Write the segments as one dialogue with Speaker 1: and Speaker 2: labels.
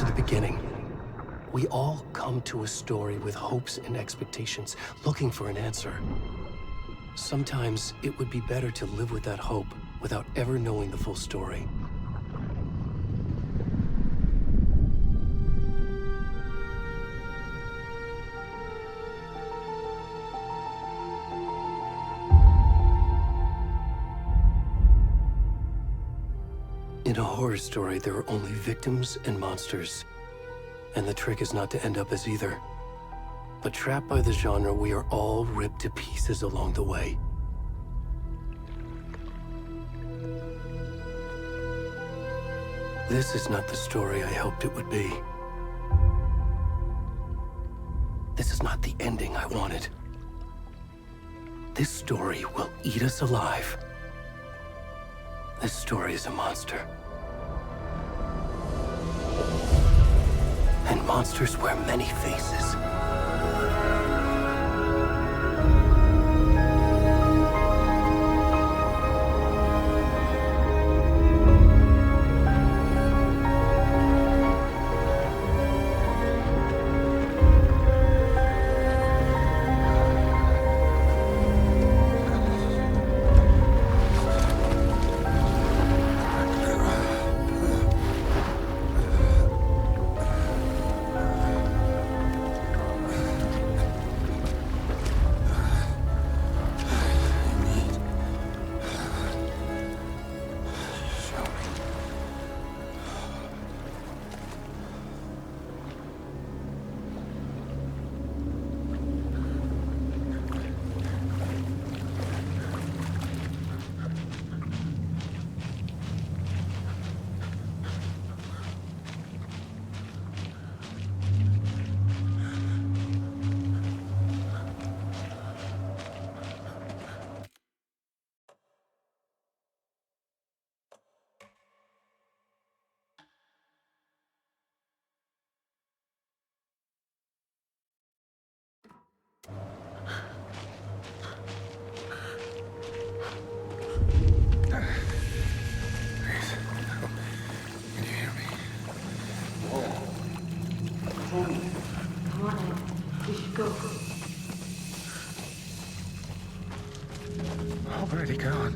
Speaker 1: to the beginning. We all come to a story with hopes and expectations, looking for an answer. Sometimes it would be better to live with that hope without ever knowing the full story. In a horror story, there are only victims and monsters. And the trick is not to end up as either. But trapped by the genre, we are all ripped to pieces along the way. This is not the story I hoped it would be. This is not the ending I wanted. This story will eat us alive. This story is a monster. And monsters wear many faces.
Speaker 2: Already gone.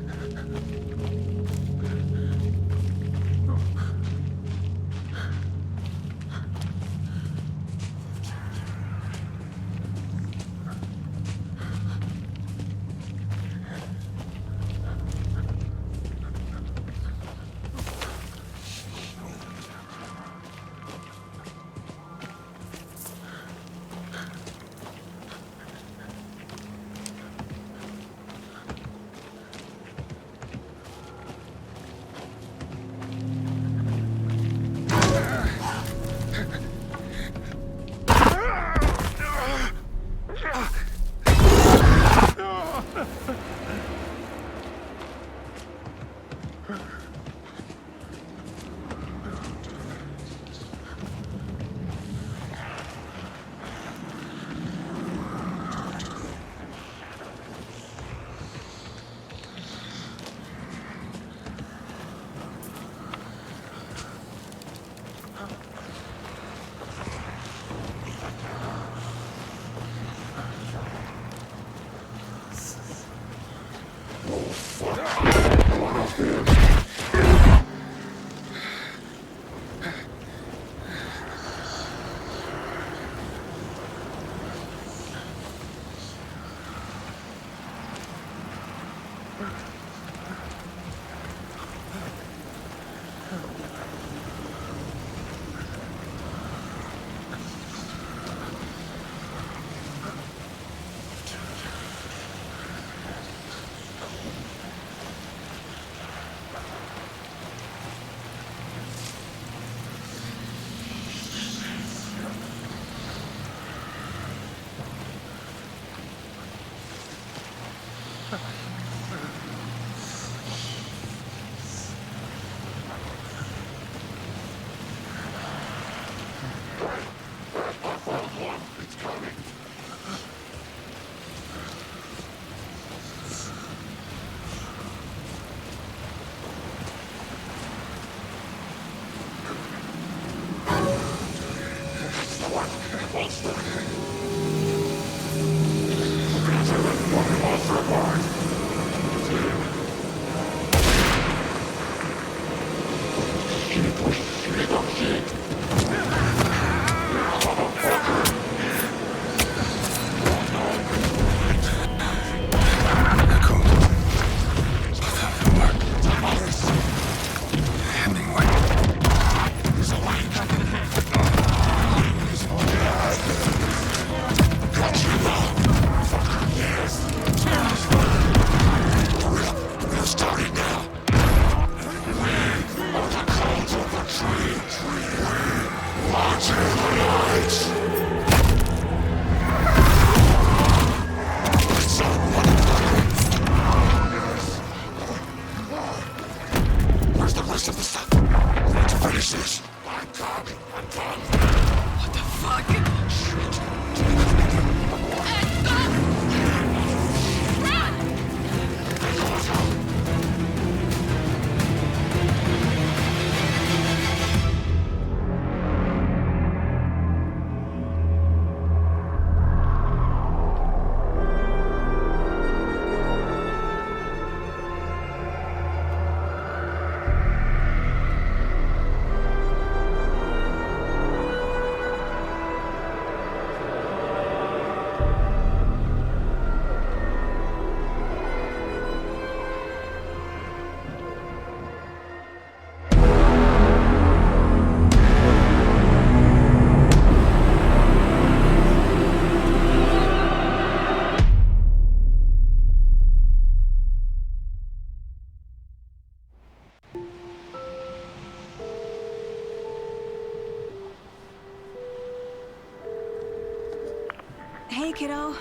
Speaker 3: Hey, kiddo.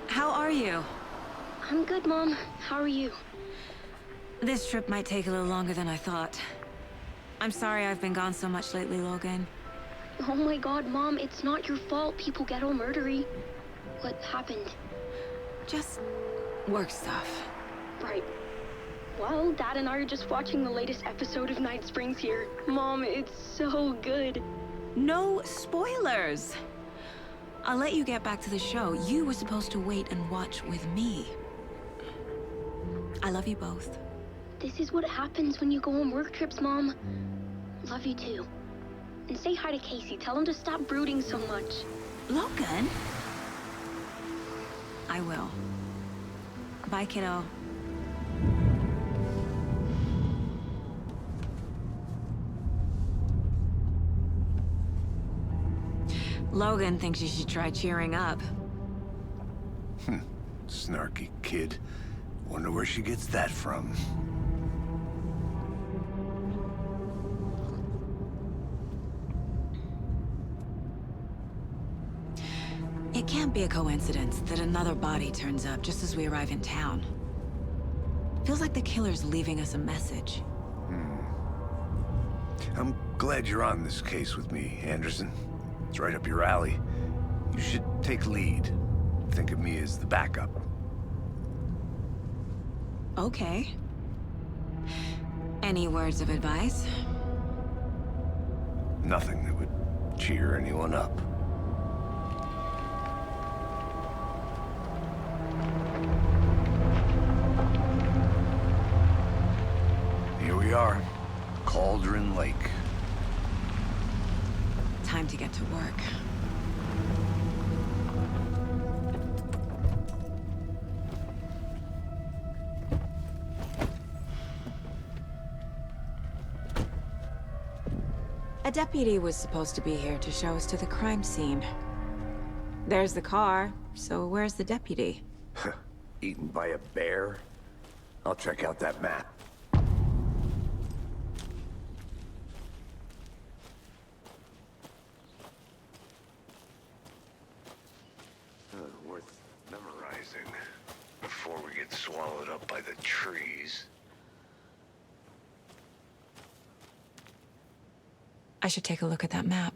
Speaker 3: How are you?
Speaker 4: I'm good, Mom. How are you?
Speaker 3: This trip might take a little longer than I thought. I'm sorry I've been gone so much lately, Logan.
Speaker 4: Oh my god, Mom, it's not your fault people get all murdery. What happened?
Speaker 3: Just work stuff.
Speaker 4: Right. Well, Dad and I are just watching the latest episode of Night Springs here. Mom, it's so good.
Speaker 3: No spoilers! I'll let you get back to the show. You were supposed to wait and watch with me. I love you both.
Speaker 4: This is what happens when you go on work trips, Mom. Love you too. And say hi to Casey. Tell him to stop brooding so much.
Speaker 3: Logan? I will. Bye, kiddo. Logan thinks you should try cheering up.
Speaker 5: Snarky kid. Wonder where she gets that from.
Speaker 3: It can't be a coincidence that another body turns up just as we arrive in town. Feels like the killer's leaving us a message.
Speaker 5: I'm glad you're on this case with me, Anderson. It's right up your alley. You should take lead. Think of me as the backup.
Speaker 3: Okay. Any words of advice?
Speaker 5: Nothing that would cheer anyone up. Here we are. Cauldron Lake.
Speaker 3: Time to get to work. A deputy was supposed to be here to show us to the crime scene. There's the car, so where's the deputy?
Speaker 5: Eaten by a bear? I'll check out that map. Worth memorizing before we get swallowed up by the trees.
Speaker 3: I should take a look at that map.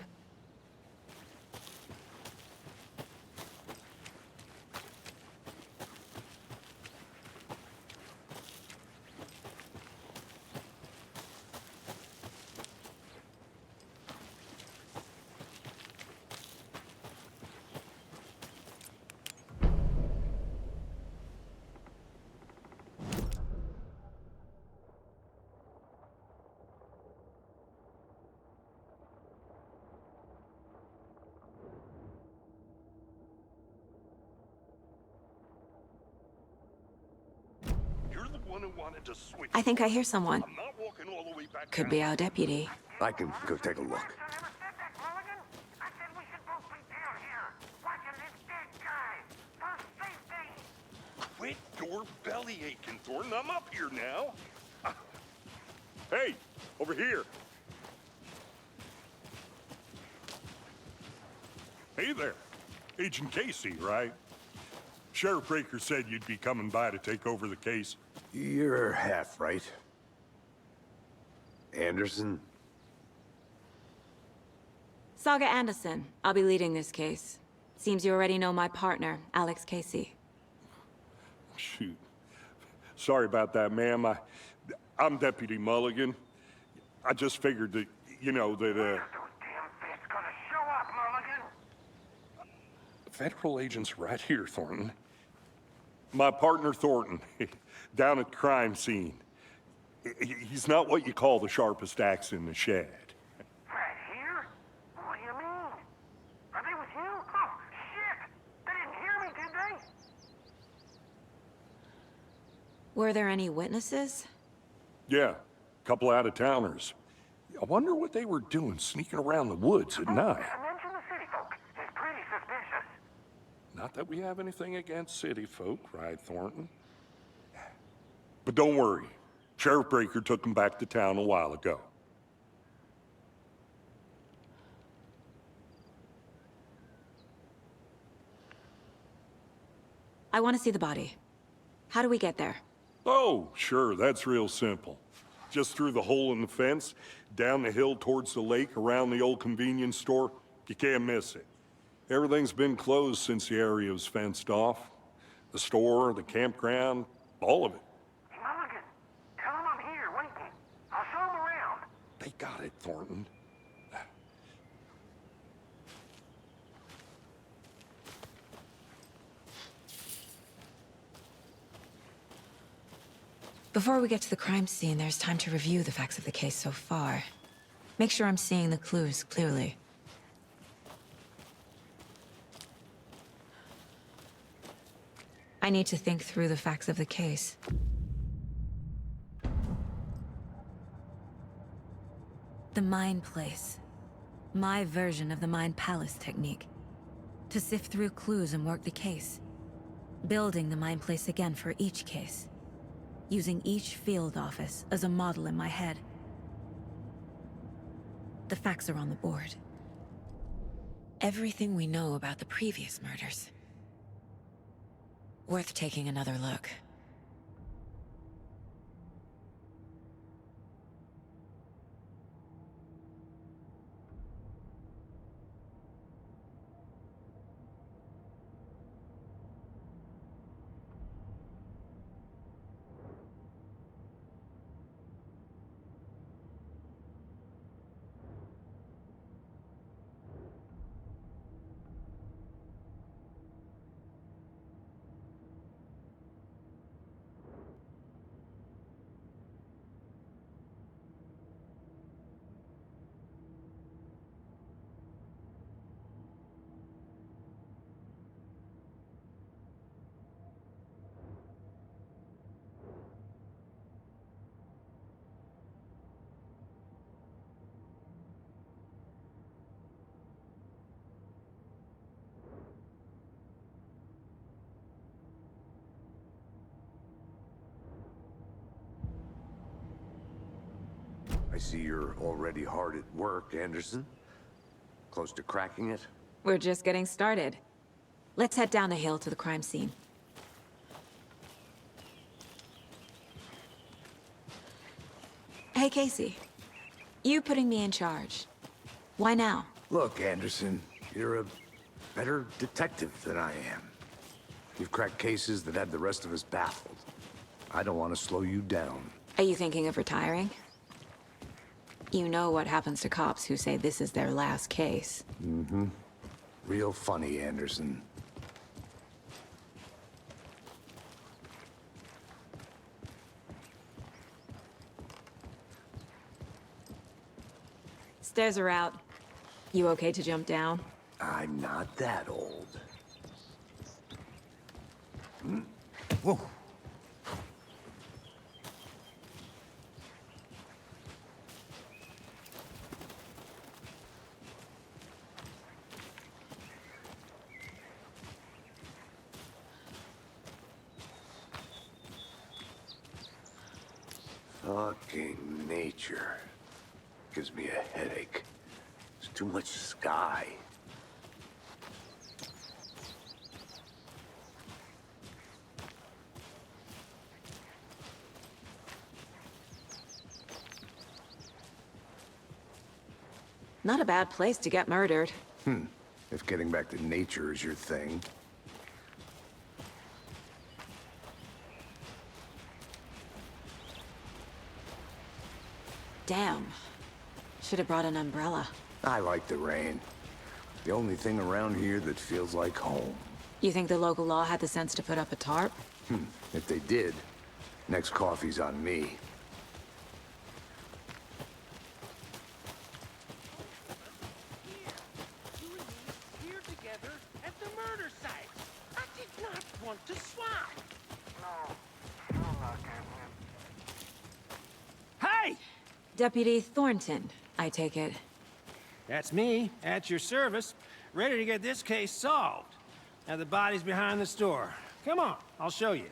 Speaker 6: one who wanted to switch.
Speaker 3: I think I hear someone.
Speaker 6: I'm not walking all the way back
Speaker 3: Could
Speaker 6: down.
Speaker 3: be our deputy.
Speaker 5: I can go take a look.
Speaker 6: Quit your belly aching, Thornton. I'm up here now. Hey, over here. Hey there. Agent Casey, right? Sheriff Breaker said you'd be coming by to take over the case.
Speaker 5: You're half right. Anderson?
Speaker 3: Saga Anderson. I'll be leading this case. Seems you already know my partner, Alex Casey.
Speaker 6: Shoot. Sorry about that, ma'am. I'm Deputy Mulligan. I just figured that, you know, that, Federal agents right here, Thornton. My partner, Thornton, down at the crime scene. He's not what you call the sharpest axe in the shed.
Speaker 2: Right here? What do you mean? Are they with you? Oh, shit! They didn't hear me, did they?
Speaker 3: Were there any witnesses?
Speaker 6: Yeah, a couple out-of-towners. I wonder what they were doing sneaking around the woods at night.
Speaker 2: Mention the city folk. It's pretty suspicious.
Speaker 6: Not that we have anything against city folk, right, Thornton? But don't worry. Sheriff Breaker took them back to town a while ago.
Speaker 3: I want to see the body. How do we get there?
Speaker 6: Oh, sure, that's real simple. Just through the hole in the fence, down the hill towards the lake, around the old convenience store. You can't miss it. Everything's been closed since the area was fenced off. The store, the campground, all of it.
Speaker 2: Mulligan, tell them I'm here, waiting. I'll show them around.
Speaker 6: They got it, Thornton.
Speaker 3: Before we get to the crime scene, there's time to review the facts of the case so far. Make sure I'm seeing the clues clearly. I need to think through the facts of the case. The Mind Place. My version of the Mind Palace technique. To sift through clues and work the case. Building the Mind Place again for each case. Using each field office as a model in my head. The facts are on the board. Everything we know about the previous murders. Worth taking another look.
Speaker 5: I see you're already hard at work, Anderson. Close to cracking it?
Speaker 3: We're just getting started. Let's head down the hill to the crime scene. Hey, Casey. You putting me in charge. Why now?
Speaker 5: Look, Anderson, you're a better detective than I am. You've cracked cases that had the rest of us baffled. I don't want to slow you down.
Speaker 3: Are you thinking of retiring? You know what happens to cops who say this is their last case.
Speaker 5: Mm-hmm. Real funny, Anderson.
Speaker 3: Stairs are out. You okay to jump down?
Speaker 5: I'm not that old. Whoa. Fucking nature. Gives me a headache. There's too much sky.
Speaker 3: Not a bad place to get murdered.
Speaker 5: If getting back to nature is your thing.
Speaker 3: Damn. Should have brought an umbrella.
Speaker 5: I like the rain. The only thing around here that feels like home.
Speaker 3: You think the local law had the sense to put up a tarp?
Speaker 5: If they did, next coffee's on me.
Speaker 2: Here together at the murder site. I did not want to swap. No, still not getting it. Hey!
Speaker 3: Deputy Thornton, I take it.
Speaker 7: That's me, at your service, ready to get this case solved. Now the body's behind the store. Come on, I'll show you.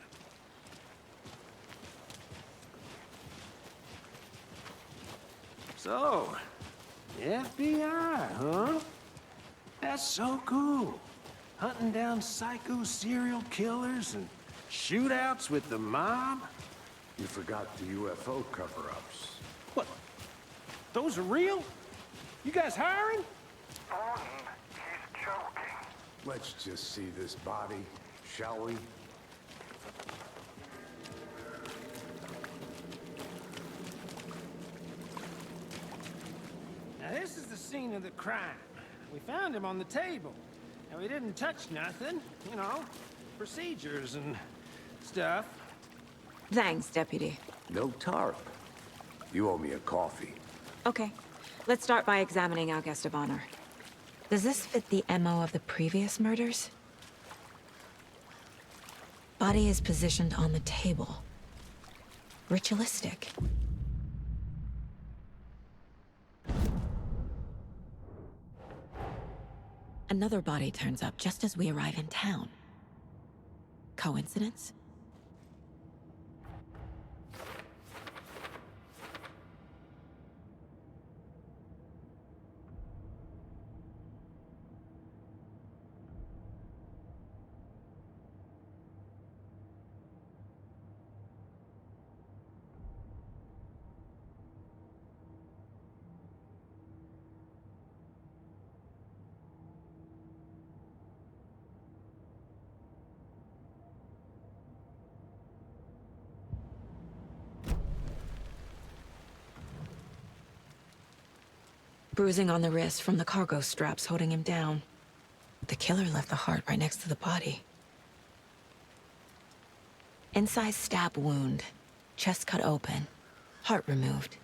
Speaker 7: So, the FBI, huh? That's so cool. Hunting down psycho serial killers and shootouts with the mob.
Speaker 5: You forgot the UFO cover-ups.
Speaker 7: What? Those are real? You guys hiring?
Speaker 2: Thornton, he's joking.
Speaker 5: Let's just see this body, shall we?
Speaker 7: Now this is the scene of the crime. We found him on the table. And we didn't touch nothing, you know, procedures and stuff.
Speaker 3: Thanks, Deputy.
Speaker 5: No tarp. You owe me a coffee.
Speaker 3: Okay. Let's start by examining our guest of honor. Does this fit the MO of the previous murders? Body is positioned on the table. Ritualistic. Another body turns up just as we arrive in town. Coincidence? Bruising on the wrist from the cargo straps holding him down. The killer left the heart right next to the body. Inside stab wound, chest cut open, heart removed.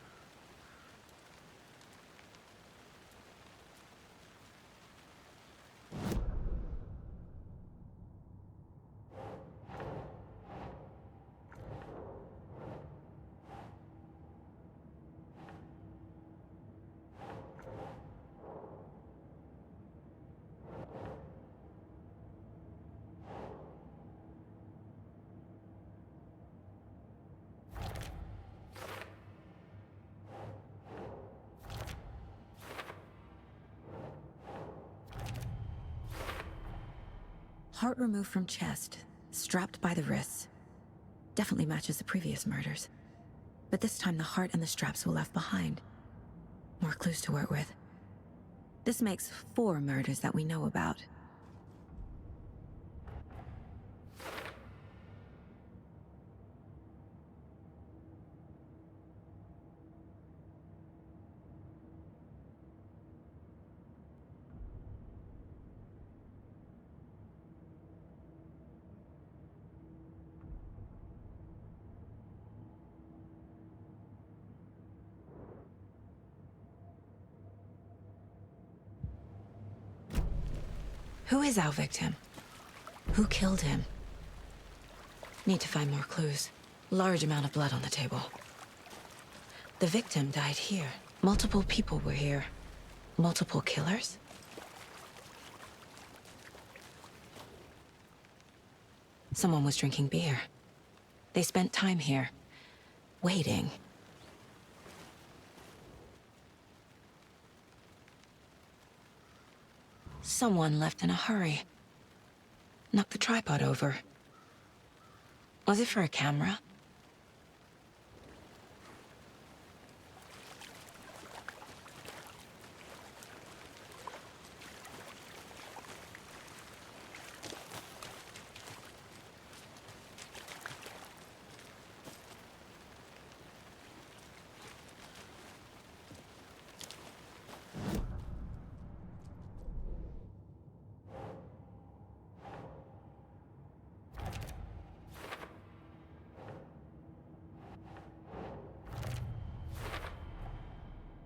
Speaker 3: Heart removed from chest, strapped by the wrists. Definitely matches the previous murders. But this time the heart and the straps were left behind. More clues to work with. This makes 4 murders that we know about. Who is our victim? Who killed him? Need to find more clues. Large amount of blood on the table. The victim died here. Multiple people were here. Multiple killers? Someone was drinking beer. They spent time here, waiting, Someone left in a hurry. Knocked the tripod over. Was it for a camera?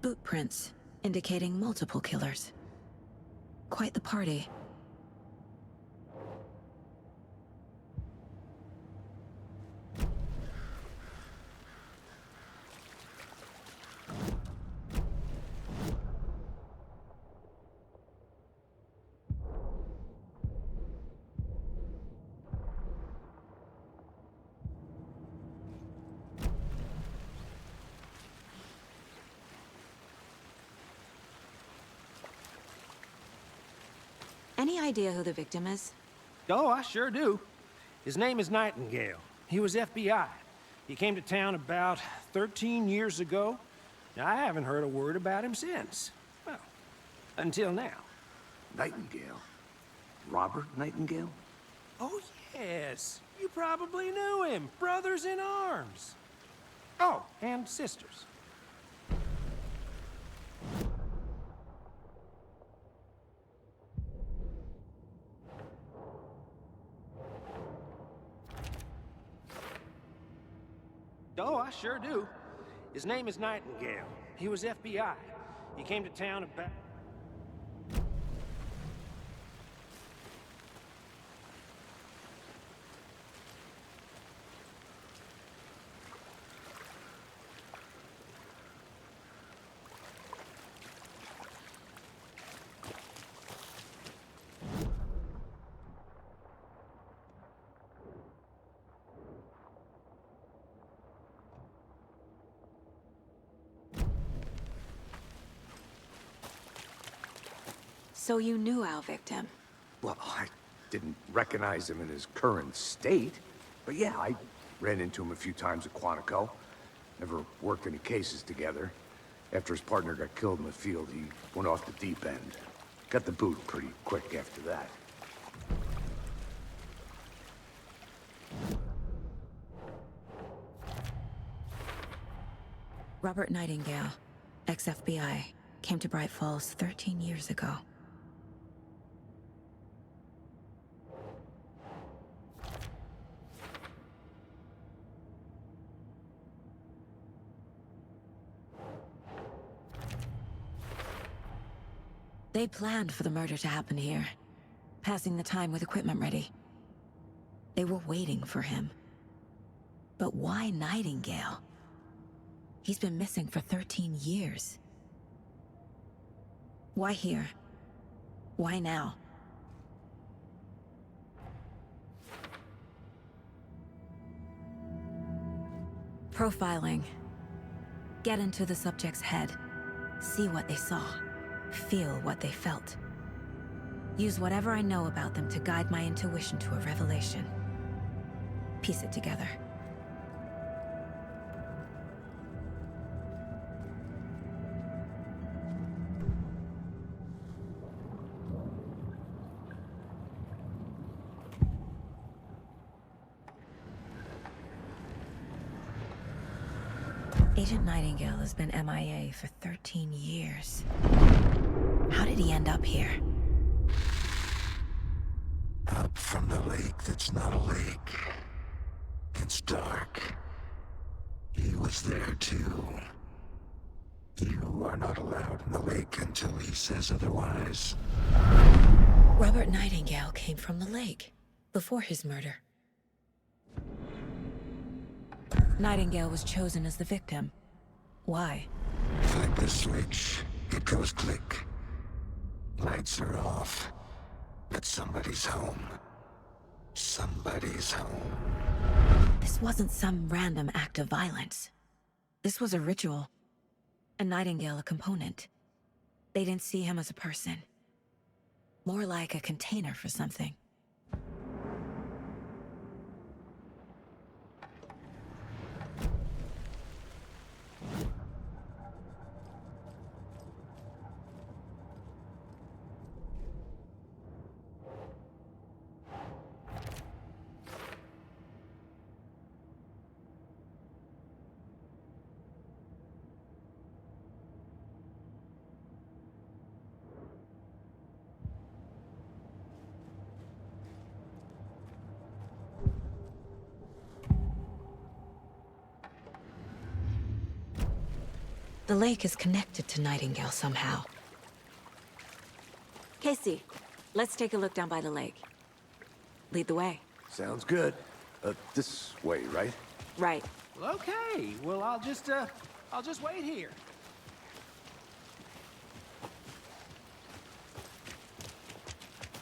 Speaker 3: Boot prints, indicating multiple killers. Quite the party. Any idea who the victim is?
Speaker 7: Oh, I sure do. His name is Nightingale. He was FBI. He came to town about 13 years ago. Now, I haven't heard a word about him since. Well, until now.
Speaker 5: Nightingale? Robert Nightingale?
Speaker 7: Oh, yes. You probably knew him. Brothers in arms. Oh, and sisters. Oh, I sure do. His name is Nightingale. He was FBI. He came to town about...
Speaker 3: So you knew our victim?
Speaker 5: Well, I didn't recognize him in his current state. But yeah, I ran into him a few times at Quantico. Never worked any cases together. After his partner got killed in the field, he went off the deep end. Got the boot pretty quick after that.
Speaker 3: Robert Nightingale, ex-FBI, came to Bright Falls 13 years ago. They planned for the murder to happen here, passing the time with equipment ready. They were waiting for him. But why Nightingale? He's been missing for 13 years. Why here? Why now? Profiling. Get into the subject's head. See what they saw. Feel what they felt. Use whatever I know about them to guide my intuition to a revelation. Piece it together. Agent Nightingale has been MIA for 13 years. How did he end up here?
Speaker 8: Up from the lake that's not a lake. It's dark. He was there too. You are not allowed in the lake until he says otherwise.
Speaker 3: Robert Nightingale came from the lake, before his murder. Nightingale was chosen as the victim. Why?
Speaker 8: Flick the switch, it goes click. Lights are off, but somebody's home. Somebody's home.
Speaker 3: This wasn't some random act of violence. This was a ritual. And Nightingale a component. They didn't see him as a person. More like a container for something. The lake is connected to Nightingale somehow. Casey, let's take a look down by the lake. Lead the way.
Speaker 5: Sounds good. This way, right?
Speaker 3: Right.
Speaker 7: Well, okay. Well, I'll just wait here.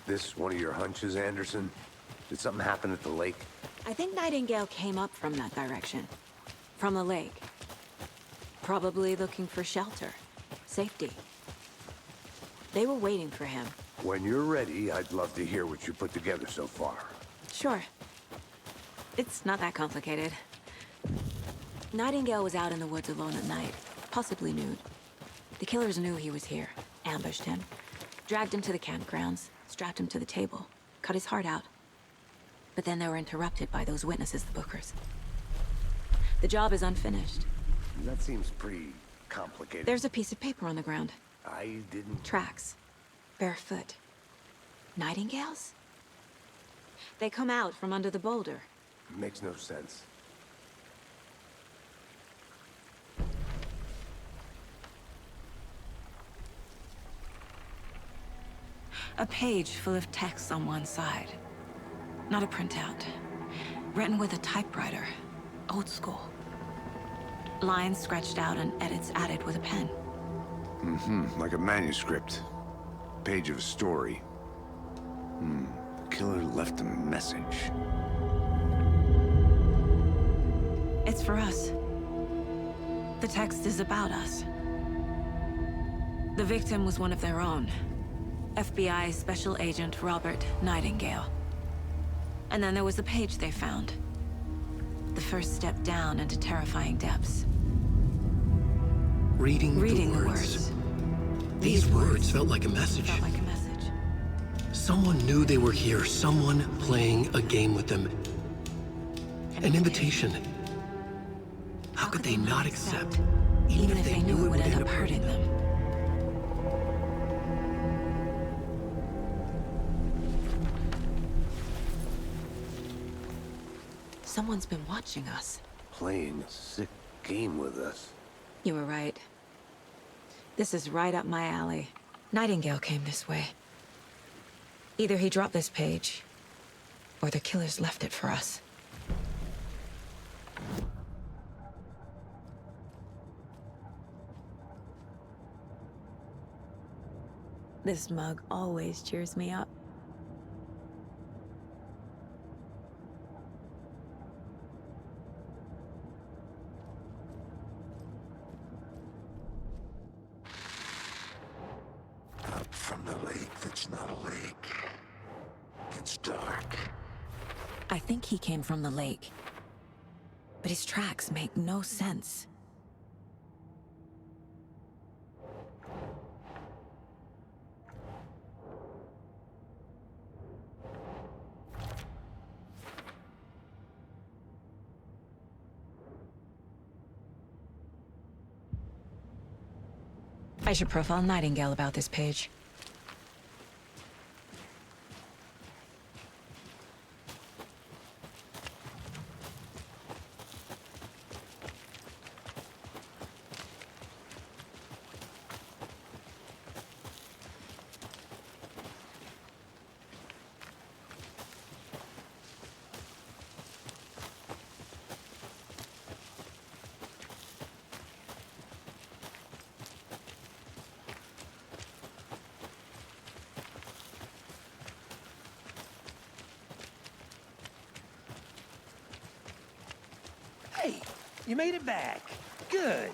Speaker 5: This one of your hunches, Anderson? Did something happen at the lake?
Speaker 3: I think Nightingale came up from that direction. From the lake. Probably looking for shelter. Safety. They were waiting for him.
Speaker 5: When you're ready, I'd love to hear what you put together so far.
Speaker 3: Sure. It's not that complicated. Nightingale was out in the woods alone at night, possibly nude. The killers knew he was here, ambushed him, dragged him to the campgrounds, strapped him to the table, cut his heart out. But then they were interrupted by those witnesses, the Bookers. The job is unfinished.
Speaker 5: That seems pretty complicated.
Speaker 3: There's a piece of paper on the ground.
Speaker 5: I didn't...
Speaker 3: Tracks. Barefoot. Nightingales? They come out from under the boulder.
Speaker 5: Makes no sense.
Speaker 3: A page full of text on one side. Not a printout. Written with a typewriter. Old school. Lines scratched out and edits added with a pen.
Speaker 5: Like a manuscript. Page of a story. The killer left a message.
Speaker 3: It's for us. The text is about us. The victim was one of their own. FBI Special Agent Robert Nightingale. And then there was the page they found. The first step down into terrifying depths.
Speaker 1: Reading the words. These words felt like a message.
Speaker 3: Felt like a message.
Speaker 1: Someone knew they were here, someone playing a game with them. An invitation. How could they not accept, even if they knew it would end up hurting them?
Speaker 3: Someone's been watching us.
Speaker 5: Playing a sick game with us.
Speaker 3: You were right. This is right up my alley. Nightingale came this way. Either he dropped this page, or the killers left it for us. This mug always cheers me up.
Speaker 8: Up from the lake that's not a lake. It's dark.
Speaker 3: I think he came from the lake. But his tracks make no sense. I should profile Nightingale about this page.
Speaker 7: Hey, you made it back. Good.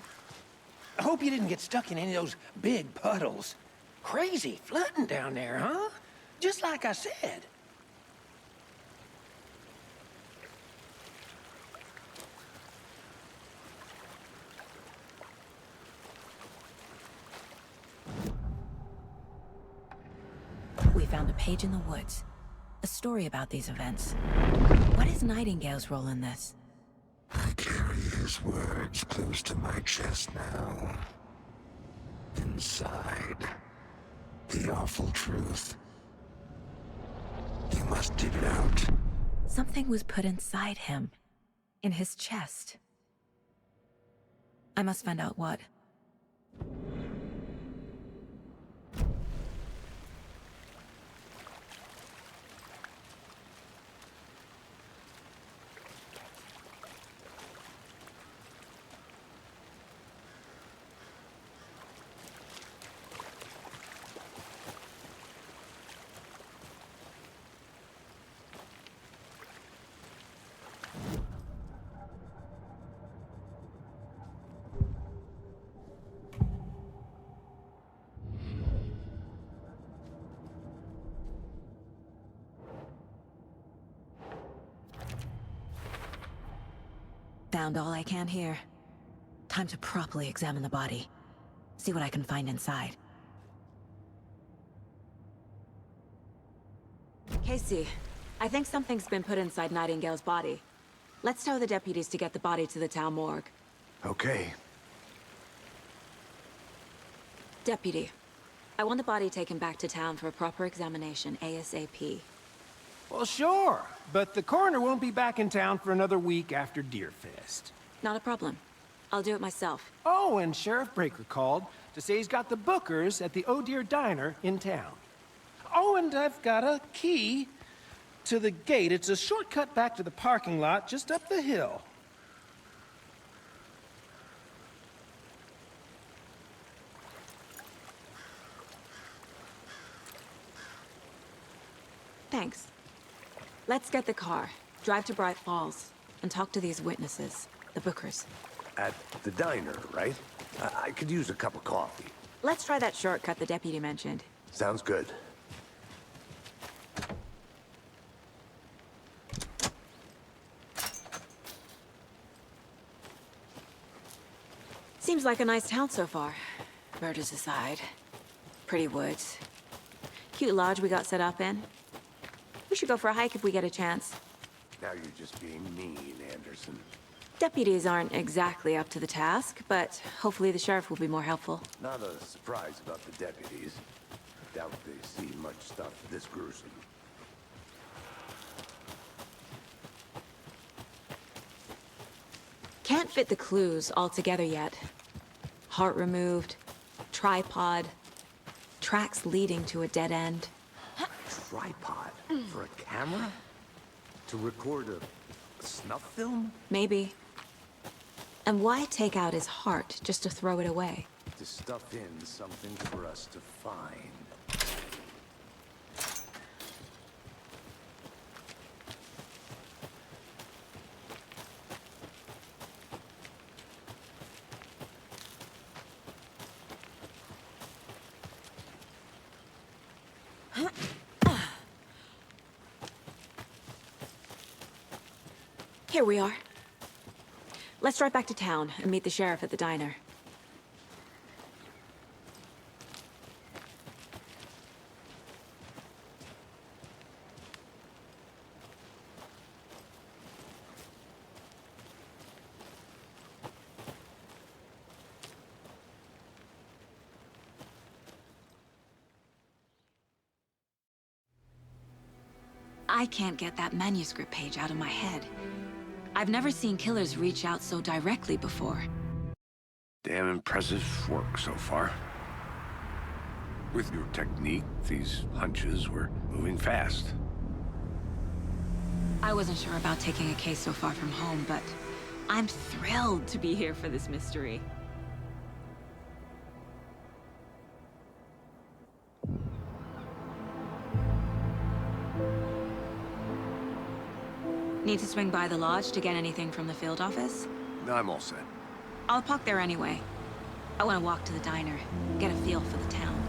Speaker 7: I hope you didn't get stuck in any of those big puddles. Crazy flooding down there, huh? Just like I said.
Speaker 3: We found a page in the woods. A story about these events. What is Nightingale's role in this?
Speaker 8: I carry his words close to my chest now. Inside, the awful truth. You must dig it out.
Speaker 3: Something was put inside him. In his chest. I must find out what. Found all I can here. Time to properly examine the body. See what I can find inside. Casey, I think something's been put inside Nightingale's body. Let's tell the deputies to get the body to the town morgue.
Speaker 5: Okay.
Speaker 3: Deputy, I want the body taken back to town for a proper examination ASAP.
Speaker 7: Well, sure, but the coroner won't be back in town for another week after Deerfest.
Speaker 3: Not a problem. I'll do it myself.
Speaker 7: Oh, and Sheriff Breaker called to say he's got the bookers at the Oh Dear Diner in town. Oh, and I've got a key to the gate. It's a shortcut back to the parking lot just up the hill.
Speaker 3: Thanks. Let's get the car, drive to Bright Falls, and talk to these witnesses, the bookers.
Speaker 5: At the diner, right? I could use a cup of coffee.
Speaker 3: Let's try that shortcut the deputy mentioned.
Speaker 5: Sounds good.
Speaker 3: Seems like a nice town so far. Murders aside. Pretty woods. Cute lodge we got set up in. We should go for a hike if we get a chance.
Speaker 5: Now you're just being mean, Anderson.
Speaker 3: Deputies aren't exactly up to the task, but hopefully the sheriff will be more helpful.
Speaker 5: Not a surprise about the deputies. Doubt they've seen much stuff this gruesome.
Speaker 3: Can't fit the clues all together yet. Heart removed, tripod, tracks leading to a dead end.
Speaker 5: Tripod? For a camera? To record a snuff film?
Speaker 3: Maybe. And why take out his heart just to throw it away?
Speaker 5: To stuff in something for us to find.
Speaker 3: Here we are. Let's drive back to town and meet the sheriff at the diner. I can't get that manuscript page out of my head. I've never seen killers reach out so directly before.
Speaker 5: Damn impressive work so far. With your technique, these hunches were moving fast.
Speaker 3: I wasn't sure about taking a case so far from home, but I'm thrilled to be here for this mystery. Need to swing by the lodge to get anything from the field office?
Speaker 5: No, I'm all set.
Speaker 3: I'll park there anyway. I want to walk to the diner, get a feel for the town.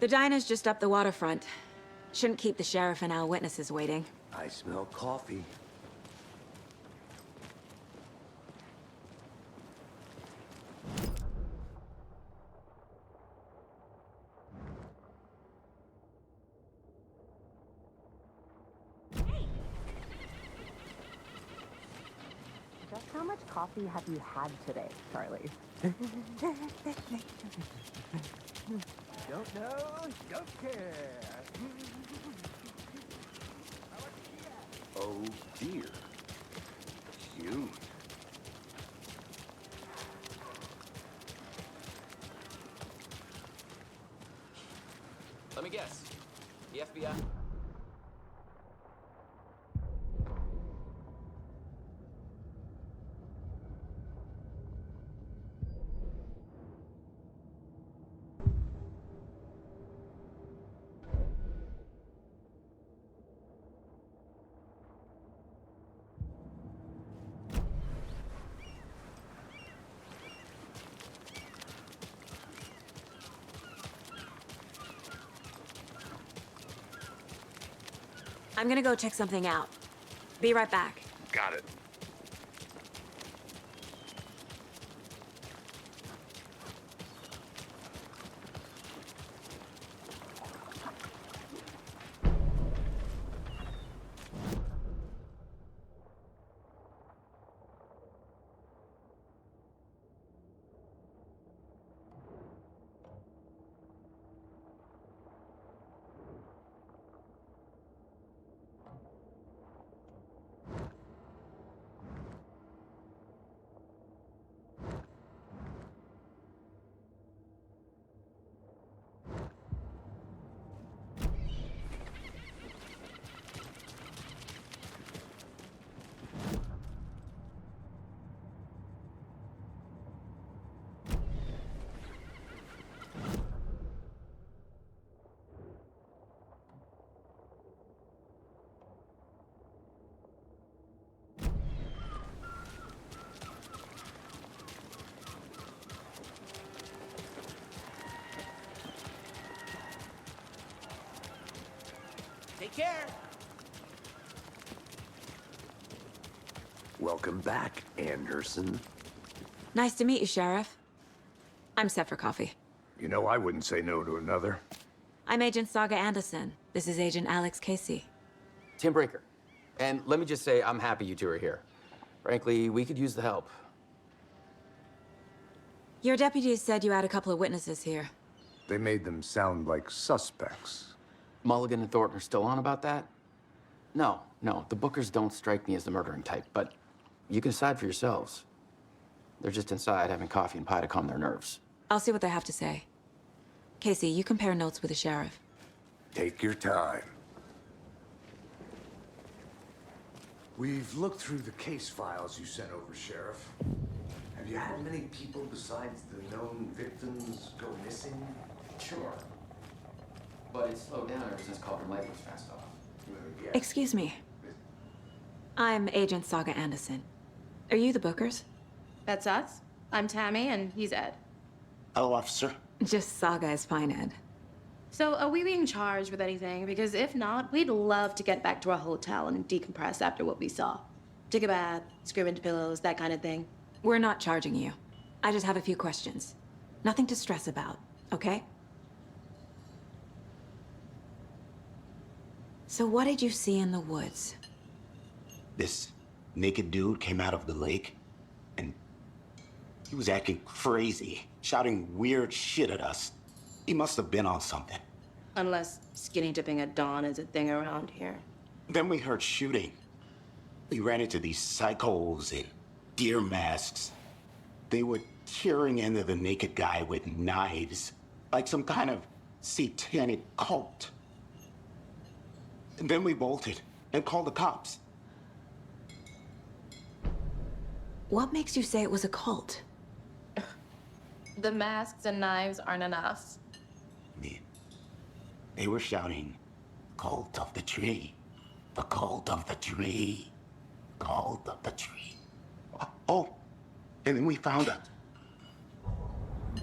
Speaker 3: The diner's just up the waterfront. Shouldn't keep the sheriff and our witnesses waiting.
Speaker 5: I smell coffee.
Speaker 9: Just how much coffee have you had today, Charlie?
Speaker 7: Don't know, don't care.
Speaker 5: Oh dear. Cute.
Speaker 10: Let me guess. The FBI?
Speaker 3: I'm gonna go check something out. Be right back.
Speaker 5: Got it.
Speaker 10: Take care.
Speaker 5: Welcome back, Anderson.
Speaker 3: Nice to meet you, Sheriff. I'm set for coffee.
Speaker 5: You know, I wouldn't say no to another.
Speaker 3: I'm Agent Saga Anderson. This is Agent Alex Casey.
Speaker 10: Tim Brinker. And let me just say, I'm happy you two are here. Frankly, we could use the help.
Speaker 3: Your deputies said you had a couple of witnesses here.
Speaker 5: They made them sound like suspects.
Speaker 10: Mulligan and Thornton are still on about that? No, the Bookers don't strike me as the murdering type, but you can decide for yourselves. They're just inside having coffee and pie to calm their nerves.
Speaker 3: I'll see what they have to say. Casey, you compare notes with the sheriff.
Speaker 5: Take your time. We've looked through the case files you sent over, Sheriff. Have you had many people besides the known victims go missing?
Speaker 10: Sure. But it's slowed down ever since Calder Light was fast off.
Speaker 5: Yeah.
Speaker 3: Excuse me. I'm Agent Saga Anderson. Are you the Bookers?
Speaker 11: That's us. I'm Tammy, and he's Ed.
Speaker 8: Hello, officer.
Speaker 3: Just Saga is fine, Ed.
Speaker 11: So, are we being charged with anything? Because if not, we'd love to get back to our hotel and decompress after what we saw. Take a bath, scream into pillows, that kind of thing.
Speaker 3: We're not charging you. I just have a few questions. Nothing to stress about, okay? So what did you see in the woods?
Speaker 8: This naked dude came out of the lake, and he was acting crazy, shouting weird shit at us. He must have been on something.
Speaker 11: Unless skinny dipping at dawn is a thing around here.
Speaker 8: Then we heard shooting. We ran into these psychos in deer masks. They were tearing into the naked guy with knives, like some kind of satanic cult. And then we bolted and called the cops.
Speaker 3: What makes you say it was a cult?
Speaker 11: The masks and knives aren't enough.
Speaker 8: I mean, they were shouting, "Cult of the tree, the cult of the tree, cult of the tree." Oh, and then we found it.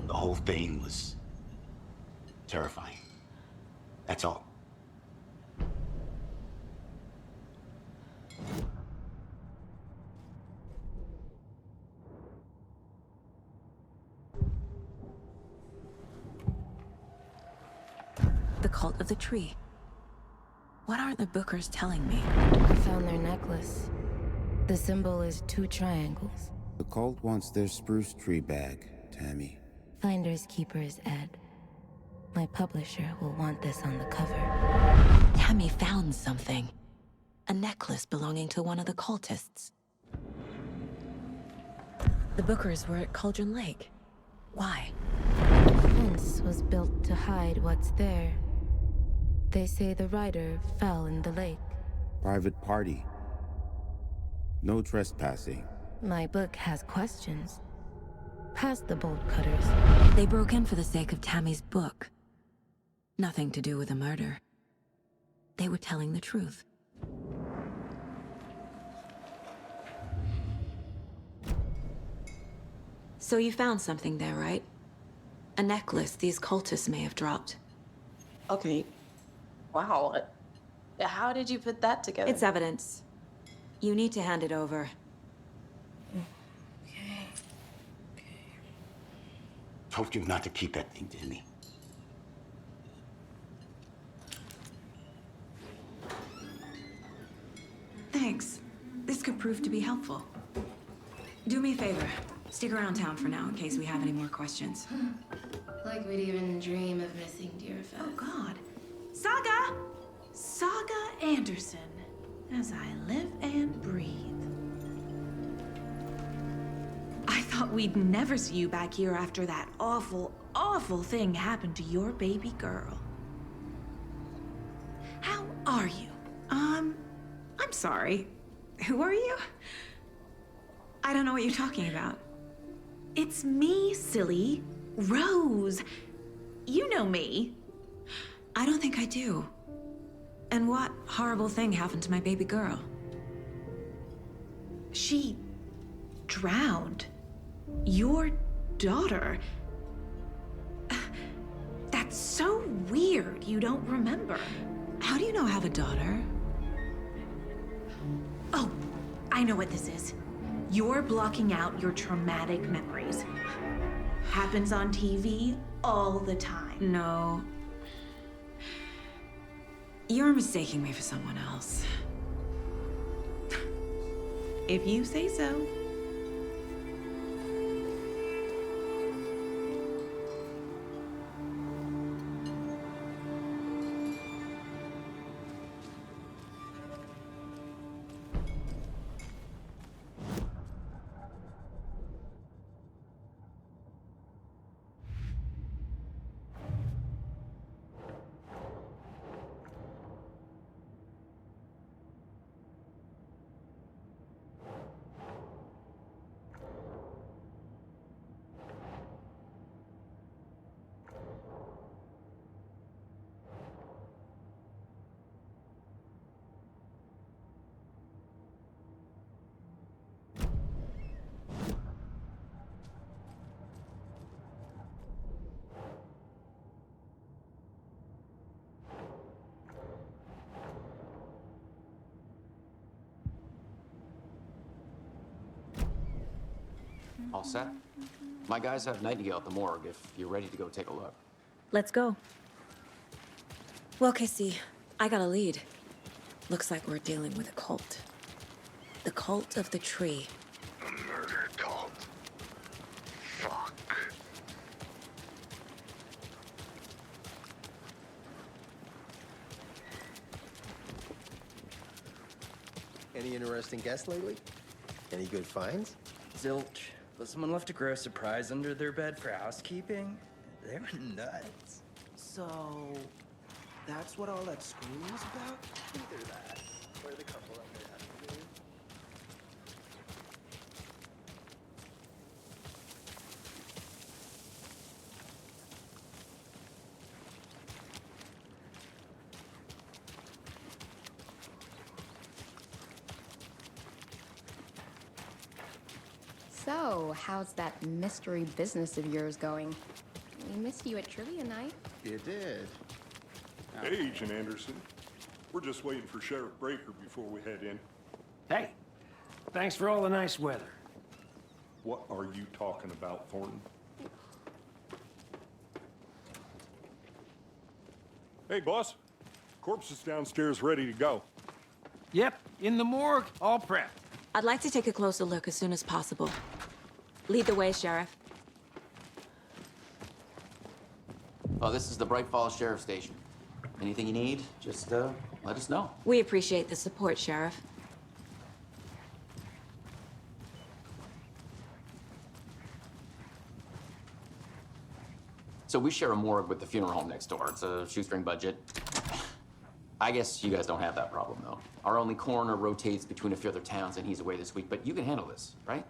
Speaker 8: The whole thing was terrifying. That's all.
Speaker 3: The cult of the tree. What aren't the Bookers telling me?
Speaker 12: I found their necklace. The symbol is 2 triangles.
Speaker 13: The cult wants their spruce tree back, Tammy.
Speaker 12: Finders keepers, Ed. My publisher will want this on the cover.
Speaker 3: Tammy found something. A necklace belonging to one of the cultists. The Bookers were at Cauldron Lake. Why?
Speaker 12: The fence was built to hide what's there. They say the rider fell in the lake.
Speaker 13: Private party. No trespassing.
Speaker 12: My book has questions. Past the bolt cutters.
Speaker 3: They broke in for the sake of Tammy's book. Nothing to do with a murder. They were telling the truth. So you found something there, right? A necklace these cultists may have dropped.
Speaker 11: Okay. Wow. How did you put that together?
Speaker 3: It's evidence. You need to hand it over.
Speaker 12: Okay.
Speaker 8: Told you not to keep that thing, Timmy.
Speaker 3: Thanks. This could prove to be helpful. Do me a favor. Stick around town for now in case we have any more questions.
Speaker 12: Like we'd even dream of missing dear Fez.
Speaker 14: Oh, God. Saga! Saga Anderson. As I live and breathe. I thought we'd never see you back here after that awful, awful thing happened to your baby girl. How are you? I'm sorry. Who are you?
Speaker 3: I don't know what you're talking about.
Speaker 14: It's me, silly. Rose. You know me.
Speaker 3: I don't think I do. And what horrible thing happened to my baby girl?
Speaker 14: She drowned. Your daughter. That's so weird you don't remember.
Speaker 3: How do you know I have a daughter?
Speaker 14: Oh, I know what this is. You're blocking out your traumatic memories. Happens on TV all the time.
Speaker 3: No. You're mistaking me for someone else.
Speaker 14: If you say so.
Speaker 10: All set? My guys have Nightingale at the morgue if you're ready to go take a look.
Speaker 3: Let's go. Well, Casey, I got a lead. Looks like we're dealing with a cult. The cult of the tree.
Speaker 8: A murder cult. Fuck.
Speaker 15: Any interesting guests lately? Any good finds?
Speaker 16: Zilch. But someone left a gross surprise under their bed for housekeeping. They were nuts.
Speaker 15: So, that's what all that screaming was about? Either that, or the couple up there having to do.
Speaker 17: So, how's that mystery business of yours going? We missed you at trivia night.
Speaker 15: You did.
Speaker 6: Hey, Agent Anderson. We're just waiting for Sheriff Breaker before we head in.
Speaker 7: Hey, thanks for all the nice weather.
Speaker 6: What are you talking about, Thornton? Hey, boss. Corpse is downstairs ready to go.
Speaker 7: Yep, in the morgue, all prepped.
Speaker 3: I'd like to take a closer look as soon as possible. Lead the way, Sheriff.
Speaker 10: Oh, this is the Bright Falls Sheriff Station. Anything you need, just let us know.
Speaker 3: We appreciate the support, Sheriff.
Speaker 10: So we share a morgue with the funeral home next door. It's a shoestring budget. I guess you guys don't have that problem, though. Our only coroner rotates between a few other towns, and he's away this week, but you can handle this, right?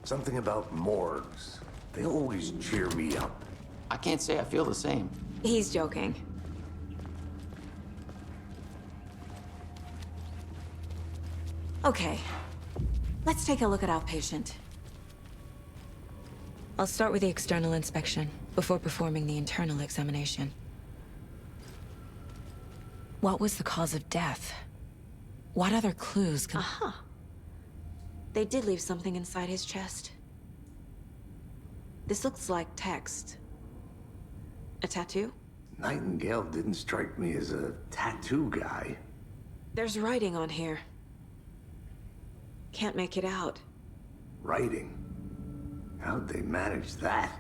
Speaker 5: Something about morgues. They always cheer me up.
Speaker 10: I can't say I feel the same.
Speaker 3: He's joking. Okay, let's take a look at our patient. I'll start with the external inspection before performing the internal examination. What was the cause of death? What other clues can... Aha! They did leave something inside his chest. This looks like text. A tattoo?
Speaker 5: Nightingale didn't strike me as a tattoo guy.
Speaker 3: There's writing on here. Can't make it out.
Speaker 5: Writing? How'd they manage that?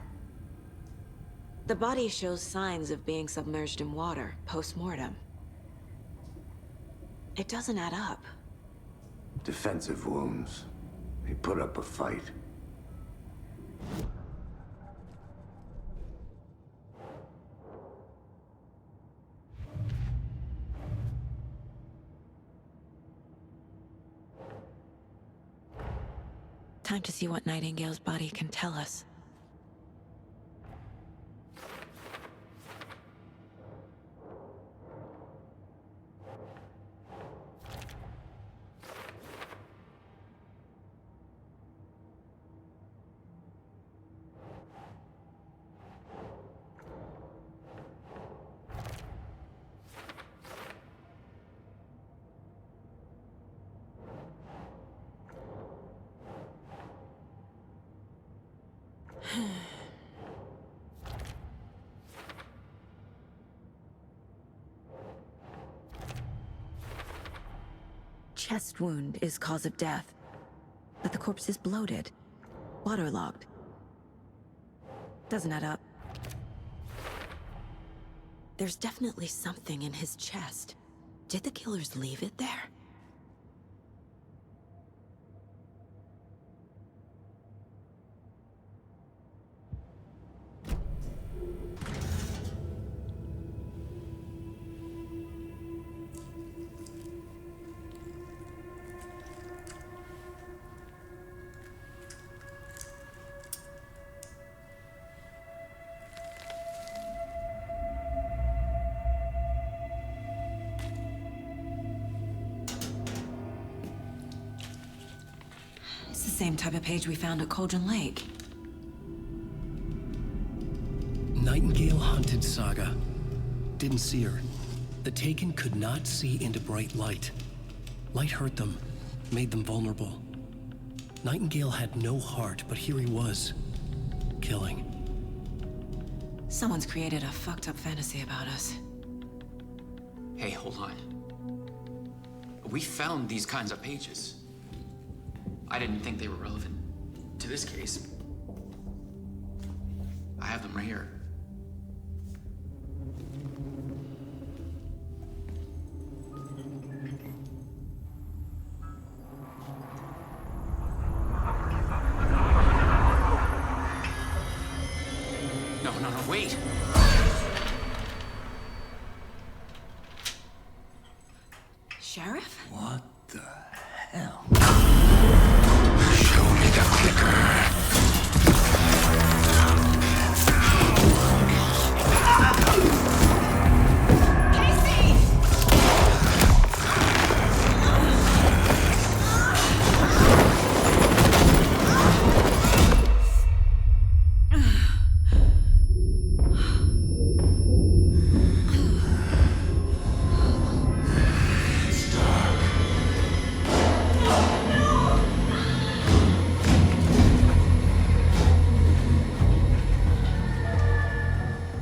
Speaker 3: The body shows signs of being submerged in water, post-mortem. It doesn't add up.
Speaker 5: Defensive wounds. He put up a fight.
Speaker 3: Time to see what Nightingale's body can tell us. Chest wound is cause of death, but the corpse is bloated, waterlogged. Doesn't add up. There's definitely something in his chest. Did the killers leave it there? It's the same type of page we found at Cauldron Lake.
Speaker 1: Nightingale hunted Saga. Didn't see her. The Taken could not see into bright light. Light hurt them, made them vulnerable. Nightingale had no heart, but here he was, killing.
Speaker 3: Someone's created a fucked up fantasy about us.
Speaker 10: Hey, hold on. We found these kinds of pages. I didn't think they were relevant to this case. I have them right here. No, wait.
Speaker 14: Sheriff?
Speaker 8: What the hell? Show me the clicker.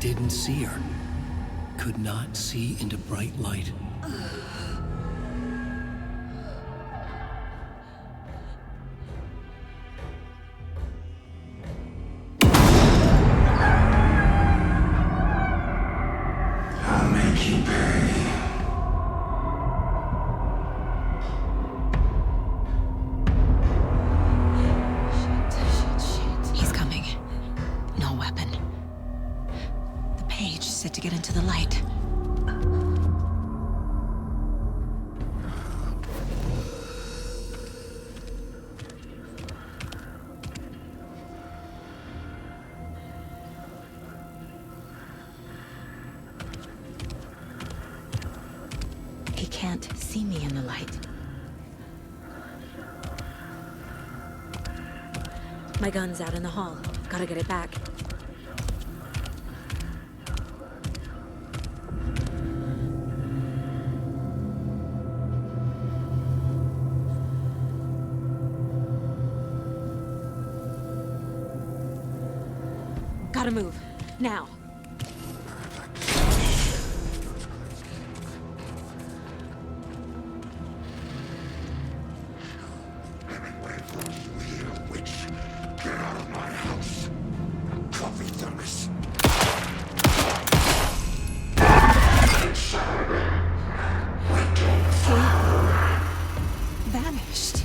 Speaker 1: Didn't see her. Could not see into bright light.
Speaker 8: I'll make you pay.
Speaker 3: Shit. He's coming. No weapon. The page said to get into the light. He can't see me in the light. My gun's out in the hall. Gotta get it back. Gotta move. Now.
Speaker 8: Get out of my house. Coffee thermos.
Speaker 3: He vanished.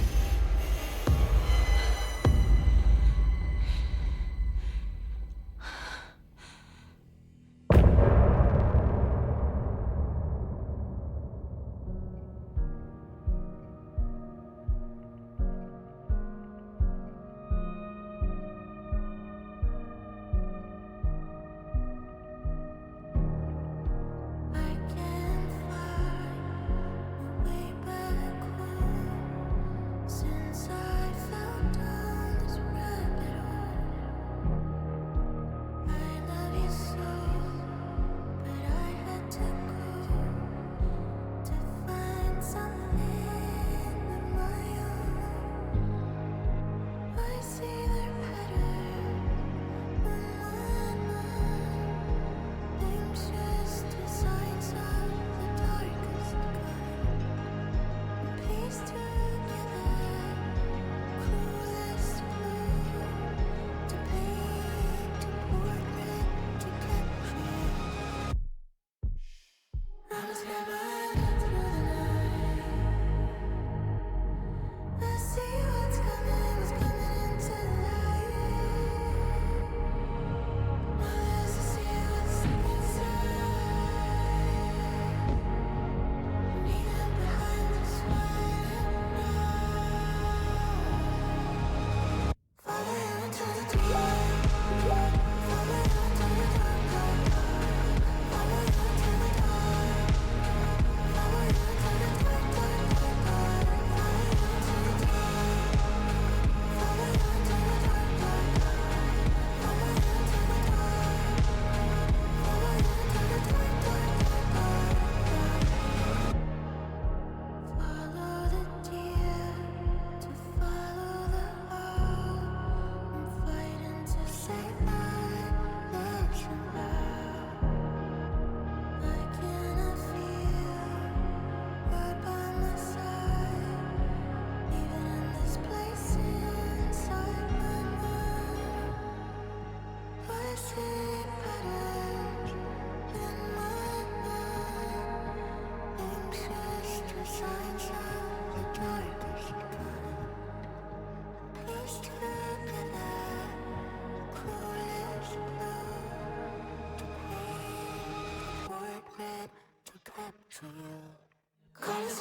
Speaker 8: Cause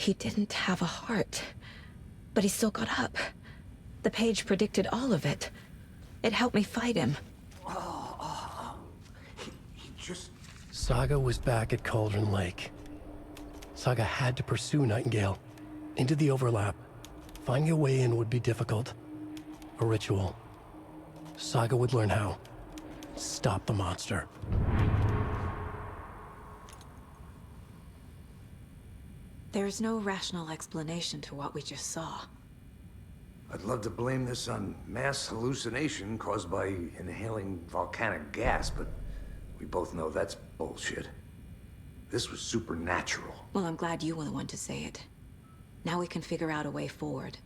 Speaker 3: He didn't have a heart, but he still got up. The page predicted all of it. It helped me fight him.
Speaker 5: He just...
Speaker 1: Saga was back at Cauldron Lake. Saga had to pursue Nightingale. Into the overlap. Finding a way in would be difficult. A ritual. Saga would learn how. Stop the monster.
Speaker 3: There's no rational explanation to what we just saw.
Speaker 5: I'd love to blame this on mass hallucination caused by inhaling volcanic gas, but we both know that's bullshit. This was supernatural.
Speaker 3: Well, I'm glad you were the one to say it. Now we can figure out a way forward.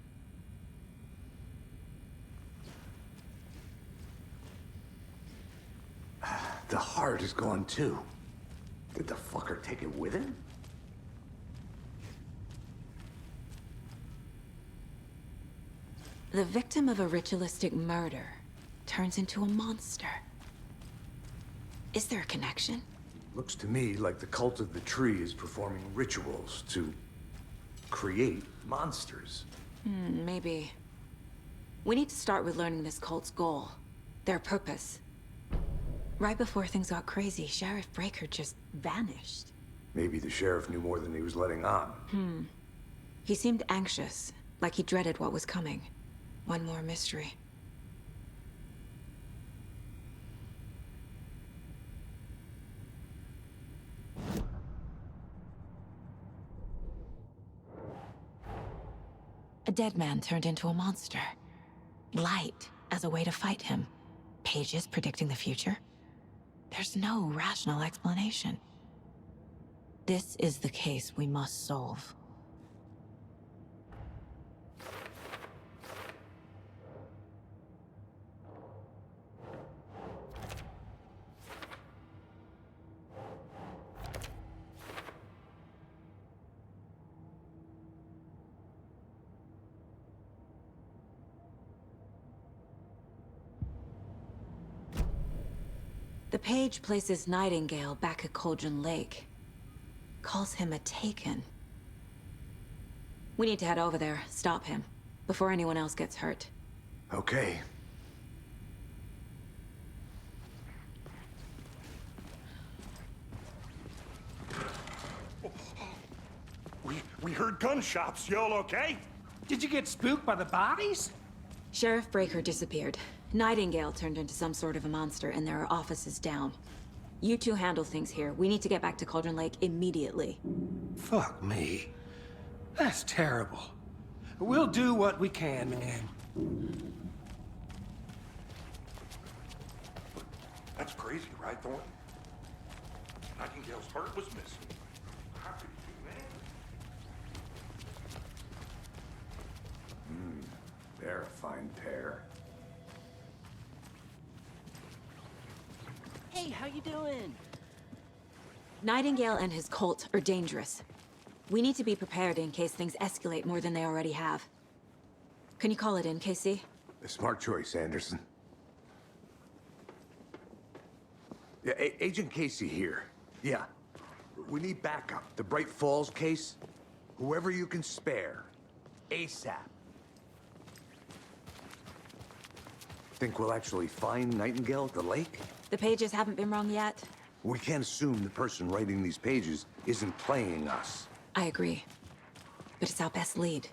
Speaker 5: The heart is gone too. Did the fucker take it with him?
Speaker 3: The victim of a ritualistic murder turns into a monster. Is there a connection?
Speaker 5: Looks to me like the cult of the tree is performing rituals to create monsters.
Speaker 3: Maybe. We need to start with learning this cult's goal. Their purpose. Right before things got crazy, Sheriff Breaker just vanished.
Speaker 5: Maybe the sheriff knew more than he was letting on.
Speaker 3: He seemed anxious, like he dreaded what was coming. One more mystery. A dead man turned into a monster. Light as a way to fight him. Pages predicting the future. There's no rational explanation. This is the case we must solve. The page places Nightingale back at Cauldron Lake. Calls him a Taken. We need to head over there, stop him, before anyone else gets hurt.
Speaker 5: Okay.
Speaker 6: We heard gunshots. Y'all okay?
Speaker 7: Did you get spooked by the bodies?
Speaker 3: Sheriff Breaker disappeared. Nightingale turned into some sort of a monster, and there are offices down. You two handle things here. We need to get back to Cauldron Lake immediately.
Speaker 7: Fuck me. That's terrible. We'll do what we can, man.
Speaker 6: That's crazy, right, Thornton? Nightingale's heart was missing. How could he do that?
Speaker 5: They're a fine pair.
Speaker 18: Hey, how you doing?
Speaker 3: Nightingale and his cult are dangerous. We need to be prepared in case things escalate more than they already have. Can you call it in, KC?
Speaker 5: A smart choice, Anderson. Yeah, Agent Casey here. Yeah. We need backup. The Bright Falls case. Whoever you can spare. ASAP. Think we'll actually find Nightingale at the lake?
Speaker 3: The pages haven't been wrong yet.
Speaker 5: We can't assume the person writing these pages isn't playing us.
Speaker 3: I agree. But it's our best lead.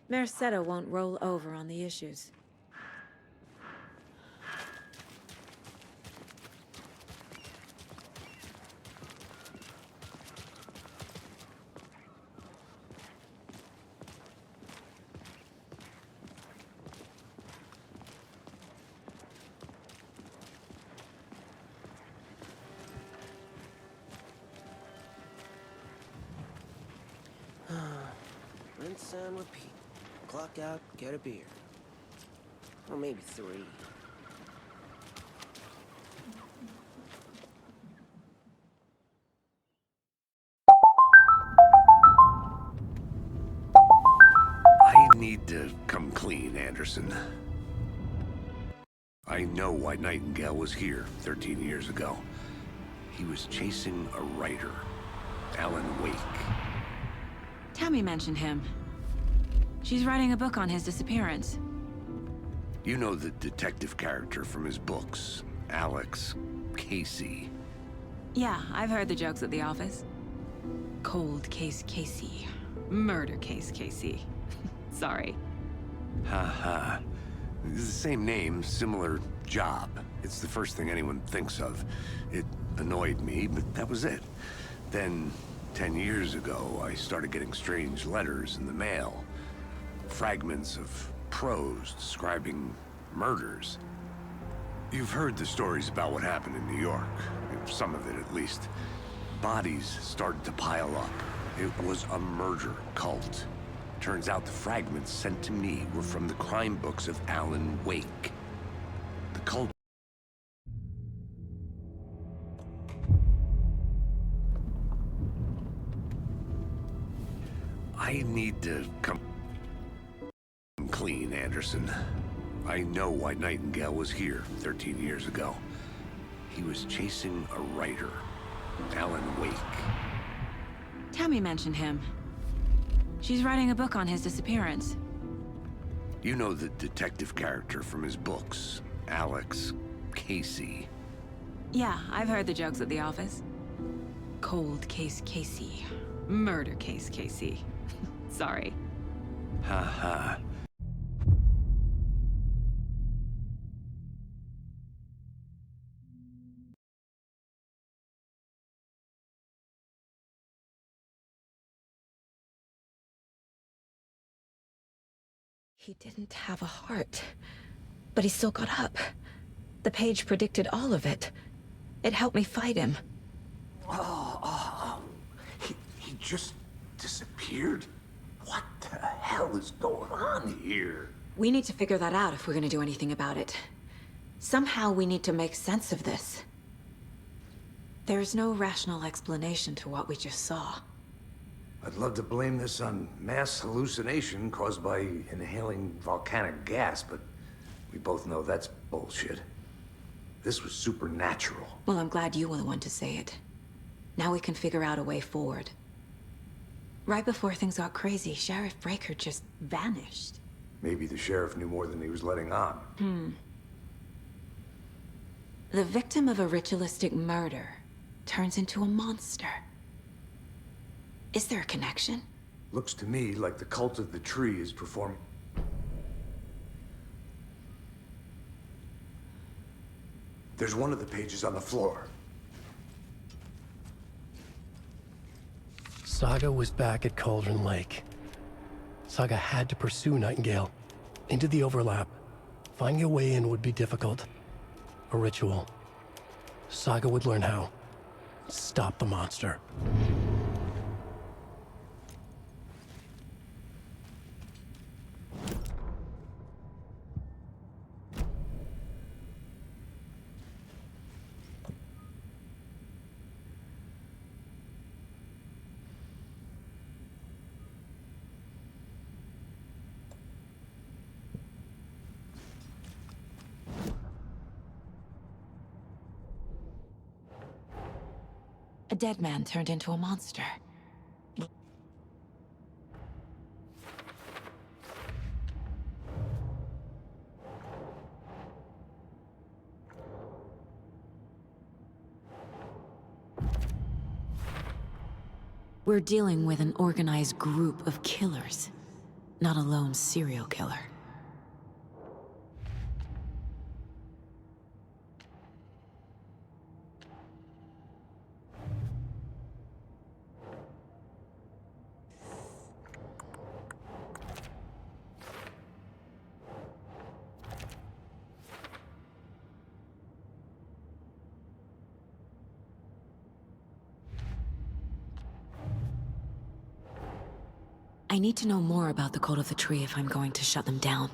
Speaker 3: Merced won't roll over on the issues.
Speaker 15: rinse and repeat. Clock out, get a beer. Or maybe 3.
Speaker 5: I need to come clean, Anderson. I know why Nightingale was here 13 years ago. He was chasing a writer, Alan Wake.
Speaker 3: Tammy mentioned him. She's writing a book on his disappearance.
Speaker 5: You know the detective character from his books, Alex Casey.
Speaker 3: Yeah, I've heard the jokes at the office. Cold case Casey. Murder case Casey. Sorry.
Speaker 5: Ha. It's the same name, similar job. It's the first thing anyone thinks of. It annoyed me, but that was it. Then, 10 years ago, I started getting strange letters in the mail. Fragments of prose describing murders. You've heard the stories about what happened in New York. Some of it, at least. Bodies started to pile up. It was a murder cult. Turns out the fragments sent to me were from the crime books of Alan Wake. The cult... I need to come clean, Anderson. I know why Nightingale was here 13 years ago. He was chasing a writer, Alan Wake.
Speaker 3: Tammy mentioned him. She's writing a book on his disappearance.
Speaker 5: You know the detective character from his books, Alex Casey.
Speaker 3: Yeah, I've heard the jokes at the office. Cold case Casey. Murder case Casey. Sorry.
Speaker 5: Ha.
Speaker 3: He didn't have a heart, but he still got up. The page predicted all of it. It helped me fight him.
Speaker 5: He just disappeared? What the hell is going on here?
Speaker 3: We need to figure that out if we're gonna do anything about it. Somehow we need to make sense of this. There's no rational explanation to what we just saw.
Speaker 5: I'd love to blame this on mass hallucination caused by inhaling volcanic gas, but we both know that's bullshit. This was supernatural.
Speaker 3: Well, I'm glad you were the one to say it. Now we can figure out a way forward. Right before things got crazy, Sheriff Breaker just vanished.
Speaker 5: Maybe the sheriff knew more than he was letting on.
Speaker 3: The victim of a ritualistic murder turns into a monster. Is there a connection?
Speaker 5: Looks to me like the cult of the tree is performing. There's one of the pages on the floor.
Speaker 1: Saga was back at Cauldron Lake. Saga had to pursue Nightingale into the overlap. Finding a way in would be difficult. A ritual. Saga would learn how. Stop the monster.
Speaker 3: A dead man turned into a monster. We're dealing with an organized group of killers, not a lone serial killer. I need to know more about the code of the tree if I'm going to shut them down.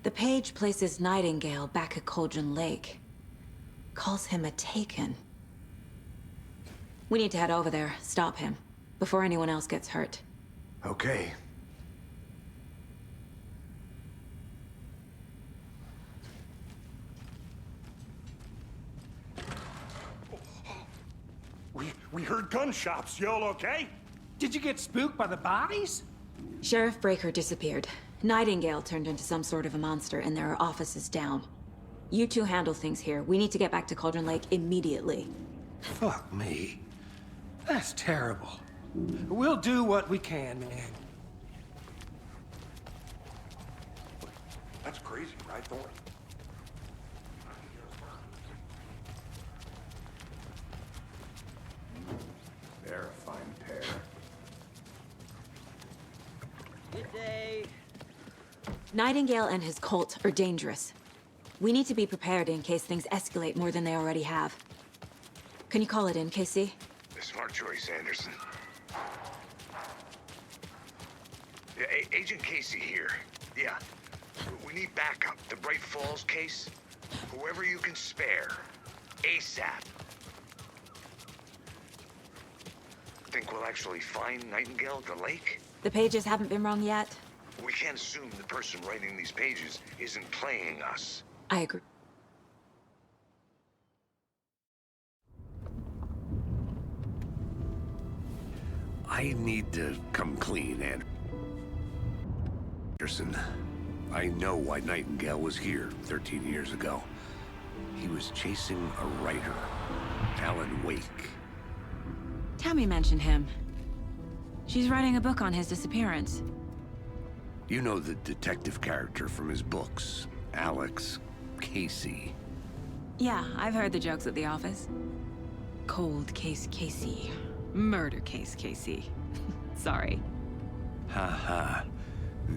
Speaker 3: The page places Nightingale back at Cauldron Lake. Calls him a Taken. We need to head over there, stop him, before anyone else gets hurt.
Speaker 5: Okay.
Speaker 6: We heard gunshots. Y'all okay?
Speaker 7: Did you get spooked by the bodies?
Speaker 3: Sheriff Breaker disappeared. Nightingale turned into some sort of a monster, and there are offices down. You two handle things here. We need to get back to Cauldron Lake immediately.
Speaker 7: Fuck me. That's terrible. We'll do what we can, man.
Speaker 6: That's crazy, right, Thorne?
Speaker 5: They're a fine pair.
Speaker 16: Good day.
Speaker 3: Nightingale and his cult are dangerous. We need to be prepared in case things escalate more than they already have. Can you call it in, Casey?
Speaker 5: Smart choice, Anderson. Yeah, Agent Casey here. Yeah. We need backup. The Bright Falls case. Whoever you can spare. ASAP. Think we'll actually find Nightingale at the lake?
Speaker 3: The pages haven't been wrong yet.
Speaker 5: We can't assume the person writing these pages isn't playing us.
Speaker 3: I agree.
Speaker 5: I need to come clean, Anderson. I know why Nightingale was here 13 years ago. He was chasing a writer, Alan Wake.
Speaker 3: Tammy mentioned him. She's writing a book on his disappearance.
Speaker 5: You know the detective character from his books, Alex Casey.
Speaker 3: Yeah, I've heard the jokes at the office. Cold case Casey. Murder case Casey. Sorry.
Speaker 5: Ha.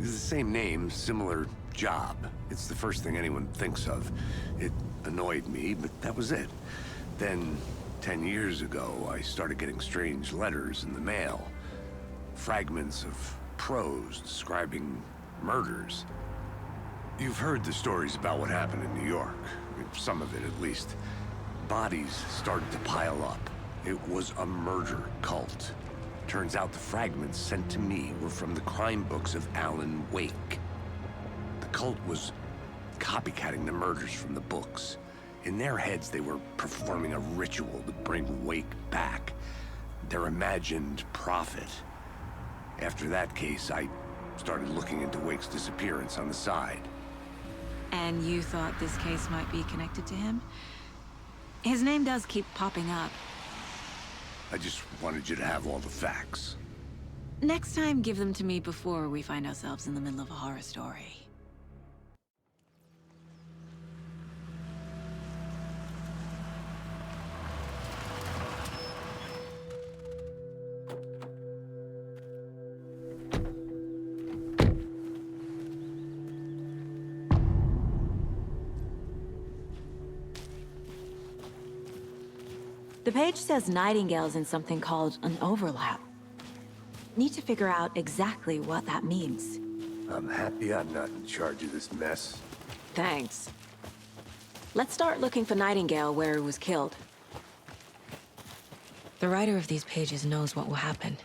Speaker 5: It's the same name, similar job. It's the first thing anyone thinks of. It annoyed me, but that was it. Then, 10 years ago, I started getting strange letters in the mail. Fragments of prose describing murders. You've heard the stories about what happened in New York. Some of it, at least. Bodies started to pile up. It was a murder cult. Turns out the fragments sent to me were from the crime books of Alan Wake. The cult was copycatting the murders from the books. In their heads, they were performing a ritual to bring Wake back. Their imagined prophet. After that case, I started looking into Wake's disappearance on the side.
Speaker 3: And you thought this case might be connected to him? His name does keep popping up.
Speaker 5: I just wanted you to have all the facts.
Speaker 3: Next time, give them to me before we find ourselves in the middle of a horror story. The page says Nightingale's in something called an overlap. Need to figure out exactly what that means.
Speaker 5: I'm happy I'm not in charge of this mess.
Speaker 3: Thanks. Let's start looking for Nightingale where he was killed. The writer of these pages knows what will happen.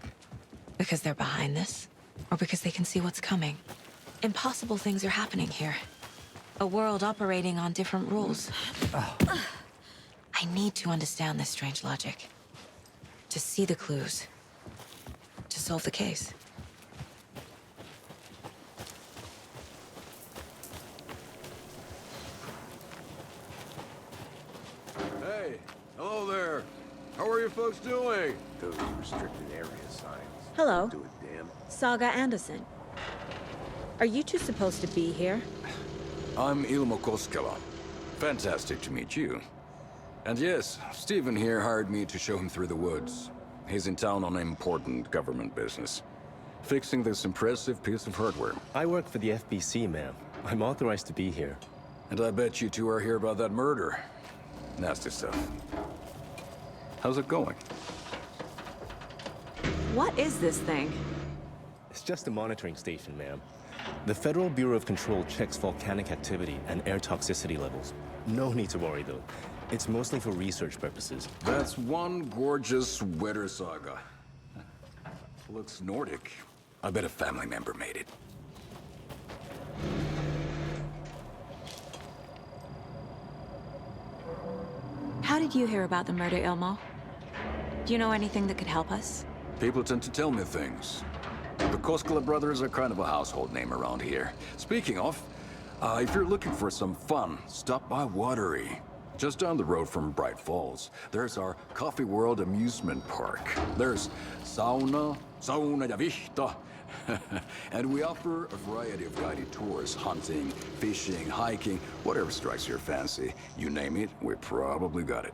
Speaker 3: Because they're behind this, or because they can see what's coming. Impossible things are happening here. A world operating on different rules. I need to understand this strange logic. To see the clues. To solve the case.
Speaker 18: folks doing?
Speaker 5: Those restricted area signs.
Speaker 19: Hello.
Speaker 5: Do a damn.
Speaker 19: Saga Anderson. Are you two supposed to be here?
Speaker 18: I'm Ilmo Koskela. Fantastic to meet you. And yes, Stephen here hired me to show him through the woods. He's in town on important government business, fixing this impressive piece of hardware.
Speaker 20: I work for the FBC, ma'am. I'm authorized to be here.
Speaker 18: And I bet you two are here about that murder. Nasty stuff. How's it going?
Speaker 19: What is this thing?
Speaker 20: It's just a monitoring station, ma'am. The Federal Bureau of Control checks volcanic activity and air toxicity levels. No need to worry, though. It's mostly for research purposes.
Speaker 18: That's one gorgeous weather saga. Looks Nordic. I bet a family member made it.
Speaker 3: How did you hear about the murder, Ilmo? Do you know anything that could help us?
Speaker 18: People tend to tell me things. The Koskela brothers are kind of a household name around here. Speaking of, if you're looking for some fun, stop by Watery. Just down the road from Bright Falls, there's our Coffee World amusement park. There's sauna ja vihta. And we offer a variety of guided tours, hunting, fishing, hiking, whatever strikes your fancy. You name it, we probably got it.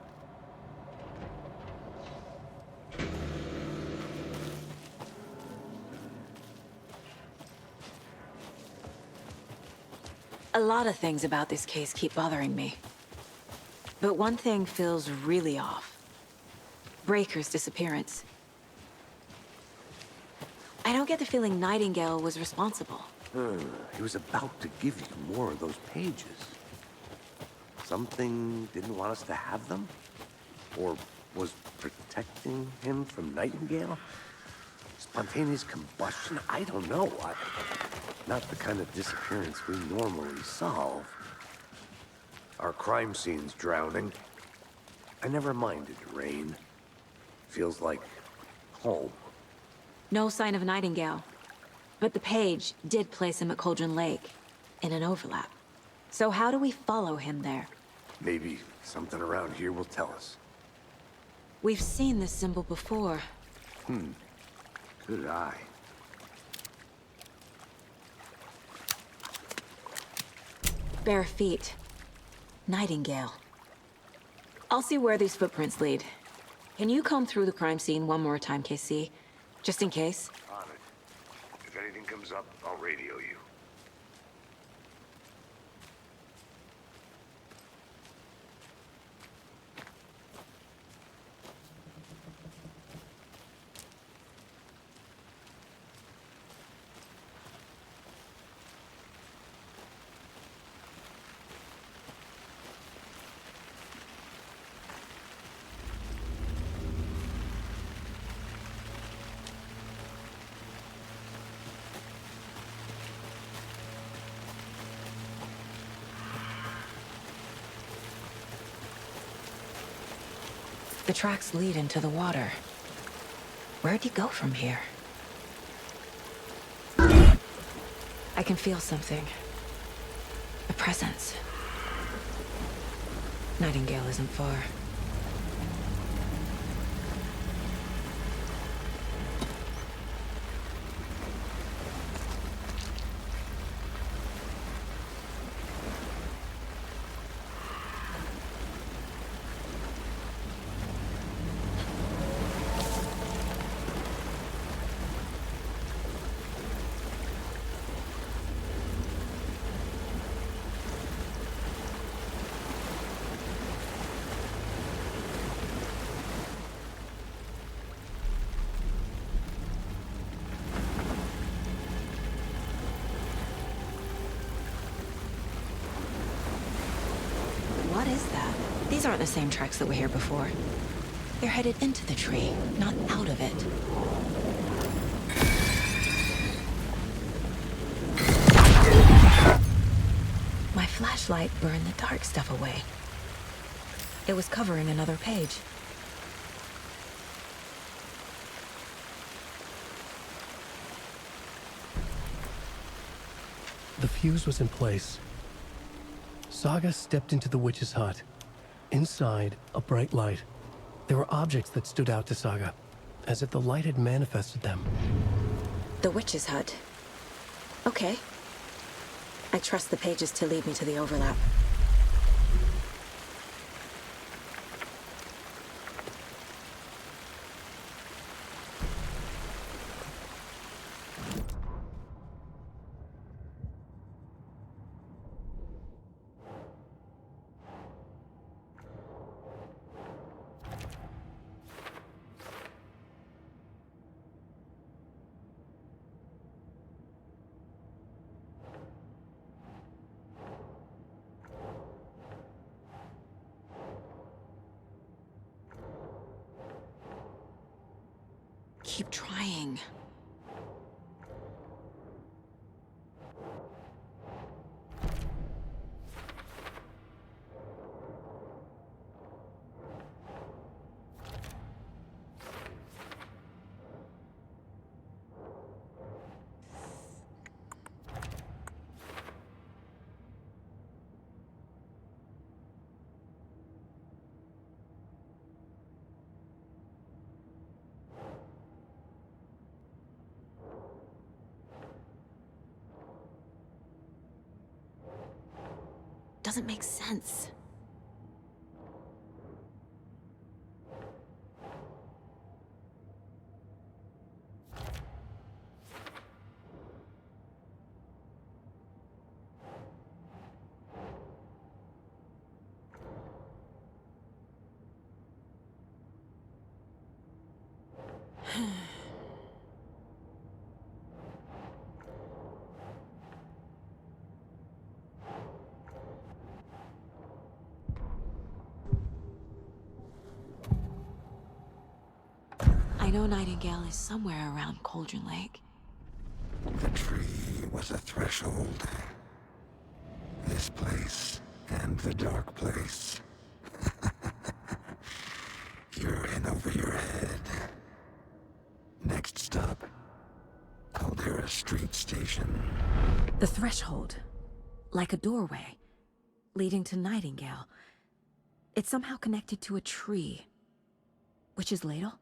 Speaker 3: A lot of things about this case keep bothering me. But one thing feels really off. Breaker's disappearance. I don't get the feeling Nightingale was responsible.
Speaker 5: He was about to give you more of those pages. Something didn't want us to have them? Or was protecting him from Nightingale? Spontaneous combustion? I don't know. Not the kind of disappearance we normally solve. Our crime scene's drowning. I never minded rain. Feels like home.
Speaker 3: No sign of Nightingale. But the page did place him at Cauldron Lake, in an overlap. So how do we follow him there?
Speaker 5: Maybe something around here will tell us.
Speaker 3: We've seen this symbol before.
Speaker 5: Good eye.
Speaker 3: Bare feet. Nightingale. I'll see where these footprints lead. Can you comb through the crime scene one more time, KC? Just in case?
Speaker 5: On it. If anything comes up, I'll radio you.
Speaker 3: The tracks lead into the water. Where'd he go from here? I can feel something. A presence. Nightingale isn't far. What is that? These aren't the same tracks that were here before. They're headed into the tree, not out of it. My flashlight burned the dark stuff away. It was covering another page.
Speaker 1: The fuse was in place. Saga stepped into the witch's hut. Inside, a bright light. There were objects that stood out to Saga, as if the light had manifested them.
Speaker 3: The witch's hut. Okay. I trust the pages to lead me to the overlap. Keep trying. Doesn't make sense. I know Nightingale is somewhere around Cauldron Lake.
Speaker 8: The tree was a threshold. This place and the dark place. You're in over your head. Next stop, Caldera Street Station.
Speaker 3: The threshold. Like a doorway. Leading to Nightingale. It's somehow connected to a tree. Witch's ladle?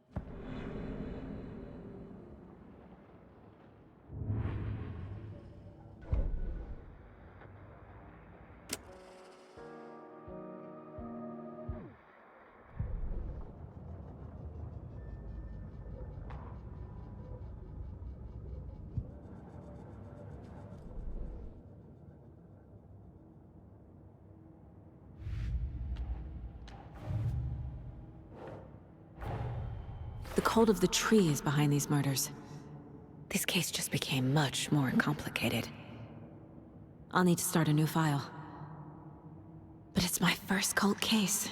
Speaker 3: The cult of the tree is behind these murders. This case just became much more complicated. I'll need to start a new file. But it's my first cult case.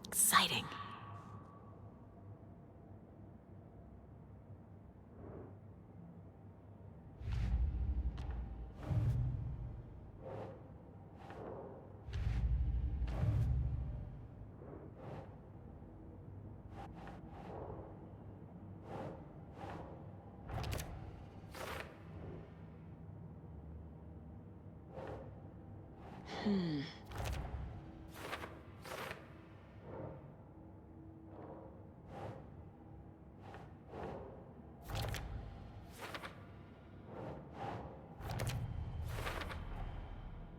Speaker 3: Exciting.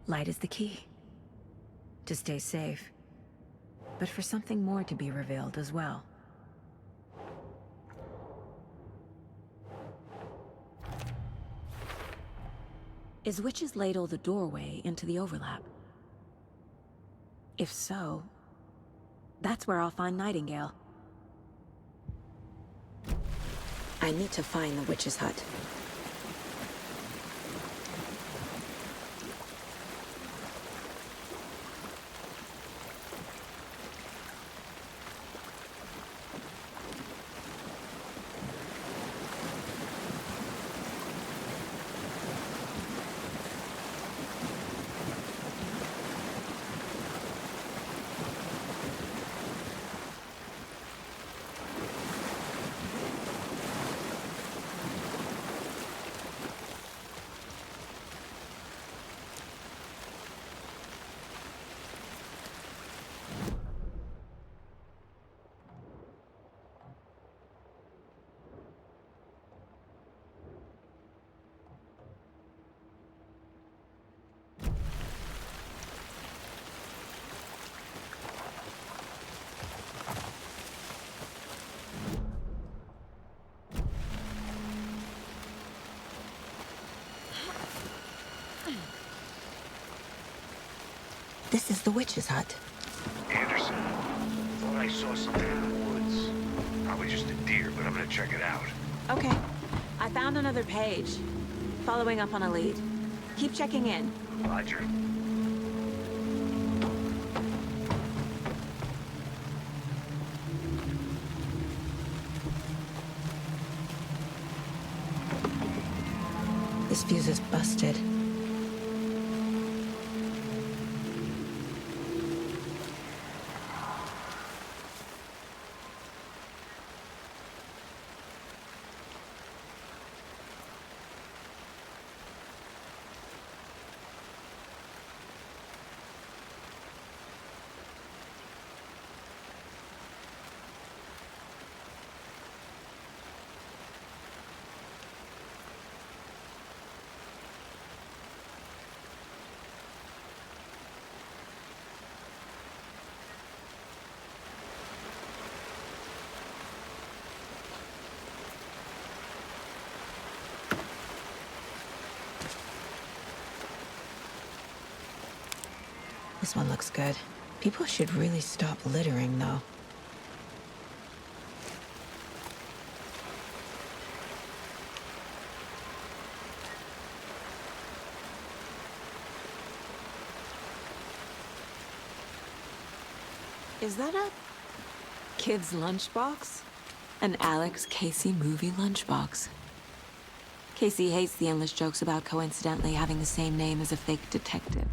Speaker 3: Light is the key. To stay safe. But for something more to be revealed as well. Is Witch's Ladle the doorway into the overlap? If so, that's where I'll find Nightingale. I need to find the witch's hut. This is the witch's hut.
Speaker 5: Anderson, thought I saw something in the woods. Probably just a deer, but I'm gonna check it out.
Speaker 19: Okay. I found another page. Following up on a lead. Keep checking in.
Speaker 5: Roger.
Speaker 3: This fuse is busted. This one looks good. People should really stop littering, though.
Speaker 19: Is that a kid's lunchbox? An Alex Casey movie lunchbox. Casey hates the endless jokes about coincidentally having the same name as a fake detective.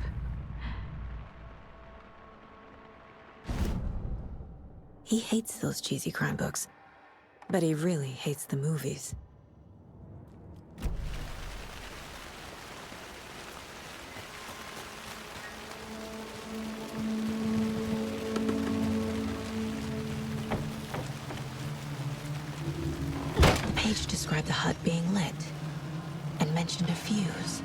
Speaker 3: He hates those cheesy crime books, but he really hates the movies. The page described the hut being lit and mentioned a fuse.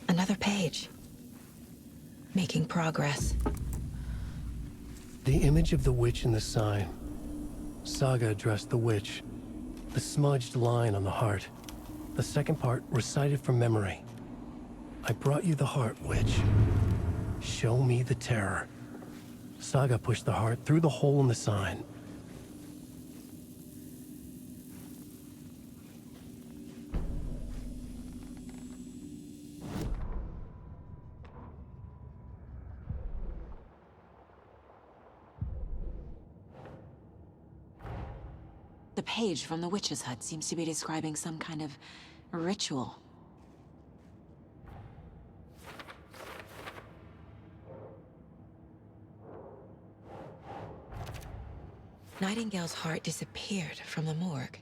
Speaker 3: Another page. Making progress.
Speaker 1: The image of the witch in the sign. Saga addressed the witch. The smudged line on the heart. The second part recited from memory. I brought you the heart, witch. Show me the terror. Saga pushed the heart through the hole in the sign.
Speaker 19: The page from the witch's hut seems to be describing some kind of ritual.
Speaker 3: Nightingale's heart disappeared from the morgue.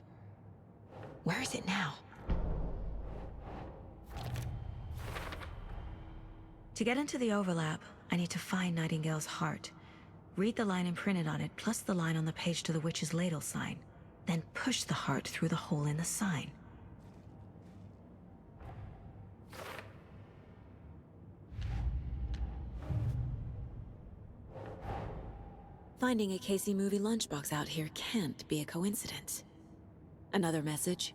Speaker 3: Where is it now? To get into the overlap, I need to find Nightingale's heart. Read the line imprinted on it, plus the line on the page to the witch's ladle sign. Then push the heart through the hole in the sign.
Speaker 19: Finding a Casey movie lunchbox out here can't be a coincidence. Another message?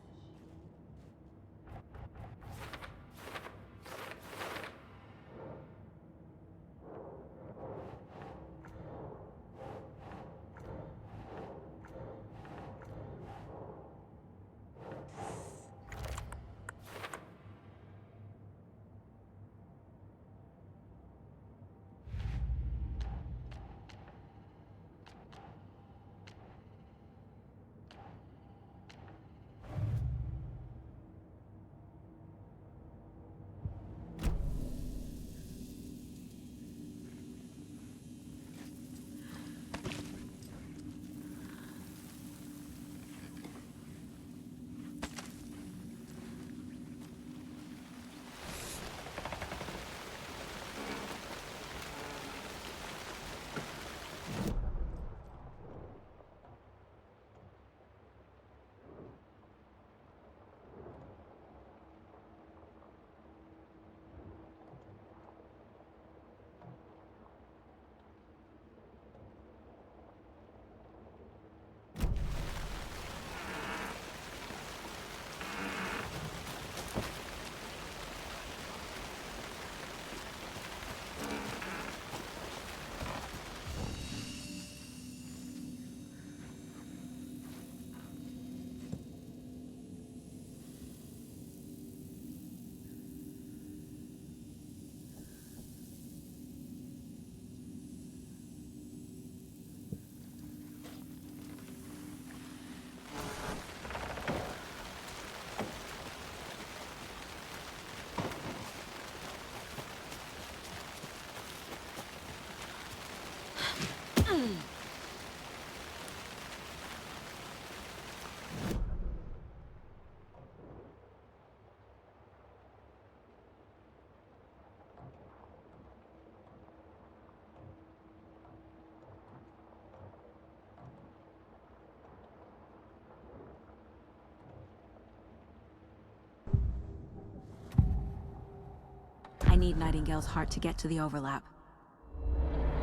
Speaker 3: need Nightingale's heart to get to the overlap.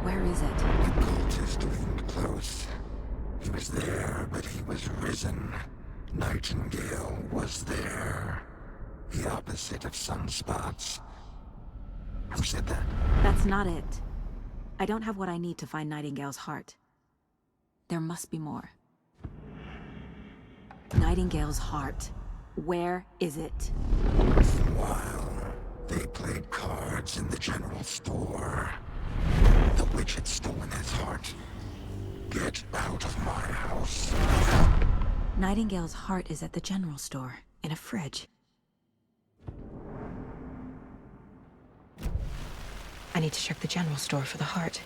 Speaker 3: Where is it?
Speaker 8: The cultist isn't close. He was there, but he was risen. Nightingale was there. The opposite of sunspots. Who said that?
Speaker 3: That's not it. I don't have what I need to find Nightingale's heart. There must be more. Nightingale's heart. Where is it?
Speaker 8: While they played cards in the general store, the witch had stolen his heart. Get out of my house.
Speaker 3: Nightingale's heart is at the general store, in a fridge. I need to check the general store for the heart.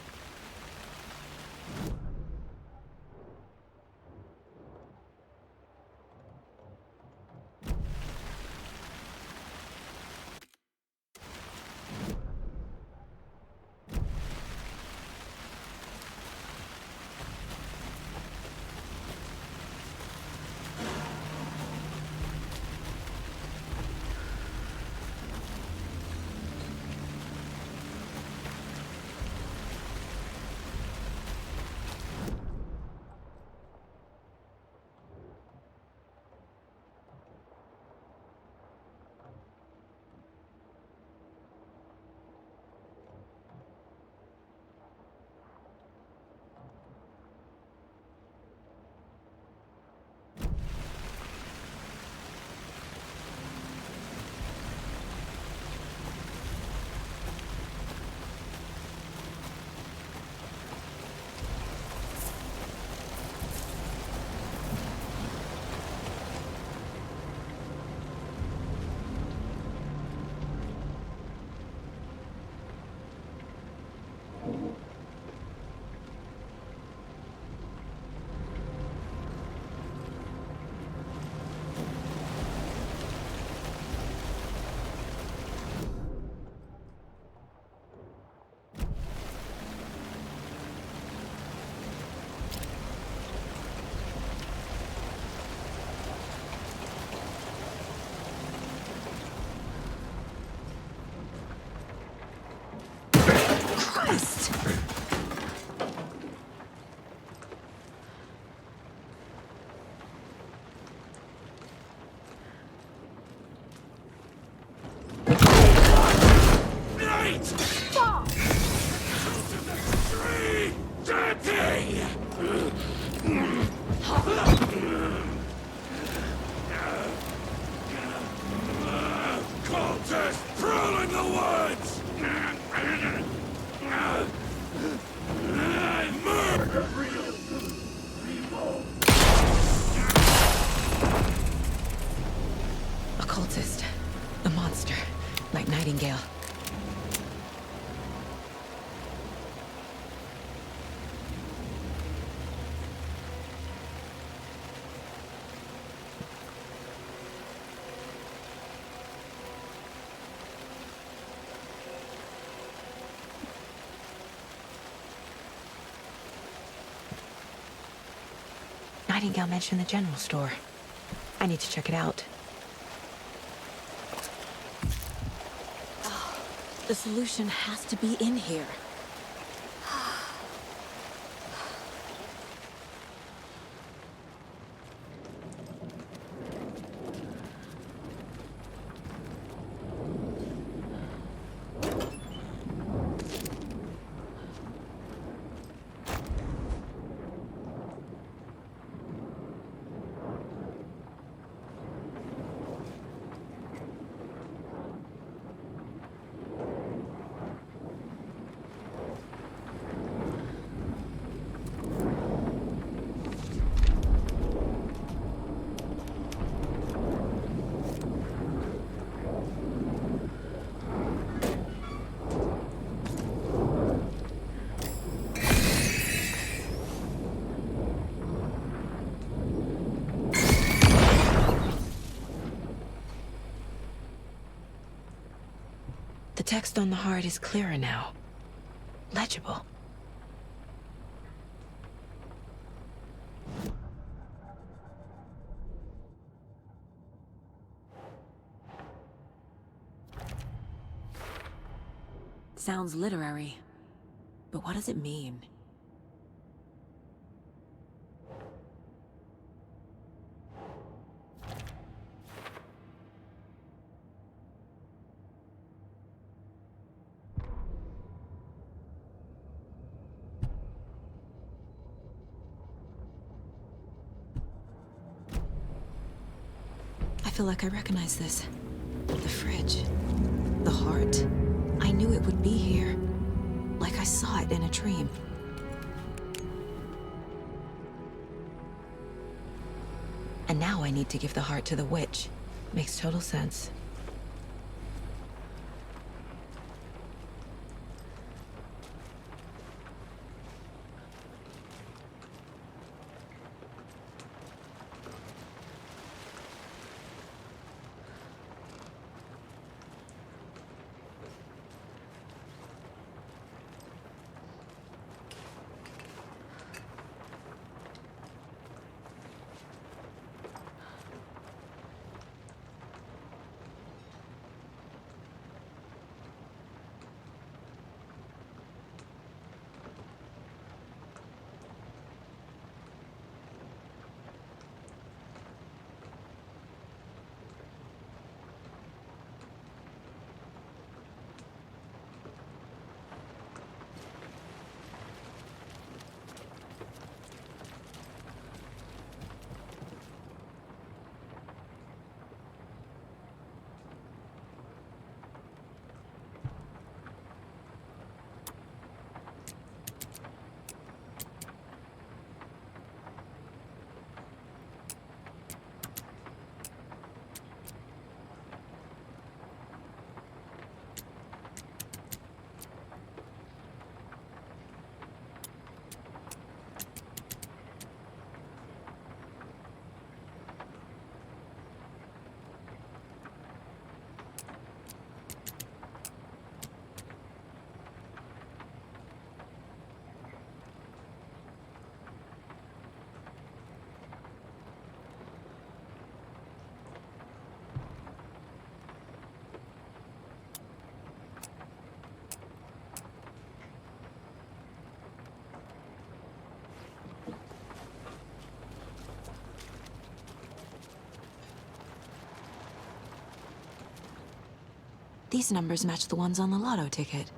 Speaker 3: Christ!
Speaker 2: Night! Fuck! Tree! Dirty! Cultists prowling the woods! Murder real people!
Speaker 3: A cultist. A monster. Like Nightingale. Nightingale mentioned the general store. I need to check it out. Oh, the solution has to be in here. The text on the heart is clearer now. Legible.
Speaker 19: Sounds literary. But what does it mean? I feel like I recognize this. The fridge. The heart. I knew it would be here. Like I saw it in a dream. And now I need to give the heart to the witch. Makes total sense. These numbers match the ones on the lotto ticket.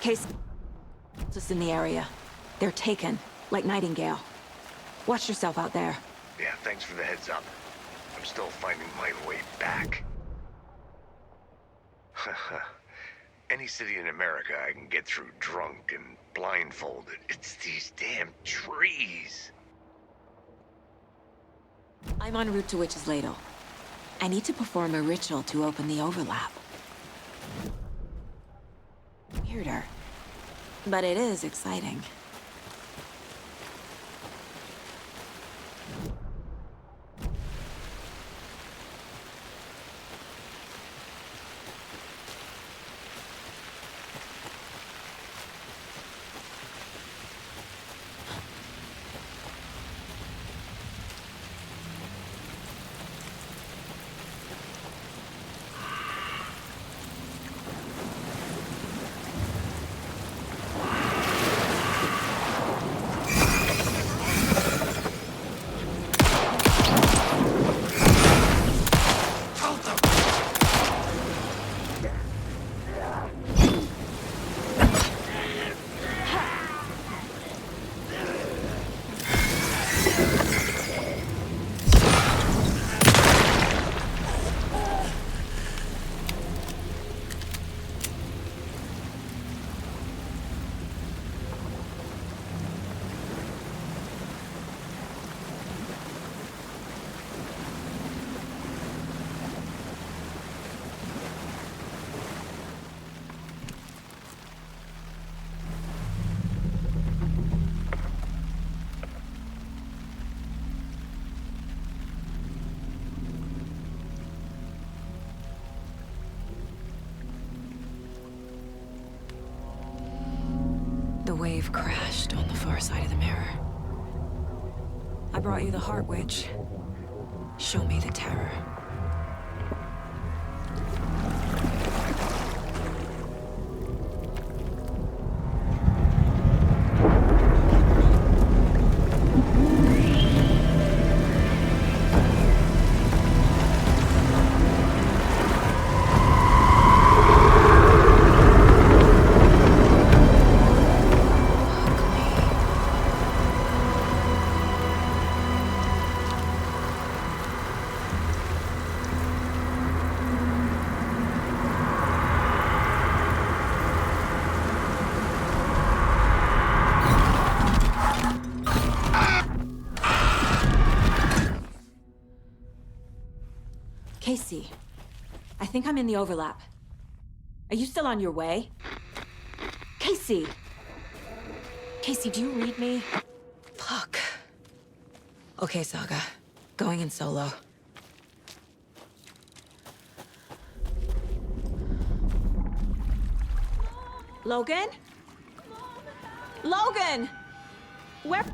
Speaker 19: Case just in the area. They're taken, like Nightingale. Watch yourself out there.
Speaker 5: Yeah, thanks for the heads up. I'm still finding my way back. Any city in America I can get through drunk and blindfolded. It's these damn trees.
Speaker 19: I'm en route to Witch's Ladle. I need to perform a ritual to open the overlap. Weirder. But it is exciting. The wave crashed on the far side of the mirror. I brought you the Heart Witch. Show me the terror. Casey, I think I'm in the overlap. Are you still on your way? Casey! Casey, do you read me? Fuck. Okay, Saga. Going in solo. Logan? Logan! Where?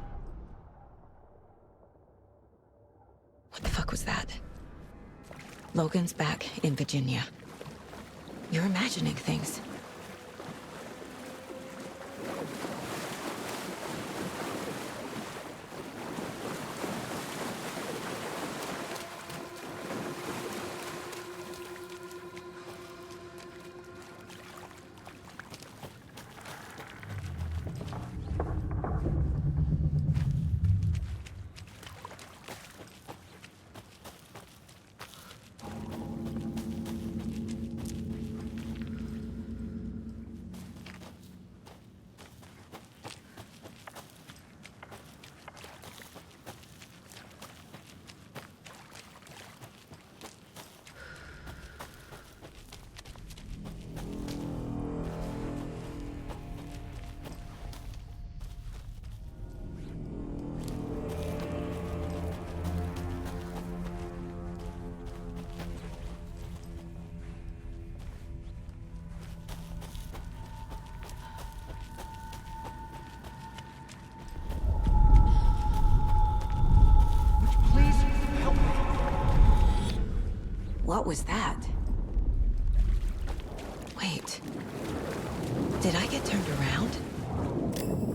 Speaker 19: What the fuck was that? Logan's back in Virginia. You're imagining things. What was that? Wait. Did I get turned around?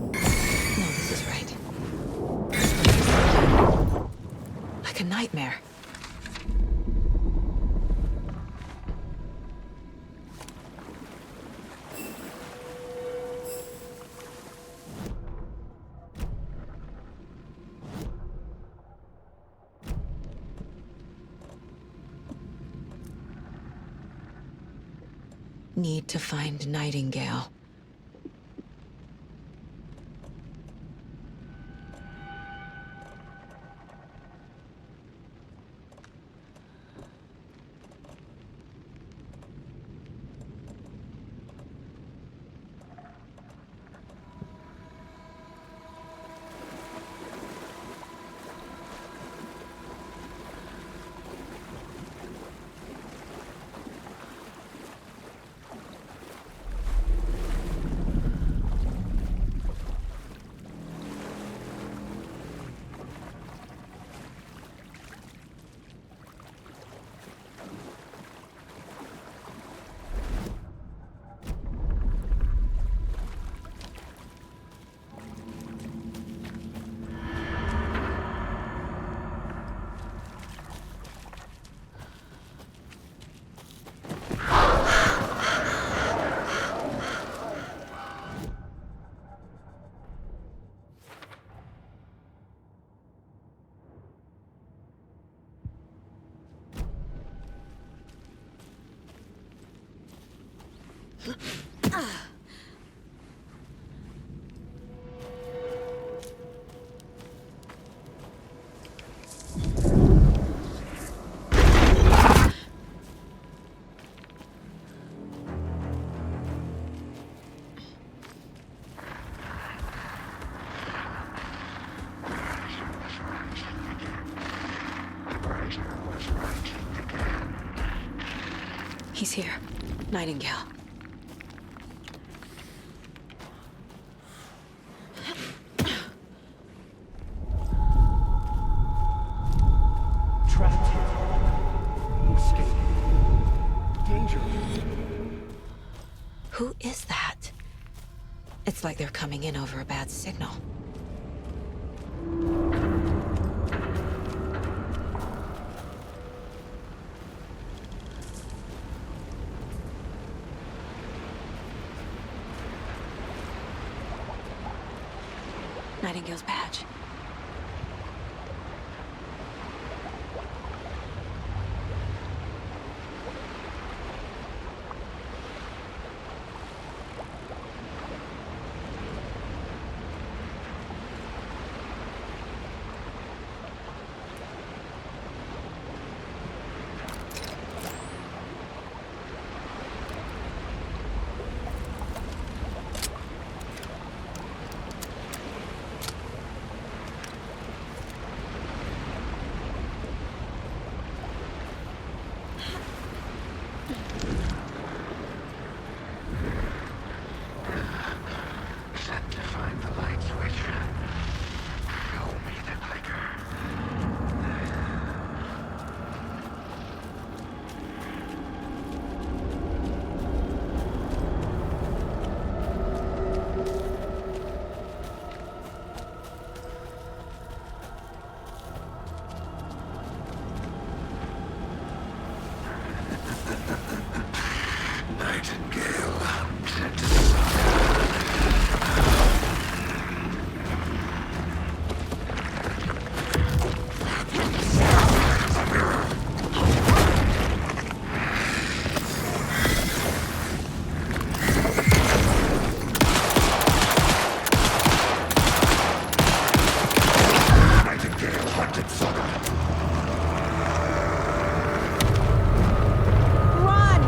Speaker 19: No, this is right. Like a nightmare.
Speaker 3: need to find Nightingale. He's here. Nightingale.
Speaker 2: Trapped here. Escape. Danger.
Speaker 3: Who is that? It's like they're coming in over a bad signal. Nightingale's badge.
Speaker 8: Set to find the light switch. Show me the clicker. Nightingale, set to
Speaker 19: Run!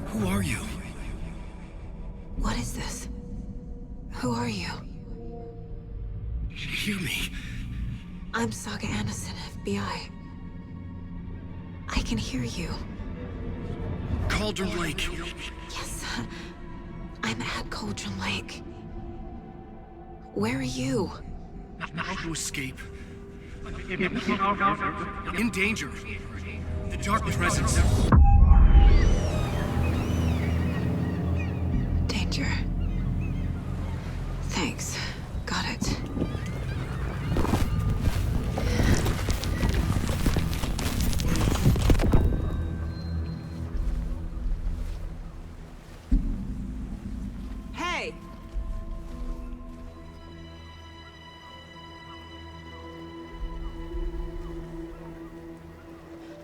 Speaker 1: Who are you?
Speaker 3: What is this? Who are you?
Speaker 1: Hear me.
Speaker 3: I'm Saga Anderson, FBI. I can hear you.
Speaker 1: Cauldron Lake.
Speaker 3: Yes, I'm at Cauldron Lake. Where are you?
Speaker 1: How to escape. In danger. The dark presence.
Speaker 3: Danger. Thanks. Got it. Hey!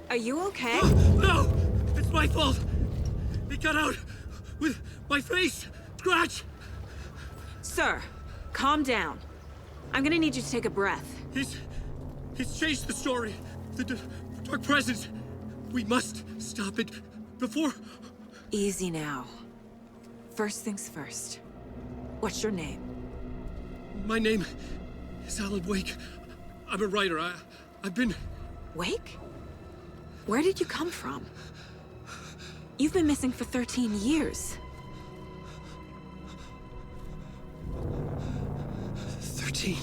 Speaker 3: Are you okay?
Speaker 1: No! It's my fault! It got out with my face! Scratch!
Speaker 3: Sir, calm down. I'm gonna need you to take a breath.
Speaker 1: He's changed the story. The dark presence. We must stop it before...
Speaker 3: Easy now. First things first. What's your name?
Speaker 1: My name is Alan Wake. I'm a writer. I've been...
Speaker 3: Wake? Where did you come from? You've been missing for 13 years.
Speaker 1: 13.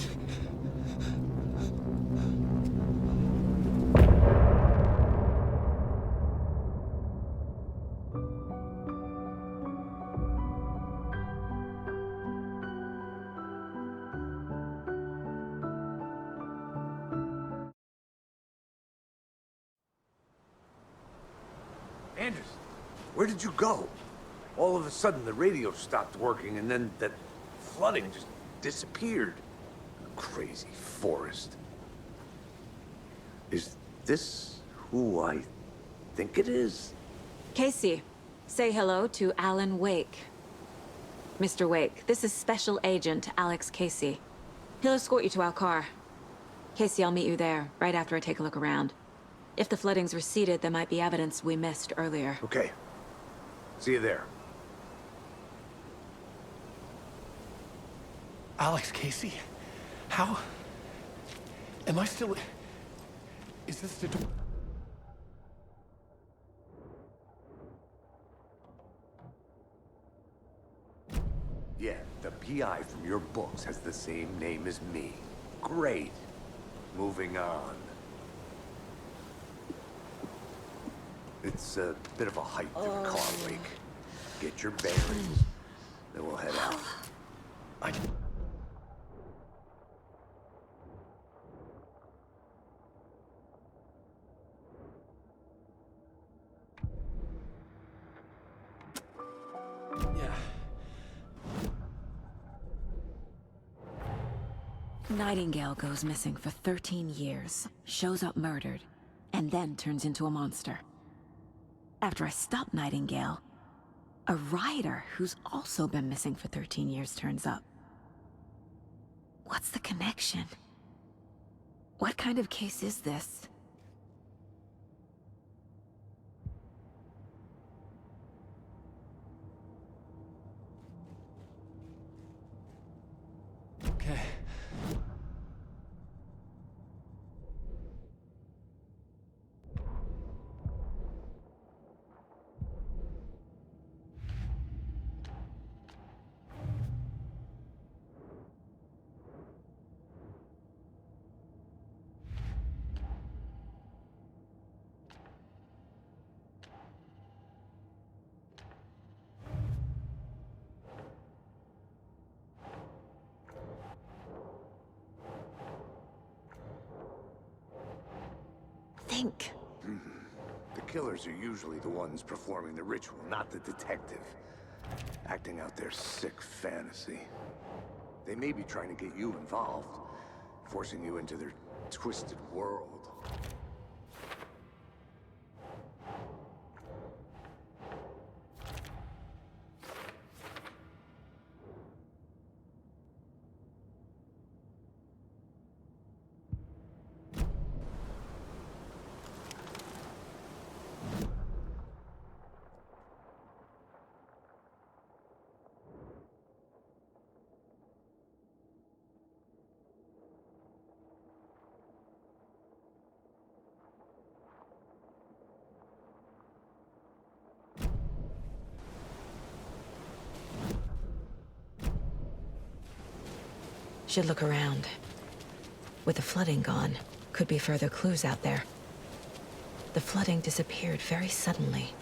Speaker 5: Anders, where did you go? All of a sudden the radio stopped working and then that flooding just disappeared. Crazy forest. Is this who I think it is?
Speaker 3: Casey, say hello to Alan Wake. Mr. Wake, this is Special Agent Alex Casey. He'll escort you to our car. Casey, I'll meet you there, right after I take a look around. If the flooding's receded, there might be evidence we missed earlier.
Speaker 5: Okay. See you there.
Speaker 1: Alex Casey? How? Am I still... Is this the...
Speaker 5: Yeah, the PI from your books has the same name as me. Great. Moving on. It's a bit of a hike to the car lake. Get your bearings, then we'll head out.
Speaker 1: Yeah.
Speaker 3: Nightingale goes missing for 13 years, shows up murdered, and then turns into a monster. After I stop Nightingale, a writer who's also been missing for 13 years turns up. What's the connection? What kind of case is this?
Speaker 1: Okay.
Speaker 3: Think.
Speaker 5: The killers are usually the ones performing the ritual, not the detective. Acting out their sick fantasy. They may be trying to get you involved, forcing you into their twisted world.
Speaker 3: should look around. With the flooding gone, could be further clues out there. The flooding disappeared very suddenly.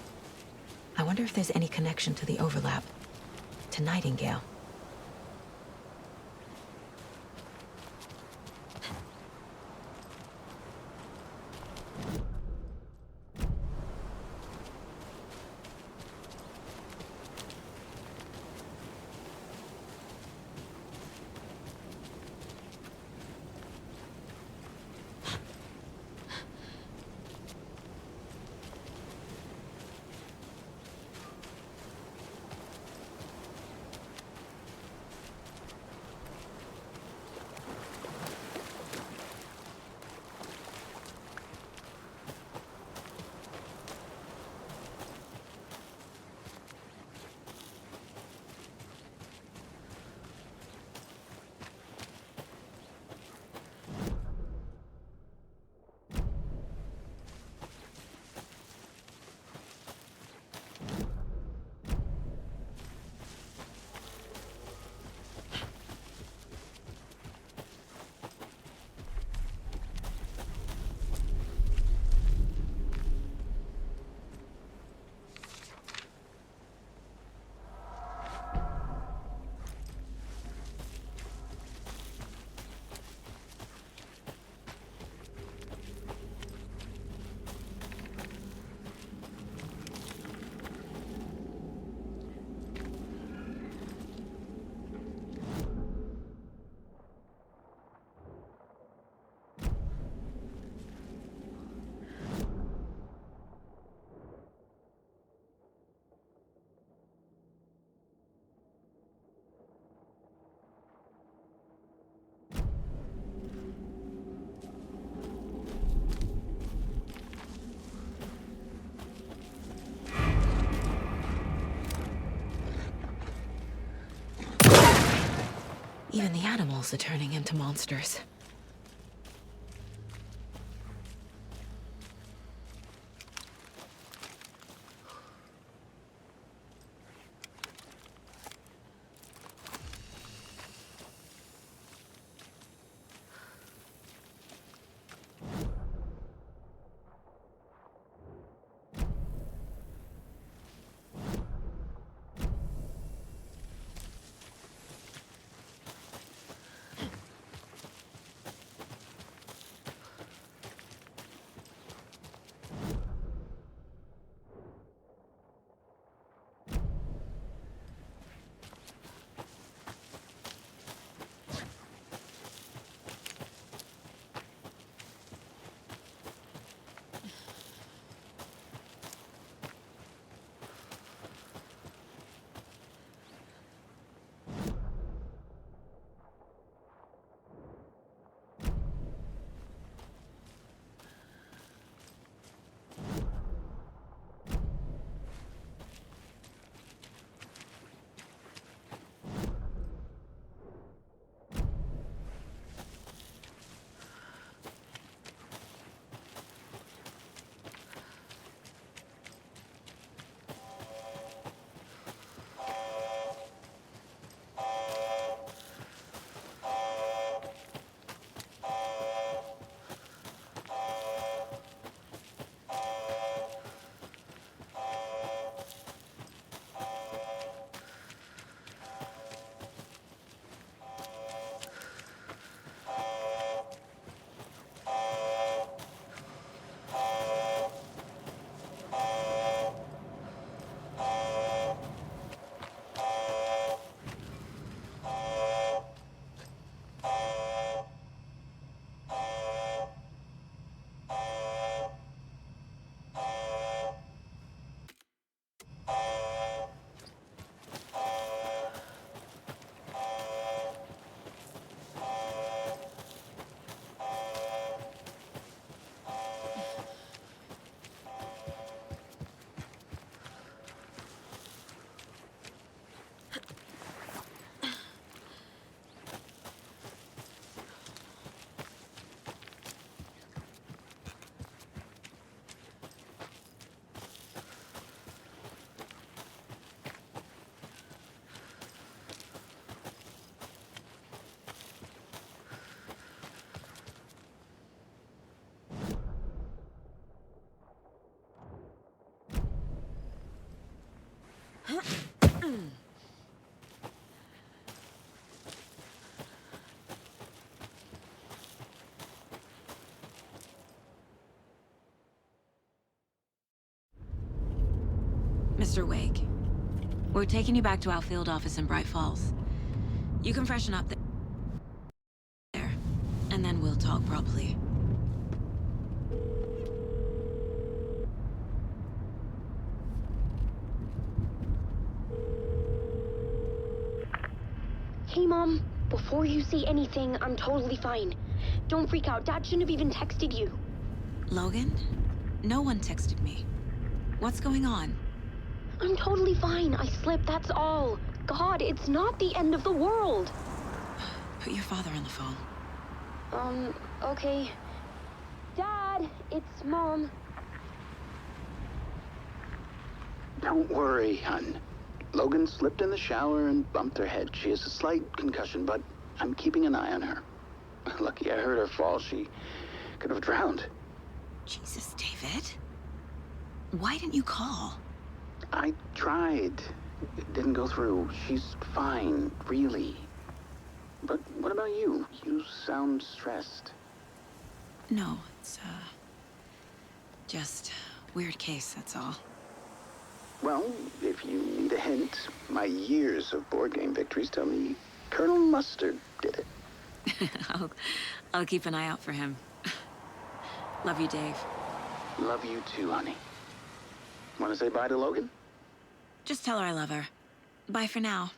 Speaker 3: I wonder if there's any connection to the overlap. To Nightingale. Even the animals are turning into monsters.
Speaker 19: Mr. Wake, we're taking you back to our field office in Bright Falls. You can freshen up there, and then we'll talk properly.
Speaker 4: Hey, Mom. Before you say anything, I'm totally fine. Don't freak out. Dad shouldn't have even texted you.
Speaker 19: Logan? No one texted me. What's going on?
Speaker 4: I'm totally fine. I slipped, that's all. God, it's not the end of the world.
Speaker 19: Put your father on the phone.
Speaker 4: Okay. Dad, it's Mom.
Speaker 21: Don't worry, hon. Logan slipped in the shower and bumped her head. She has a slight concussion, but I'm keeping an eye on her. Lucky I heard her fall. She could have drowned.
Speaker 19: Jesus, David. Why didn't you call?
Speaker 21: I tried. It didn't go through. She's fine, really. But what about you? You sound stressed.
Speaker 19: No, it's, just weird case, that's all.
Speaker 21: Well, if you need a hint, my years of board game victories tell me Colonel Mustard did it.
Speaker 19: I'll keep an eye out for him. Love you, Dave.
Speaker 21: Love you too, honey. Want to say bye to Logan?
Speaker 19: Just tell her I love her. Bye for now.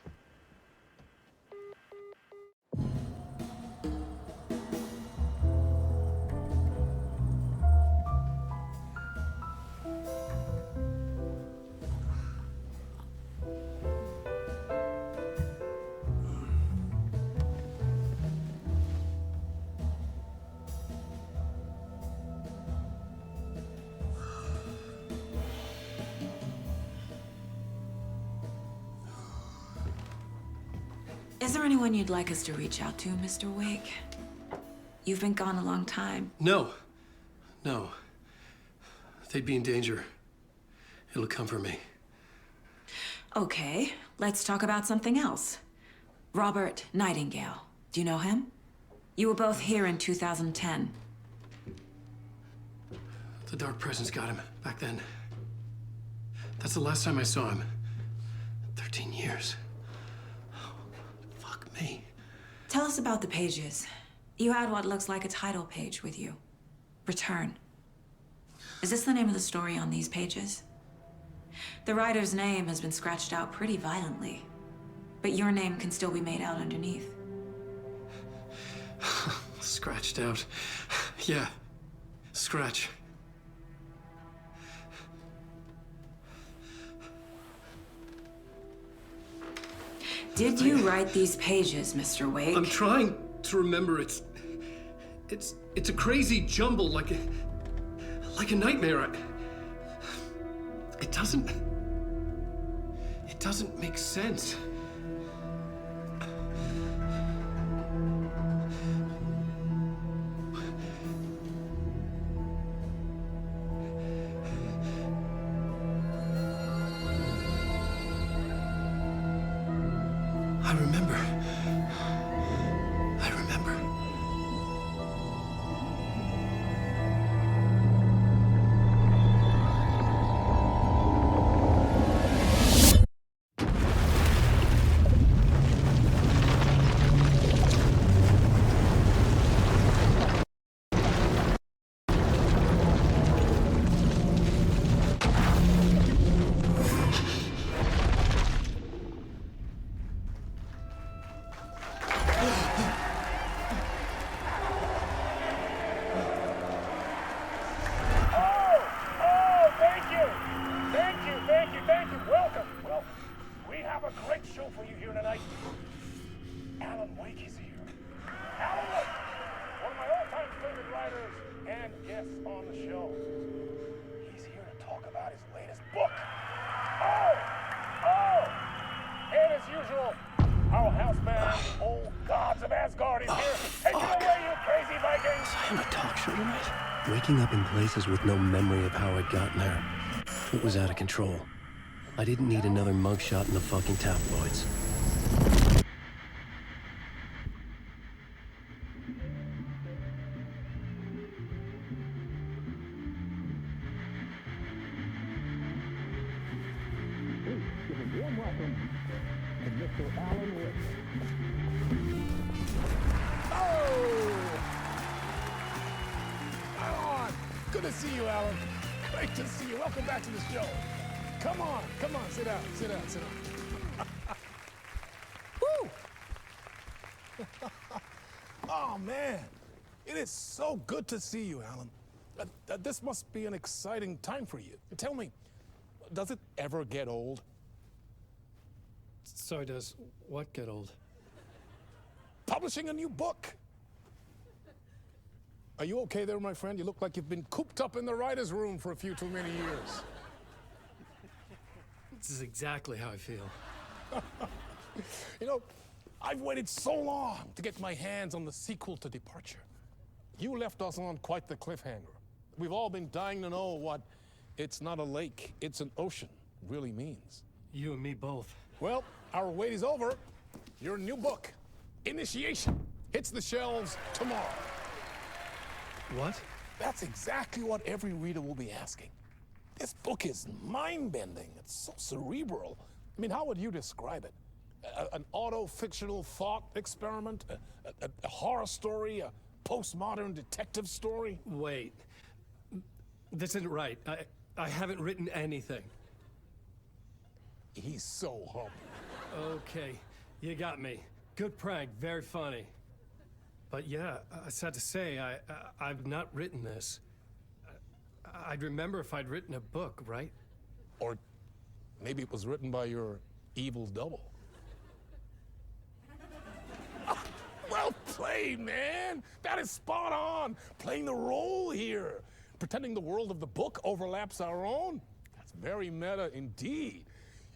Speaker 19: Is there anyone you'd like us to reach out to, Mr. Wake? You've been gone a long time.
Speaker 1: No. No. They'd be in danger. It'll come for me.
Speaker 19: Okay, let's talk about something else. Robert Nightingale. Do you know him? You were both here in 2010.
Speaker 1: The Dark Presence got him back then. That's the last time I saw him. 13 years. Fuck me.
Speaker 19: Tell us about the pages. You had what looks like a title page with you. Return. Is this the name of the story on these pages? The writer's name has been scratched out pretty violently, but your name can still be made out underneath.
Speaker 1: Scratched out. Yeah. Scratch.
Speaker 19: Did you write these pages, Mr. Wake?
Speaker 1: I'm trying to remember. It's a crazy jumble, like a nightmare. It doesn't make sense. I remember. Waking up in places with no memory of how I'd gotten there. It was out of control. I didn't need another mugshot in the fucking tabloids.
Speaker 9: Good to see you, Alan. Great to see you. Welcome back to the show. Come on, sit down, sit down. Woo! Oh, man. It is so good to see you, Alan. This must be an exciting time for you. Tell me, does it ever get old?
Speaker 1: Sorry, does what get old?
Speaker 9: Publishing a new book. Are you okay there, my friend? You look like you've been cooped up in the writer's room for a few too many years.
Speaker 1: This is exactly how I feel.
Speaker 9: You know, I've waited so long to get my hands on the sequel to Departure. You left us on quite the cliffhanger. We've all been dying to know what "it's not a lake, it's an ocean" really means.
Speaker 1: You and me both.
Speaker 9: Well, our wait is over. Your new book, Initiation, hits the shelves tomorrow.
Speaker 1: What?
Speaker 9: That's exactly what every reader will be asking. This book is mind-bending. It's so cerebral. I mean, how would you describe it? An auto-fictional thought experiment? A horror story? A postmodern detective story?
Speaker 1: Wait. This isn't right. I haven't written anything.
Speaker 9: He's so humble.
Speaker 1: Okay, you got me. Good prank, very funny. But yeah, sad to say, I've not written this. I'd remember if I'd written a book, right?
Speaker 9: Or maybe it was written by your evil double. Well played, man! That is spot on! Playing the role here. Pretending the world of the book overlaps our own. That's very meta indeed.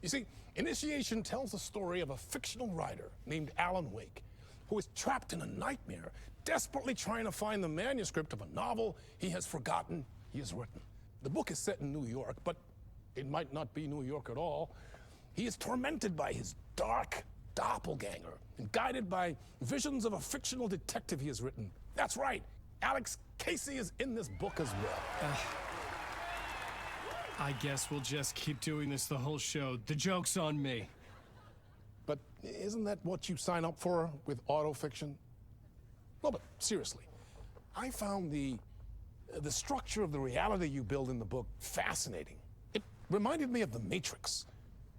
Speaker 9: You see, Initiation tells the story of a fictional writer named Alan Wake, who is trapped in a nightmare, desperately trying to find the manuscript of a novel he has forgotten he has written. The book is set in New York, but it might not be New York at all. He is tormented by his dark doppelganger and guided by visions of a fictional detective he has written. That's right, Alex Casey is in this book as well.
Speaker 1: I guess we'll just keep doing this the whole show. The joke's on me.
Speaker 9: But isn't that what you sign up for with autofiction? No, but seriously, I found the structure of the reality you build in the book fascinating. It reminded me of The Matrix.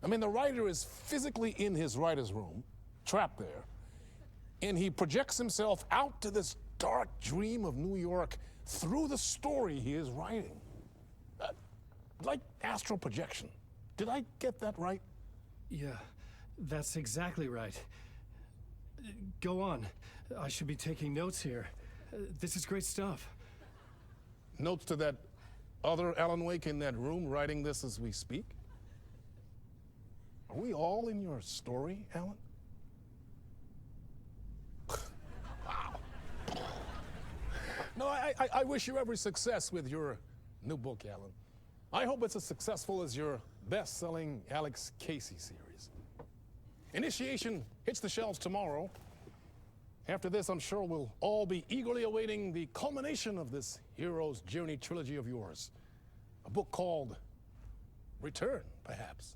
Speaker 9: I mean, the writer is physically in his writer's room, trapped there, and he projects himself out to this dark dream of New York through the story he is writing. Like astral projection. Did I get that right?
Speaker 1: Yeah, that's exactly right. Go on. I should be taking notes here. This is great stuff.
Speaker 9: Notes to that other Alan Wake in that room writing this as we speak? Are we all in your story, Alan? Wow. No, I wish you every success with your new book, Alan. I hope it's as successful as your best-selling Alex Casey series. Initiation hits the shelves tomorrow. After this, I'm sure we'll all be eagerly awaiting the culmination of this hero's journey trilogy of yours. A book called Return, perhaps.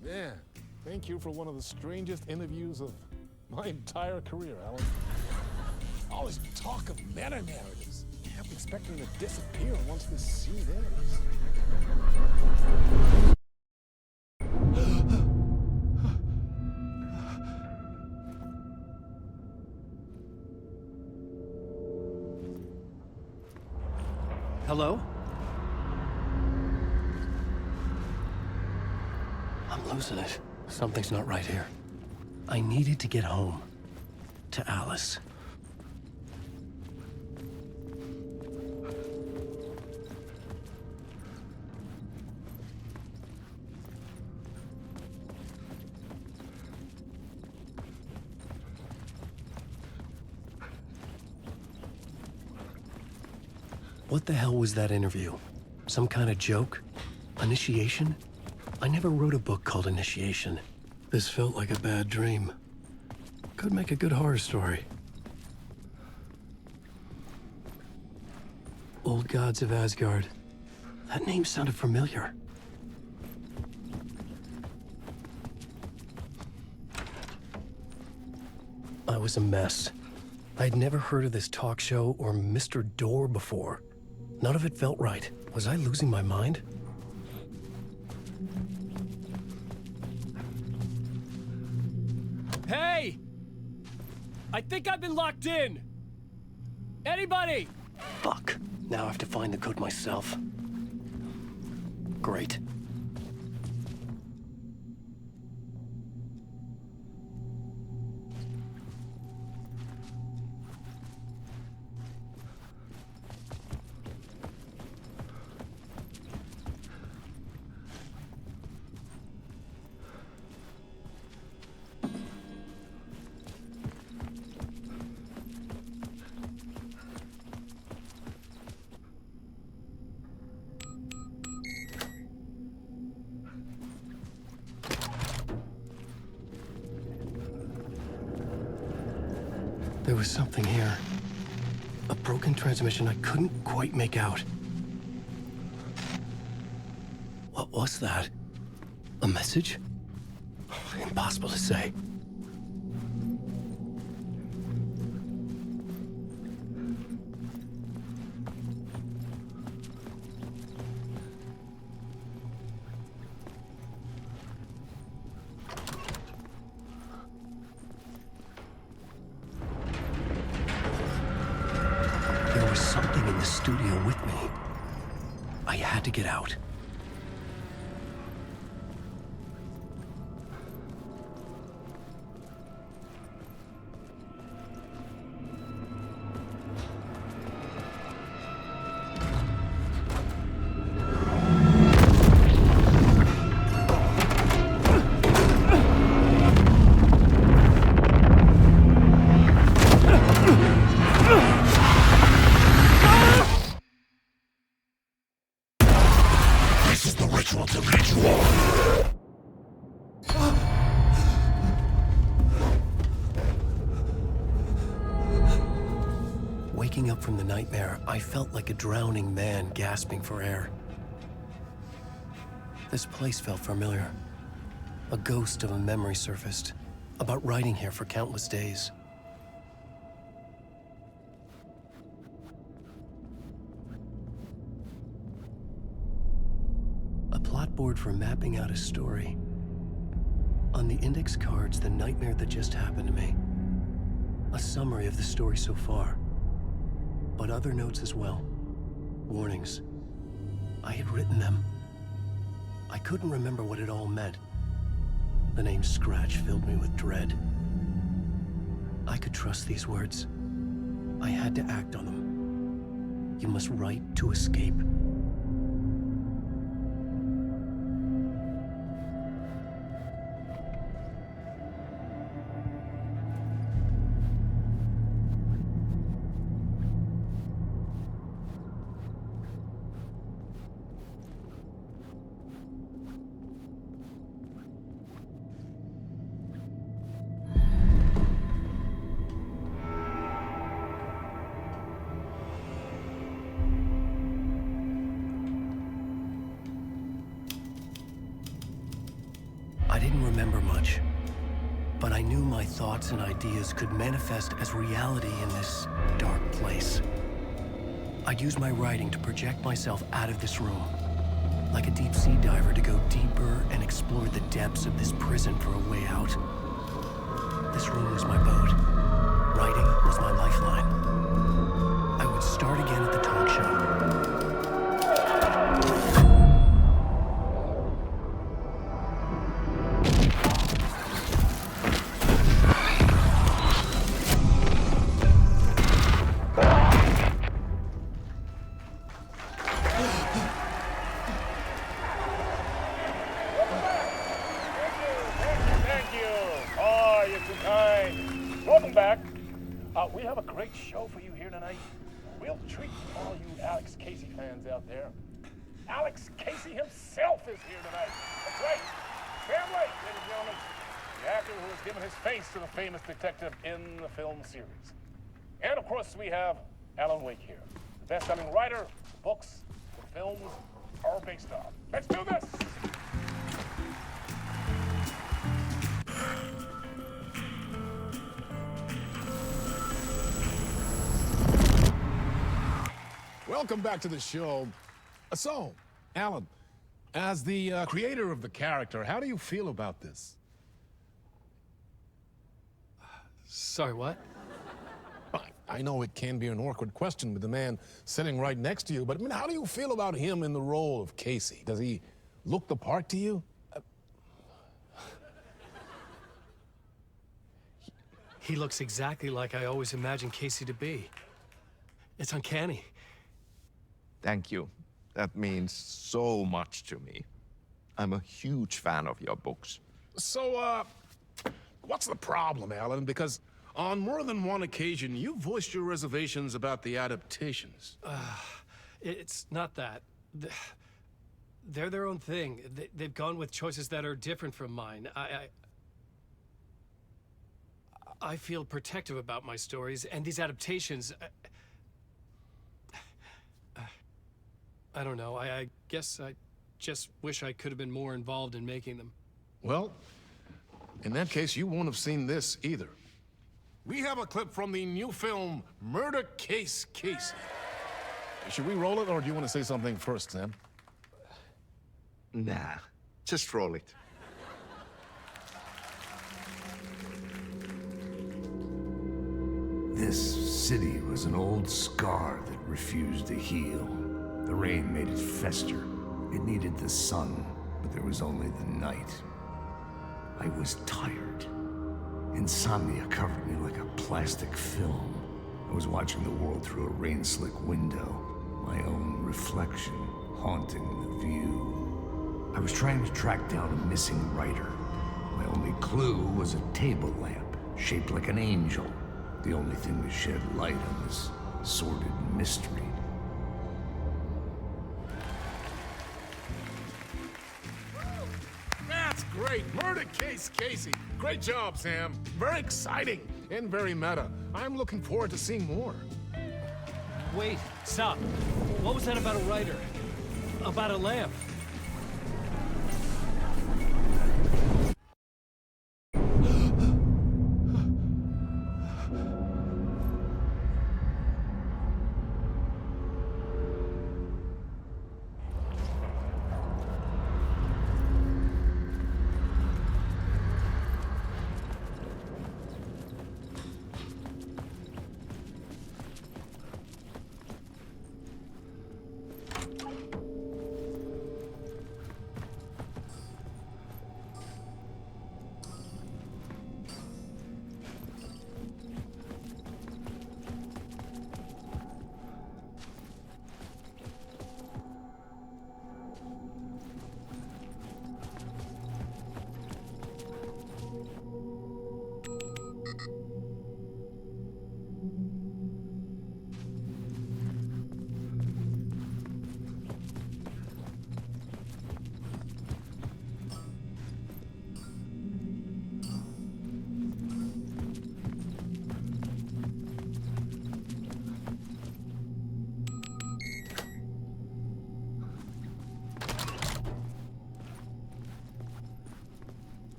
Speaker 9: Man, thank you for one of the strangest interviews of my entire career, Alan. All this talk of meta-narratives. I'm expecting to disappear once this scene ends.
Speaker 1: Hello? I'm losing it. Something's not right here. I needed to get home. To Alice. What the hell was that interview? Some kind of joke? Initiation? I never wrote a book called Initiation. This felt like a bad dream. Could make a good horror story. Old Gods of Asgard. That name sounded familiar. was a mess. I'd never heard of this talk show or Mr. Door before. None of it felt right. Was I losing my mind?
Speaker 13: Hey! I think I've been locked in! Anybody?
Speaker 1: Fuck. Now I have to find the code myself. Great. There was something here. A broken transmission I couldn't quite make out. What was that? A message? Impossible to say. There was something in the studio with me. I had to get out.
Speaker 8: This is the ritual to lead you on.
Speaker 1: Waking up from the nightmare, I felt like a drowning man gasping for air. This place felt familiar. A ghost of a memory surfaced, about riding here for countless days. A plot board for mapping out a story. On the index cards, the nightmare that just happened to me. A summary of the story so far. But other notes as well. Warnings. I had written them. I couldn't remember what it all meant. The name Scratch filled me with dread. I could trust these words. I had to act on them. You must write to escape. I didn't remember much, but I knew my thoughts and ideas could manifest as reality in this dark place. I'd use my writing to project myself out of this room, like a deep sea diver to go deeper and explore the depths of this prison for a way out. This room was my boat. Writing was my lifeline. I would start again at the talk show.
Speaker 9: Welcome back. We have a great show for you here tonight. Real treat for all you Alex Casey fans out there. Alex Casey himself is here tonight. That's right. Sam Lake, ladies and gentlemen. The actor who has given his face to the famous detective in the film series. And of course, we have Alan Wake here. The best-selling writer, books, the films are based on. Let's do this! Welcome back to the show. So, Alan, as the creator of the character, how do you feel about this?
Speaker 1: Sorry, what?
Speaker 9: I know it can be an awkward question with the man sitting right next to you, but I mean, how do you feel about him in the role of Casey? Does he look the part to you?
Speaker 1: He looks exactly like I always imagined Casey to be. It's uncanny.
Speaker 11: Thank you. That means so much to me. I'm a huge fan of your books.
Speaker 9: So, what's the problem, Alan? Because on more than one occasion, you voiced your reservations about the adaptations.
Speaker 1: It's not that. They're their own thing. They've gone with choices that are different from mine. I feel protective about my stories, and these adaptations... I don't know. I guess I just wish I could have been more involved in making them.
Speaker 9: Well, in that case, you won't have seen this either. We have a clip from the new film, Murder Case Casey. Should we roll it, or do you want to say something first, Sam?
Speaker 11: Nah, just roll it.
Speaker 5: This city was an old scar that refused to heal. The rain made it fester. It needed the sun, but there was only the night. I was tired. Insomnia covered me like a plastic film. I was watching the world through a rain-slick window, my own reflection haunting the view. I was trying to track down a missing writer. My only clue was a table lamp, shaped like an angel. The only thing to shed light on this sordid mystery.
Speaker 9: That's great! Murder Case Casey! Great job, Sam. Very exciting and very meta. I'm looking forward to seeing more.
Speaker 1: Wait, stop. What was that about a writer? About a lamp?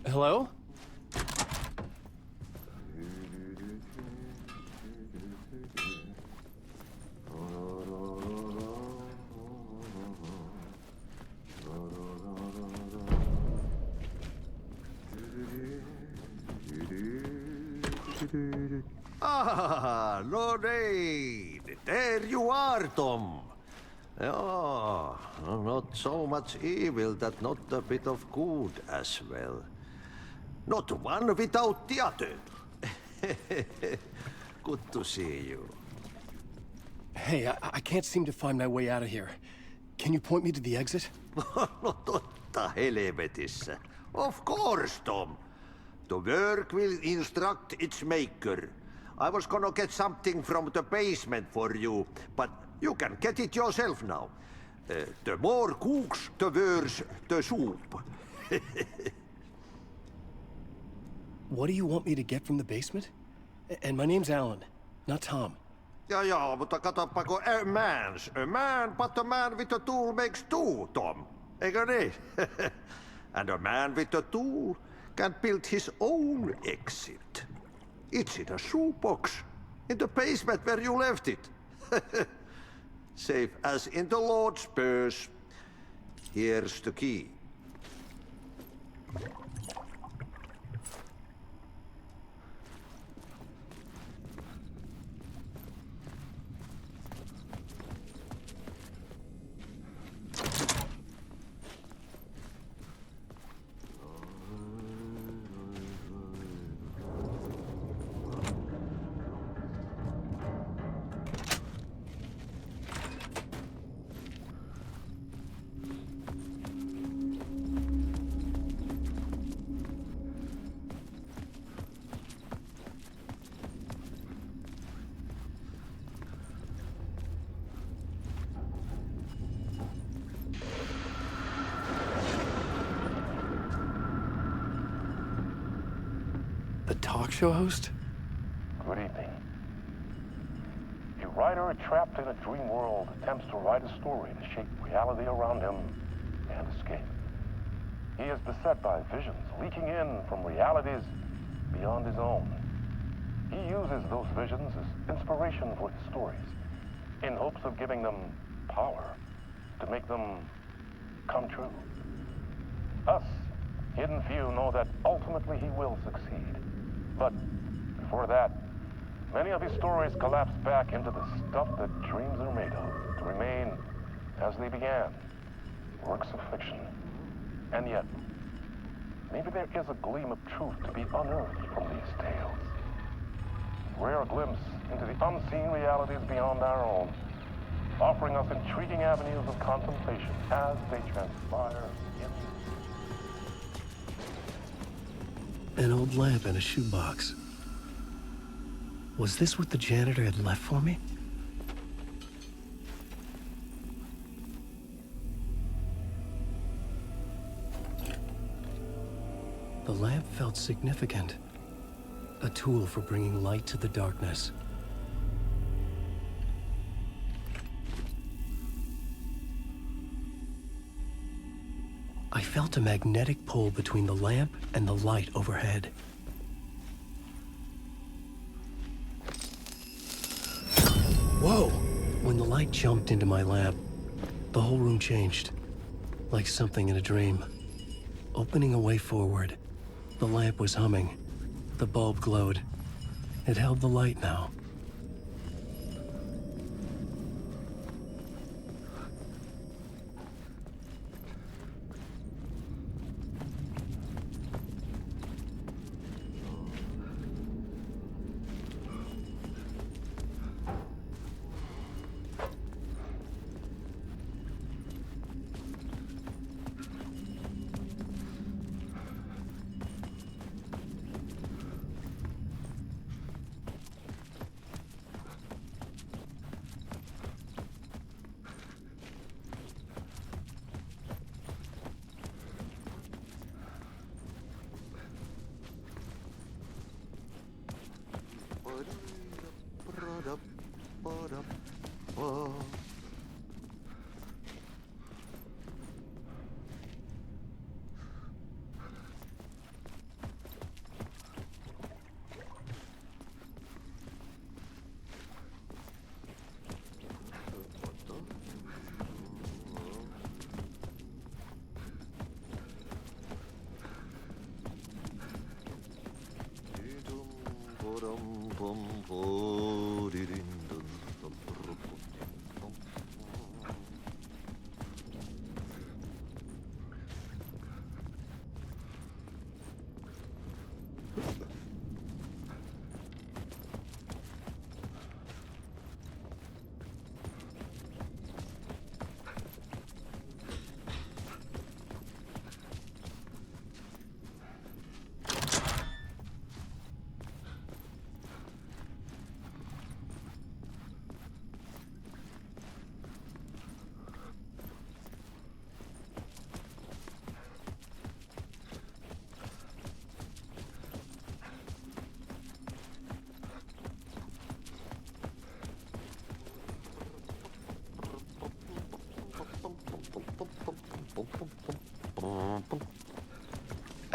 Speaker 1: Hello?
Speaker 22: Ah, Lorraine! There you are, Tom. Oh, not so much evil that not a bit of good as well. Not one without the other. Good to see you.
Speaker 1: Hey, I can't seem to find my way out of here. Can you point me to the exit?
Speaker 22: No totta helvetissä. Of course, Tom. The work will instruct its maker. I was gonna get something from the basement for you, but you can get it yourself now. The more cooks, the worse the soup.
Speaker 1: What do you want me to get from the basement? And my name's Alan, not Tom.
Speaker 22: Ja, mutta katoppa kun a man, but a man with a tool makes two, Tom. Eikö niin? And a man with a tool can build his own exit. It's in a shoebox, in the basement where you left it. Safe as in the Lord's purse. Here's the key.
Speaker 1: The talk show host?
Speaker 12: Good evening. A writer trapped in a dream world attempts to write a story to shape reality around him and escape. He is beset by visions leaking in from realities beyond his own. He uses those visions as inspiration for his stories, in hopes of giving them power to make them come true. Us, hidden few, know that ultimately he will succeed. But before that, many of his stories collapse back into the stuff that dreams are made of, to remain as they began, works of fiction. And yet, maybe there is a gleam of truth to be unearthed from these tales. Rare glimpse into the unseen realities beyond our own, offering us intriguing avenues of contemplation as they transpire in
Speaker 1: An old lamp in a shoebox. Was this what the janitor had left for me? The lamp felt significant. A tool for bringing light to the darkness. I felt a magnetic pull between the lamp and the light overhead. Whoa! When the light jumped into my lamp, the whole room changed, like something in a dream. Opening a way forward, the lamp was humming. The bulb glowed. It held the light now.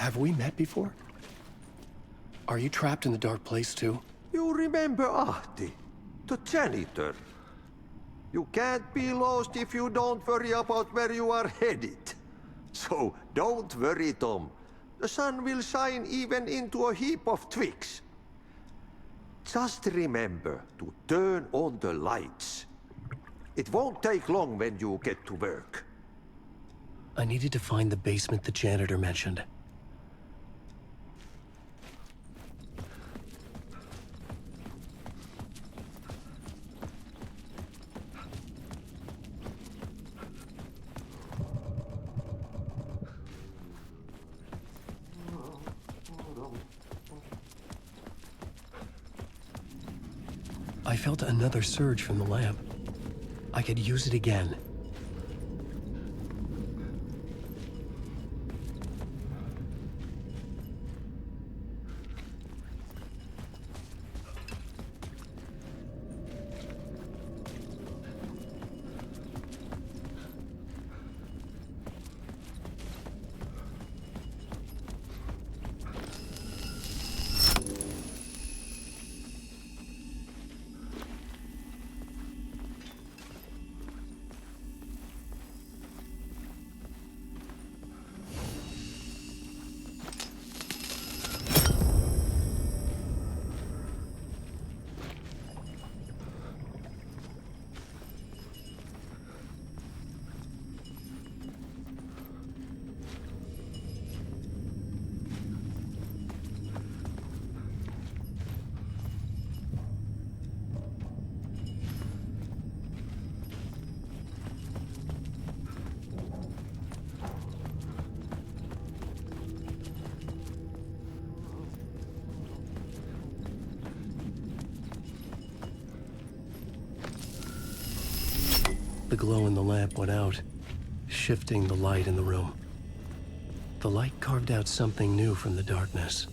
Speaker 1: Have we met before? Are you trapped in the dark place too?
Speaker 22: You remember Ahti, the janitor. You can't be lost if you don't worry about where you are headed. So don't worry, Tom. The sun will shine even into a heap of twigs. Just remember to turn on the lights. It won't take long when you get to work.
Speaker 1: I needed to find the basement the janitor mentioned. I felt another surge from the lamp. I could use it again. The glow in the lamp went out, shifting the light in the room. The light carved out something new from the darkness.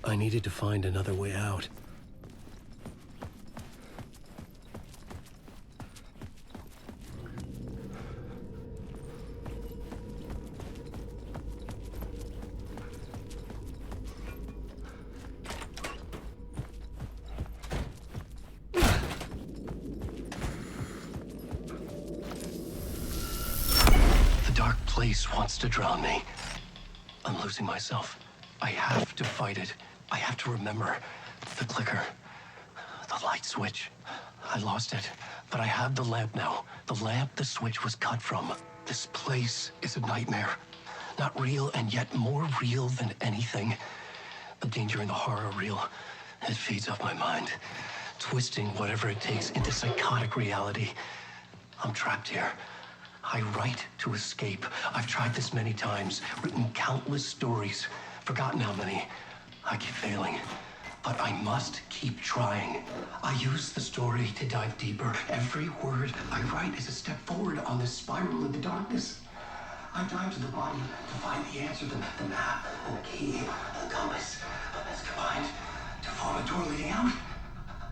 Speaker 1: I needed to find another way out. The dark place wants to drown me. I'm losing myself. I have to fight it. I have to remember the clicker, the light switch. I lost it, but I have the lamp now. The lamp the switch was cut from. This place is a nightmare. Not real, and yet more real than anything. The danger and the horror are real. It feeds off my mind. twisting whatever it takes into psychotic reality. I'm trapped here. I write to escape. I've tried this many times, written countless stories, forgotten how many. I keep failing, but I must keep trying. I use the story to dive deeper. Every word I write is a step forward on this spiral into darkness. I dive to the body to find the answer, the map, and the key, and the compass. That's combined to form a door leading out.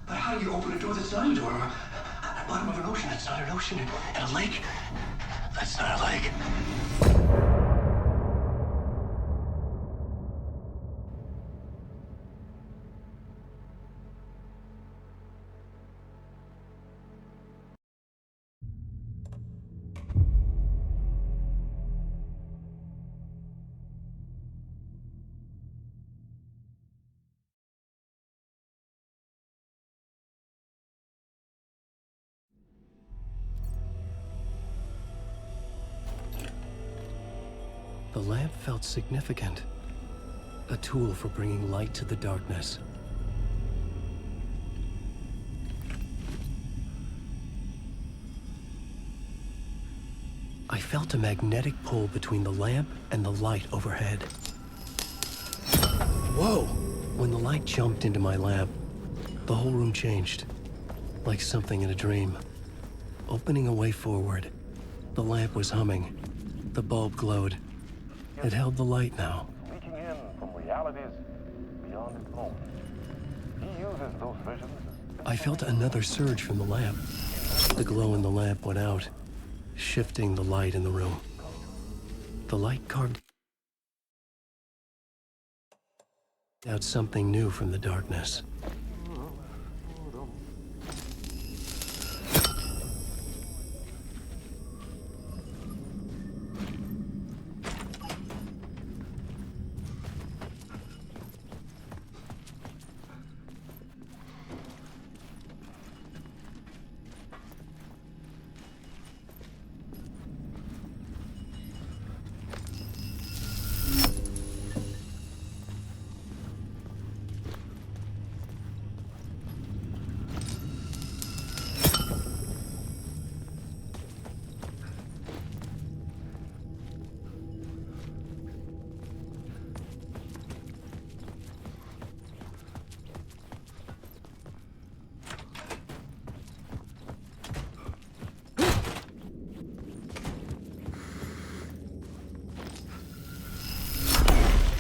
Speaker 1: But how do you open a door that's not a door? At the bottom of an ocean that's not an ocean, and a lake that's not a lake. The lamp felt significant. A tool for bringing light to the darkness. I felt a magnetic pull between the lamp and the light overhead. Whoa! When the light jumped into my lamp, the whole room changed, like something in a dream. Opening a way forward, the lamp was humming. The bulb glowed. It held the light now.
Speaker 12: Reaching in from realities beyond its own. He uses those visions.
Speaker 1: I felt another surge from the lamp. The glow in the lamp went out, shifting the light in the room. The light carved out something new from the darkness.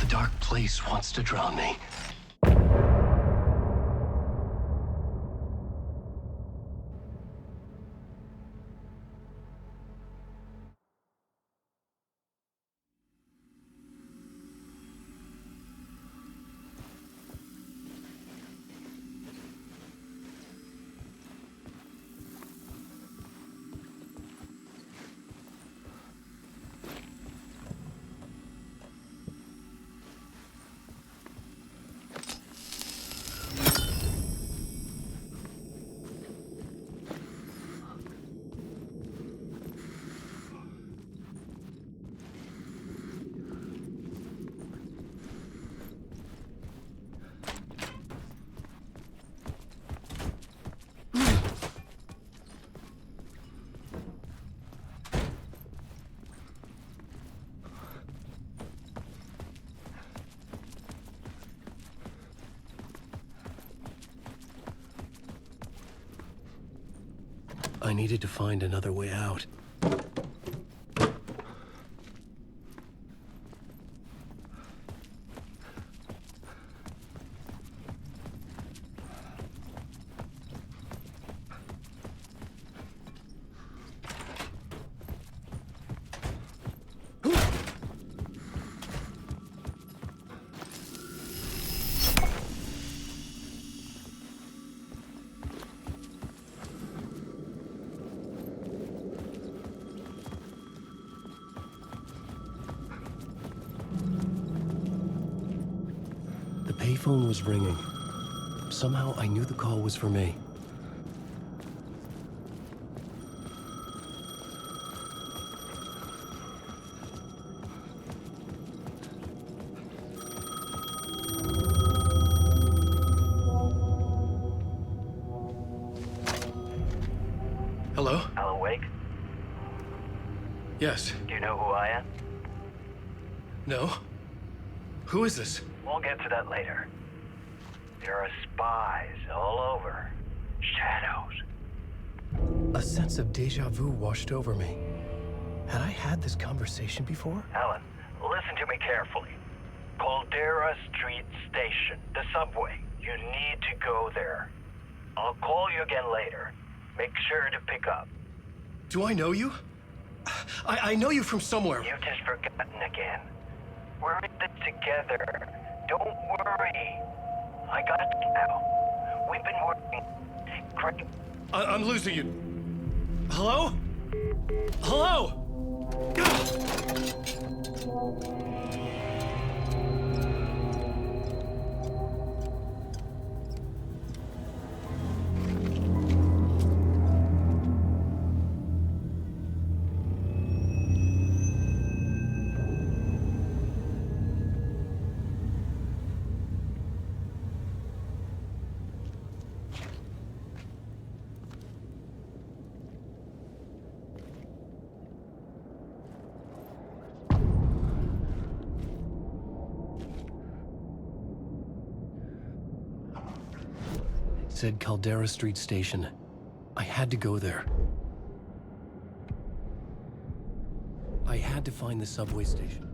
Speaker 1: Dark place wants to drown me. I needed to find another way out. The payphone was ringing. Somehow I knew the call was for me. Yes.
Speaker 10: Do you know who I am?
Speaker 1: No? Who is this?
Speaker 10: We'll get to that later. There are spies all over. Shadows.
Speaker 1: A sense of deja vu washed over me. Had I had this conversation before?
Speaker 10: Alan, listen to me carefully. Caldera Street Station, the subway. You need to go there. I'll call you again later. Make sure to pick up.
Speaker 1: Do I know you? I know you from somewhere.
Speaker 10: You've just forgotten again. We're in this together. Don't worry. I got you now. We've been working. Great.
Speaker 1: I'm losing you. Hello? Hello? Said Caldera Street Station. I had to go there. I had to find the subway station.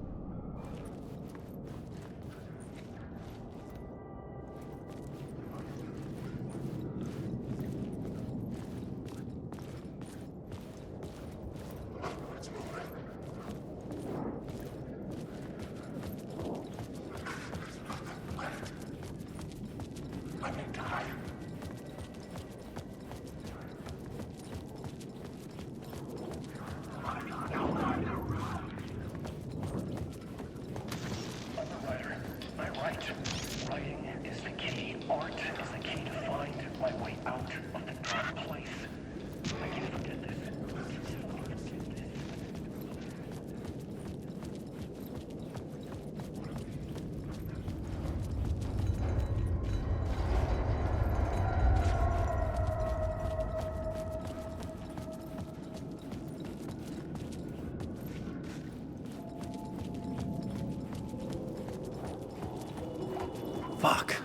Speaker 1: Fuck.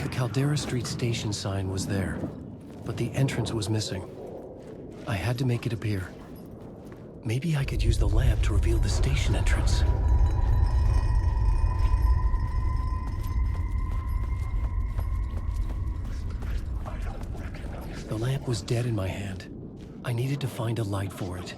Speaker 1: The Caldera Street Station sign was there, but the entrance was missing. I had to make it appear. Maybe I could use the lamp to reveal the station entrance. The lamp was dead in my hand. I needed to find a light for it.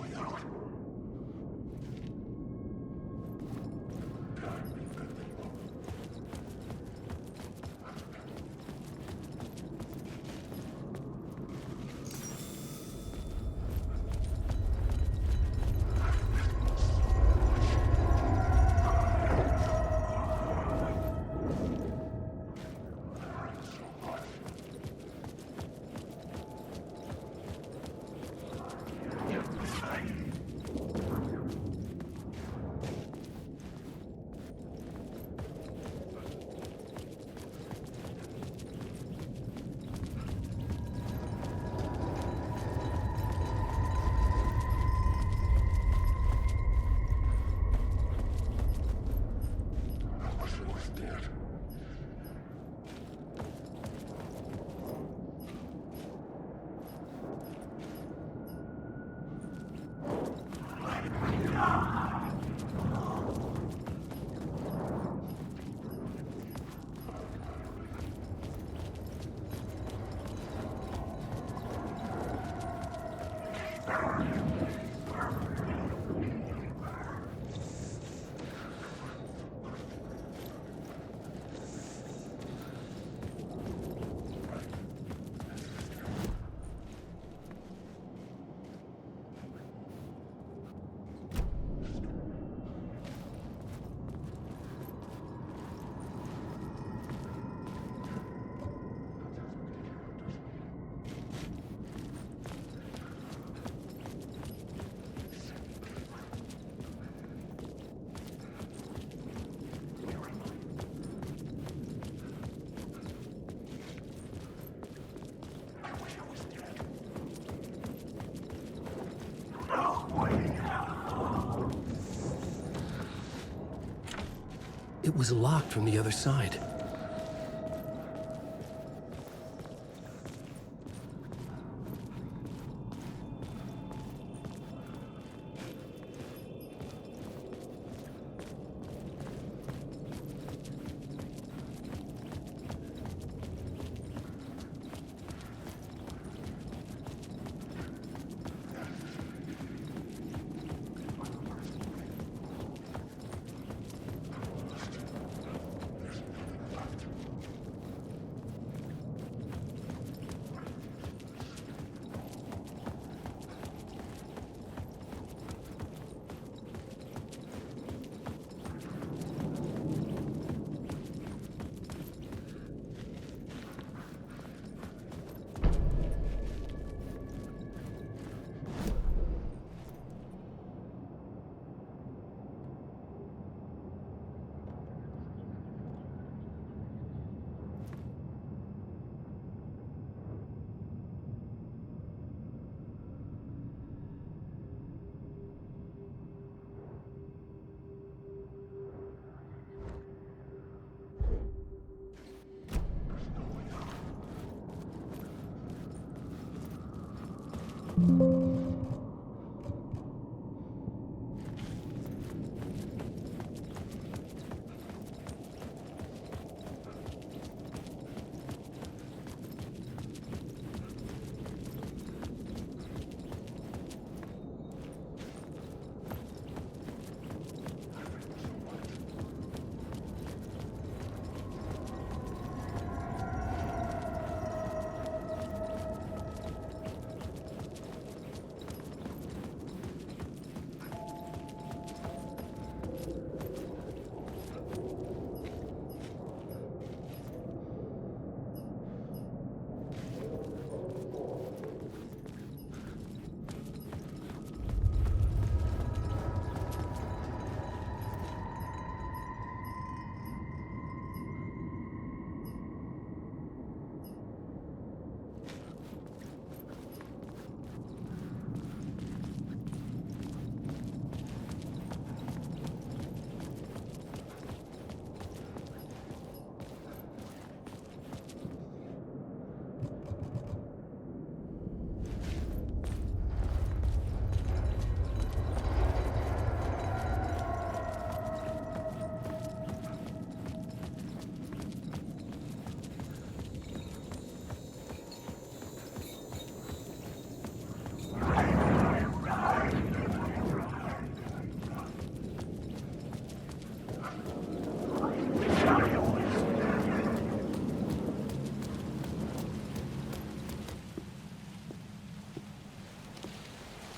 Speaker 1: It was locked from the other side.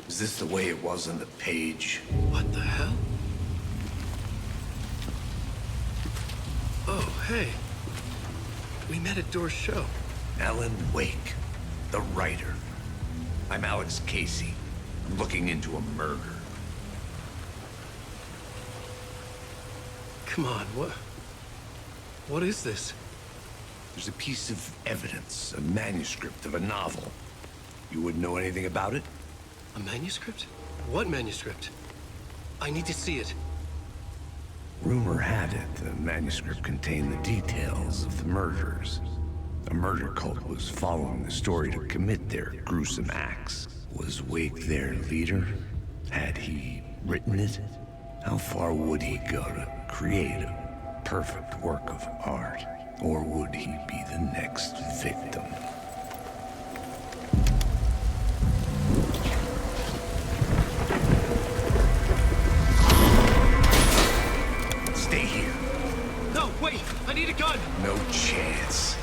Speaker 5: Is this the way it was on the page?
Speaker 1: What the hell? Oh, hey. We met at Door's show.
Speaker 5: Alan Wake, the writer. I'm Alex Casey. I'm looking into a murder.
Speaker 1: Come on, what is this?
Speaker 5: There's a piece of evidence, a manuscript of a novel. You wouldn't know anything about it?
Speaker 1: A manuscript? What manuscript? I need to see it.
Speaker 5: Rumor had it the manuscript contained the details of the murders. A murder cult was following the story to commit their gruesome acts. Was Wake their leader? Had he written it? How far would he go to create a perfect work of art? Or would he be the next victim? Stay here.
Speaker 1: No, wait! I need a gun!
Speaker 5: No chance.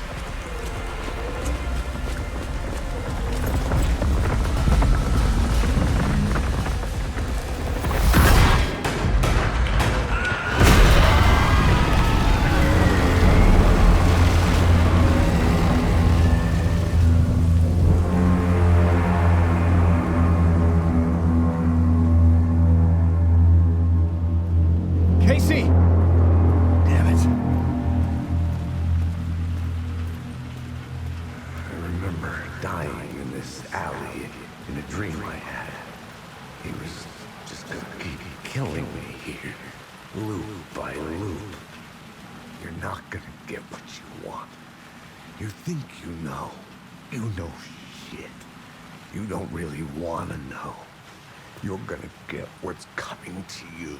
Speaker 7: Casey!
Speaker 5: Damn it. I remember dying in this alley in a dream I had. He was just gonna keep killing me here, loop by loop. You're not gonna get what you want. You think you know. You know shit. You don't really want to know. You're gonna get what's coming to you.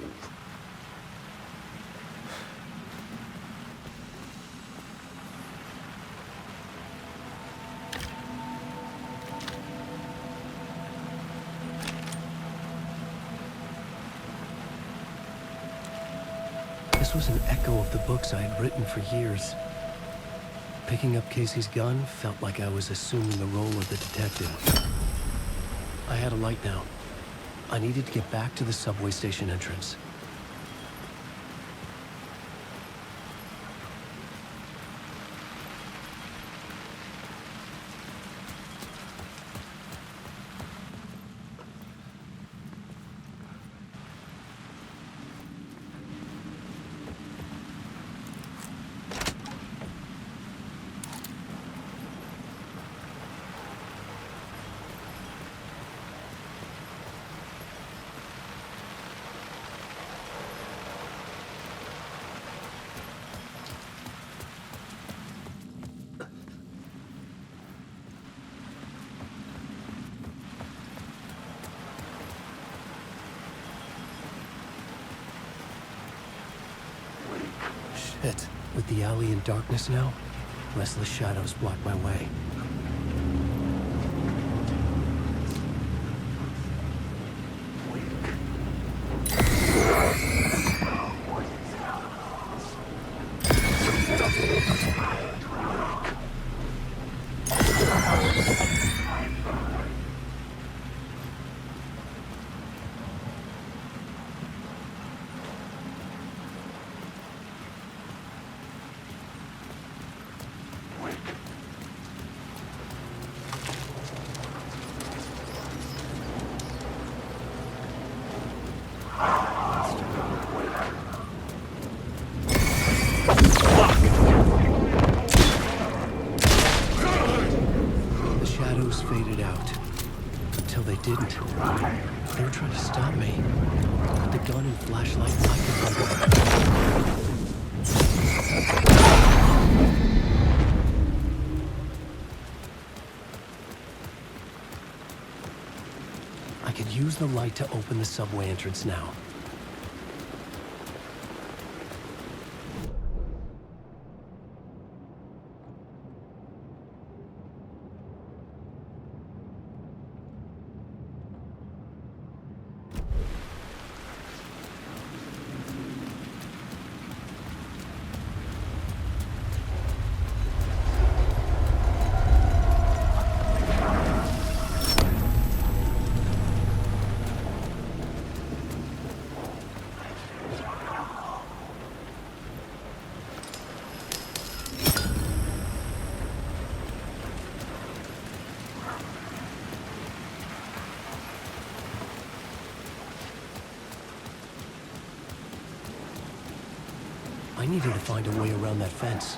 Speaker 1: This was an echo of the books I had written for years. Picking up Casey's gun felt like I was assuming the role of the detective. I had a light now. I needed to get back to the subway station entrance. Shit. With the alley in darkness now, restless shadows block my way. Faded out. Until they didn't. They were trying to stop me. But the gun and flashlight blinded I could use the light to open the subway entrance now. I needed to find a way around that fence.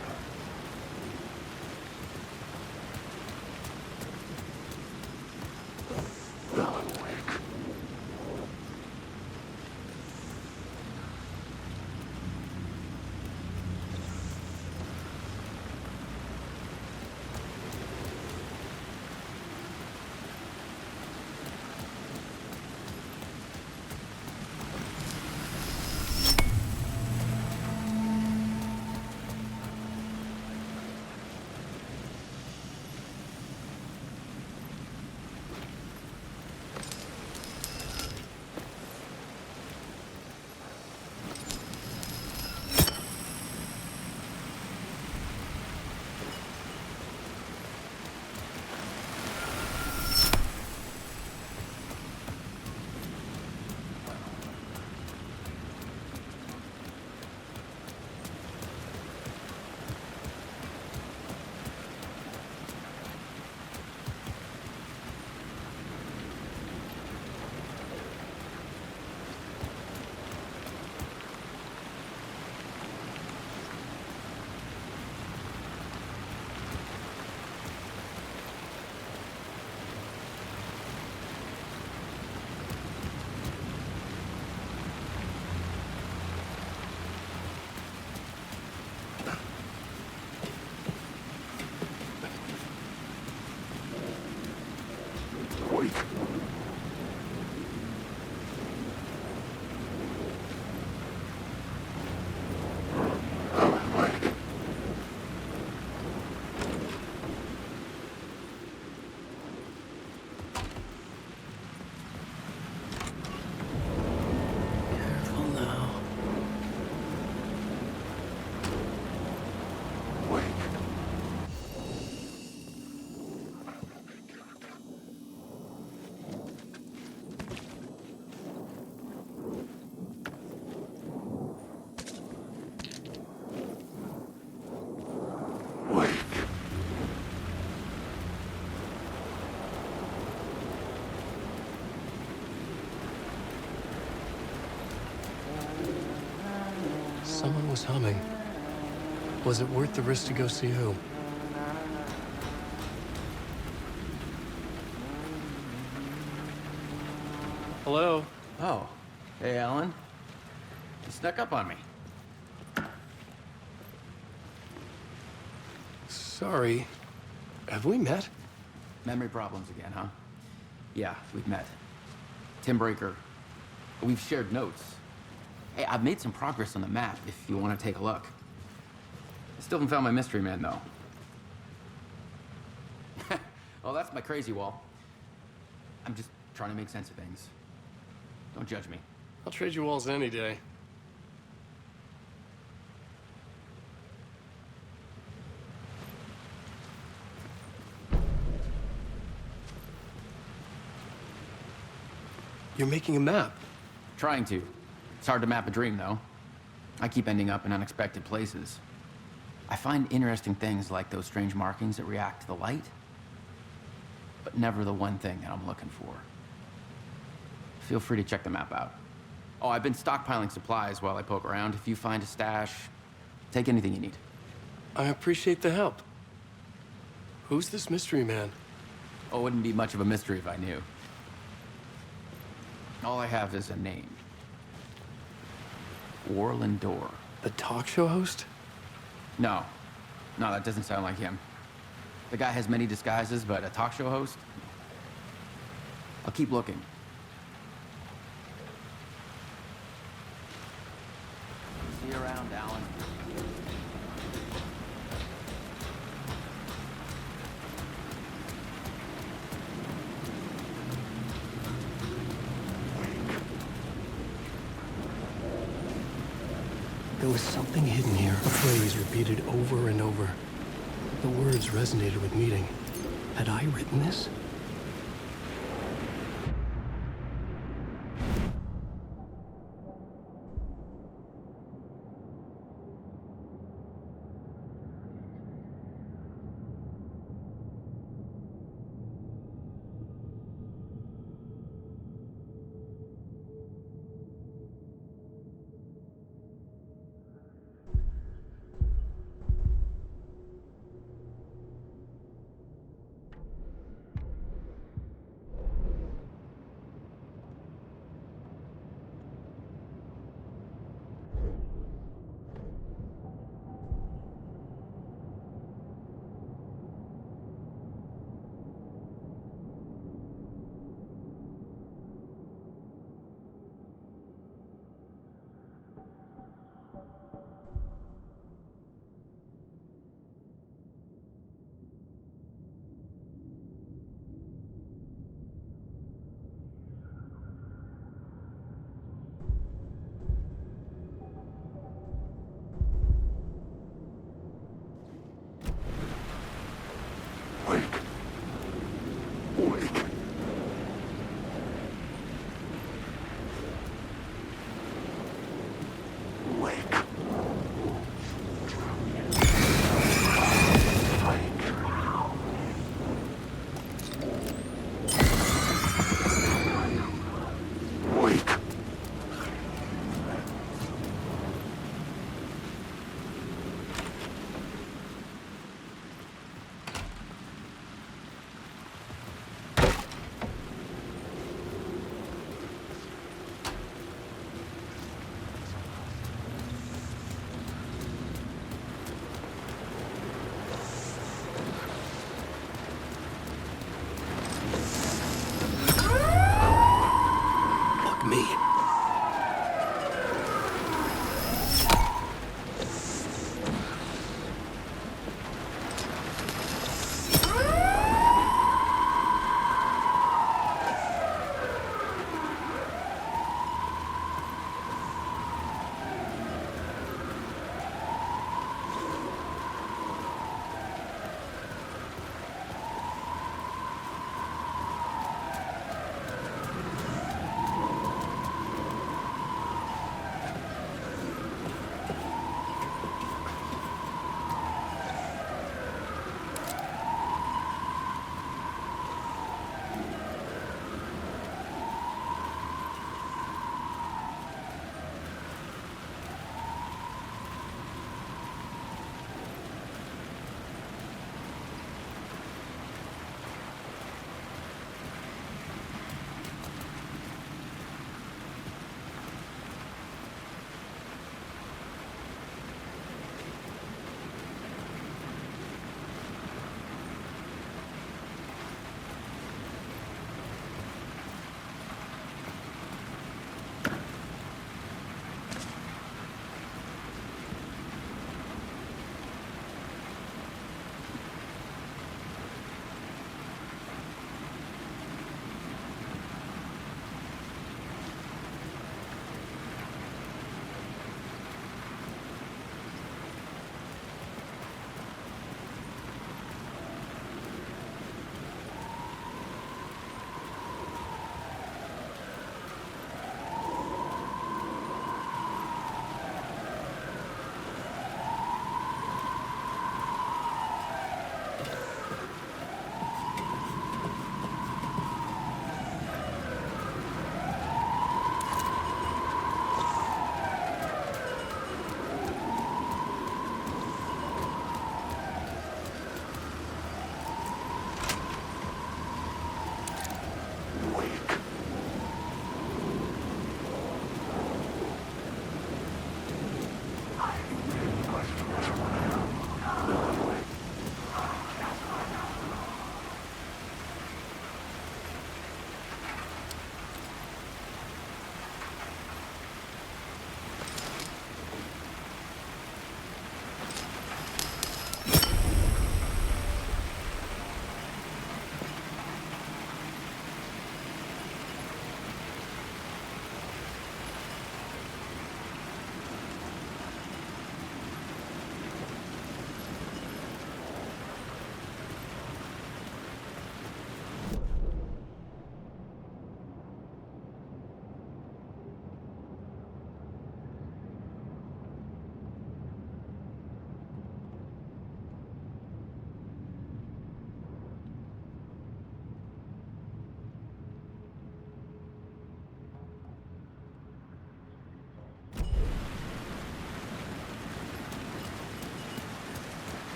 Speaker 1: Someone was humming. Was it worth the risk to go see who?
Speaker 14: Hello?
Speaker 17: Oh. Hey, Alan. You snuck up on me.
Speaker 1: Sorry. Have we met?
Speaker 17: Memory problems again, huh? Yeah, we've met. Tim Breaker. We've shared notes. Hey, I've made some progress on the map if you want to take a look. I still haven't found my mystery man, though. Well, that's my crazy wall. I'm just trying to make sense of things. Don't judge me.
Speaker 1: I'll trade you walls any day. You're making a map.
Speaker 17: Trying to. It's hard to map a dream, though. I keep ending up in unexpected places. I find interesting things like those strange markings that react to the light, but never the one thing that I'm looking for. Feel free to check the map out. Oh, I've been stockpiling supplies while I poke around. If you find a stash, take anything you need.
Speaker 1: I appreciate the help. Who's this mystery man?
Speaker 17: Oh, it wouldn't be much of a mystery if I knew. All I have is a name. Warland Door.
Speaker 1: The talk show host?
Speaker 17: No. No, that doesn't sound like him. The guy has many disguises, but a talk show host? I'll keep looking. See you around, Alan.
Speaker 1: There was something hidden here, a phrase repeated over and over. The words resonated with meaning. Had I written this?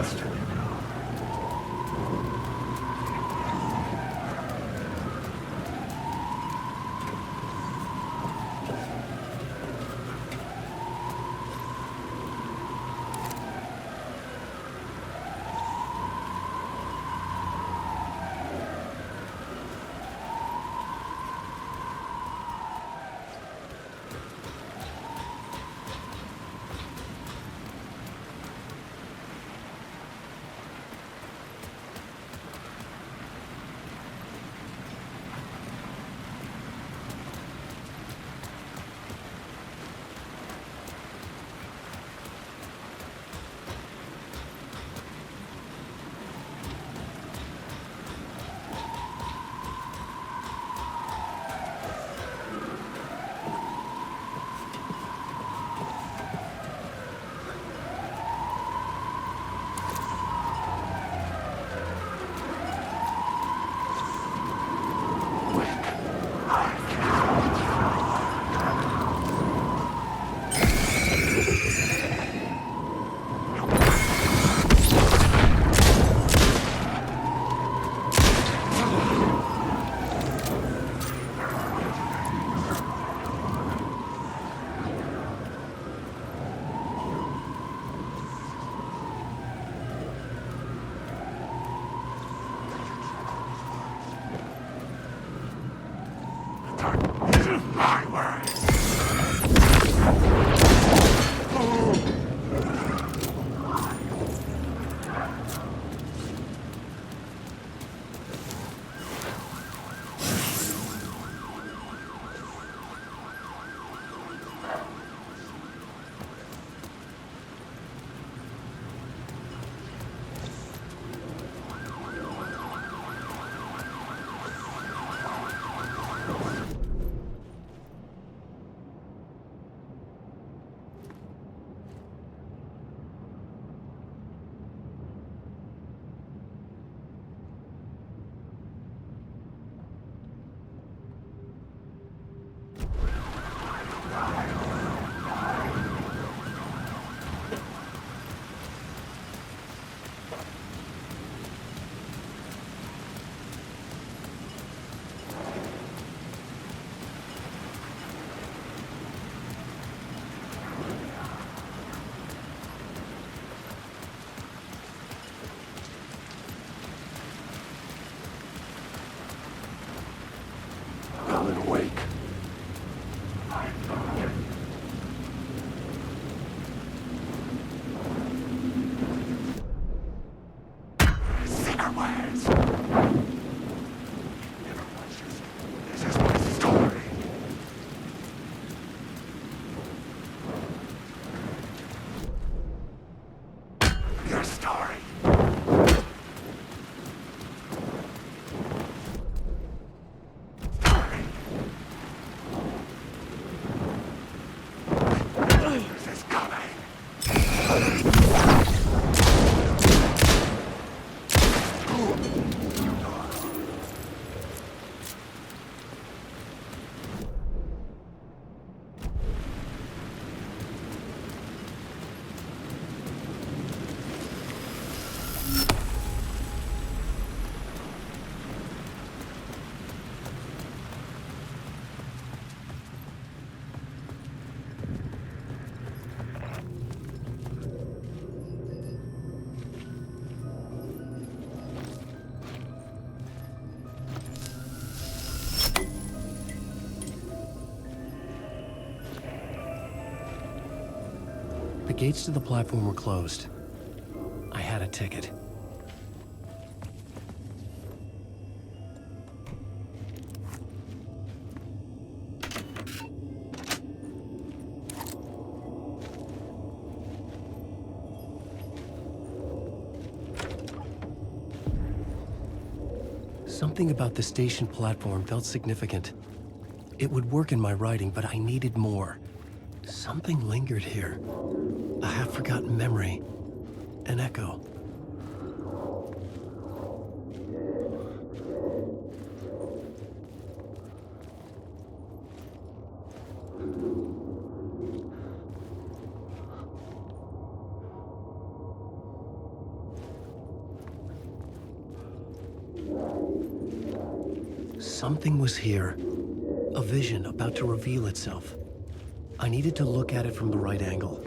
Speaker 1: fast. The gates to the platform were closed. I had a ticket. Something about the station platform felt significant. It would work in my writing, but I needed more. Something lingered here. A half-forgotten memory. An echo. Something was here. A vision about to reveal itself. I needed to look at it from the right angle.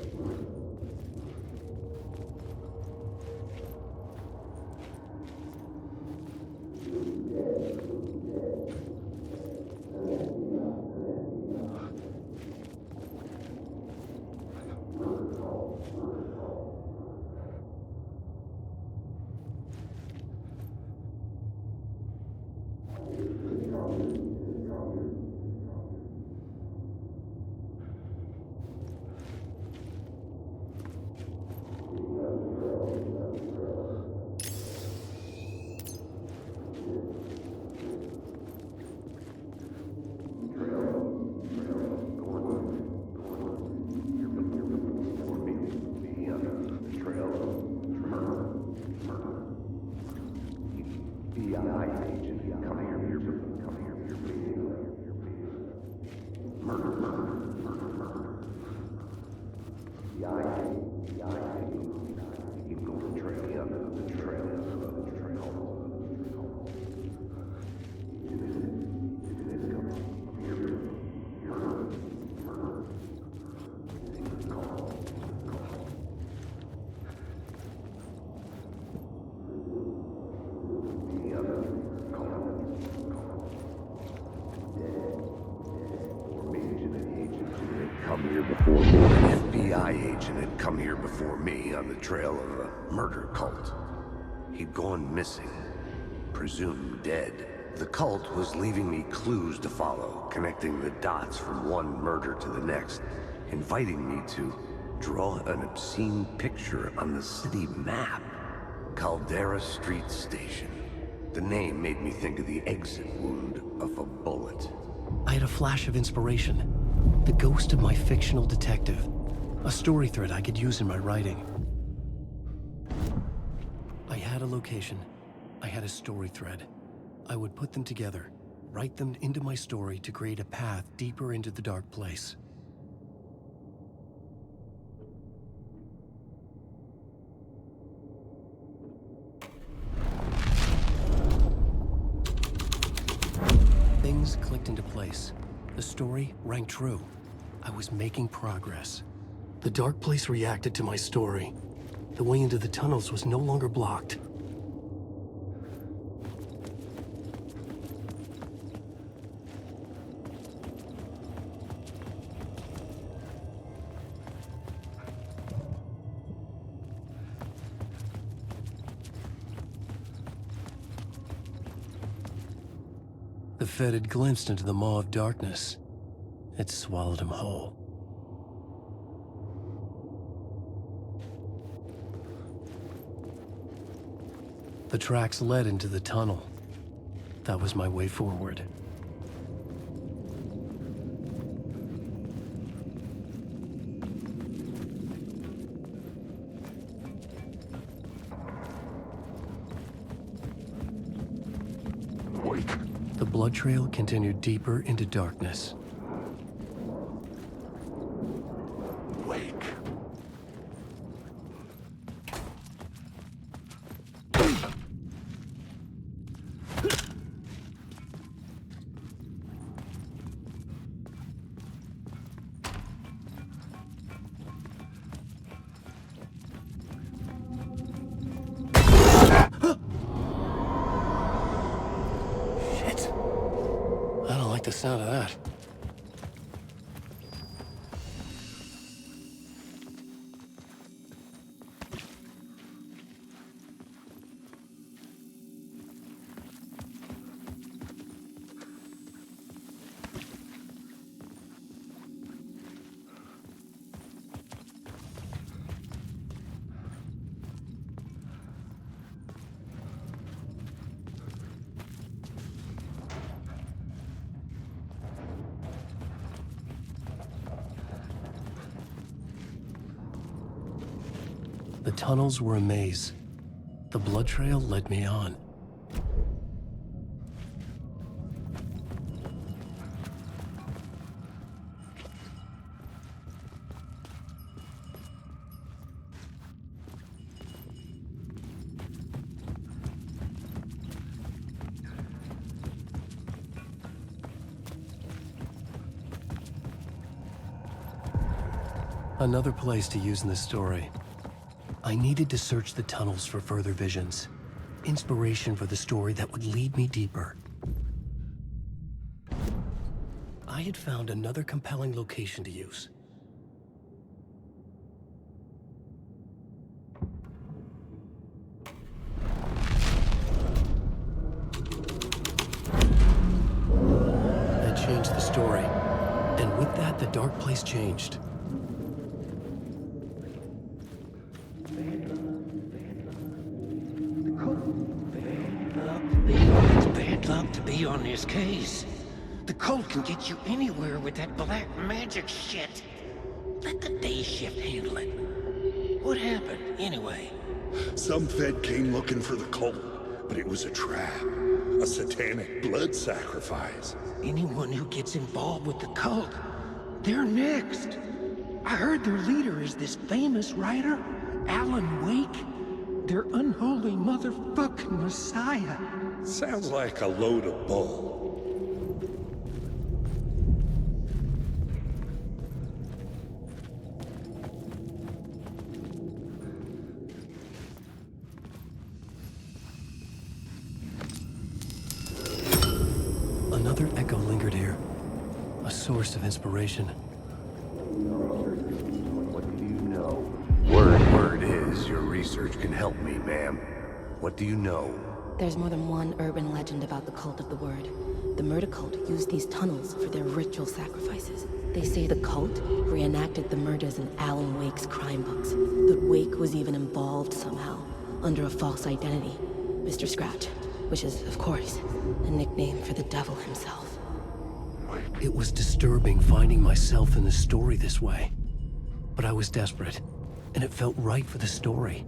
Speaker 5: Come here before me on the trail of a murder cult. He'd gone missing, presumed dead. The cult was leaving me clues to follow, connecting the dots from one murder to the next, inviting me to draw an obscene picture on the city map. Caldera Street Station. The name made me think of the exit wound of a bullet.
Speaker 1: I had a flash of inspiration. The ghost of my fictional detective. A story thread I could use in my writing. I had a location. I had a story thread. I would put them together, write them into my story to create a path deeper into the dark place. Things clicked into place. The story rang true. I was making progress. The dark place reacted to my story. The way into the tunnels was no longer blocked. The Fed had glimpsed into the maw of darkness. It swallowed him whole. The tracks led into the tunnel. That was my way forward. The blood trail continued deeper into darkness. The sound of that. The tunnels were a maze. The blood trail led me on. Another place to use in the story. I needed to search the tunnels for further visions. Inspiration for the story that would lead me deeper. I had found another compelling location to use. That changed the story. And with that, the dark place changed.
Speaker 2: It's bad luck to be on this case. The cult can get you anywhere with that black magic shit. Let the day shift handle it. What happened, anyway?
Speaker 14: Some Fed came looking for the cult, but it was a trap. A satanic blood sacrifice.
Speaker 2: Anyone who gets involved with the cult, they're next. I heard their leader is this famous writer, Alan Wake. Their unholy motherfucking messiah.
Speaker 14: Sounds like a load of bull.
Speaker 1: Another echo lingered here. A source of inspiration.
Speaker 5: What do you know? Word is your research can help me, ma'am. What do you know?
Speaker 4: There's more than one urban legend about the cult of the word. The murder cult used these tunnels for their ritual sacrifices. They say the cult reenacted the murders in Alan Wake's crime books. That Wake was even involved somehow, under a false identity. Mr. Scratch, which is, of course, a nickname for the devil himself.
Speaker 1: It was disturbing finding myself in the story this way. But I was desperate, and it felt right for the story.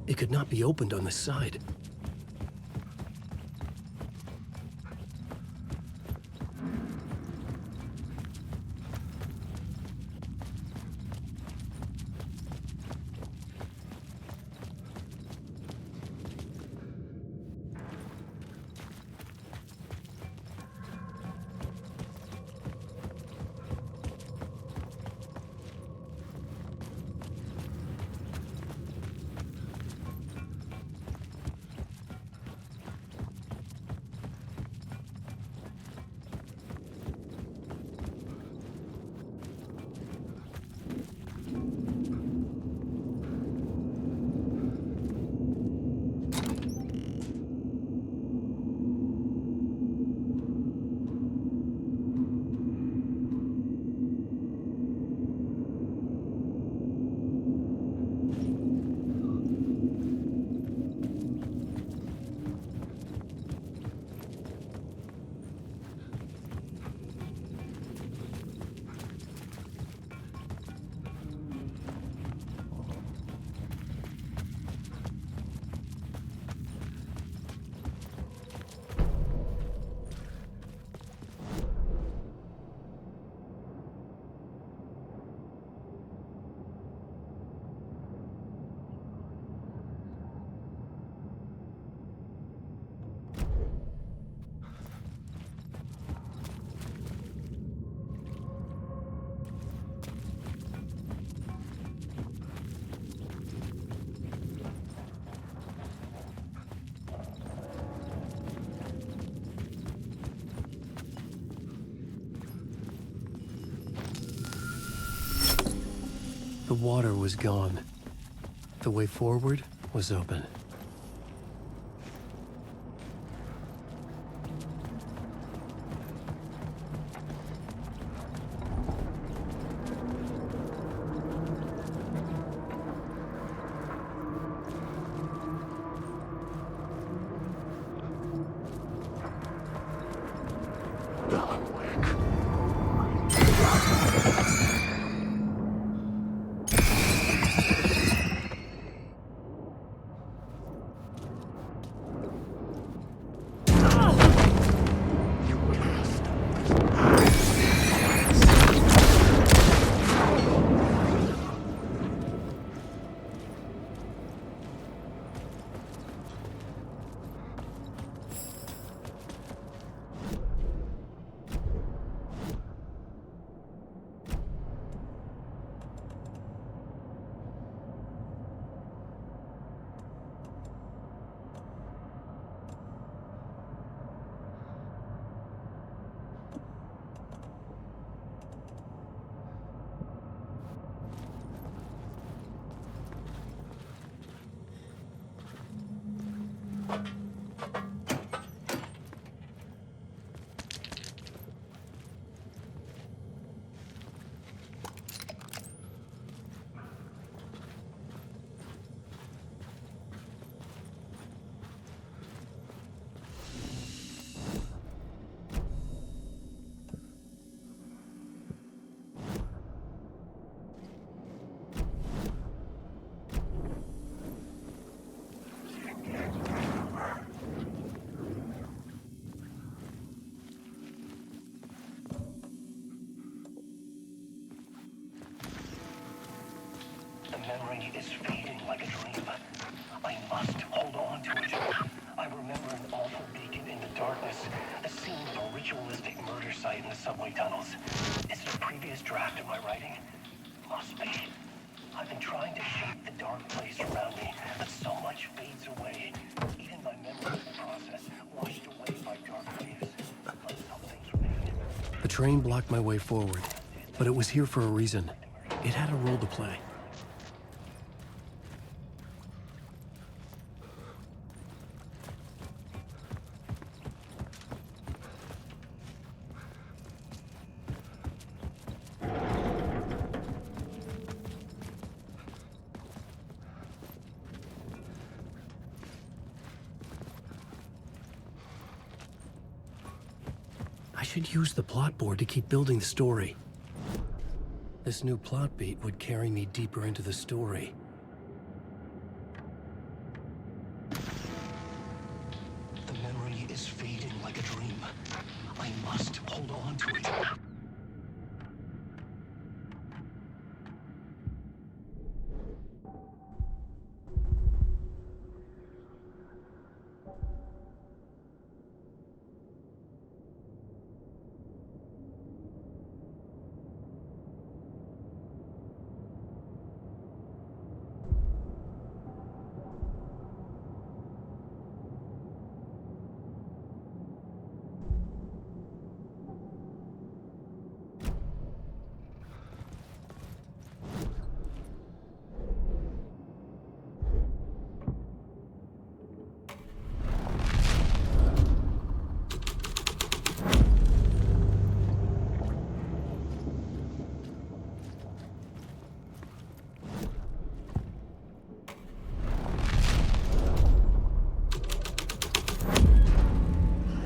Speaker 1: It could not be opened on this side. The water was gone. The way forward was open.
Speaker 10: Memory is fading like a dream. I must hold on to it. I remember an awful beacon in the darkness, a scene of a ritualistic murder site in the subway tunnels. Is it a previous draft of my writing? Must be. I've been trying to shape the dark place around me, but so much fades away. Even my memory of the process washed away by dark waves. But some things remain.
Speaker 1: The train blocked my way forward, but it was here for a reason. It had a role to play. I should use the plot board to keep building the story. This new plot beat would carry me deeper into the story.
Speaker 10: The memory is fading like a dream. I must hold on to it.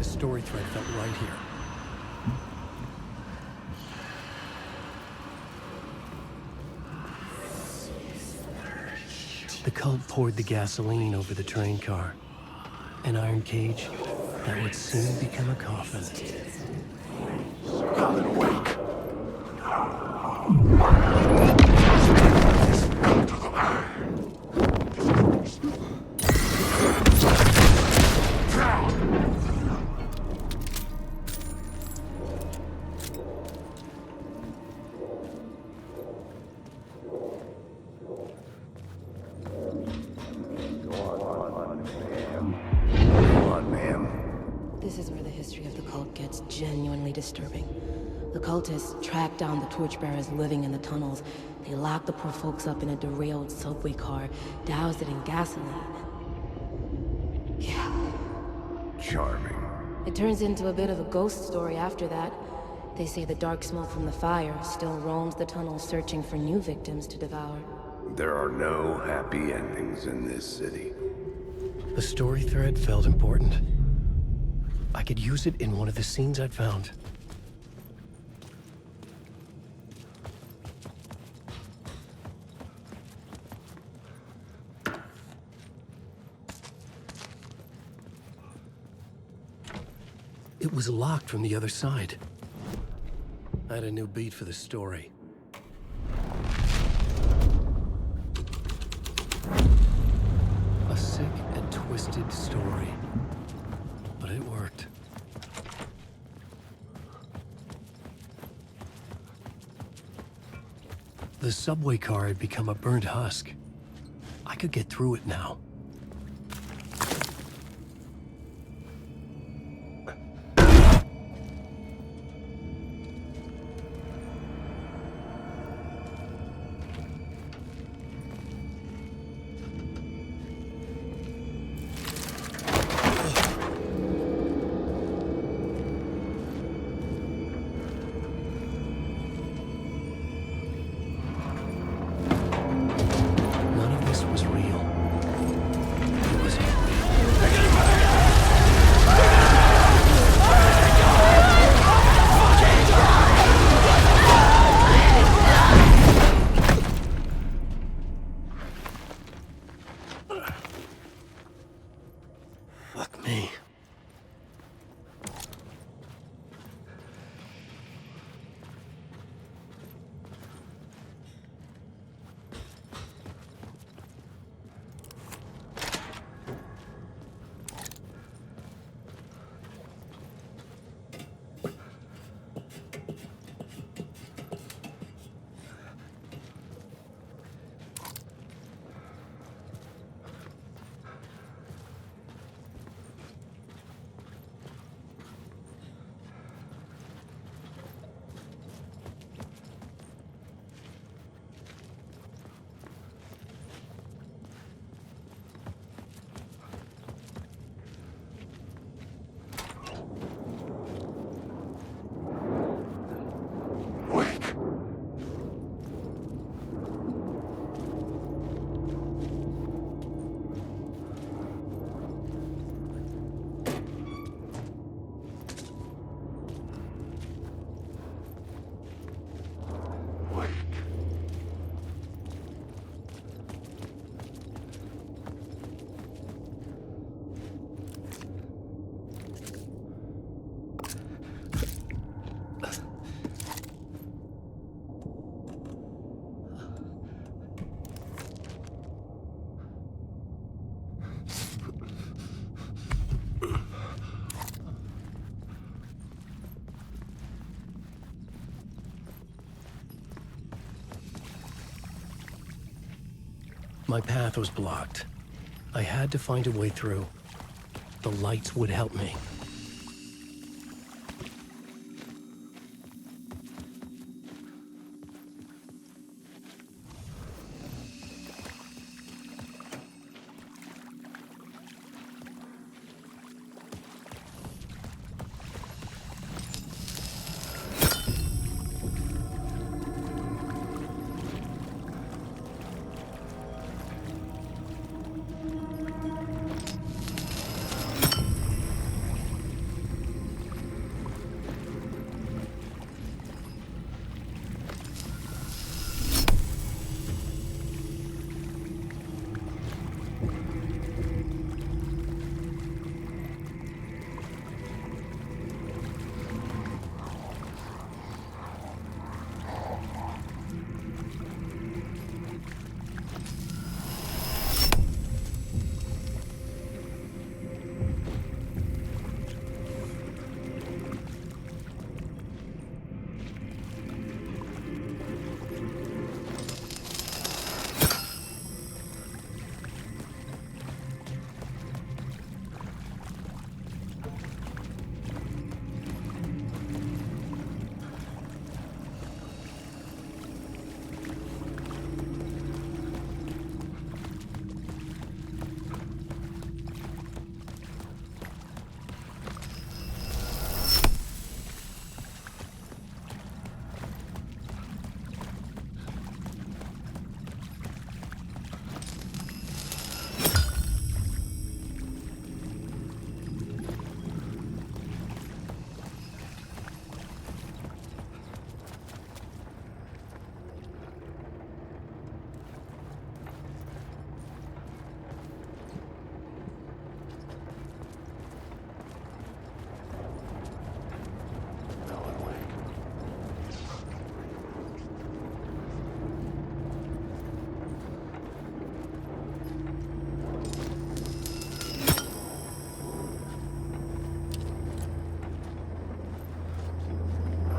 Speaker 1: Story thread felt right here. The cult poured the gasoline over the train car. An iron cage that would soon become a coffin.
Speaker 8: Alan, awake.
Speaker 4: This is where the history of the cult gets genuinely disturbing. The cultists tracked down the torchbearers living in the tunnels. They locked the poor folks up in a derailed subway car, doused it in gasoline. Yeah.
Speaker 5: Charming.
Speaker 4: It turns into a bit of a ghost story after that. They say the dark smoke from the fire still roams the tunnels searching for new victims to devour.
Speaker 5: There are no happy endings in this city.
Speaker 1: The story thread felt important. I could use it in one of the scenes I'd found. It was locked from the other side. I had a new beat for the story. A sick and twisted story. But it worked. The subway car had become a burnt husk. I could get through it now. My path was blocked. I had to find a way through. The lights would help me.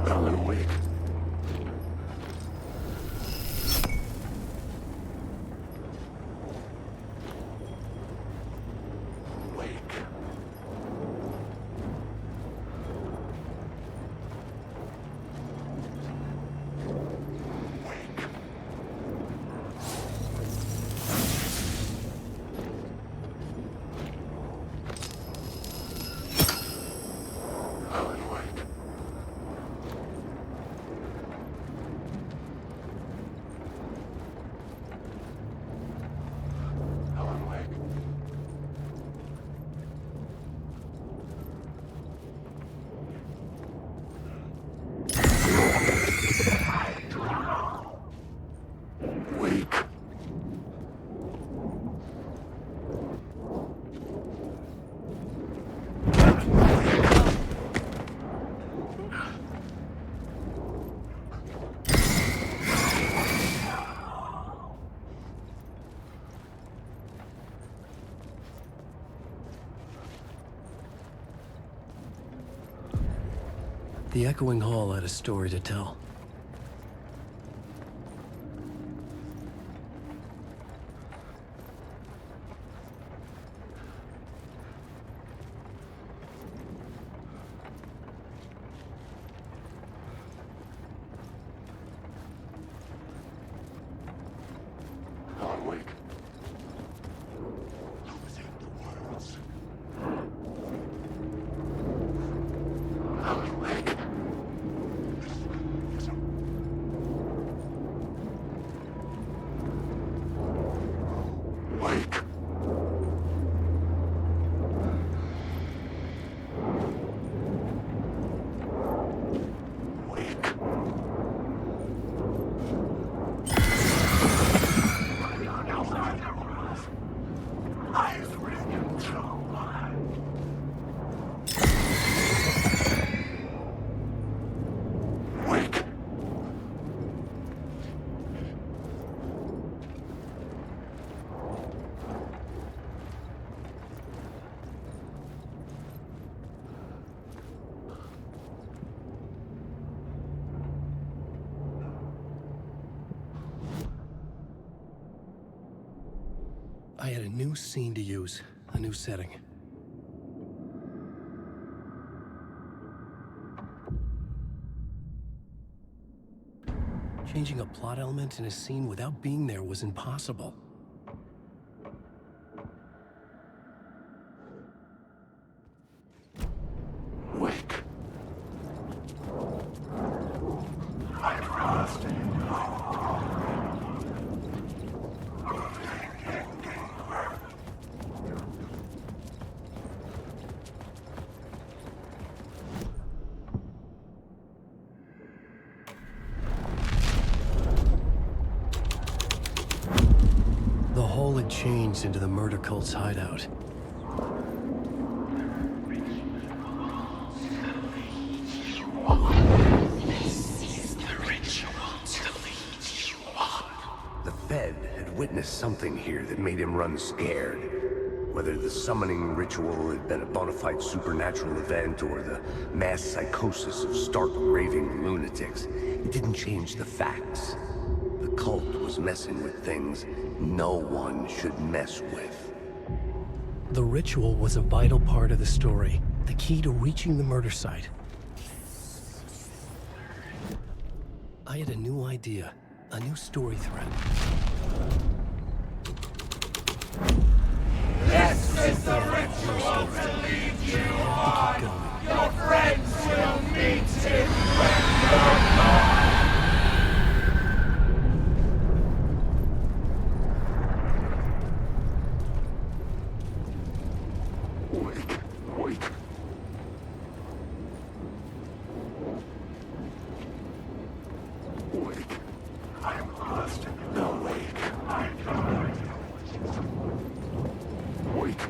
Speaker 8: Alan Wake.
Speaker 1: The echoing hall had a story to tell.
Speaker 8: Alan Wake. Alan Wake. Wake. Wake. I've read you too. Wake.
Speaker 1: I had a new scene to use, a new setting. Changing a plot element in a scene without being there was impossible.
Speaker 8: Wake. I trust you.
Speaker 1: The hall had changed into the murder cult's hideout.
Speaker 5: The Fed had witnessed something here that made him run scared. Whether the summoning ritual had been a bona fide supernatural event or the mass psychosis of stark raving lunatics, it didn't change the facts. The cult was messing with things no one should mess with.
Speaker 1: The ritual was a vital part of the story, the key to reaching the murder site. I had a new idea, a new story thread.
Speaker 8: This is the ritual to lead you on. Your friends will meet him when you're gone. Wake, wake. Wake. I am lost. No, wake. Wake.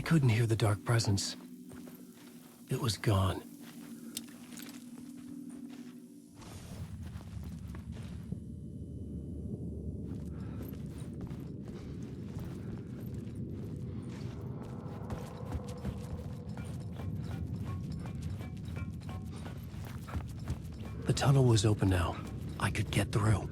Speaker 1: couldn't hear the dark presence. It was gone. The tunnel was open now. I could get through.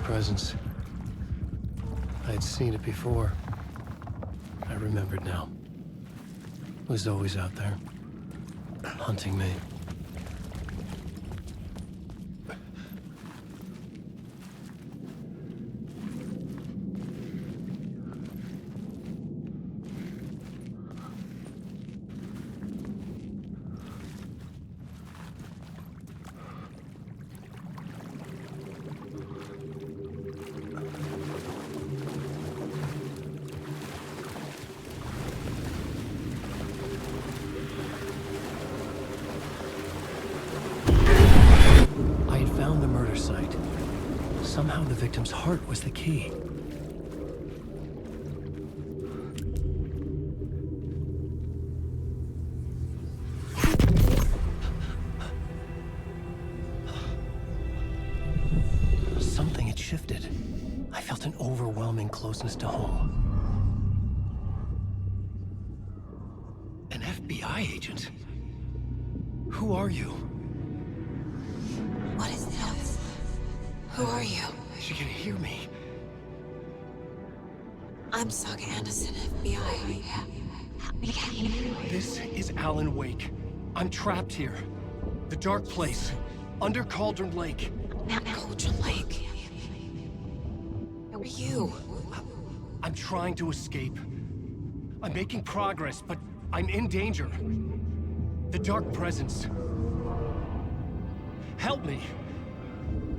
Speaker 1: Presence. I had seen it before. I remembered now. It was always out there, hunting me. Somehow the victim's heart was the key. Something had shifted. I felt an overwhelming closeness to home. An FBI agent? Who are you?
Speaker 3: What is this? Who are you?
Speaker 1: She can hear me.
Speaker 3: I'm Saga Anderson, FBI.
Speaker 1: This is Alan Wake. I'm trapped here. The dark place. Under Cauldron Lake.
Speaker 3: Cauldron Lake? Who are you?
Speaker 1: I'm trying to escape. I'm making progress, but I'm in danger. The dark presence. Help me.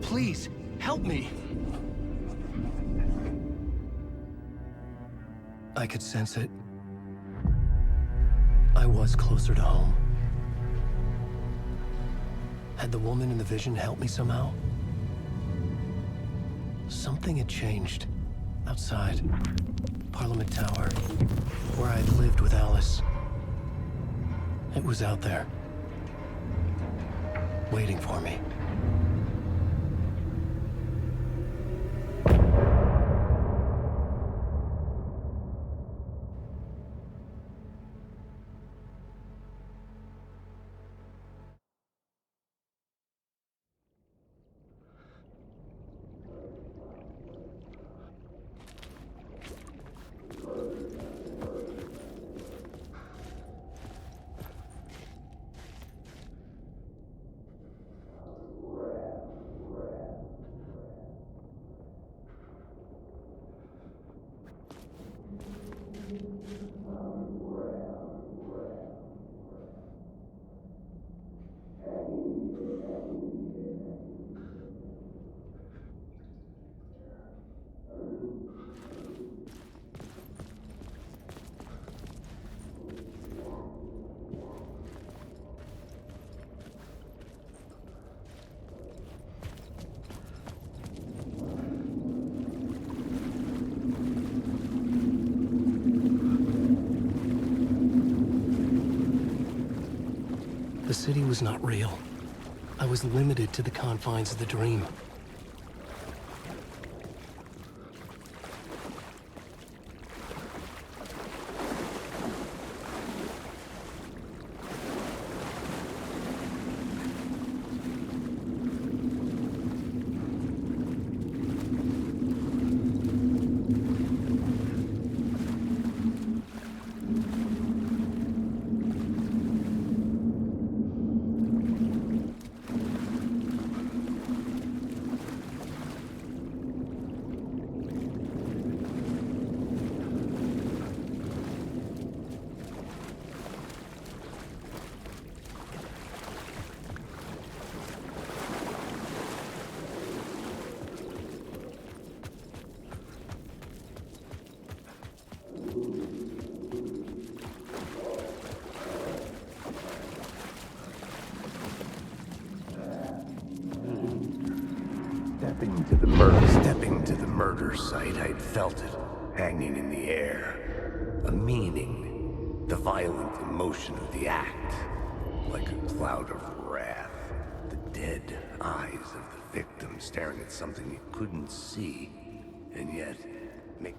Speaker 1: Please, help me. I could sense it. I was closer to home. Had the woman in the vision helped me somehow? Something had changed. Outside. Parliament Tower. Where I'd lived with Alice. It was out there. Waiting for me. The city was not real. I was limited to the confines of the dream.
Speaker 5: Stepping to the murder site, I'd felt it, hanging in the air. A meaning, the violent emotion of the act, like a cloud of wrath. The dead eyes of the victim staring at something you couldn't see, and yet make...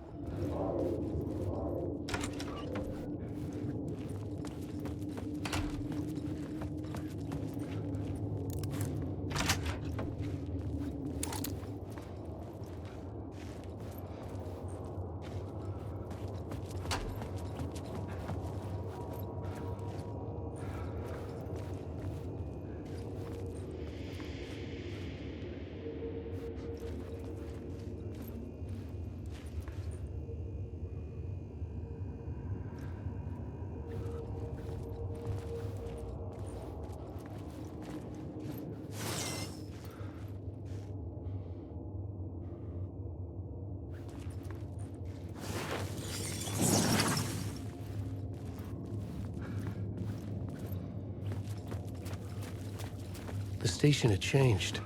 Speaker 1: The station had changed.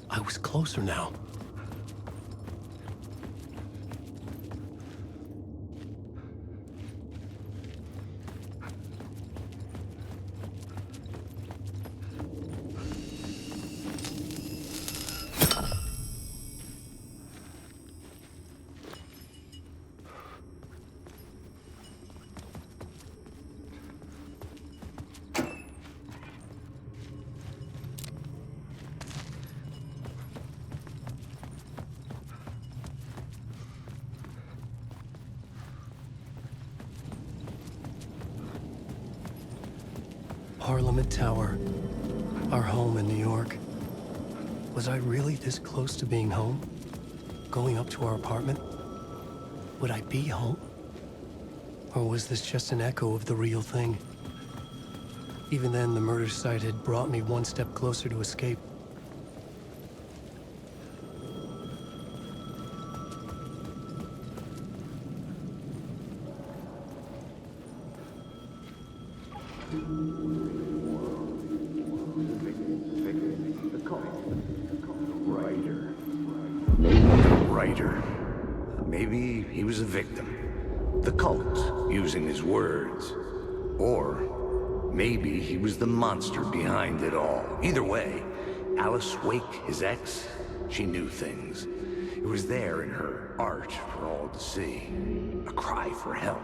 Speaker 1: I was closer now. Parliament Tower, our home in New York. Was I really this close to being home? Going up to our apartment? Would I be home? Or was this just an echo of the real thing? Even then, the murder site had brought me one step closer to escape.
Speaker 5: Maybe he was a victim. The cult, using his words. Or maybe he was the monster behind it all. Either way, Alice Wake, his ex, she knew things. It was there in her art for all to see. A cry for help.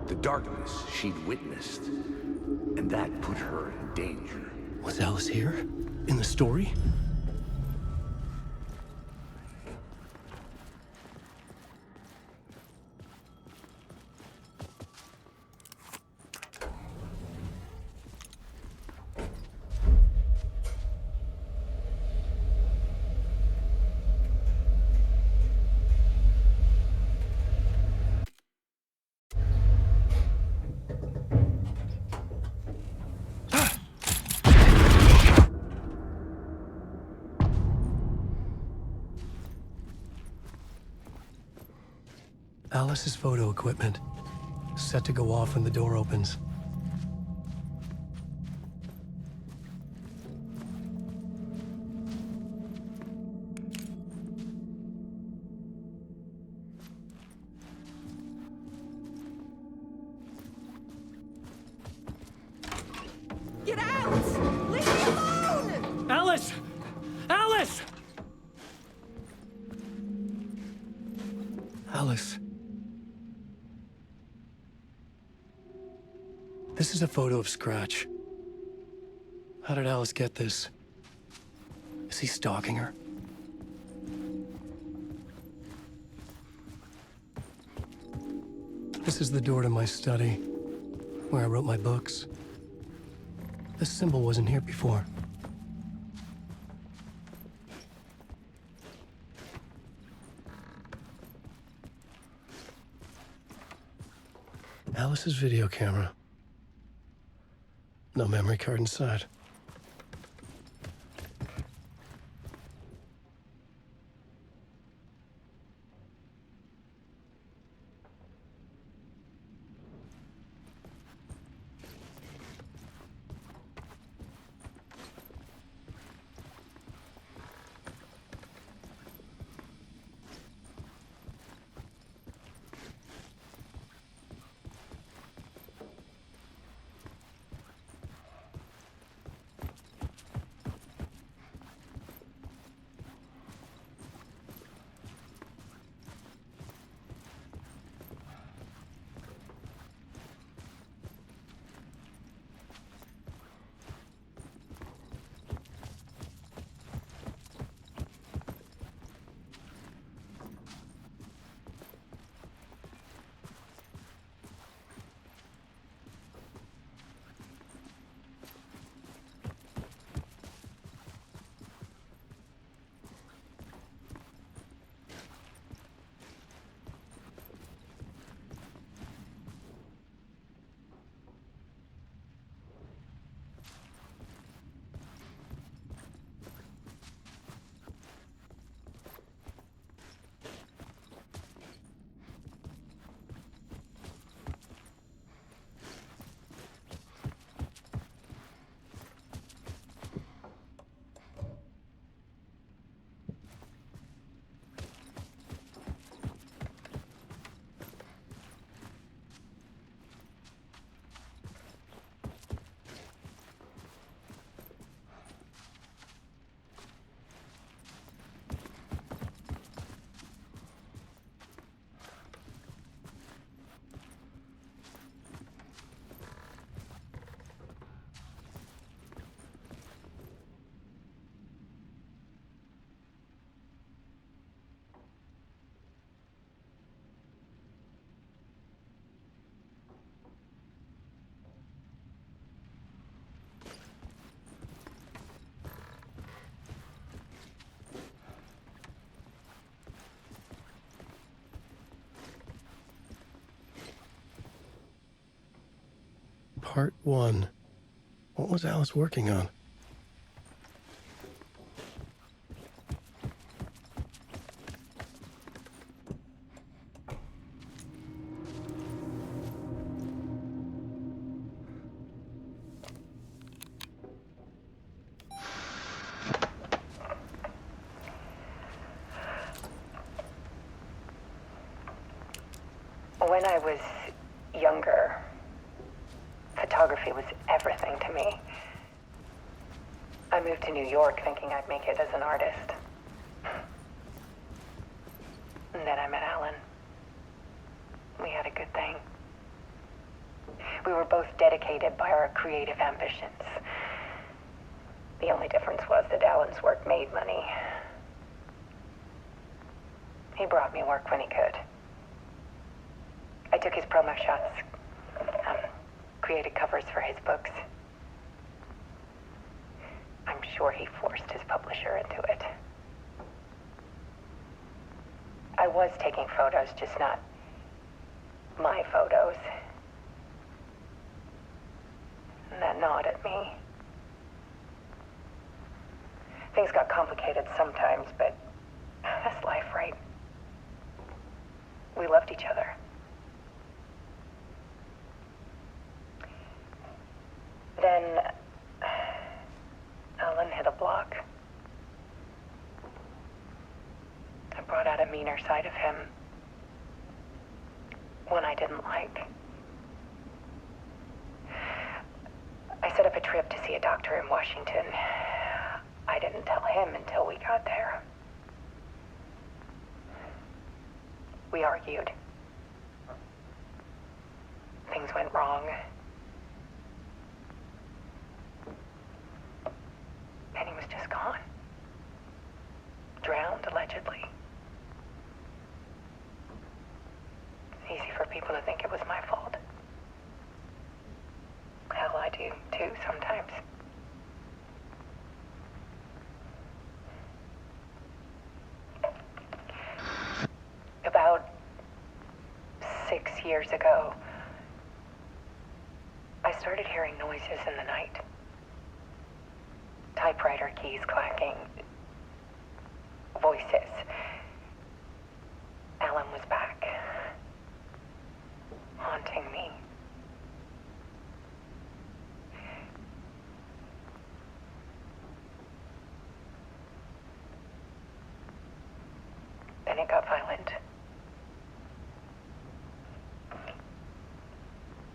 Speaker 5: The darkness she'd witnessed. And that put her in danger.
Speaker 1: Was Alice here? In the story? Alice's photo equipment, set to go off when the door opens.
Speaker 13: Get out! Leave me alone! Alice! Alice!
Speaker 1: Alice. This is a photo of Scratch. How did Alice get this? Is he stalking her? This is the door to my study, where I wrote my books. This symbol wasn't here before. Alice's video camera. No memory card inside. Part 1. What was Alice working on?
Speaker 6: When I was younger, photography was everything to me. I moved to New York thinking I'd make it as an artist. And then I met Alan. We had a good thing. We were both dedicated by our creative ambitions. The only difference was that Alan's work made money. He brought me work when he could. I took his promo shots, created covers for his books. I'm sure he forced his publisher into it. I was taking photos, just not my photos. And that gnawed at me. Things got complicated sometimes, but that's life, right? We loved each other. Then Alan hit a block. I brought out a meaner side of him. One I didn't like. I set up a trip to see a doctor in Washington. I didn't tell him until we got there. We argued. Things went wrong. And he was just gone. Drowned, allegedly. It's easy for people to think it was my fault. Hell, I do too, sometimes. About 6 years ago, I started hearing noises in the night. Typewriter keys clacking. Voices. Alan was back. Haunting me. Then it got violent.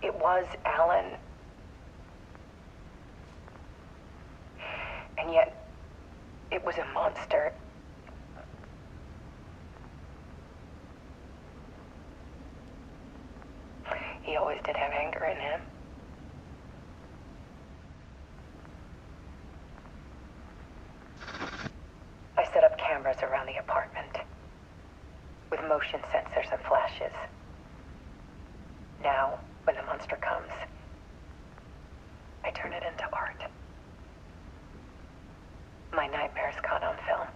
Speaker 6: It was Alan. And yet, it was a monster. He always did have anger in him. I set up cameras around the apartment with motion sensors and flashes. Now, when the monster comes, I turn it into art. My nightmares caught on film.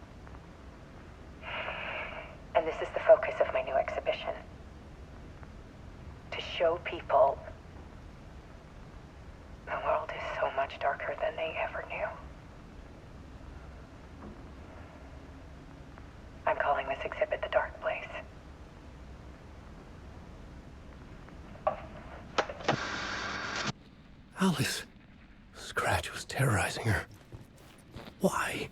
Speaker 6: And this is the focus of my new exhibition. To show people the world is so much darker than they ever knew. I'm calling this exhibit The Dark Place.
Speaker 1: Alice. Scratch was terrorizing her. Why?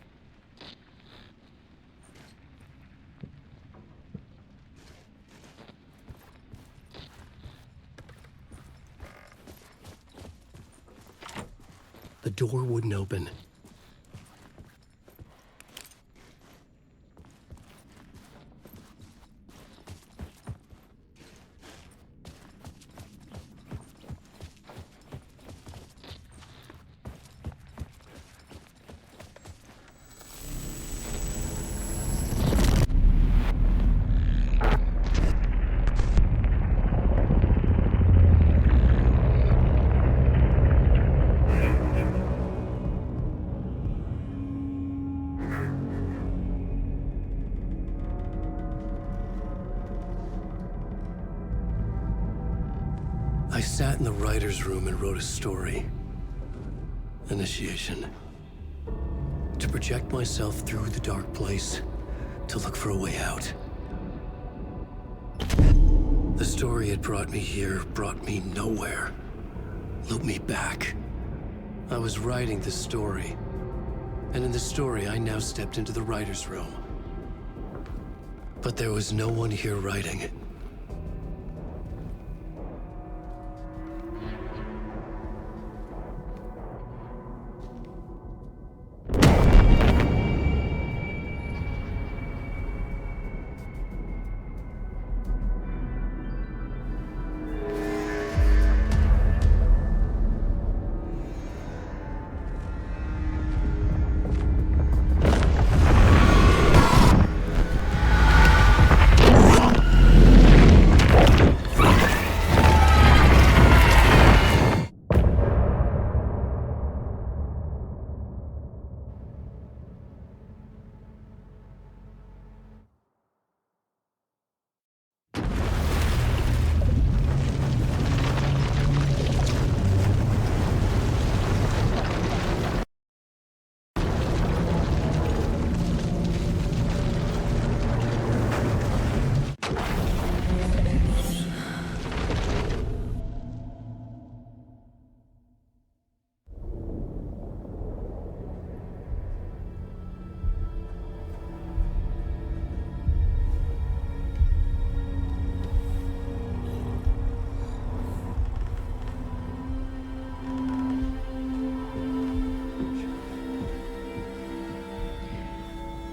Speaker 1: The door wouldn't open. I sat in the writer's room and wrote a story. Initiation. To project myself through the dark place, to look for a way out. The story had brought me here, brought me nowhere. Looped me back. I was writing the story. And in the story, I now stepped into the writer's room. But there was no one here writing it.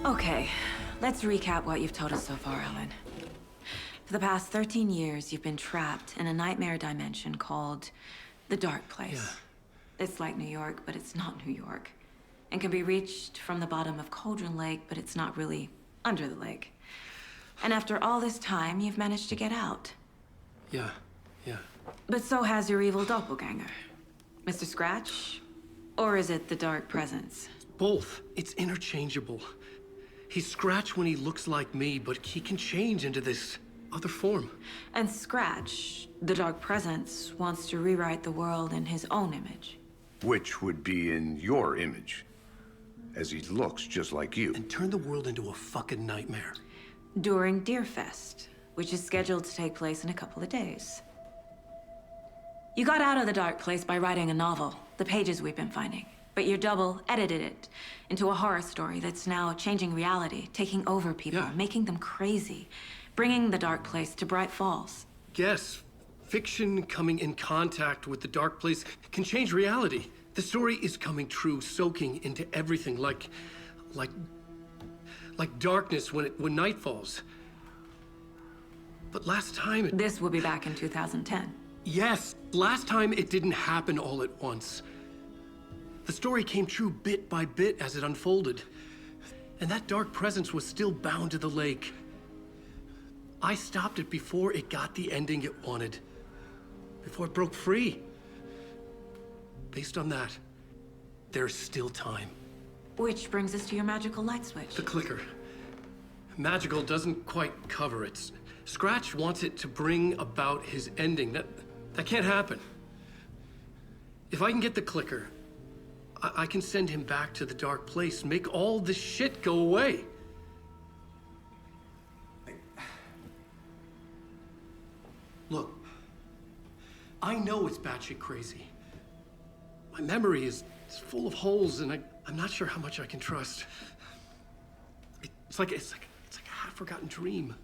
Speaker 3: Okay, let's recap what you've told us so far, Alan. For the past 13 years, you've been trapped in a nightmare dimension called the Dark Place. Yeah. It's like New York, but it's not New York. And can be reached from the bottom of Cauldron Lake, but it's not really under the lake. And after all this time, you've managed to get out.
Speaker 1: Yeah.
Speaker 3: But so has your evil doppelganger. Mr. Scratch? Or is it the Dark Presence?
Speaker 1: Both. It's interchangeable. He's Scratch when he looks like me, but he can change into this other form.
Speaker 3: And Scratch, the Dark Presence, wants to rewrite the world in his own image.
Speaker 5: Which would be in your image, as he looks just like you.
Speaker 1: And turn the world into a fucking nightmare.
Speaker 3: During Deerfest, which is scheduled to take place in a couple of days. You got out of the Dark Place by writing a novel, the pages we've been finding. But your double edited it into a horror story that's now changing reality, taking over people, making them crazy, bringing the Dark Place to Bright Falls.
Speaker 1: Yes, fiction coming in contact with the Dark Place can change reality. The story is coming true, soaking into everything like darkness when night falls. But last time it...
Speaker 3: This will be back in 2010.
Speaker 1: Yes, last time it didn't happen all at once. The story came true bit by bit as it unfolded. And that dark presence was still bound to the lake. I stopped it before it got the ending it wanted. Before it broke free. Based on that, there's still time.
Speaker 3: Which brings us to your magical light switch.
Speaker 1: The clicker. Magical doesn't quite cover it. Scratch wants it to bring about his ending. That can't happen. If I can get the clicker, I can send him back to the Dark Place, make all this shit go away. Look, I know it's batshit crazy. My memory is full of holes, and I'm not sure how much I can trust. It's like a half-forgotten dream.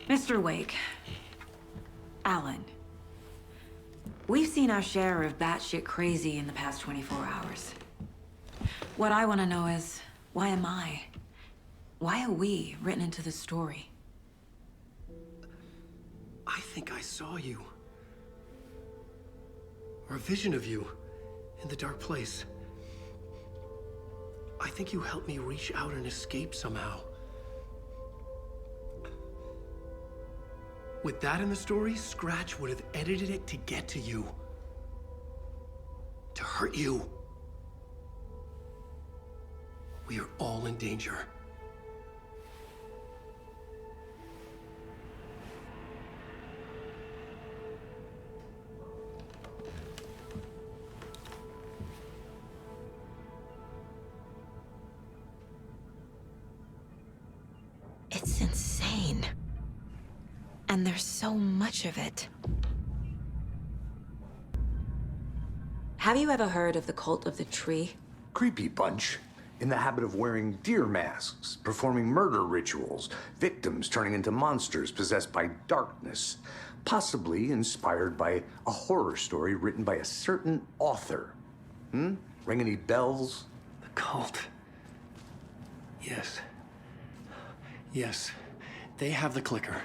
Speaker 3: Mr. Wake, Alan, we've seen our share of batshit crazy in the past 24 hours. What I want to know is, why am I? Why are we written into the story?
Speaker 1: I think I saw you. Or a vision of you in the Dark Place. I think you helped me reach out and escape somehow. With that in the story, Scratch would have edited it to get to you. to hurt you. We are all in danger.
Speaker 3: It's insane. And there's so much of it. Have you ever heard of the cult of the tree?
Speaker 5: Creepy bunch. In the habit of wearing deer masks, performing murder rituals, victims turning into monsters possessed by darkness, possibly inspired by a horror story written by a certain author. Ring any bells?
Speaker 1: The cult. Yes. Yes. They have the clicker.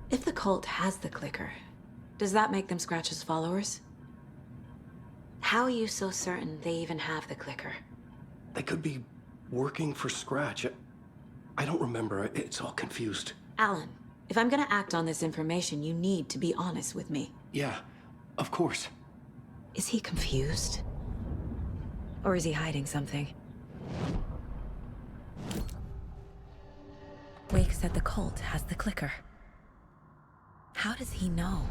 Speaker 3: If the cult has the clicker, does that make them Scratch's followers? How are you so certain they even have the clicker?
Speaker 1: They could be working for Scratch. I don't remember. It's all confused.
Speaker 3: Alan, if I'm gonna act on this information, you need to be honest with me.
Speaker 1: Yeah, of course.
Speaker 3: Is he confused? Or is he hiding something? Wake said the cult has the clicker. How does he know?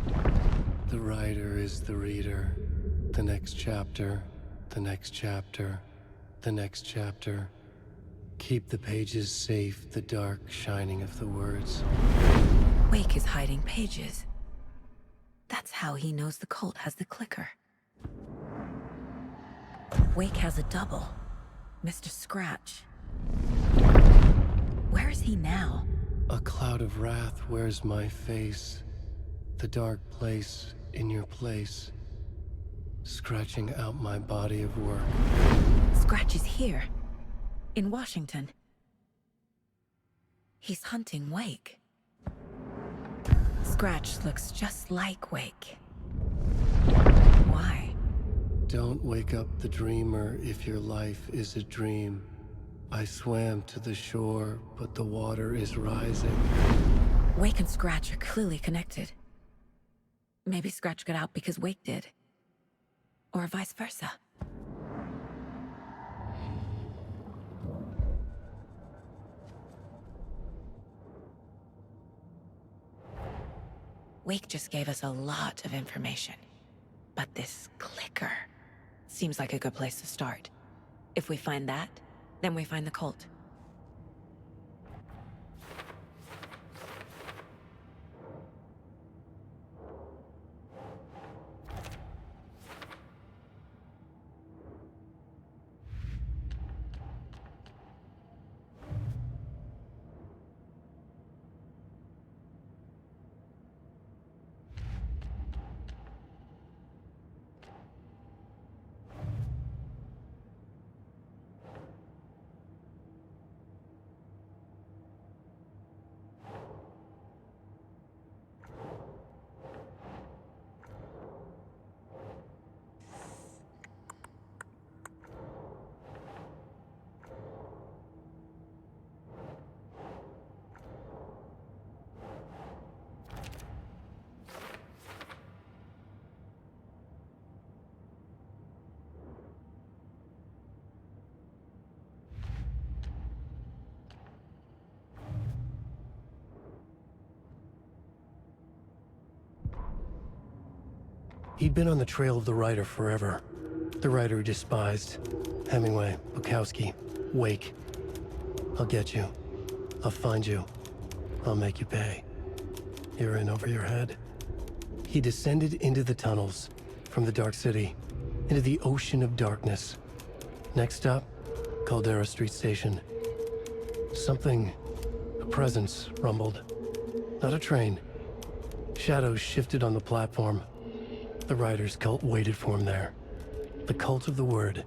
Speaker 1: The writer is the reader. The next chapter, the next chapter, the next chapter. Keep the pages safe, the dark shining of the words.
Speaker 3: Wake is hiding pages. That's how he knows the cult has the clicker. Wake has a double. Mr. Scratch. Where is he now?
Speaker 1: A cloud of wrath wears my face. The dark place in your place. Scratching out my body of work.
Speaker 3: Scratch is here. In Washington. He's hunting Wake. Scratch looks just like Wake. Why?
Speaker 1: Don't wake up the dreamer if your life is a dream. I swam to the shore, but the water is rising.
Speaker 3: Wake and Scratch are clearly connected. Maybe Scratch got out because Wake did. Or vice versa. Wake just gave us a lot of information. But this clicker seems like a good place to start. If we find that, then we find the cult.
Speaker 1: He'd been on the trail of the writer forever. The writer he despised. Hemingway, Bukowski, Wake. I'll get you. I'll find you. I'll make you pay. You're in over your head. He descended into the tunnels, from the Dark City, into the ocean of darkness. Next stop, Caldera Street Station. Something, a presence, rumbled. Not a train. Shadows shifted on the platform. The writer's cult waited for him there. The cult of the word.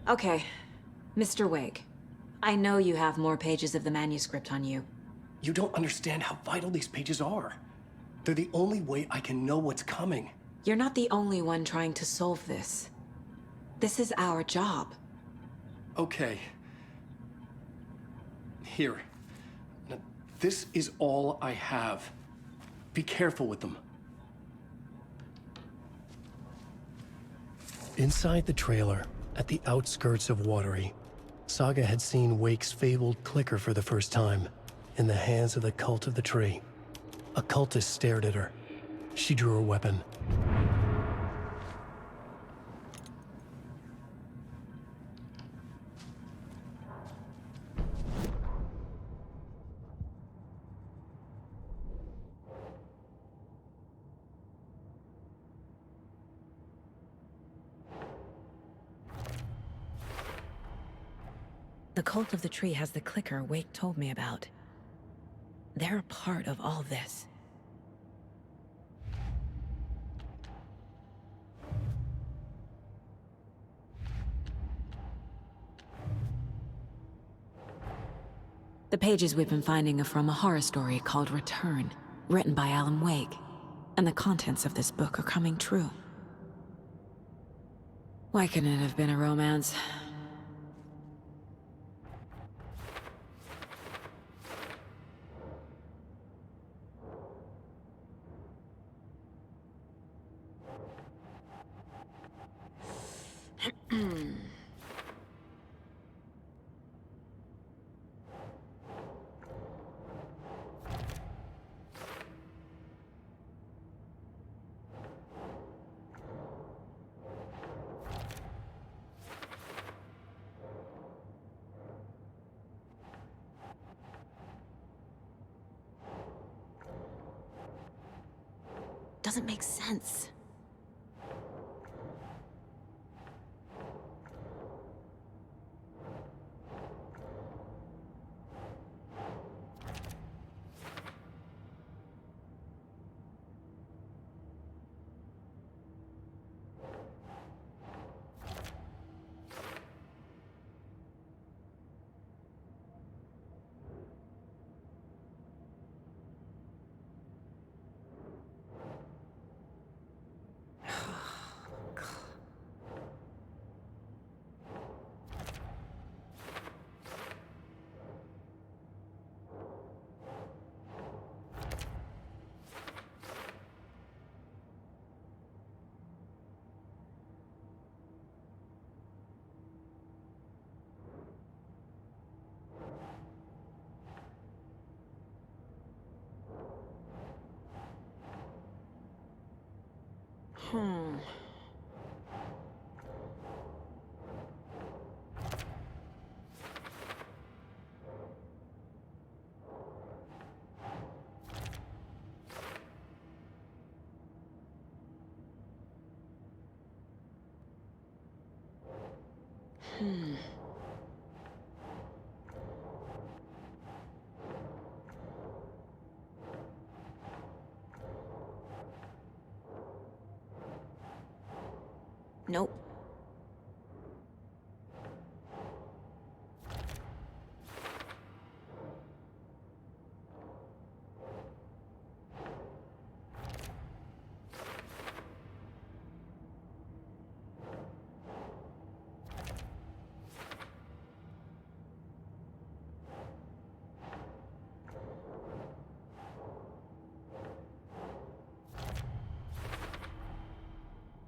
Speaker 3: Okay, Mr. Wake. I know you have more pages of the manuscript on you.
Speaker 1: You don't understand how vital these pages are. They're the only way I can know what's coming.
Speaker 3: You're not the only one trying to solve this. This is our job.
Speaker 1: Okay. Here. Now, This is all I have. Be careful with them. Inside the trailer, at the outskirts of Watery, Saga had seen Wake's fabled clicker for the first time, in the hands of the Cult of the Tree. A cultist stared at her. She drew her weapon.
Speaker 3: The Cult of the Tree has the clicker Wake told me about. They're a part of all this. The pages we've been finding are from a horror story called Return, written by Alan Wake, and the contents of this book are coming true. Why couldn't it have been a romance? Doesn't make sense. Hmm. Nope.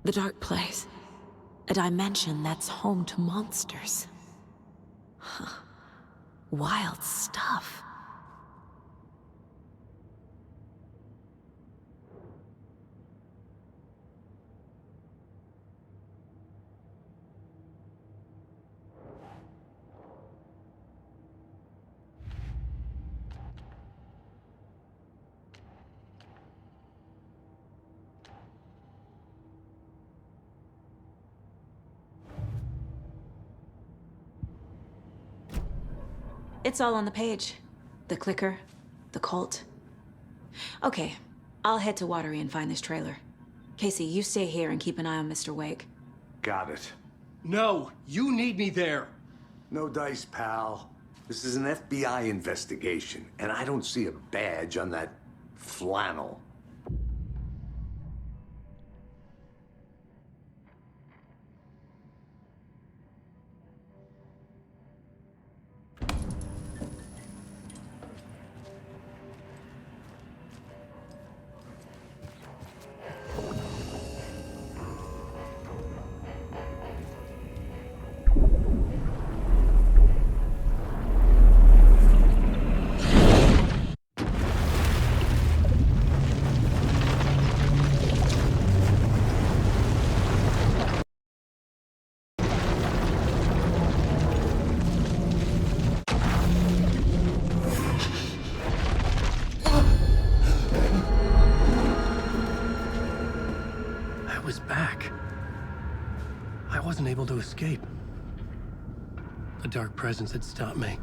Speaker 3: The dark place. A dimension that's home to monsters. Huh. Wild stuff. It's all on the page. The clicker, the cult. Okay, I'll head to Watery and find this trailer. Casey, you stay here and keep an eye on Mr. Wake.
Speaker 5: Got it.
Speaker 1: No, you need me there.
Speaker 5: No dice, pal. This is an FBI investigation, and I don't see a badge on that flannel.
Speaker 1: was back. I wasn't able to escape. A dark presence had stopped me.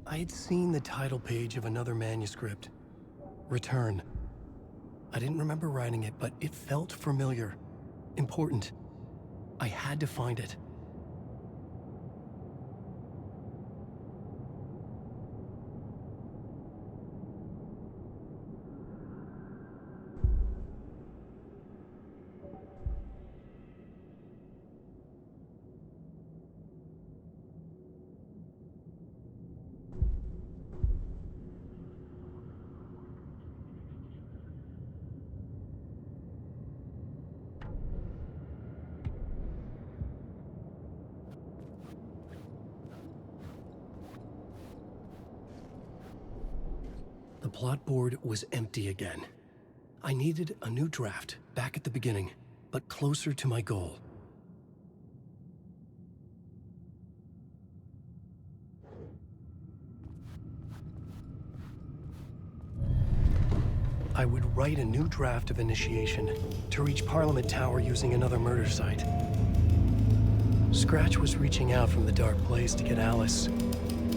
Speaker 1: I had seen the title page of another manuscript, Return. I didn't remember writing it, but it felt familiar, important. I had to find it. The plot board was empty again. I needed a new draft, back at the beginning, but closer to my goal. I would write a new draft of initiation to reach Parliament Tower using another murder site. Scratch was reaching out from the dark place to get Alice.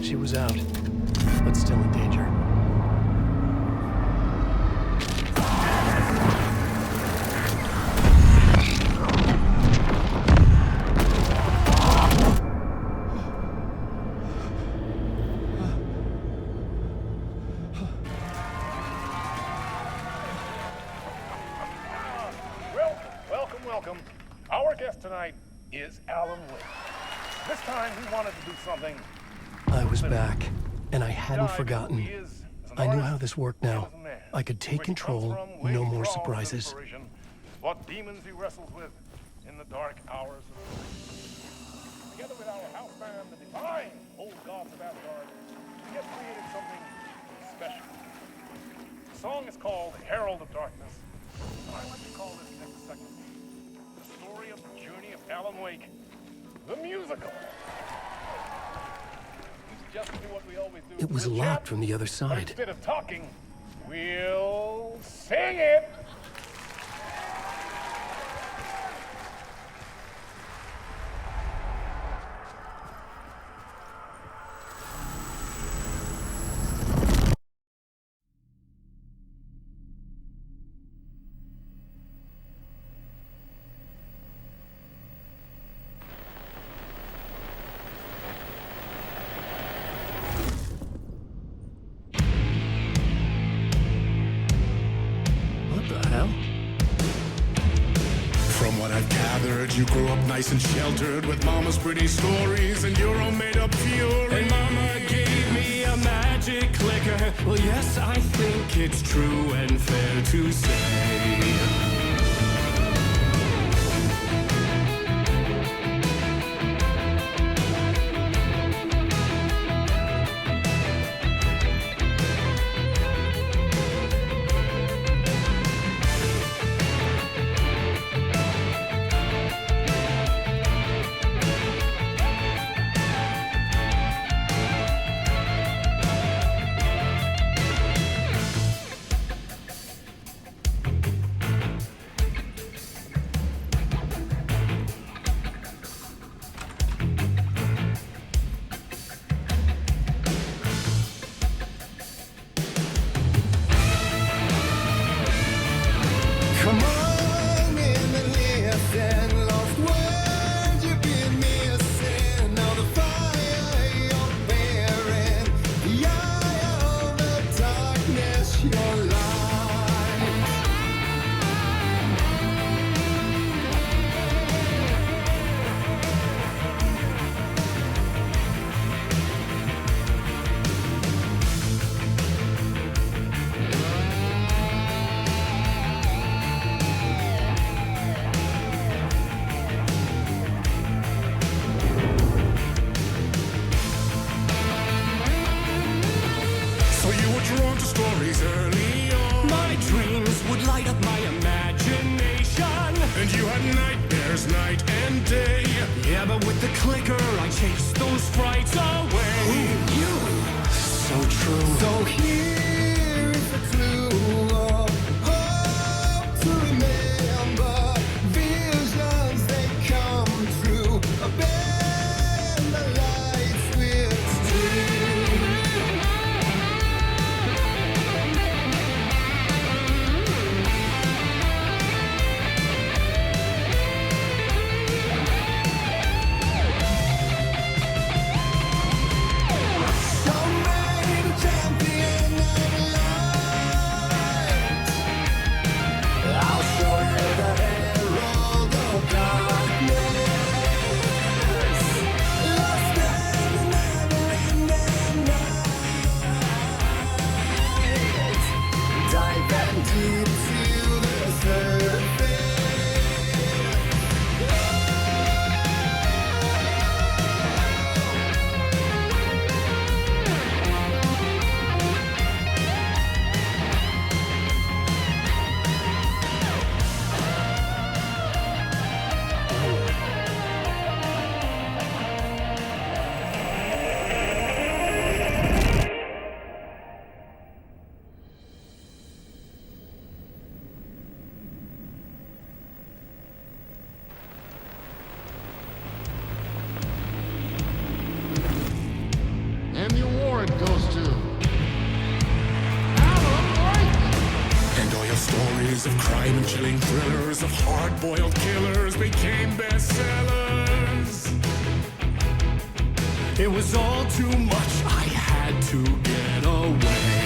Speaker 1: She was out, but still in danger.
Speaker 12: Welcome. Our guest tonight is Alan Wake. This time he wanted to do something.
Speaker 1: I was back, and I hadn't forgotten. I knew how this worked now. I could take control, no more surprises.
Speaker 12: What demons he wrestles with in the dark hours of the night. Together with our house band, the divine old gods of Asgard, we have created something special. The song is called Herald of Darkness. I like to call this next segment the story of the journey of Alan Wake, the musical. Just do what we always do.
Speaker 1: It was locked from the other side.
Speaker 12: Instead of talking, we'll sing it.
Speaker 15: You grew up nice and sheltered with mama's pretty stories and your own made-up fury.
Speaker 13: And mama gave me a magic clicker. Well, yes, I think it's true and fair to say. Yeah, but with the clicker, I chase those frights away.
Speaker 15: You And the award goes to... And all your stories of crime and chilling thrillers, of hard-boiled killers became bestsellers. It was all too much, I had to get away.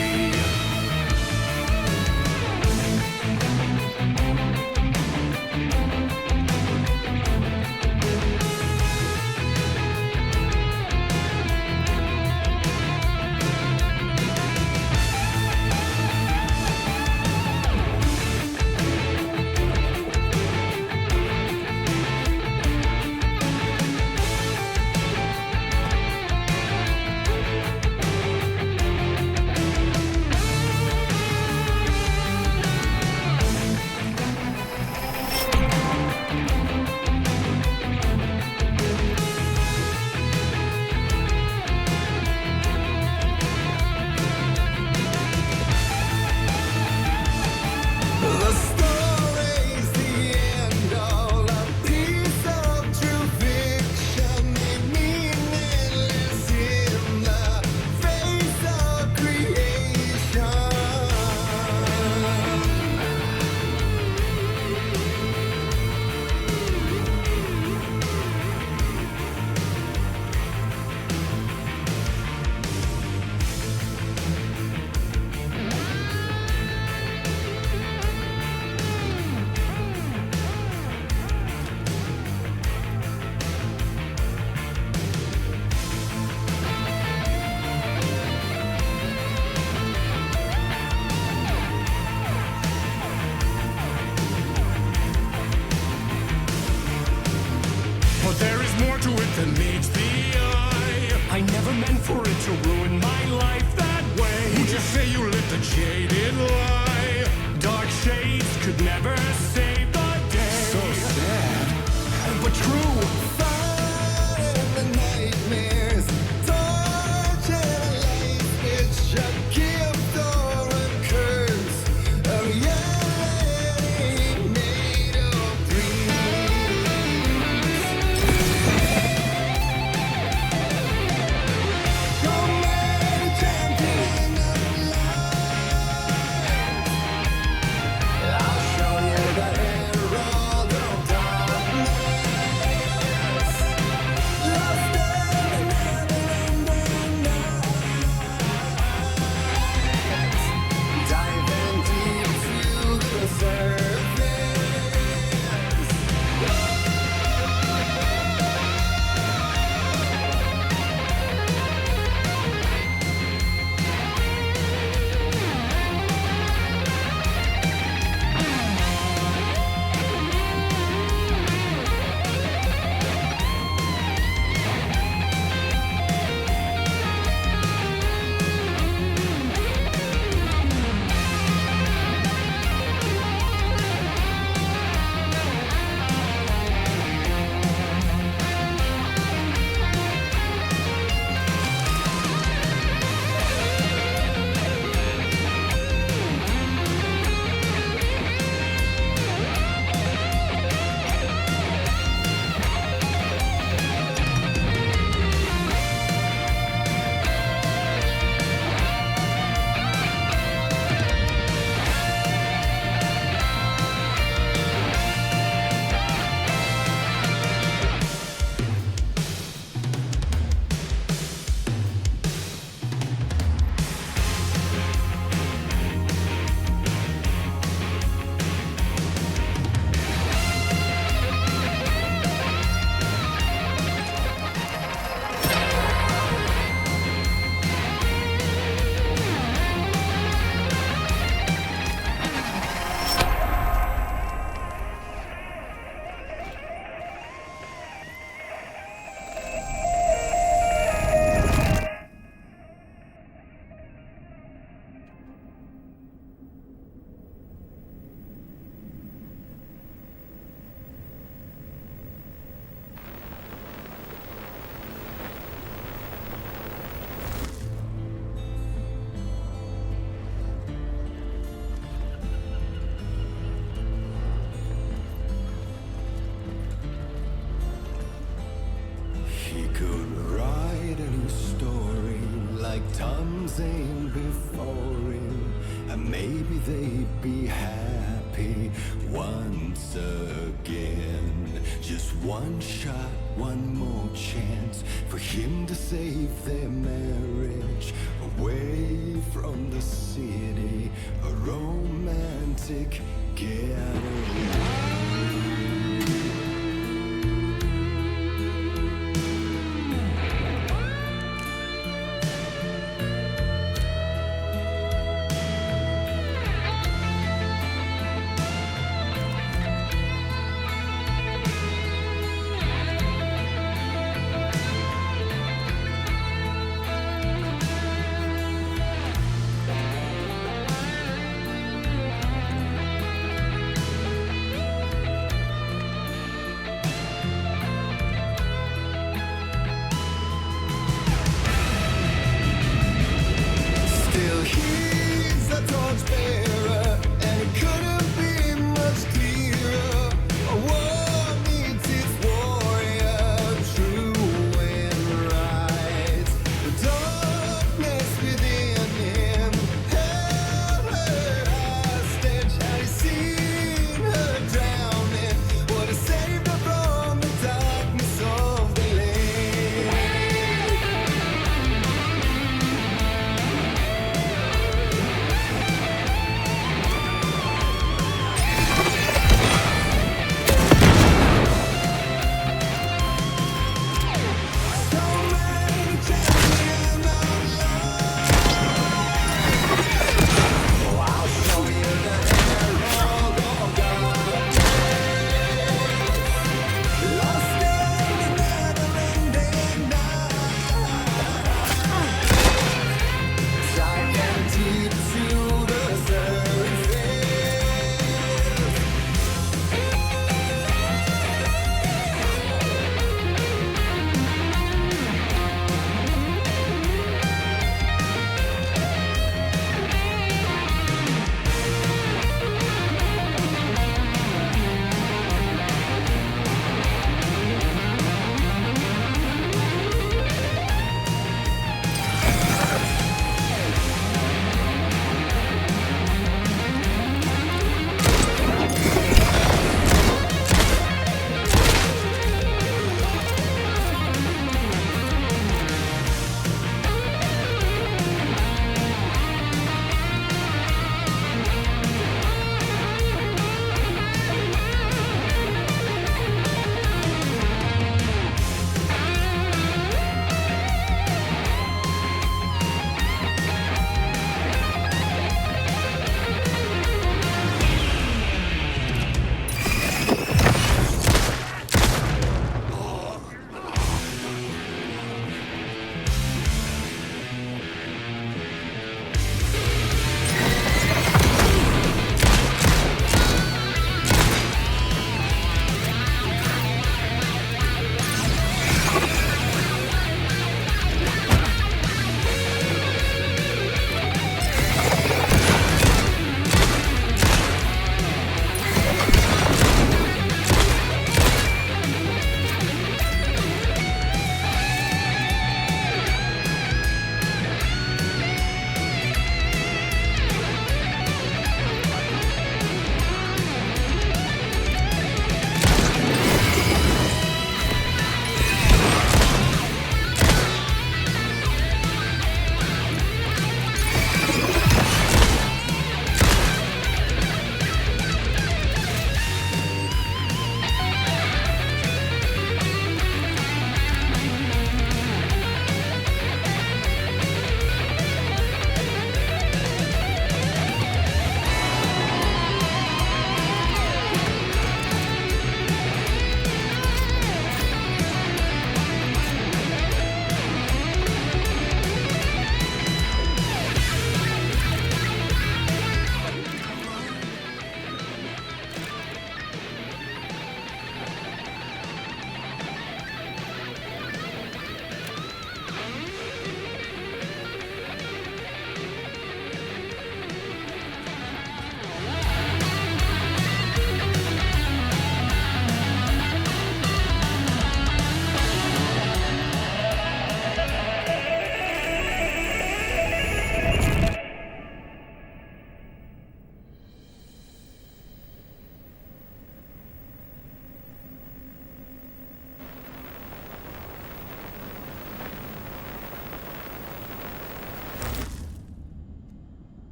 Speaker 13: like Tom's ain't before him, and maybe they'd be happy once again. Just one shot, one more chance for him to save their marriage, away from the city, a romantic getaway.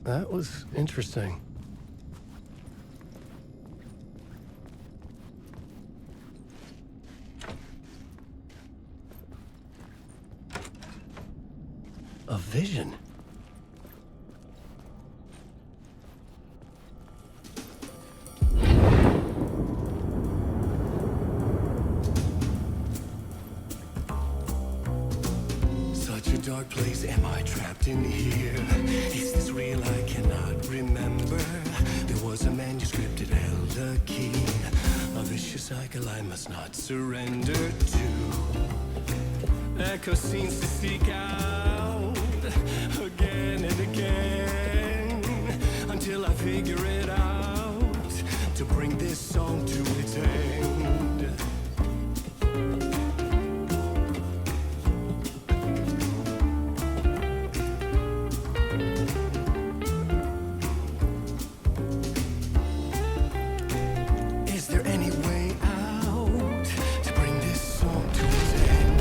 Speaker 1: That was interesting. A vision. Such a dark place, am I trapped in here? Is this real? I cannot remember. There was a manuscript, it held a key. A vicious cycle I must not surrender to. Echo scenes to seek out again and again until I figure it out to bring this song to its end. Is there any way out to bring this song to its end?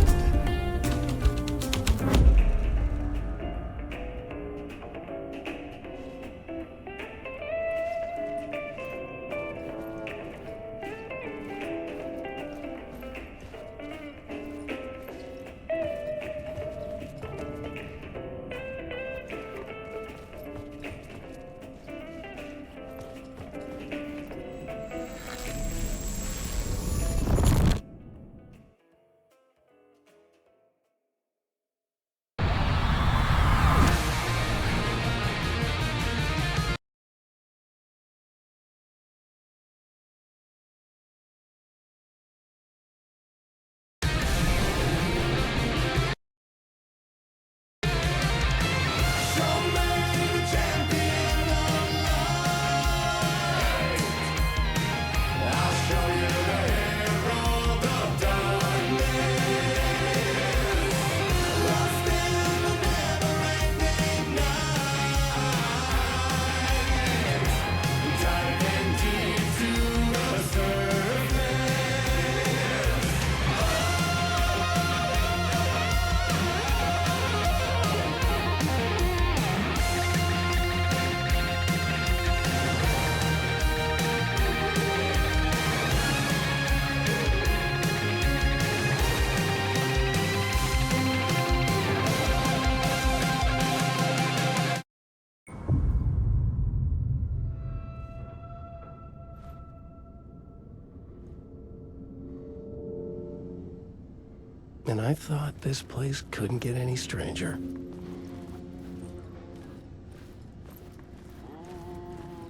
Speaker 1: And I thought this place couldn't get any stranger.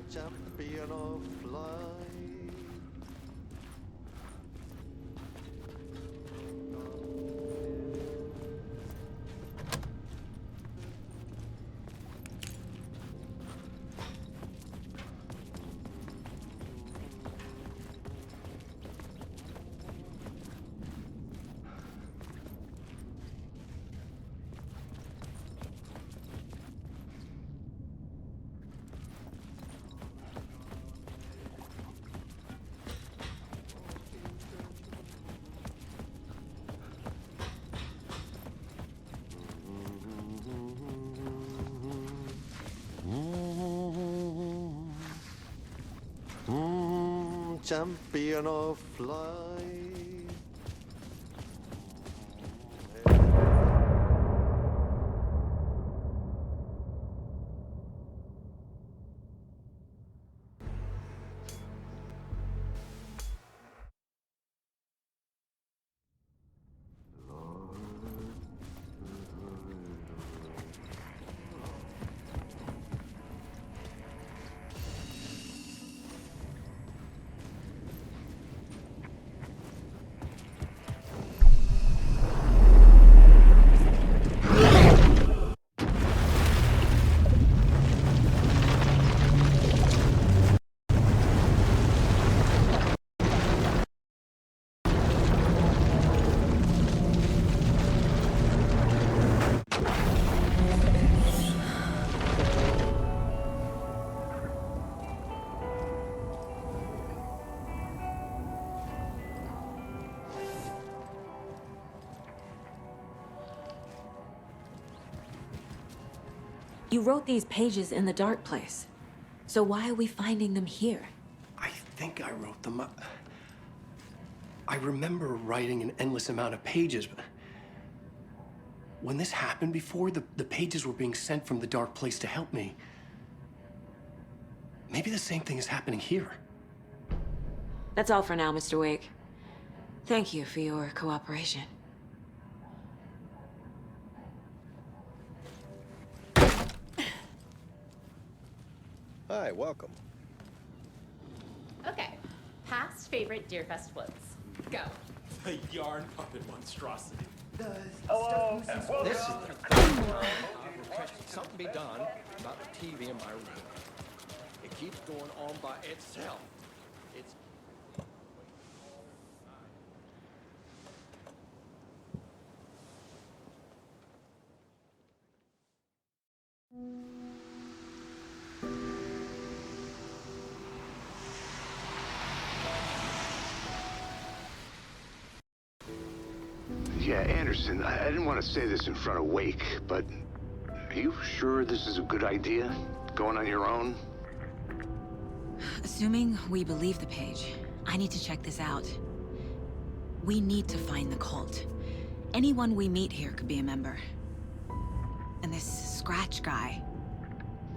Speaker 22: Champion of light. Champion of light.
Speaker 3: You wrote these pages in the dark place. So why are we finding them here?
Speaker 1: I think I wrote them up. I remember writing an endless amount of pages, but when this happened before, the pages were being sent from the dark place to help me. Maybe the same thing is happening here.
Speaker 3: That's all for now, Mr. Wake. Thank you for your cooperation.
Speaker 16: Hi, welcome.
Speaker 20: Okay, past favorite Deerfest floats. Go.
Speaker 23: The yarn puppet monstrosity.
Speaker 16: Hello.
Speaker 23: This is the something be done about the TV in my room. It keeps going on by itself. It's
Speaker 5: Yeah, Anderson, I didn't want to say this in front of Wake, but are you sure this is a good idea? Going on your own?
Speaker 3: Assuming we believe the page, I need to check this out. We need to find the cult. Anyone we meet here could be a member. And this Scratch guy.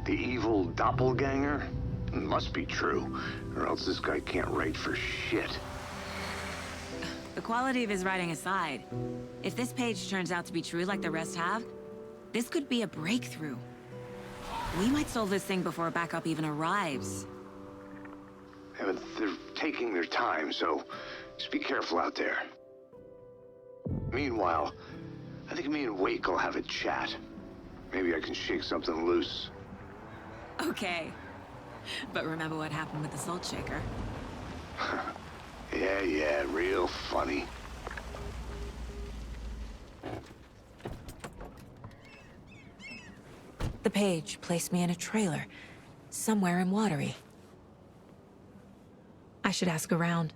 Speaker 5: The evil doppelganger? It must be true, or else this guy can't write for shit.
Speaker 3: The quality of his writing aside, if this page turns out to be true like the rest have, this could be a breakthrough. We might solve this thing before backup even arrives.
Speaker 5: Yeah, but they're taking their time, so just be careful out there. Meanwhile, I think me and Wake will have a chat. Maybe I can shake something loose.
Speaker 3: Okay. But remember what happened with the salt shaker?
Speaker 5: Yeah, real funny.
Speaker 3: The page placed me in a trailer, somewhere in Watery. I should ask around.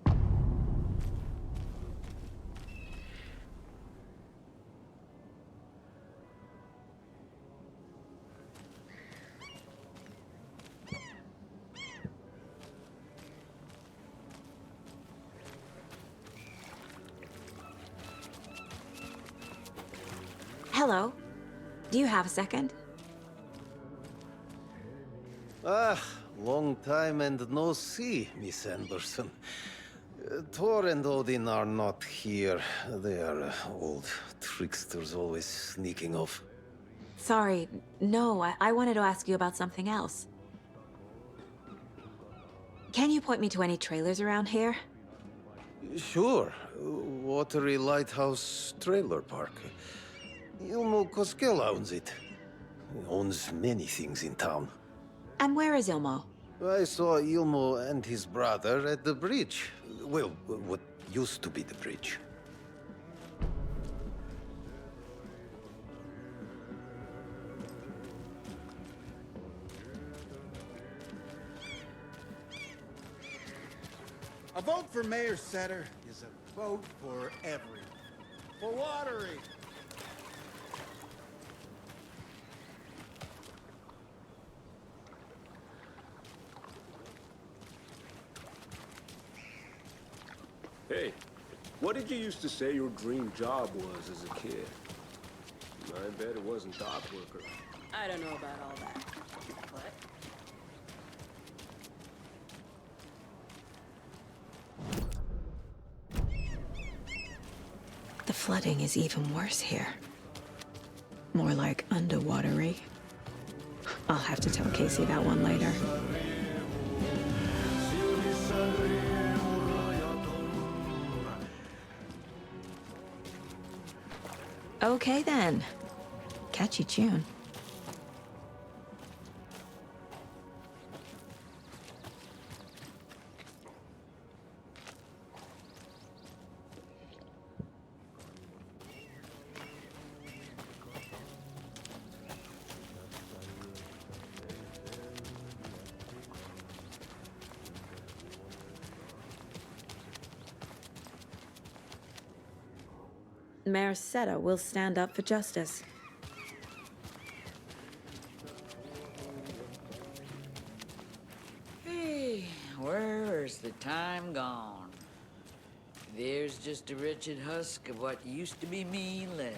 Speaker 3: Hello. Do you have a second?
Speaker 22: Ah, long time and no see, Miss Anderson. Thor and Odin are not here. They are old tricksters always sneaking off.
Speaker 3: Sorry, no, I wanted to ask you about something else. Can you point me to any trailers around here?
Speaker 22: Sure. Watery Lighthouse Trailer Park. Ilmo Koskela owns it. He owns many things in town.
Speaker 3: And where is Ilmo?
Speaker 22: I saw Ilmo and his brother at the bridge. Well, what used to be the bridge.
Speaker 24: A vote for Mayor Setter is a vote for everyone. For Watery.
Speaker 23: Hey, what did you used to say your dream job was as a kid? I bet it wasn't dock worker.
Speaker 20: I don't know about all that. What?
Speaker 3: The flooding is even worse here. More like underwatery. I'll have to tell Casey that one later. Okay then. Catchy tune. Mayor Seta will stand up for justice.
Speaker 11: Where's the time gone? There's just a wretched husk of what used to be me left.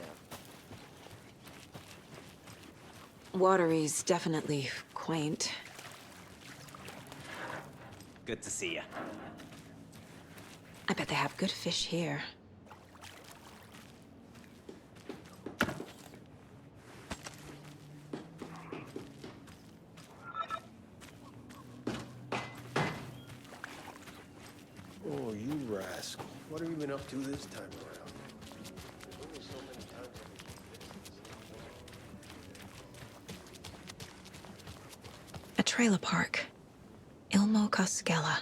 Speaker 3: Watery's definitely quaint.
Speaker 18: Good to see you.
Speaker 3: I bet they have good fish here.
Speaker 16: Oh, you rascal. What have you been up to this time around? There's only so many times I can
Speaker 3: A trailer park. Ilmo Koskela.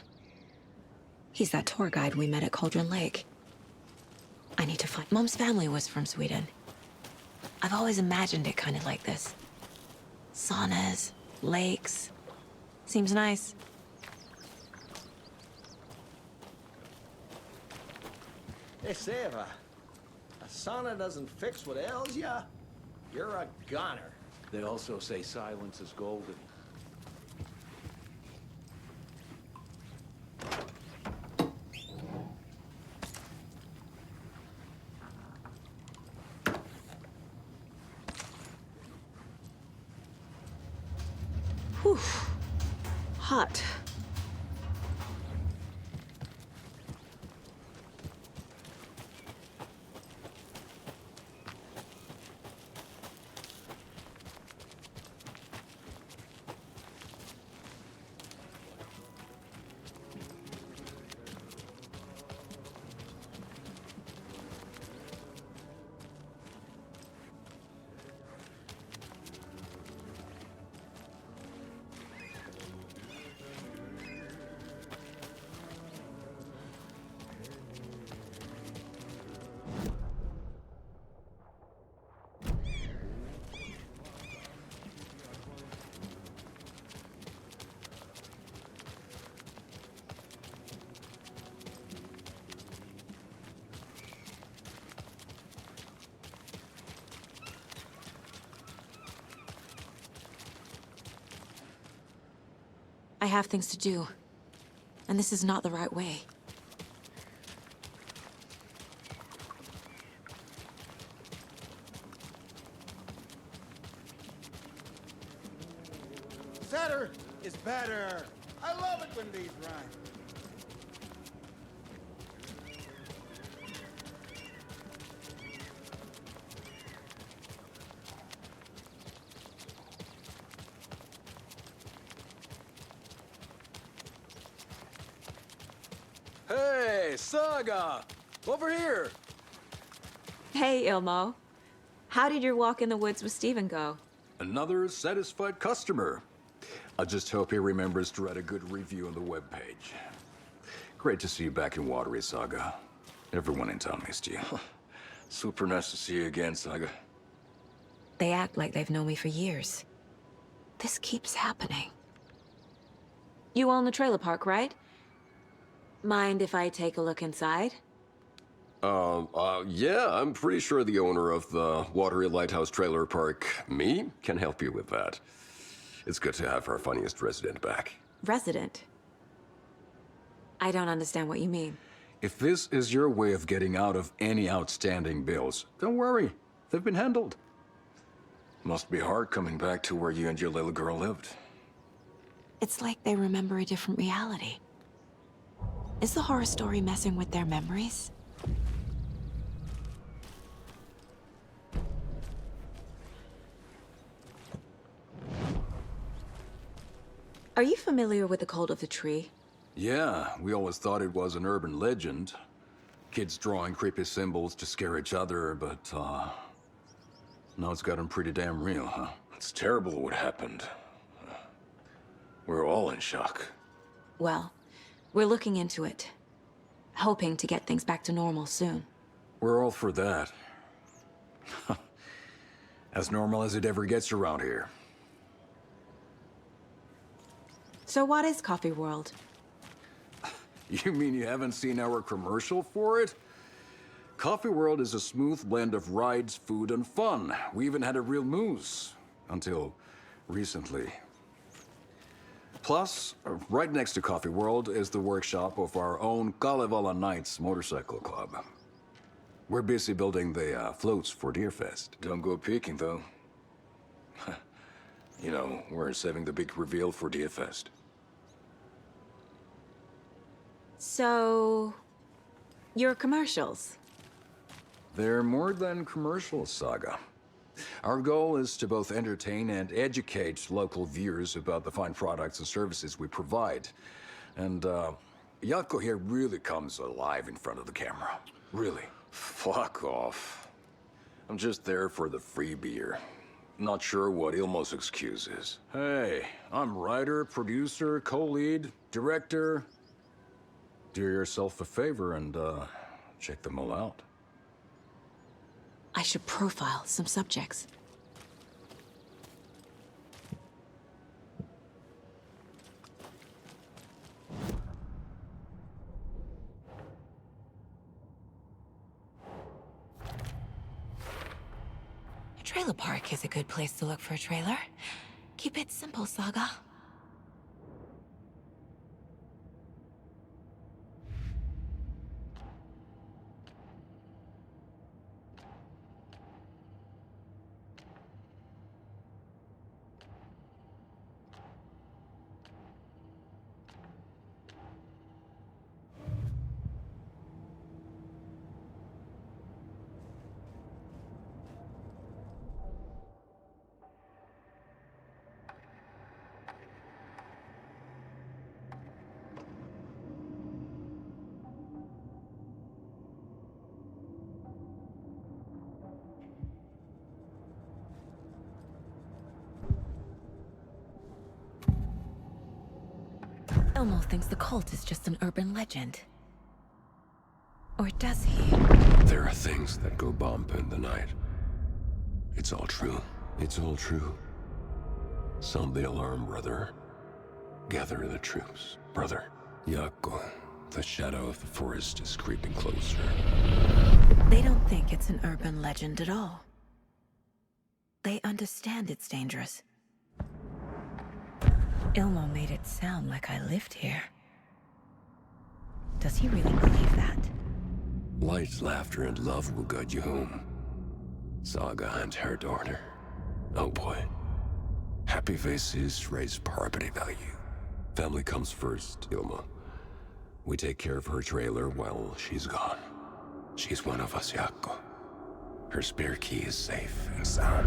Speaker 3: He's that tour guide we met at Cauldron Lake. I need to find... Mom's family was from Sweden. I've always imagined it kind of like this. Saunas, lakes. Seems nice.
Speaker 24: They say if a sauna doesn't fix what ails ya, you're a goner.
Speaker 19: They also say silence is golden.
Speaker 3: Whew. Hot. I have things to do, and this is not the right way.
Speaker 24: Better is better. I love it when these rhyme.
Speaker 23: Hey, Saga! Over here!
Speaker 3: Hey, Ilmo. How did your walk in the woods with Steven go?
Speaker 21: Another satisfied customer. I just hope he remembers to write a good review on the webpage. Great to see you back in Watery, Saga. Everyone in town missed you.
Speaker 19: Super nice to see you again, Saga.
Speaker 3: They act like they've known me for years. This keeps happening. You own the trailer park, right? Mind if I take a look inside?
Speaker 25: Yeah, I'm pretty sure the owner of the Watery Lighthouse Trailer Park, me, can help you with that. It's good to have our funniest resident back.
Speaker 3: Resident? I don't understand what you mean.
Speaker 21: If this is your way of getting out of any outstanding bills, don't worry. They've been handled.
Speaker 19: Must be hard coming back to where you and your little girl lived.
Speaker 3: It's like they remember a different reality. Is the horror story messing with their memories? Are you familiar with the Cult of the Tree?
Speaker 21: Yeah, we always thought it was an urban legend. Kids drawing creepy symbols to scare each other, but, now it's gotten pretty damn real, huh?
Speaker 19: It's terrible what happened. We're all in shock.
Speaker 3: Well, we're looking into it. Hoping to get things back to normal soon.
Speaker 21: We're all for that. As normal as it ever gets around here.
Speaker 3: So what is Coffee World?
Speaker 21: You mean you haven't seen our commercial for it? Coffee World is a smooth blend of rides, food, and fun. We even had a real moose. Until recently. Plus, right next to Coffee World is the workshop of our own Kalevala Knights Motorcycle Club. We're busy building the floats for Deerfest. Don't go peeking, though. You know, we're saving the big reveal for Deerfest.
Speaker 2: So... your commercials?
Speaker 21: They're more than commercials, Saga. Our goal is to both entertain and educate local viewers about the fine products and services we provide. And, Jaakko here really comes alive in front of the camera. Really. Fuck off. I'm just there for the free beer. Not sure what Ilmo's excuse is. Hey, I'm writer, producer, co-lead, director. Do yourself a favor and, check them all out.
Speaker 2: I should profile some subjects. A trailer park is a good place to look for a trailer. Keep it simple, Saga. Ilmo thinks the cult is just an urban legend. Or does he?
Speaker 25: There are things that go bump in the night. It's all true. It's all true. Sound the alarm, brother. Gather the troops, brother. Jaakko, the shadow of the forest is creeping closer.
Speaker 3: They don't think it's an urban legend at all. They understand it's dangerous. Ilmo made it sound like I lived here. Does he really believe that?
Speaker 25: Light, laughter, and love will guide you home. Saga and her daughter. Oh boy. Happy faces raise property value. Family comes first, Ilmo. We take care of her trailer while she's gone. She's one of us, Jaakko. Her spare key is safe and sound.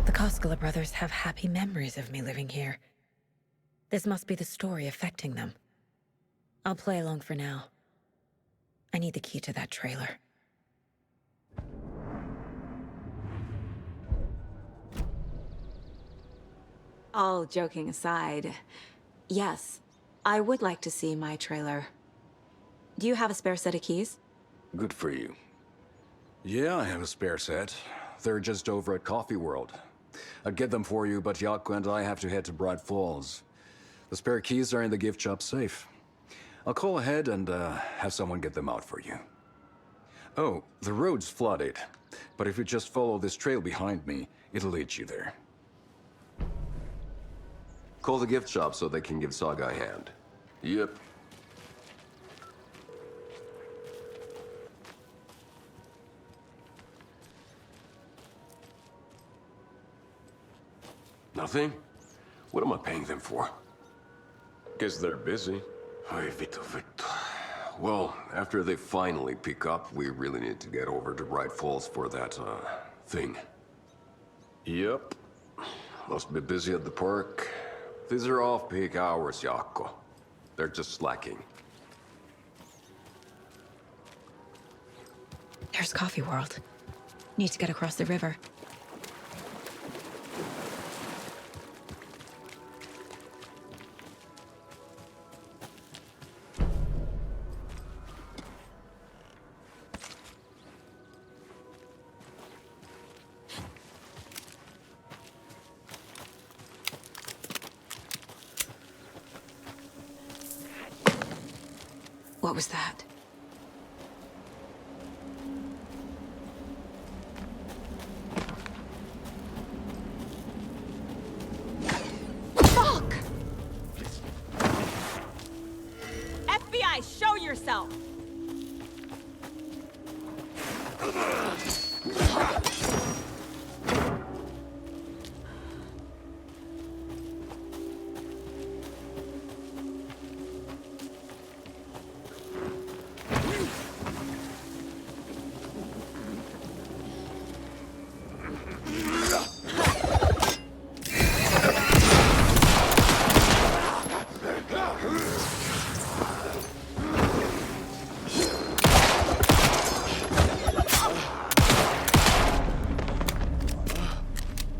Speaker 3: The Koskela brothers have happy memories of me living here. This must be the story affecting them. I'll play along for now. I need the key to that trailer.
Speaker 2: All joking aside, yes, I would like to see my trailer. Do you have a spare set of keys?
Speaker 21: Good for you. Yeah, I have a spare set. They're just over at Coffee World. I'd get them for you, but Jaakko and I have to head to Bright Falls. The spare keys are in the gift shop safe. I'll call ahead and have someone get them out for you. Oh, the road's flooded, but if you just follow this trail behind me, it'll lead you there.
Speaker 25: Call the gift shop so they can give Saga a hand. Yep. Nothing? What am I paying them for? Guess they're busy. Ay, Vito. Well, after they finally pick up, we really need to get over to Bright Falls for that, thing. Yep. Must be busy at the park. These are off-peak hours, Jaakko. They're just slacking.
Speaker 3: There's Coffee World. Need to get across the river. What was that?
Speaker 2: Fuck! yourself.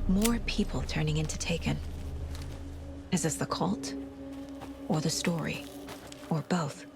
Speaker 3: More people turning into Taken. Is this the cult? Or the story? Or both?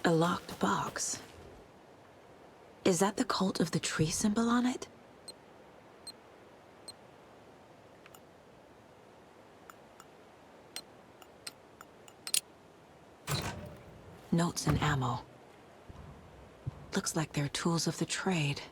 Speaker 3: A locked box. Is that the cult of the tree symbol on it? Notes and ammo. Looks like they're tools of the trade.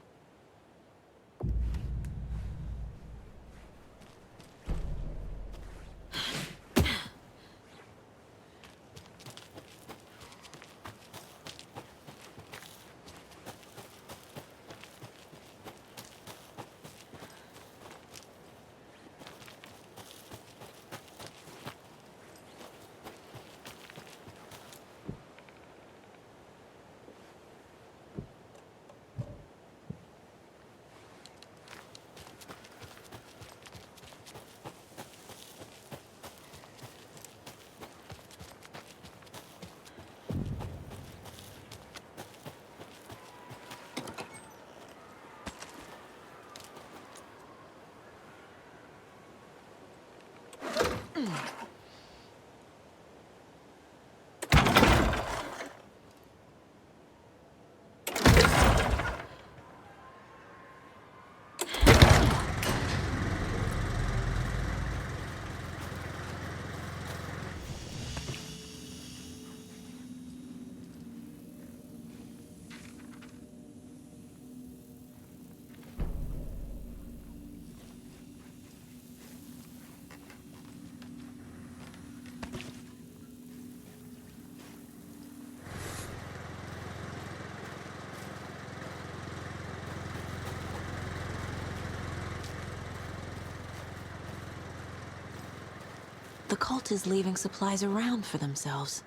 Speaker 2: The cult is leaving supplies around for themselves.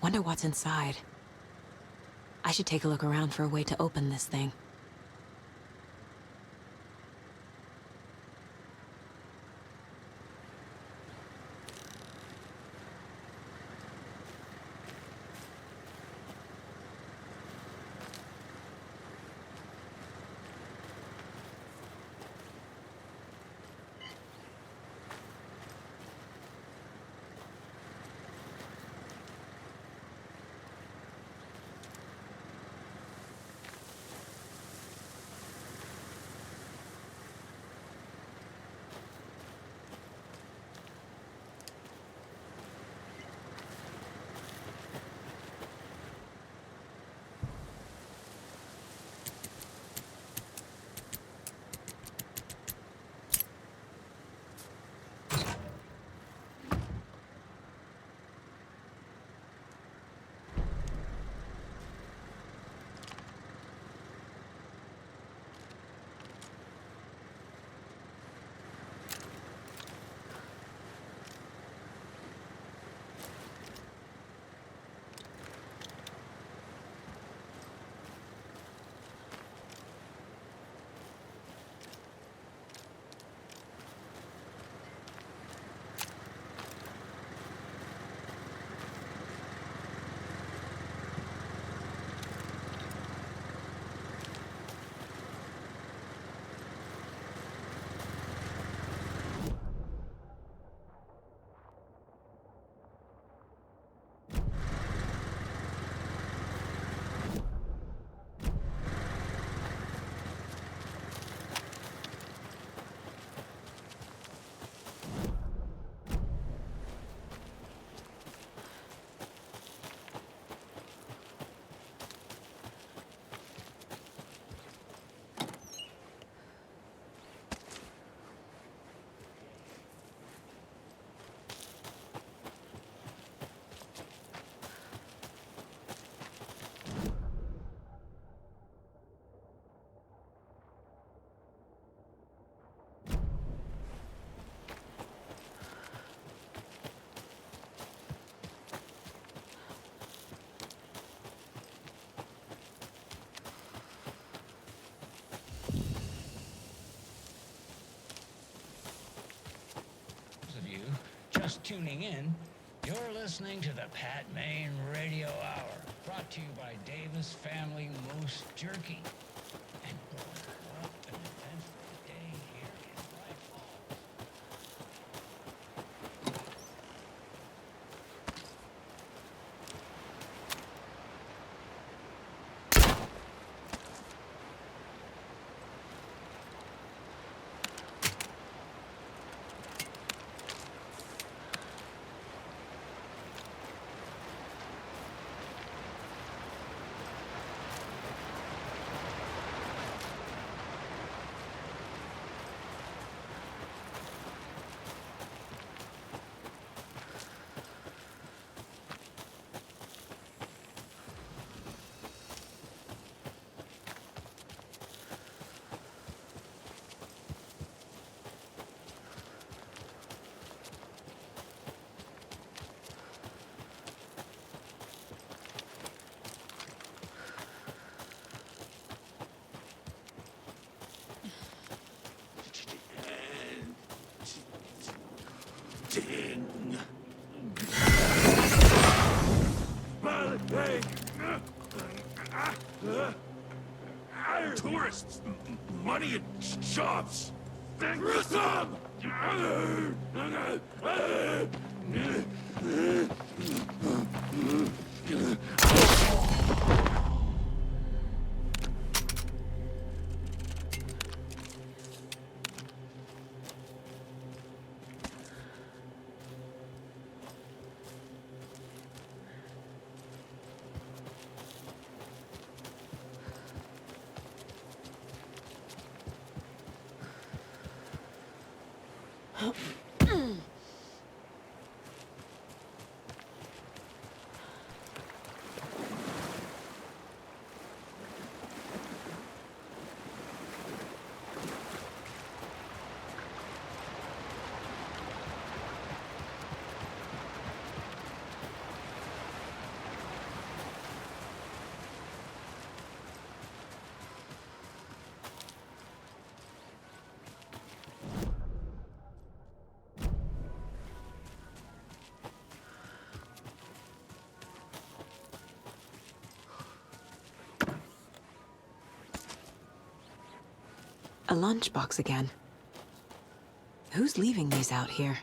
Speaker 2: Wonder what's inside. I should take a look around for a way to open this thing.
Speaker 7: Just tuning in, you're listening to the Pat Maine Radio Hour, brought to you by Davis Family Moose Jerky. And what an eventful day here in Bright Falls.
Speaker 8: Ding. Tourists, money and jobs.
Speaker 2: A lunchbox again. Who's leaving these out here?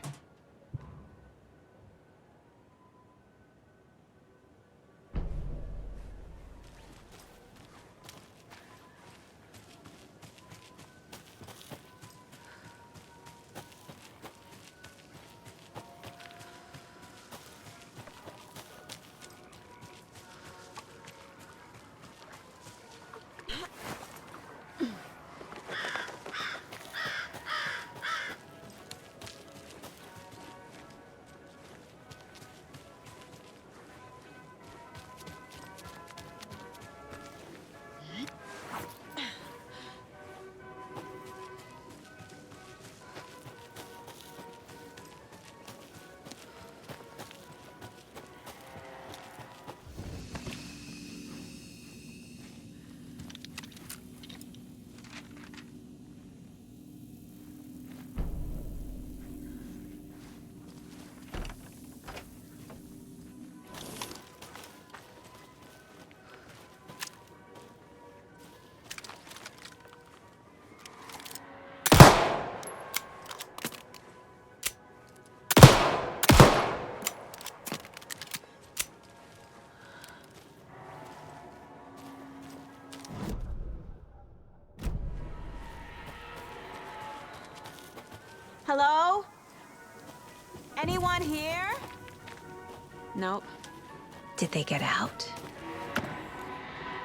Speaker 2: Hello? Anyone here? Nope.
Speaker 3: Did they get out?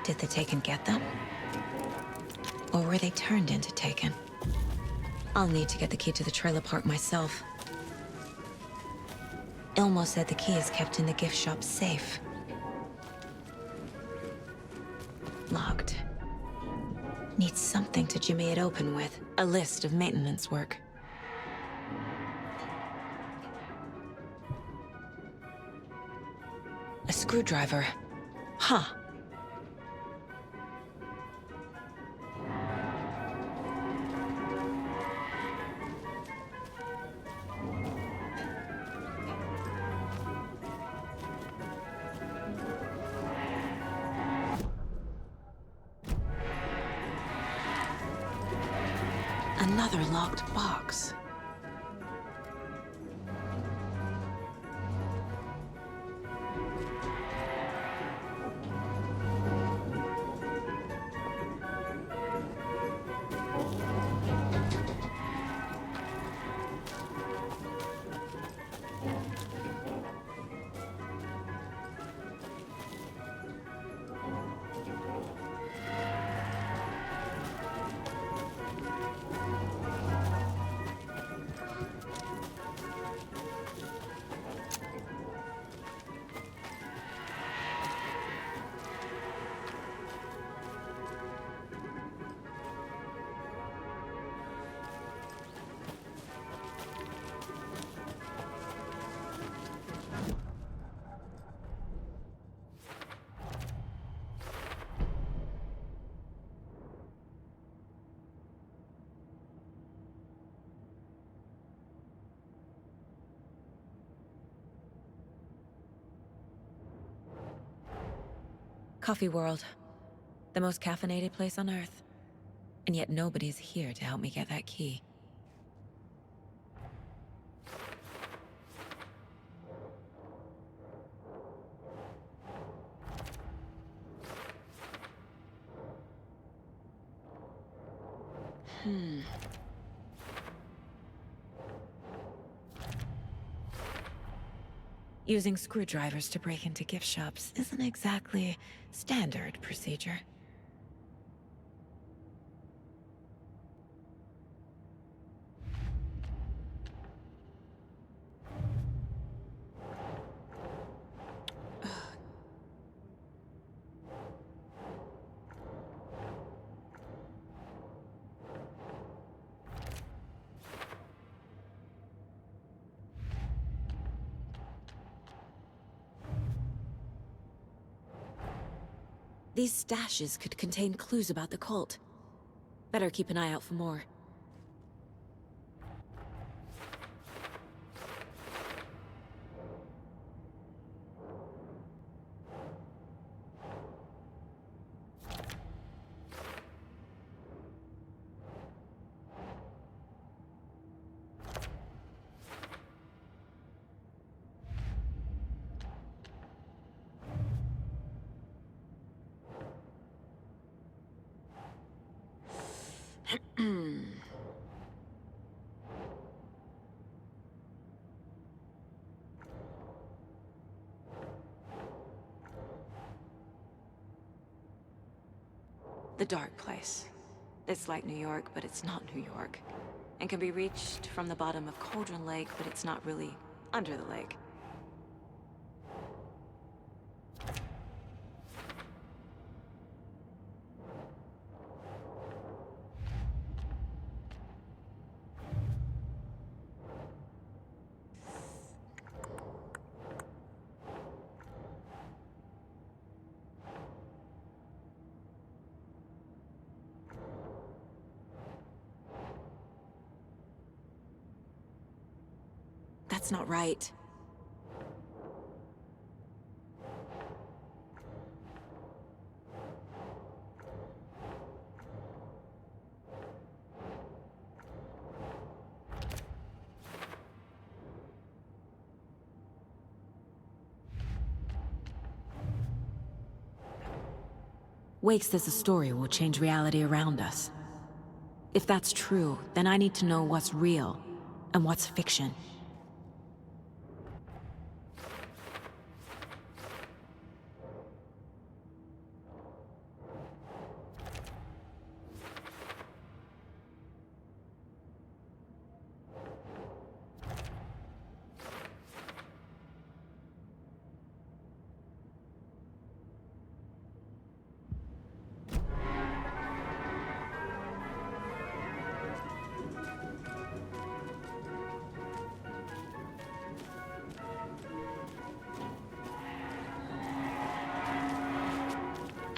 Speaker 3: Did the Taken get them? Or were they turned into Taken? I'll need to get the key to the trailer park myself. Ilmo said the key is kept in the gift shop safe. Locked. Needs something to jimmy it open with. A list of maintenance work. A screwdriver. Huh.
Speaker 2: Another locked box.
Speaker 3: Coffee World. The most caffeinated place on Earth. And yet nobody's here to help me get that key. Using screwdrivers to break into gift shops isn't exactly standard procedure. These stashes could contain clues about the cult. Better keep an eye out for more. The dark place. It's like New York, but it's not New York. And can be reached from the bottom of Cauldron Lake, but it's not really under the lake. That's not right. Wake says the story will change reality around us. If that's true, then I need to know what's real and what's fiction.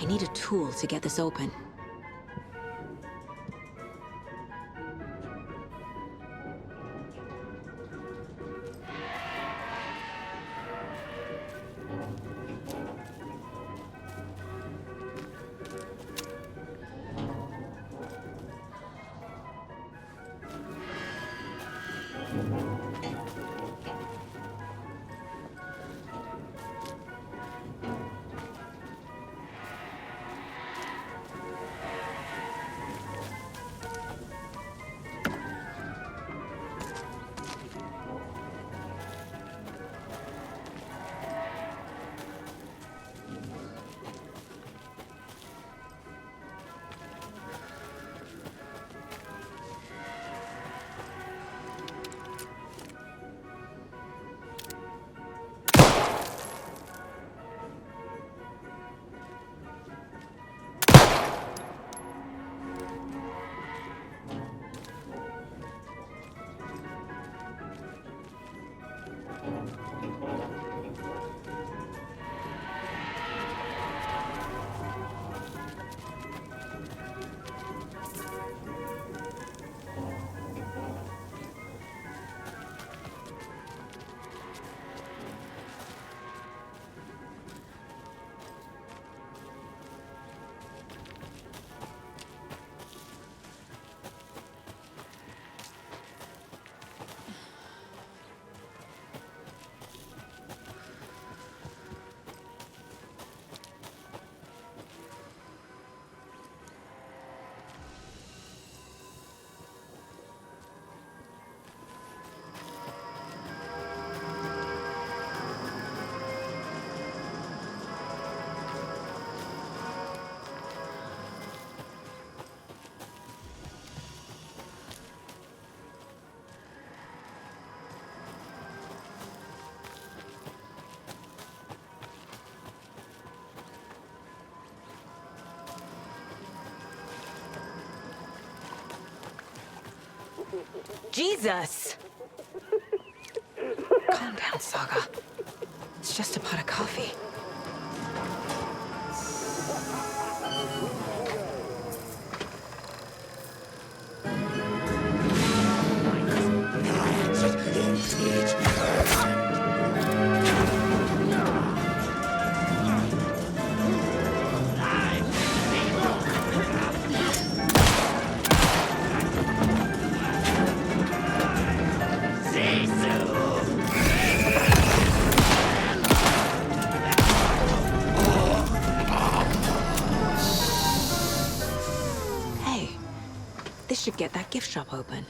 Speaker 3: I need a tool to get this open.
Speaker 2: Jesus! Calm down, Saga. It's just a pot of coffee. Hey, this should get that gift shop open.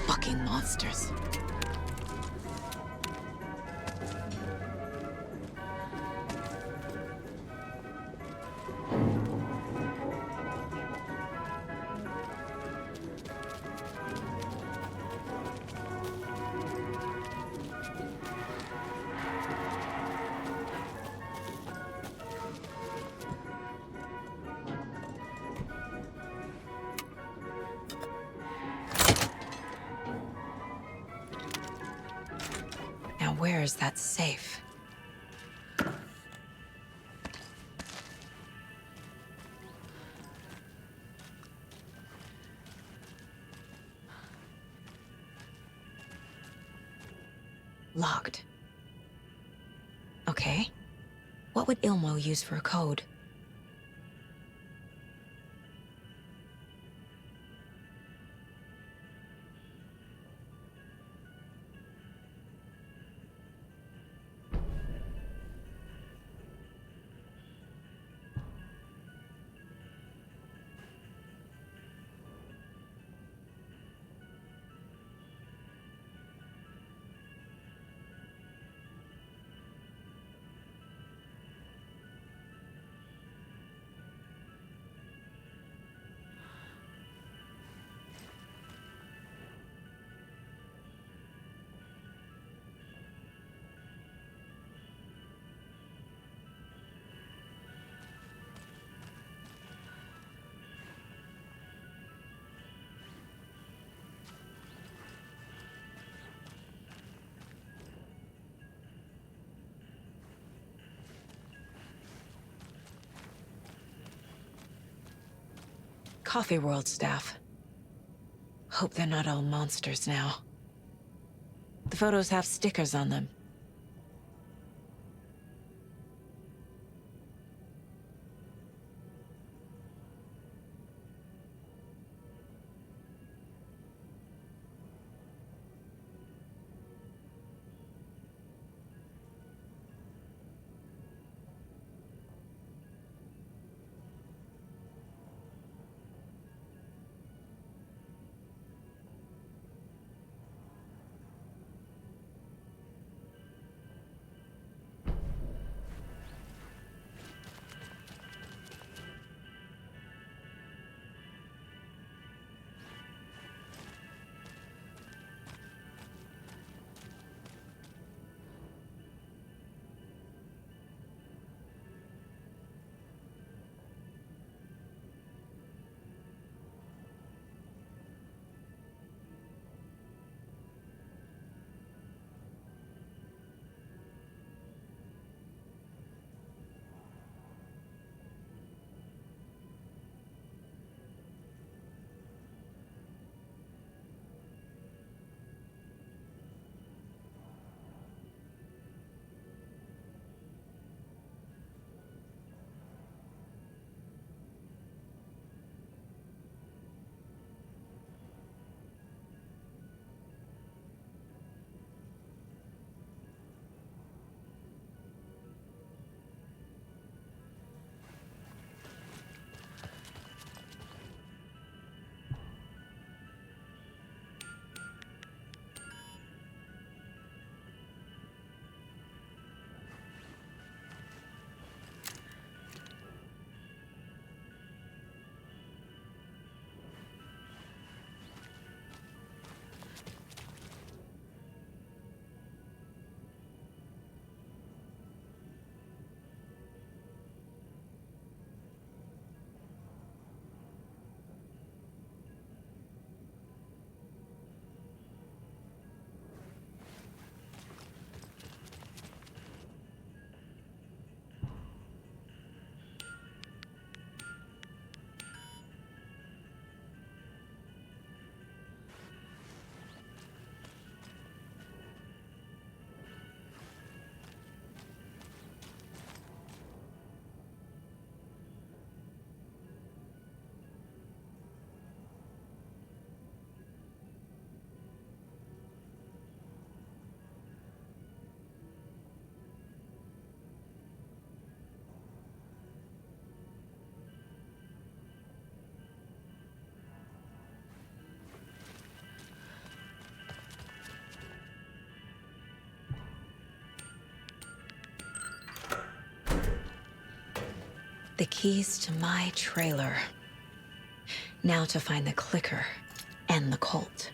Speaker 2: Fucking monsters. Now where is that safe? Locked. Okay. What would Ilmo use for a code? Coffee World staff. Hope they're not all monsters now. The photos have stickers on them. The keys to my trailer. Now to find the clicker and the cult.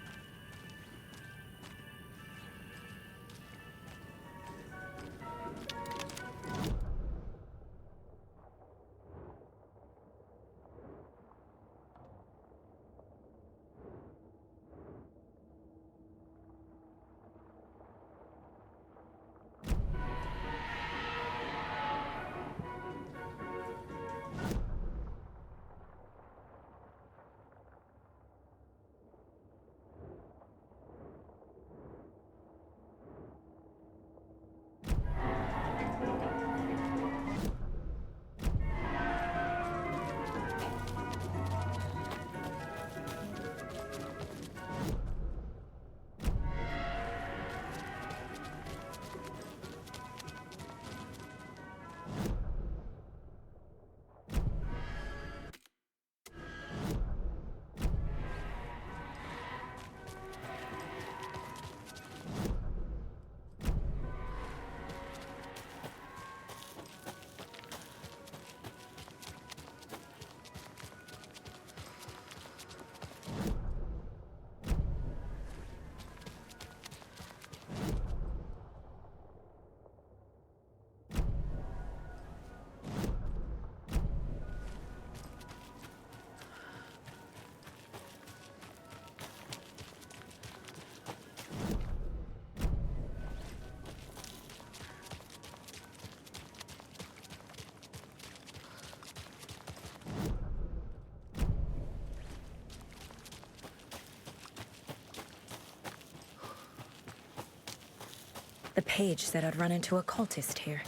Speaker 3: The page said I'd run into a cultist here.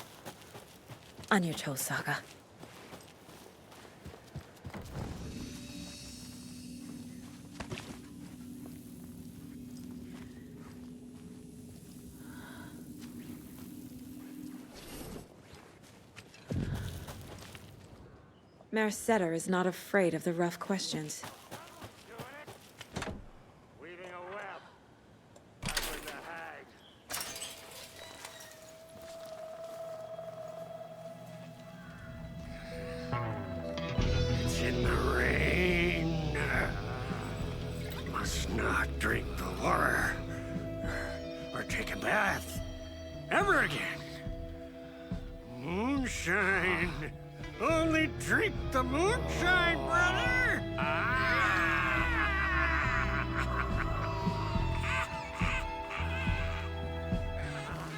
Speaker 3: On your toes, Saga. Mercetter is not afraid of the rough questions.
Speaker 24: Weaving a web. That was the hag.
Speaker 8: It's in the rain. Must not drink the water. Or take a bath. Ever again. Moonshine. Only drink the moonshine, brother!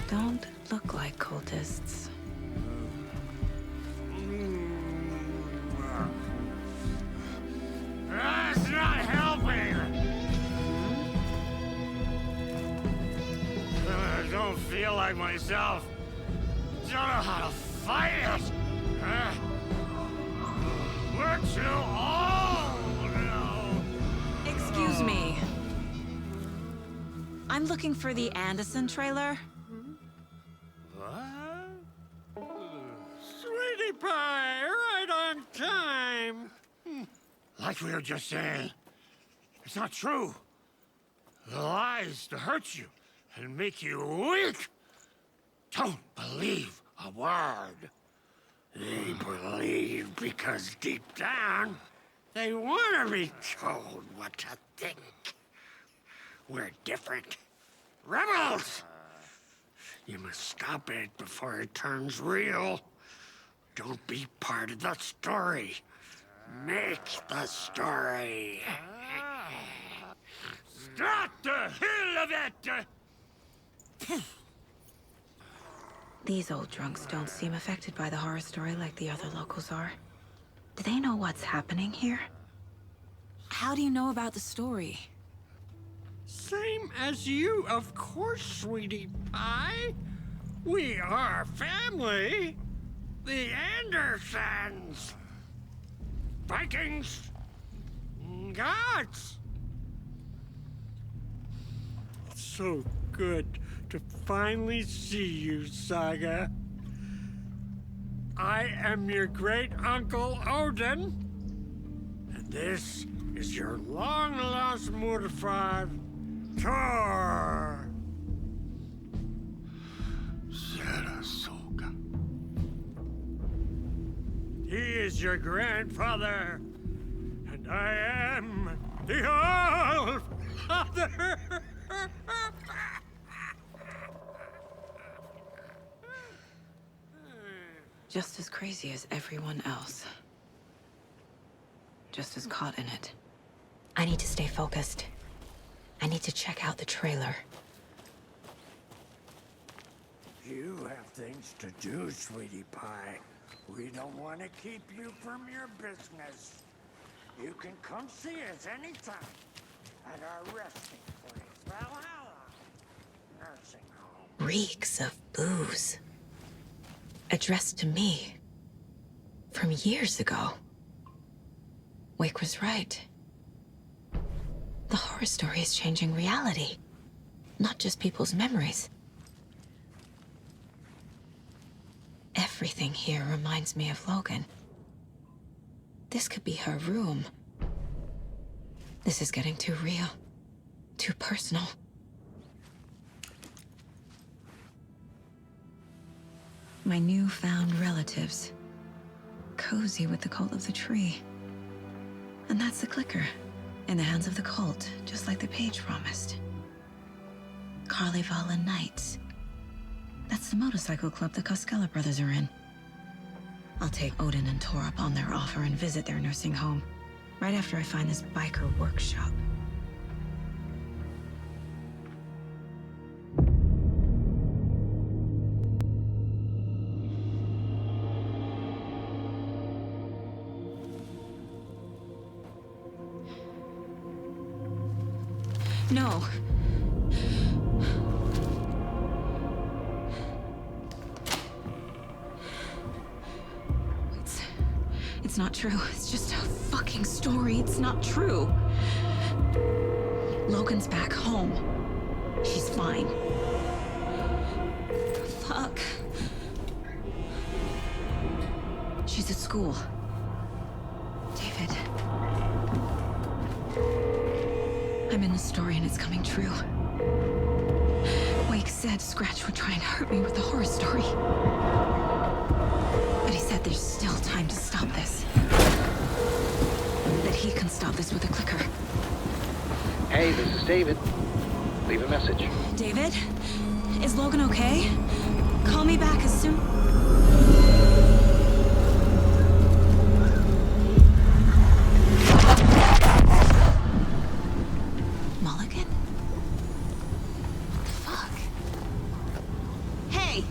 Speaker 2: Don't look like cultists.
Speaker 8: That's not helping! I don't feel like myself. Don't know how to fight it! We're too old now.
Speaker 2: Excuse me. I'm looking for the Anderson trailer.
Speaker 8: What? Sweetie pie, right on time. Like we were just saying, it's not true. The lies to hurt you and make you weak. Don't believe a word. They believe because deep down, they want to be told what to think. We're different. Rebels! You must stop it before it turns real. Don't be part of the story. Make the story. Stop the hell of it!
Speaker 2: These old drunks don't seem affected by the horror story like the other locals are. Do they know what's happening here? How do you know about the story?
Speaker 8: Same as you, of course, sweetie pie. We are family. The Andersons. Vikings. Gods. It's so good to finally see you, Saga. I am your great-uncle Odin. And this is your long-lost mortified Thor. Sarah Soga.
Speaker 13: He is your grandfather, and I am the All-Father.
Speaker 2: Just as crazy as everyone else. Just as caught in it. I need to stay focused. I need to check out the trailer.
Speaker 7: You have things to do, sweetie pie. We don't want to keep you from your business. You can come see us anytime at our resting place, Valhalla Nursing Home.
Speaker 2: Reeks of booze. Addressed to me. From years ago. Wake was right. The horror story is changing reality. Not just people's memories. Everything here reminds me of Logan. This could be her room. This is getting too real. Too personal. My newfound relatives. Cozy with the cult of the tree. And that's the clicker. In the hands of the cult, just like the page promised. Carnival Nights. That's the motorcycle club the Koskela brothers are in. I'll take Odin and Tor up on their offer and visit their nursing home. Right after I find this biker workshop. No. It's not true. It's just a fucking story. It's not true. Logan's back home. She's fine. Fuck. She's at school. David. I'm in the story and it's coming true. Wake said Scratch would try and hurt me with the horror story. But he said there's still time to stop this. That he can stop this with a clicker.
Speaker 9: Hey, this is David. Leave a message.
Speaker 2: David? Is Logan okay? Call me back as soon... Mulligan? What the fuck? Hey!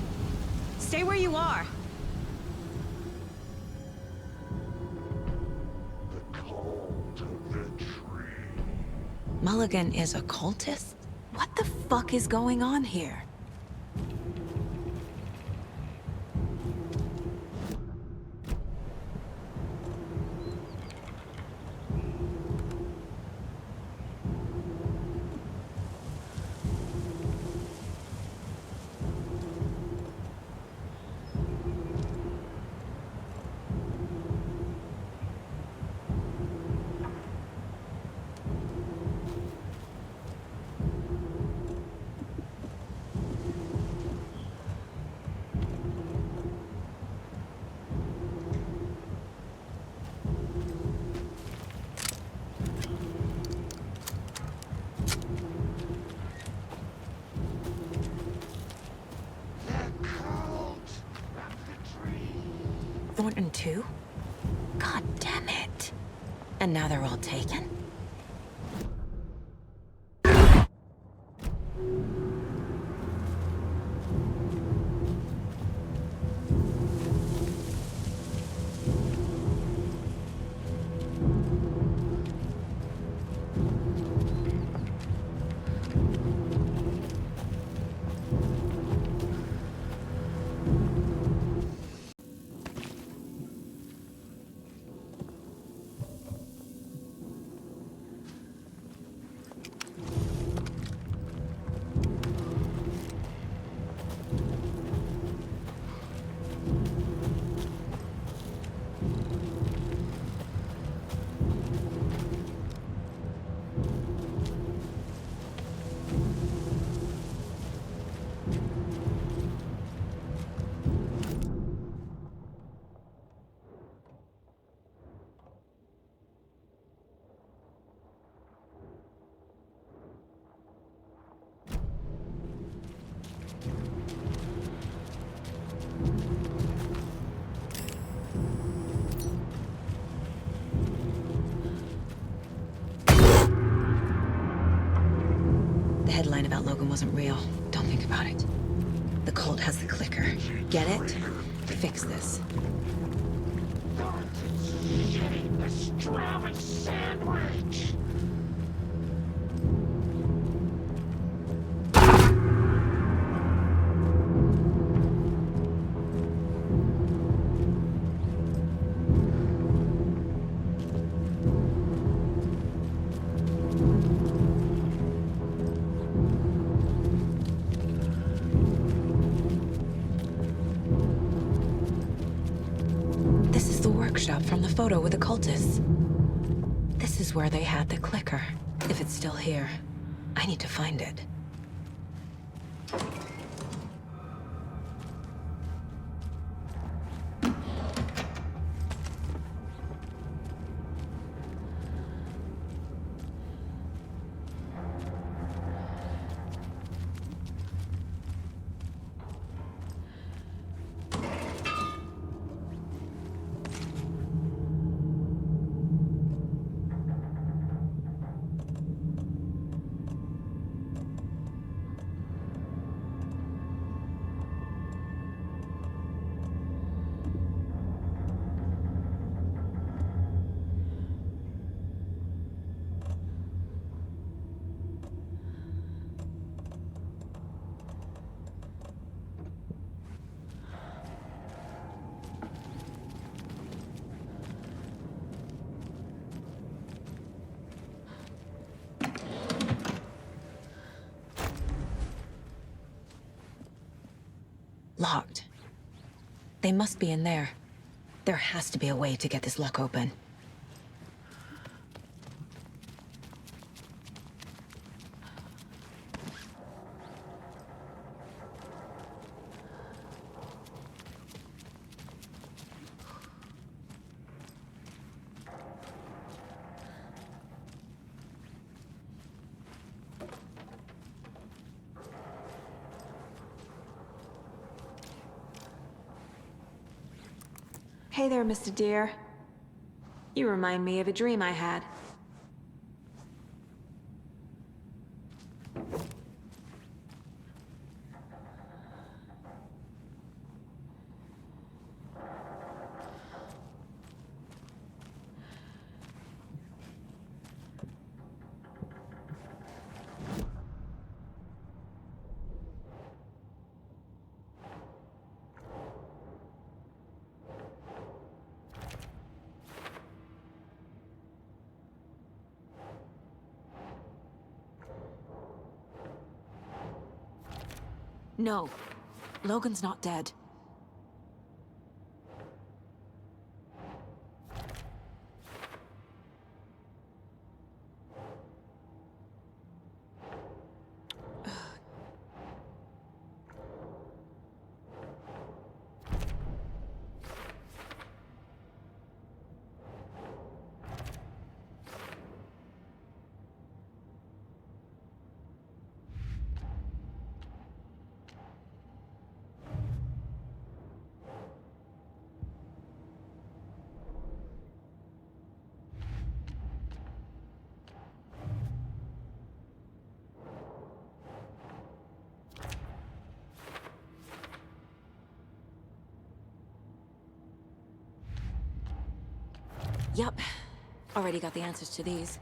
Speaker 2: Stay where you are! Mulligan is a cultist? What the fuck is going on here? Thornton too? God damn it. And now they're all taken? Logan wasn't real. Don't think about it. The cult has the clicker. Get it? Fix this.
Speaker 15: The strawberry sandwich!
Speaker 2: This is the workshop from the photo with the cultists. This is where they had the clicker. If it's still here, I need to find it. Locked. They must be in there. There has to be a way to get this lock open.
Speaker 3: Hey there, Mr. Deer. You remind me of a dream I had.
Speaker 2: No. Logan's not dead.
Speaker 3: Yup. Already got the answers to these.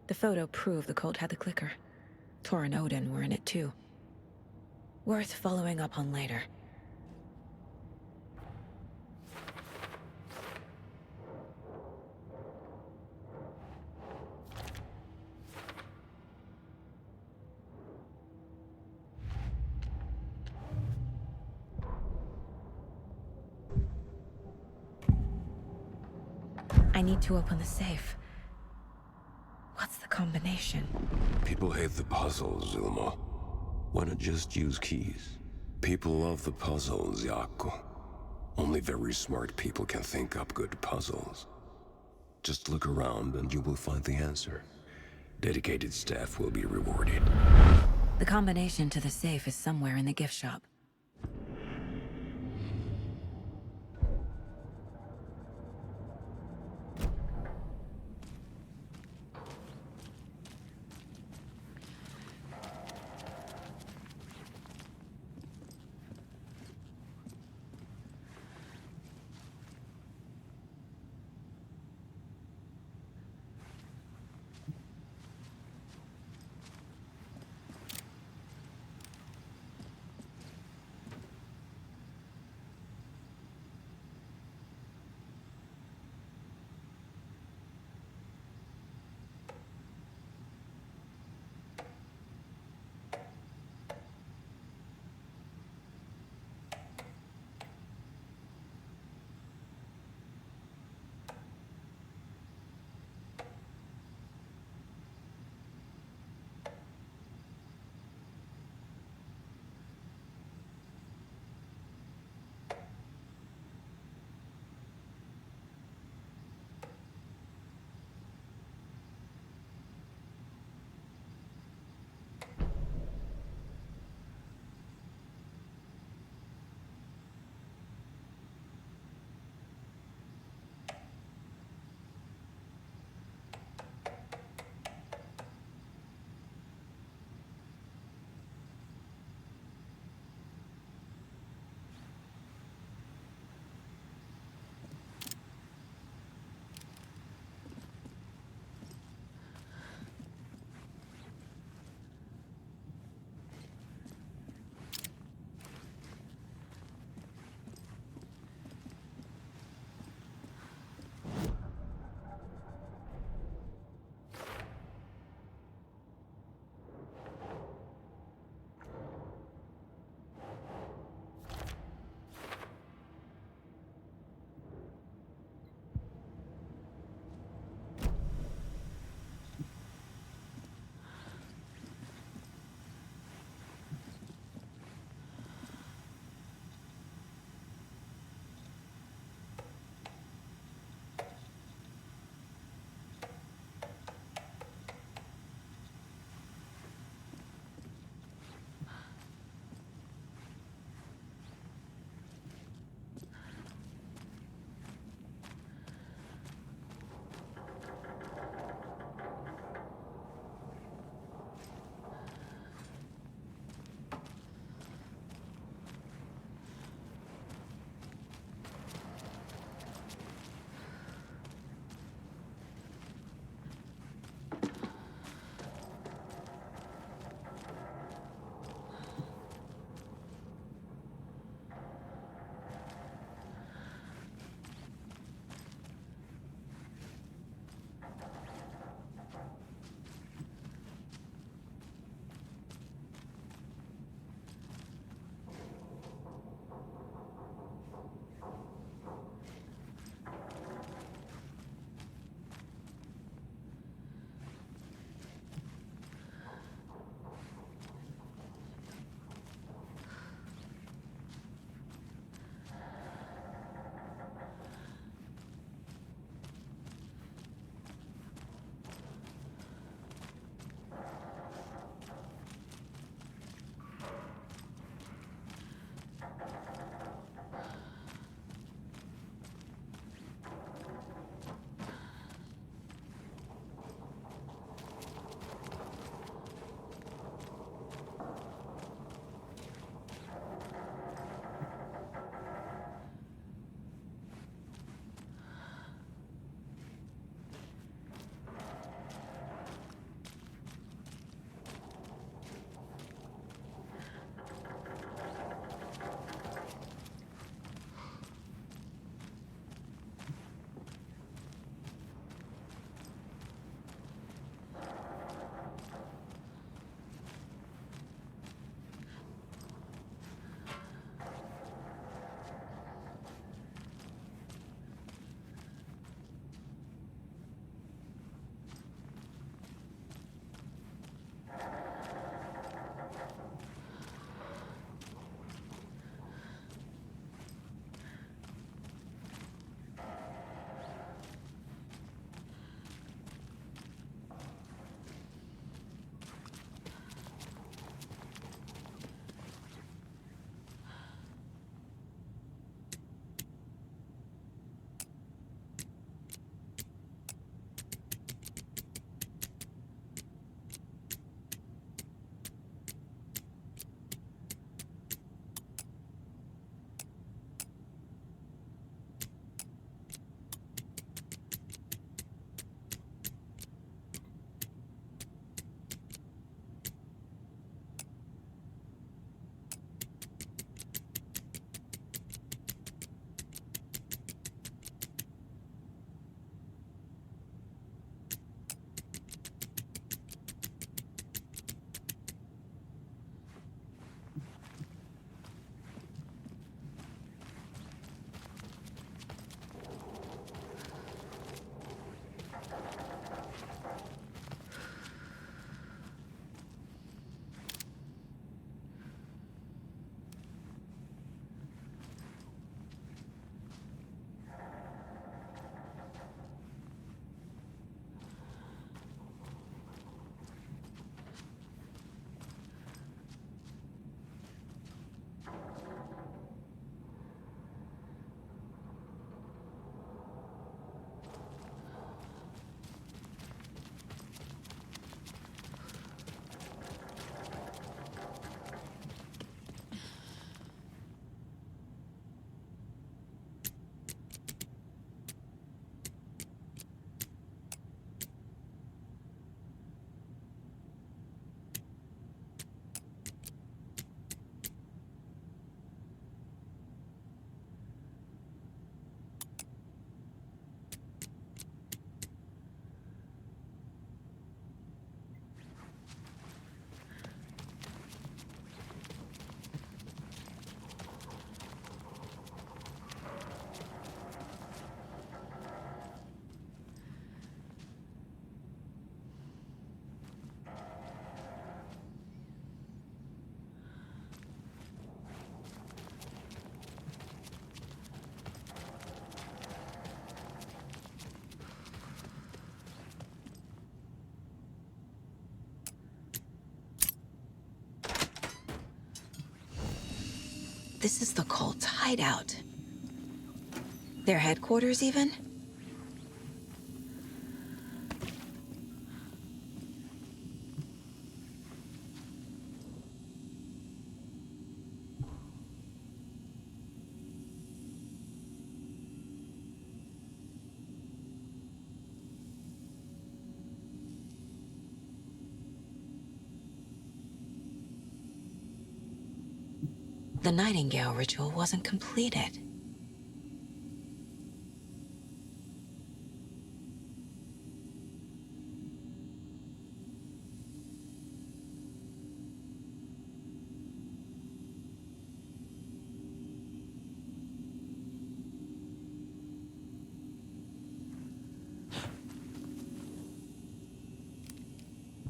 Speaker 2: The photo proved the cult had the clicker. Tor and Odin were in it too. Worth following up on later. I need to open the safe. What's the combination?
Speaker 25: People hate the puzzles, Zulma. Why not just use keys? People love the puzzles, Jaakko. Only very smart people can think up good puzzles. Just look around and you will find the answer. Dedicated staff will be rewarded.
Speaker 2: The combination to the safe is somewhere in the gift shop. This is the cult's hideout. Their headquarters, even? The Nightingale ritual wasn't completed.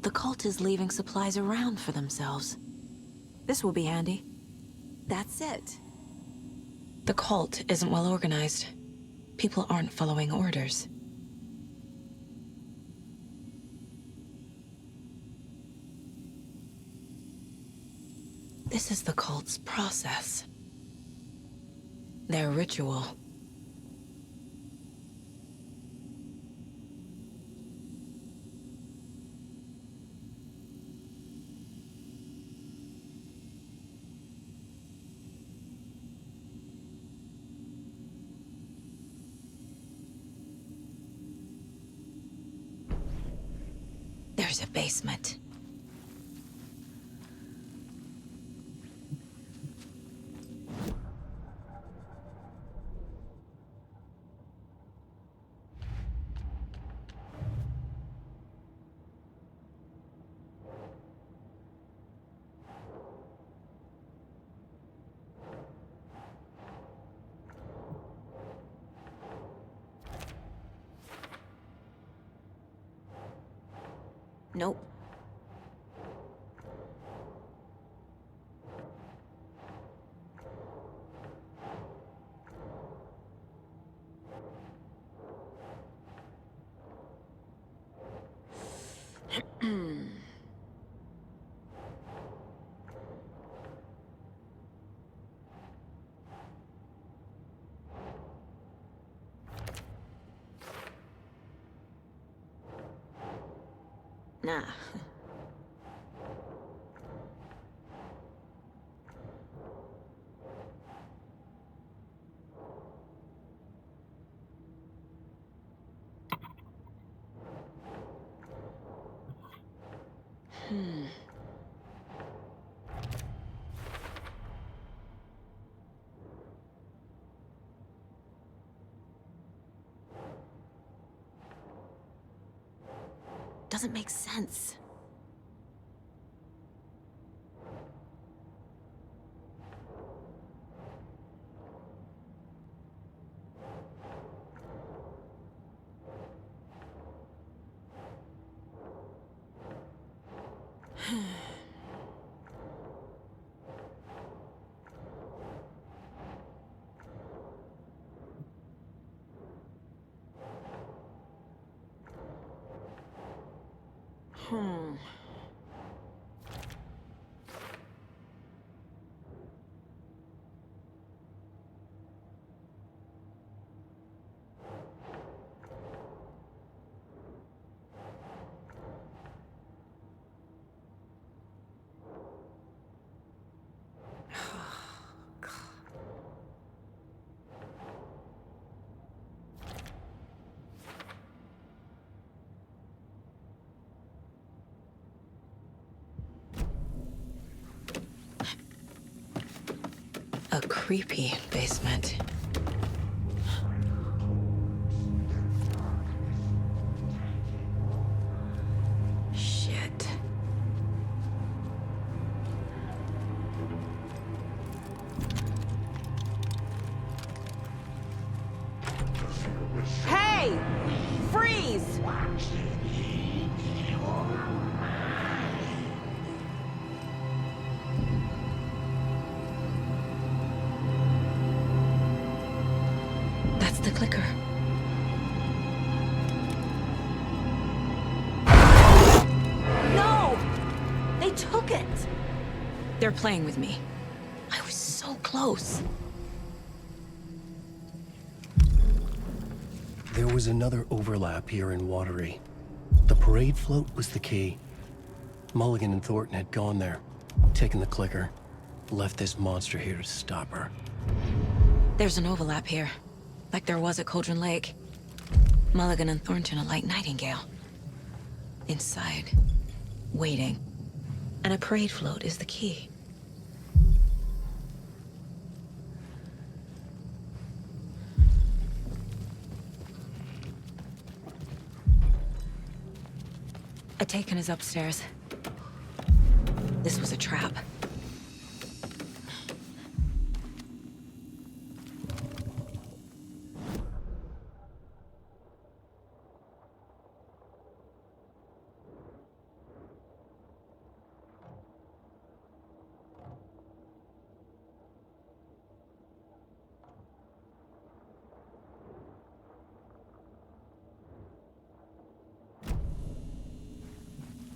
Speaker 2: The cult is leaving supplies around for themselves. This will be handy. That's it. The cult isn't well organized. People aren't following orders. This is the cult's process. Their ritual. There's a basement. Nope. Nah. Doesn't make sense. A creepy basement. Shit.
Speaker 4: Hey! Freeze!
Speaker 2: That's the clicker.
Speaker 4: No! They took it!
Speaker 2: They're playing with me. I was so close.
Speaker 1: There was another overlap here in Watery. The parade float was the key. Mulligan and Thornton had gone there, taken the clicker, left this monster here to stop her.
Speaker 2: There's an overlap here, like there was at Cauldron Lake. Mulligan and Thornton are like Nightingale. Inside, waiting. And a parade float is the key. Atakan is upstairs. This was a trap.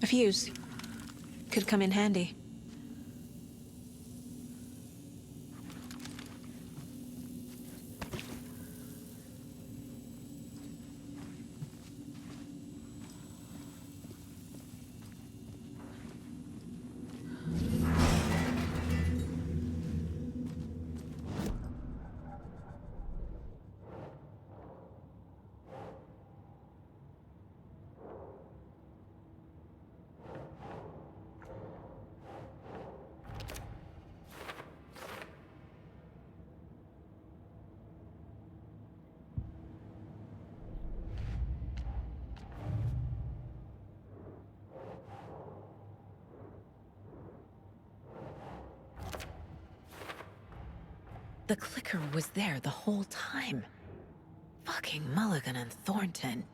Speaker 2: A fuse. Could come in handy. The clicker was there the whole time. Fucking Mulligan and Thornton.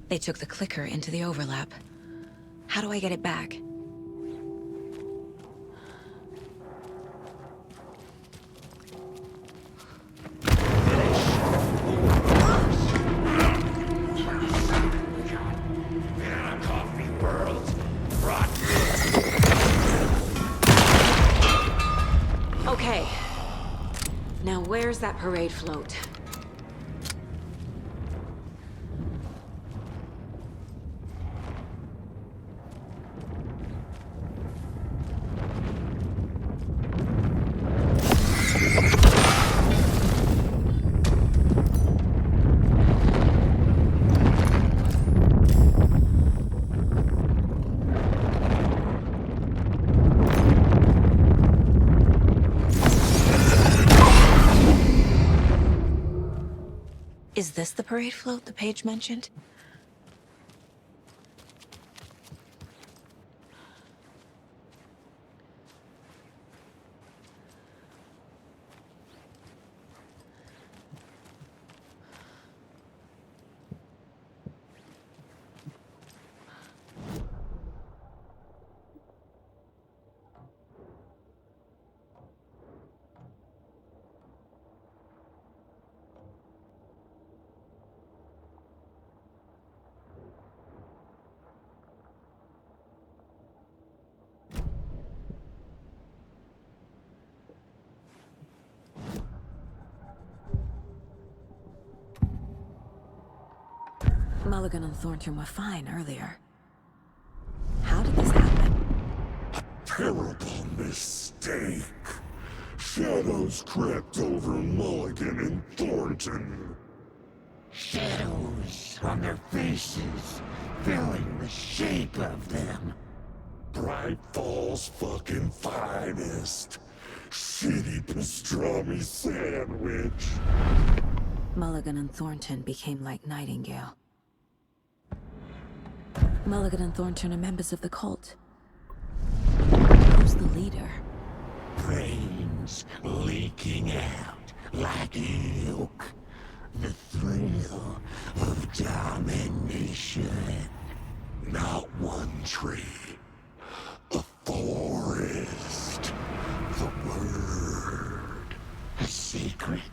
Speaker 2: They took the clicker into the overlap. How do I get it back? Okay. Now where's that parade float? Is this the parade float the page mentioned? Mulligan and Thornton were fine earlier. How did this happen?
Speaker 8: A terrible mistake. Shadows crept over Mulligan and Thornton. Shadows on their faces, filling the shape of them. Bright Fall's fucking finest. Shitty pastrami sandwich.
Speaker 2: Mulligan and Thornton became like Nightingale. Mulligan and Thornton are members of the cult. Who's the leader?
Speaker 8: Brains leaking out like milk. The thrill of domination. Not one tree. A forest. The word. A secret.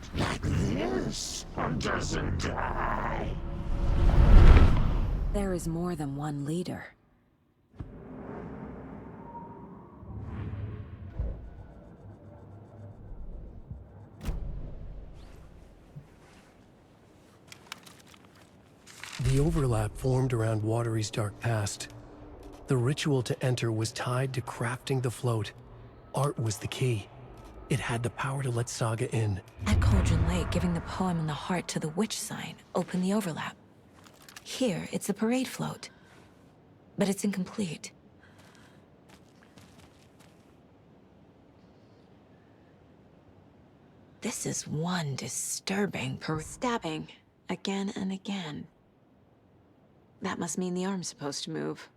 Speaker 8: doesn't die.
Speaker 3: There is more than one leader.
Speaker 1: The overlap formed around Watery's dark past. The ritual to enter was tied to crafting the float. Art was the key. It had the power to let Saga in.
Speaker 2: At Cauldron Lake, giving the poem and the heart to the witch sign opened the overlap. Here, it's the parade float. But it's incomplete. This is one disturbing stabbing again and again. That must mean the arm's supposed to move.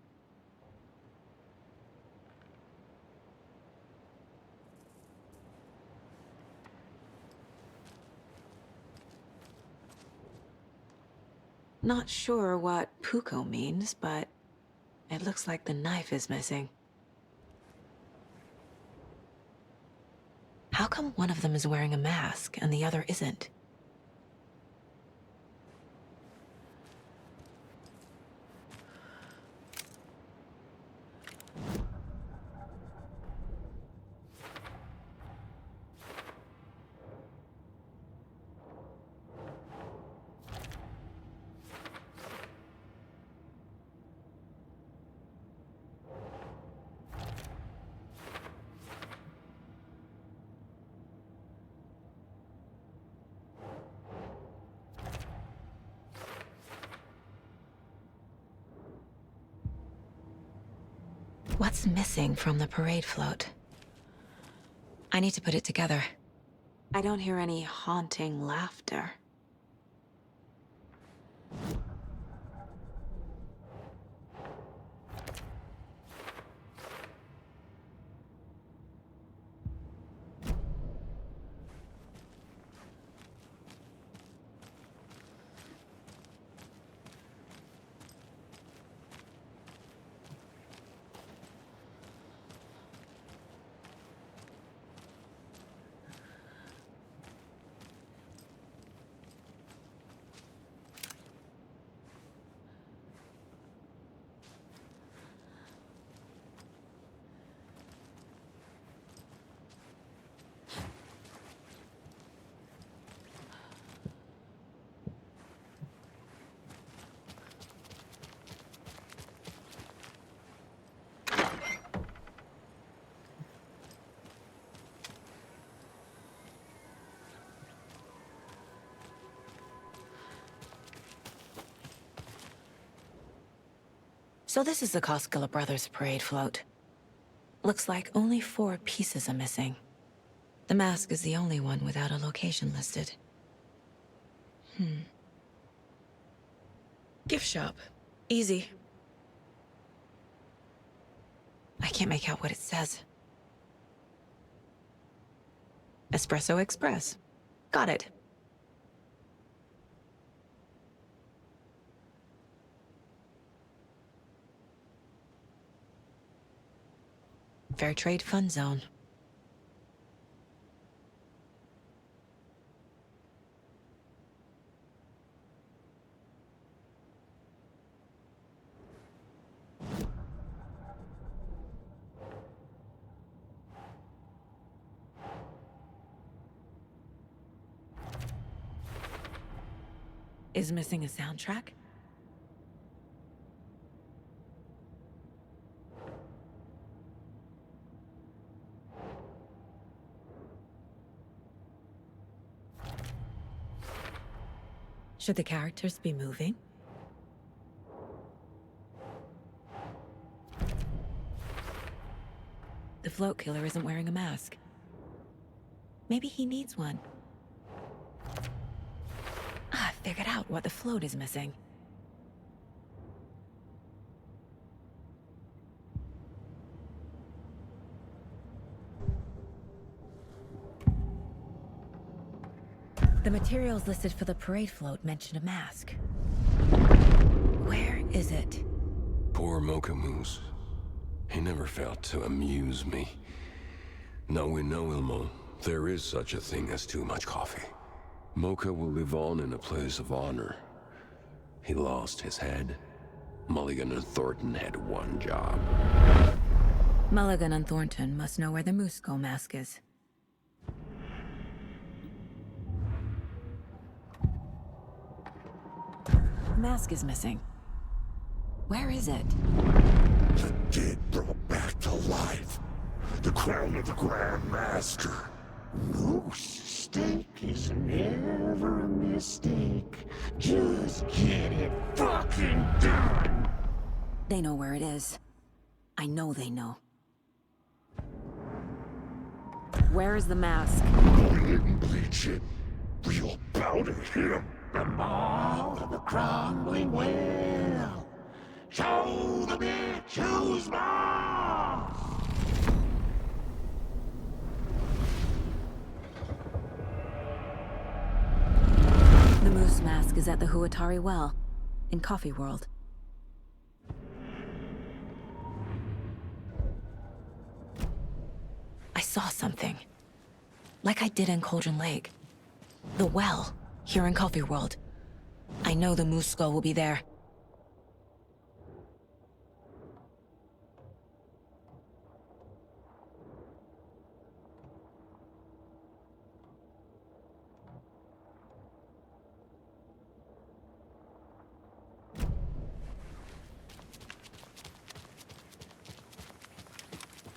Speaker 2: Not sure what Puko means, but it looks like the knife is missing. How come one of them is wearing a mask and the other isn't? What's missing from the parade float? I need to put it together. I don't hear any haunting laughter. So this is the Koskela Brothers parade float. Looks like only 4 pieces are missing. The mask is the only one without a location listed. Gift shop. Easy. I can't make out what it says. Espresso Express. Got it. Fair Trade Fund Zone. Is missing a soundtrack? Should the characters be moving? The float killer isn't wearing a mask. Maybe he needs one. I figured out what the float is missing. The materials listed for the parade float mention a mask. Where is it?
Speaker 25: Poor Mocha Moose. He never failed to amuse me. Now we know, Ilmo, there is such a thing as too much coffee. Mocha will live on in a place of honor. He lost his head. Mulligan and Thornton had one job.
Speaker 3: Mulligan and Thornton must know where the Moose Skull mask is. The mask is missing. Where is it?
Speaker 8: The dead brought back to life. The crown of the Grand Master. Moose steak is never a mistake. Just get it fucking done.
Speaker 3: They know where it is. I know they know. Where is the mask?
Speaker 8: Go ahead and bleach it. We'll bow to him. The maw of the crumbling well. Show the bitch who's boss.
Speaker 3: The Moose mask is at the Huatari Well, in Coffee World. I saw something. Like I did in Cauldron Lake. The well, here in Coffee World. I know the Moose Skull will be there.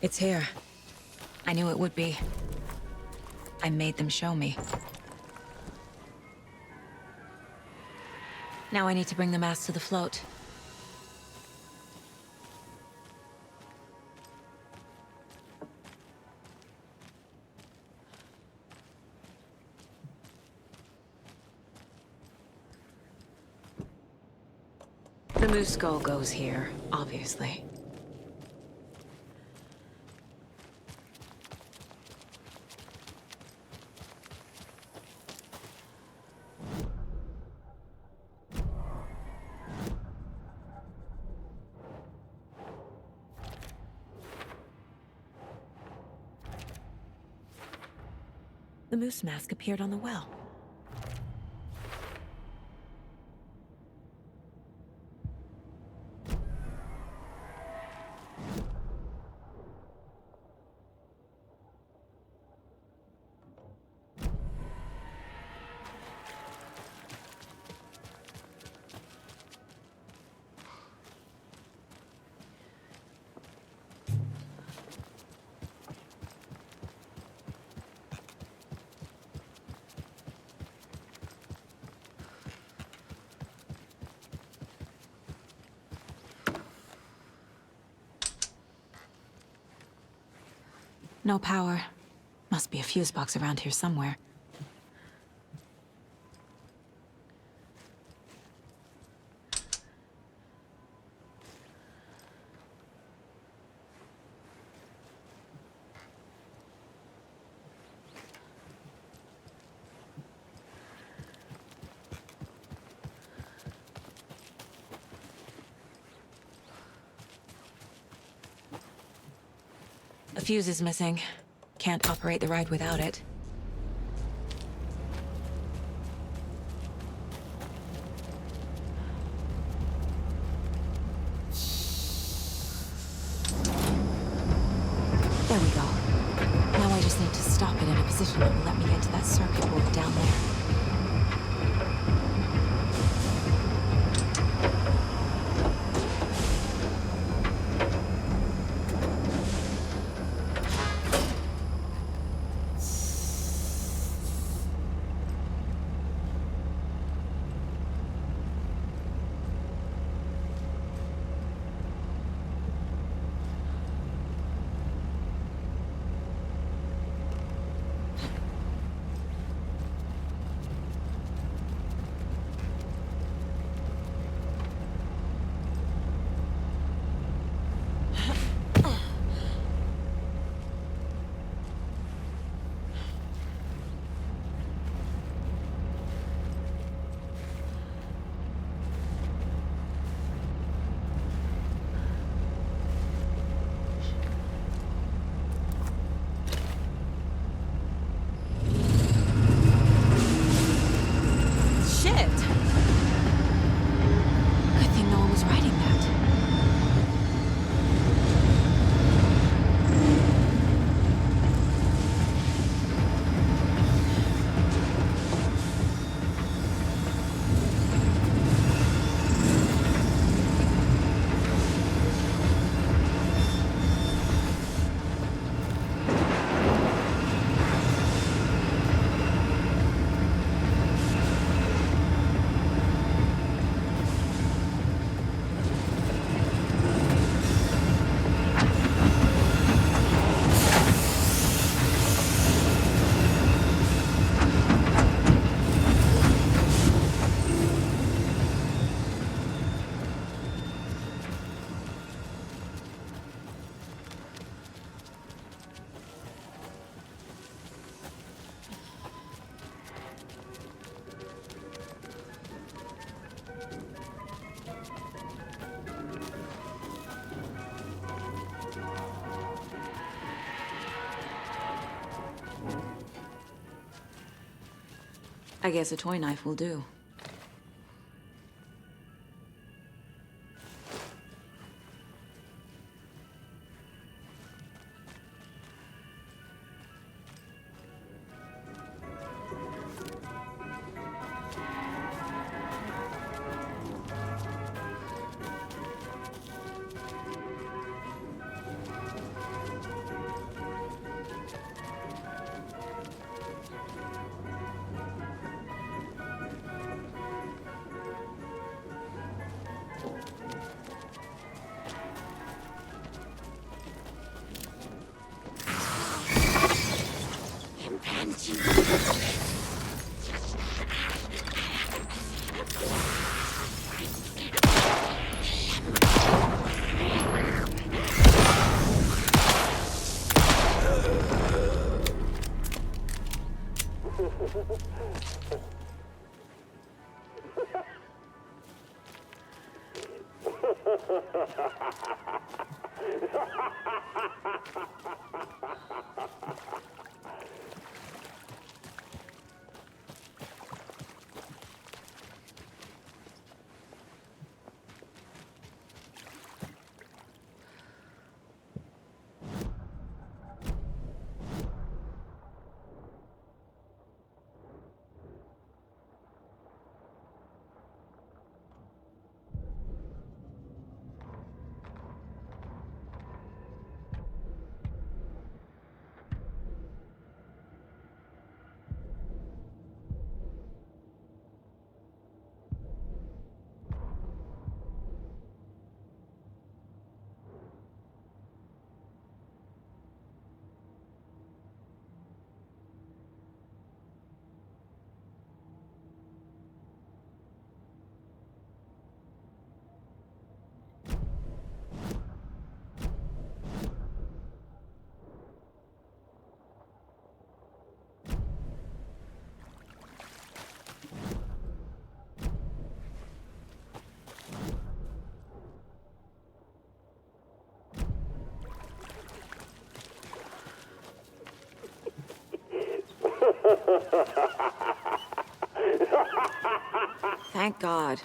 Speaker 3: It's here. I knew it would be. I made them show me. Now I need to bring the mask to the float. The Moose Skull goes here, obviously. The moose mask appeared on the well. No power. Must be a fuse box around here somewhere. A fuse is missing. Can't operate the ride without it. There we go. Now I just need to stop it in a position that will let me get to that circuit board down there.
Speaker 2: I guess a toy knife will do. Thank God.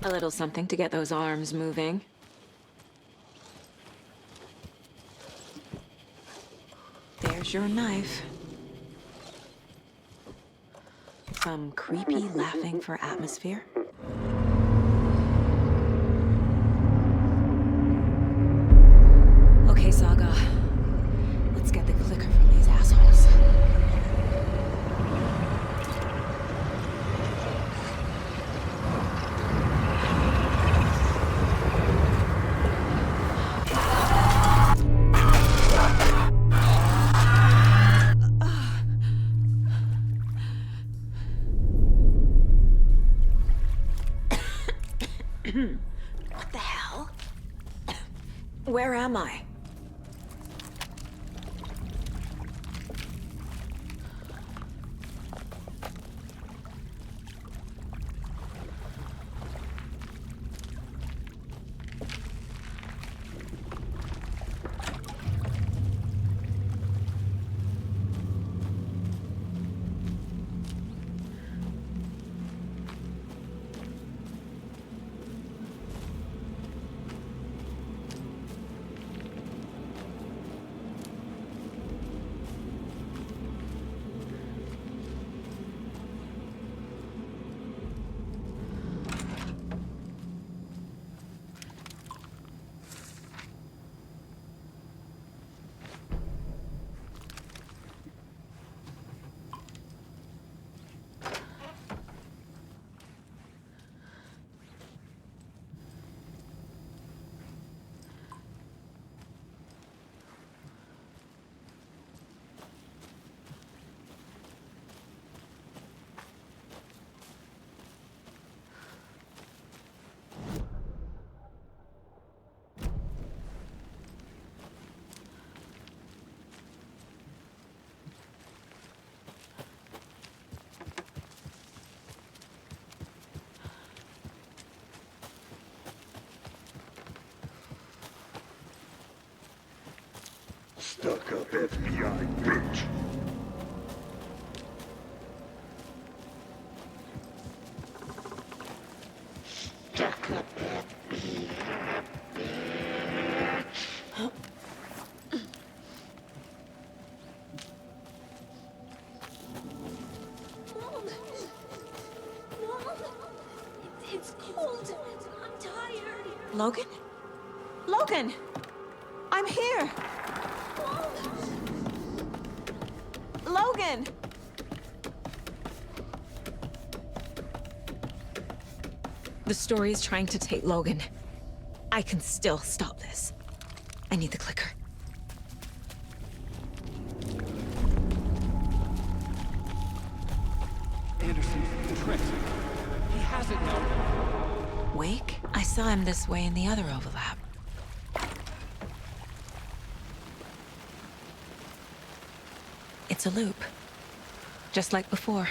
Speaker 2: A little something to get those arms moving. There's your knife. Some creepy laughing for atmosphere. Okay, Saga. Let's get the clicker from these assholes. What the hell? Where am I?
Speaker 8: Stuck up FBI bitch. Stuck up FBI bitch.
Speaker 2: It's cold. I'm tired. Logan? Logan! I'm here! Logan! The story is trying to take Logan. I can still stop this. I need the clicker.
Speaker 23: Anderson, tricked. He has it now.
Speaker 2: Wake? I saw him this way in the other overlap. It's a loop. Just like before.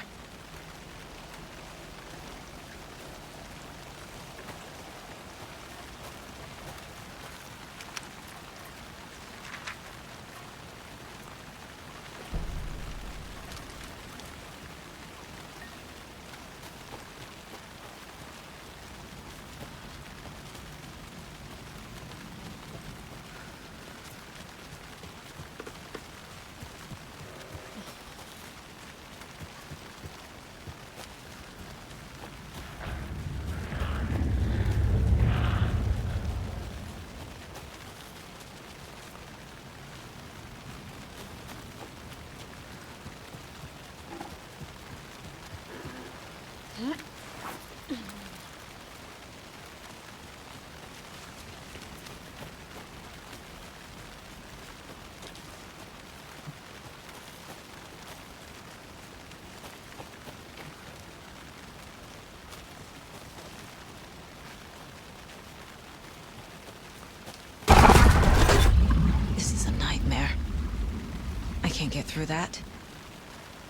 Speaker 2: Can't get through that.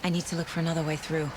Speaker 2: I need to look for another way through.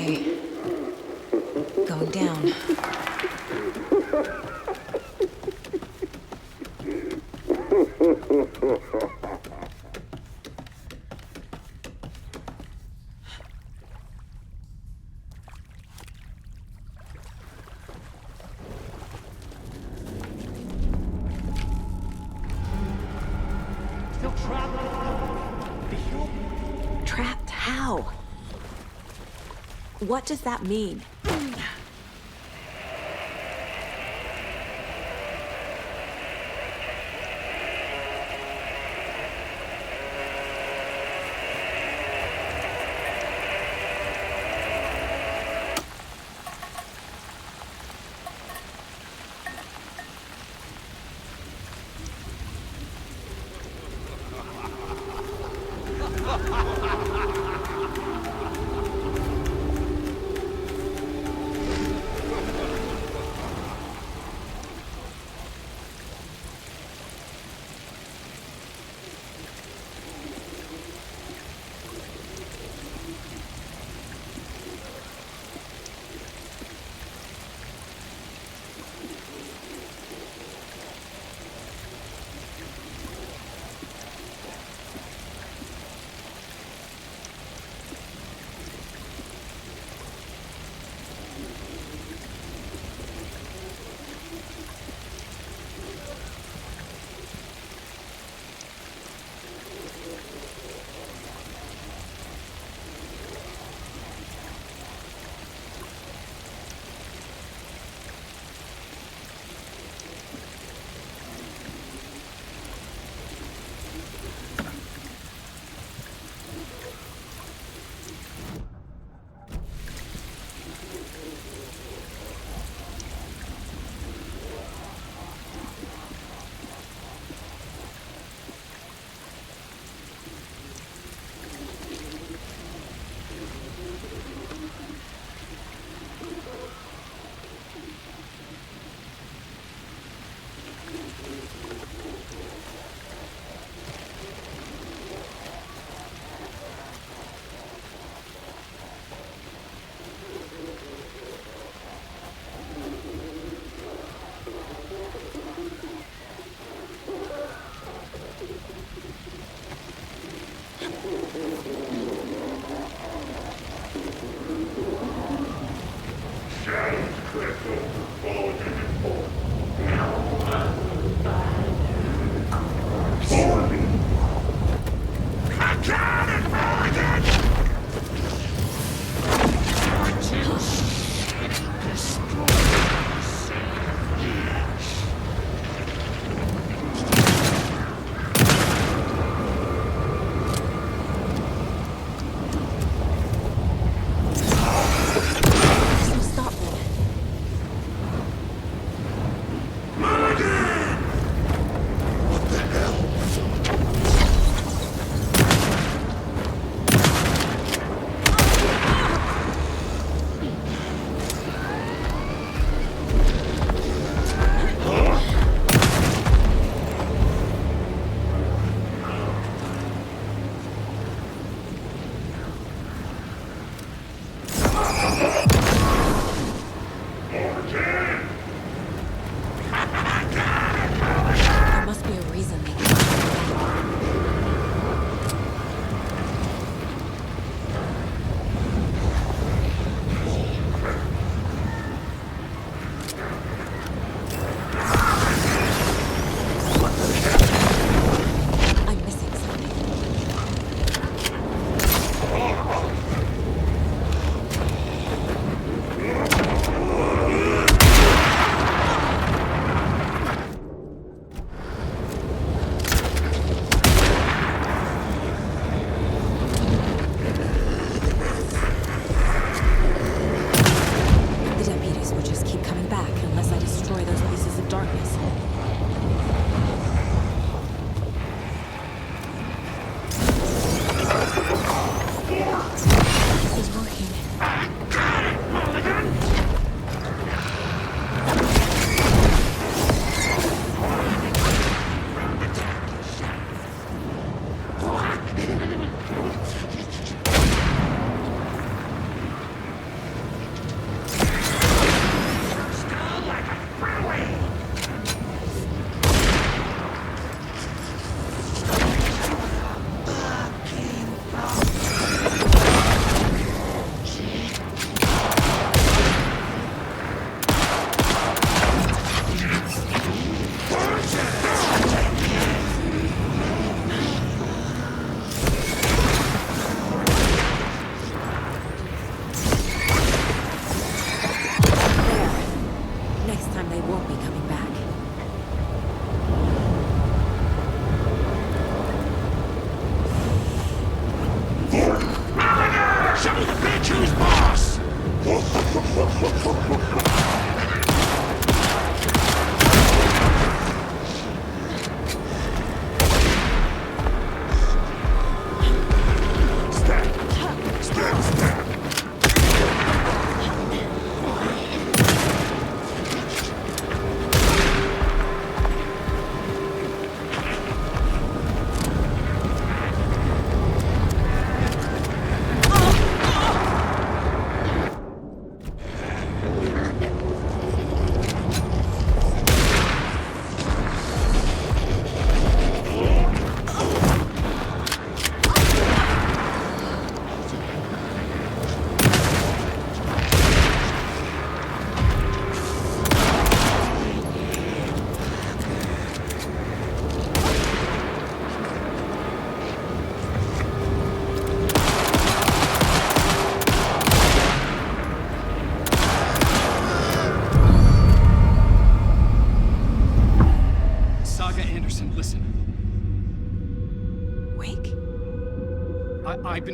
Speaker 2: Okay. Going down.
Speaker 13: Still trapped.
Speaker 2: Trapped how? What does that mean?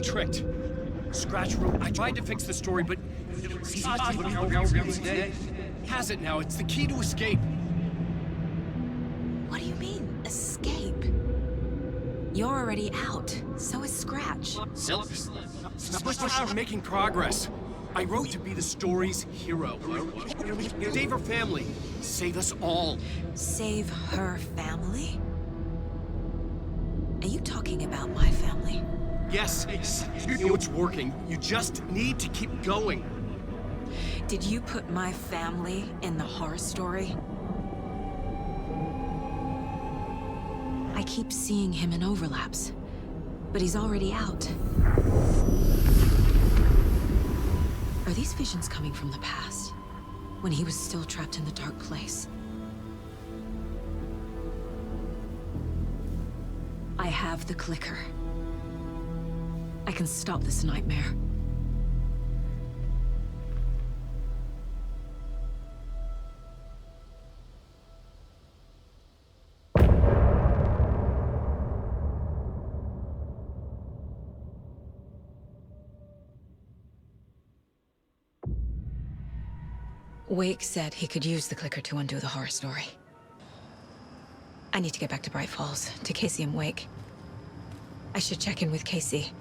Speaker 6: being tricked. Scratch room. I tried to fix the story, but has it now. It's the key to escape.
Speaker 2: What do you mean, escape? You're already out. So is Scratch.
Speaker 6: We're making progress. I wrote to be the story's hero. Save her family. Save us all.
Speaker 2: Save her family? Are you talking about my family?
Speaker 6: Yes, you know it's working. You just need to keep going.
Speaker 2: Did you put my family in the horror story? I keep seeing him in overlaps, but he's already out. Are these visions coming from the past, when he was still trapped in the dark place? I have the clicker. I can stop this nightmare. Wake said he could use the clicker to undo the horror story. I need to get back to Bright Falls, to Casey and Wake. I should check in with Casey.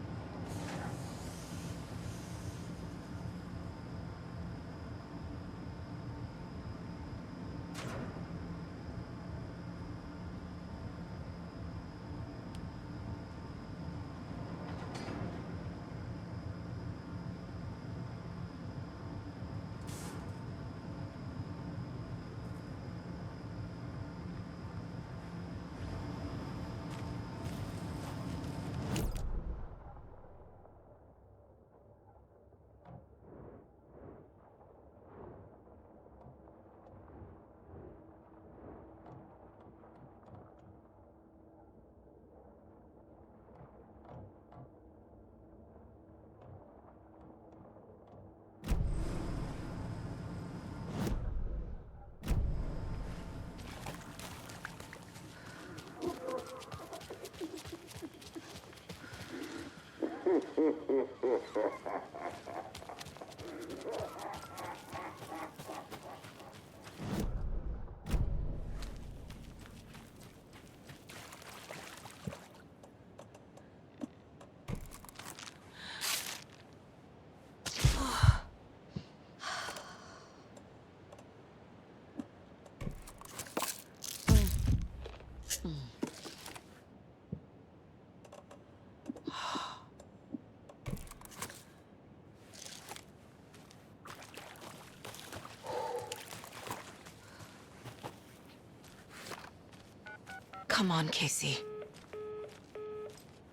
Speaker 2: Come on, Casey.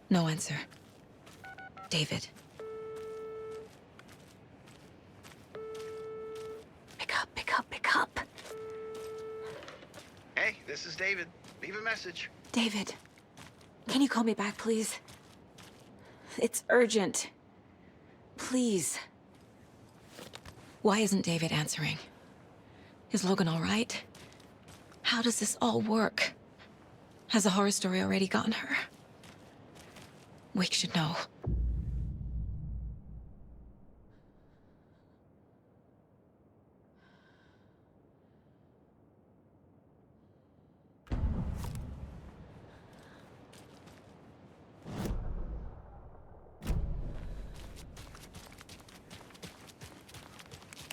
Speaker 2: No answer. David. Pick up, pick up, pick up.
Speaker 10: Hey, this is David. Leave a message.
Speaker 2: David, can you call me back, please? It's urgent. Please. Why isn't David answering? Is Logan all right? How does this all work? Has the horror story already gotten her? Wake should know.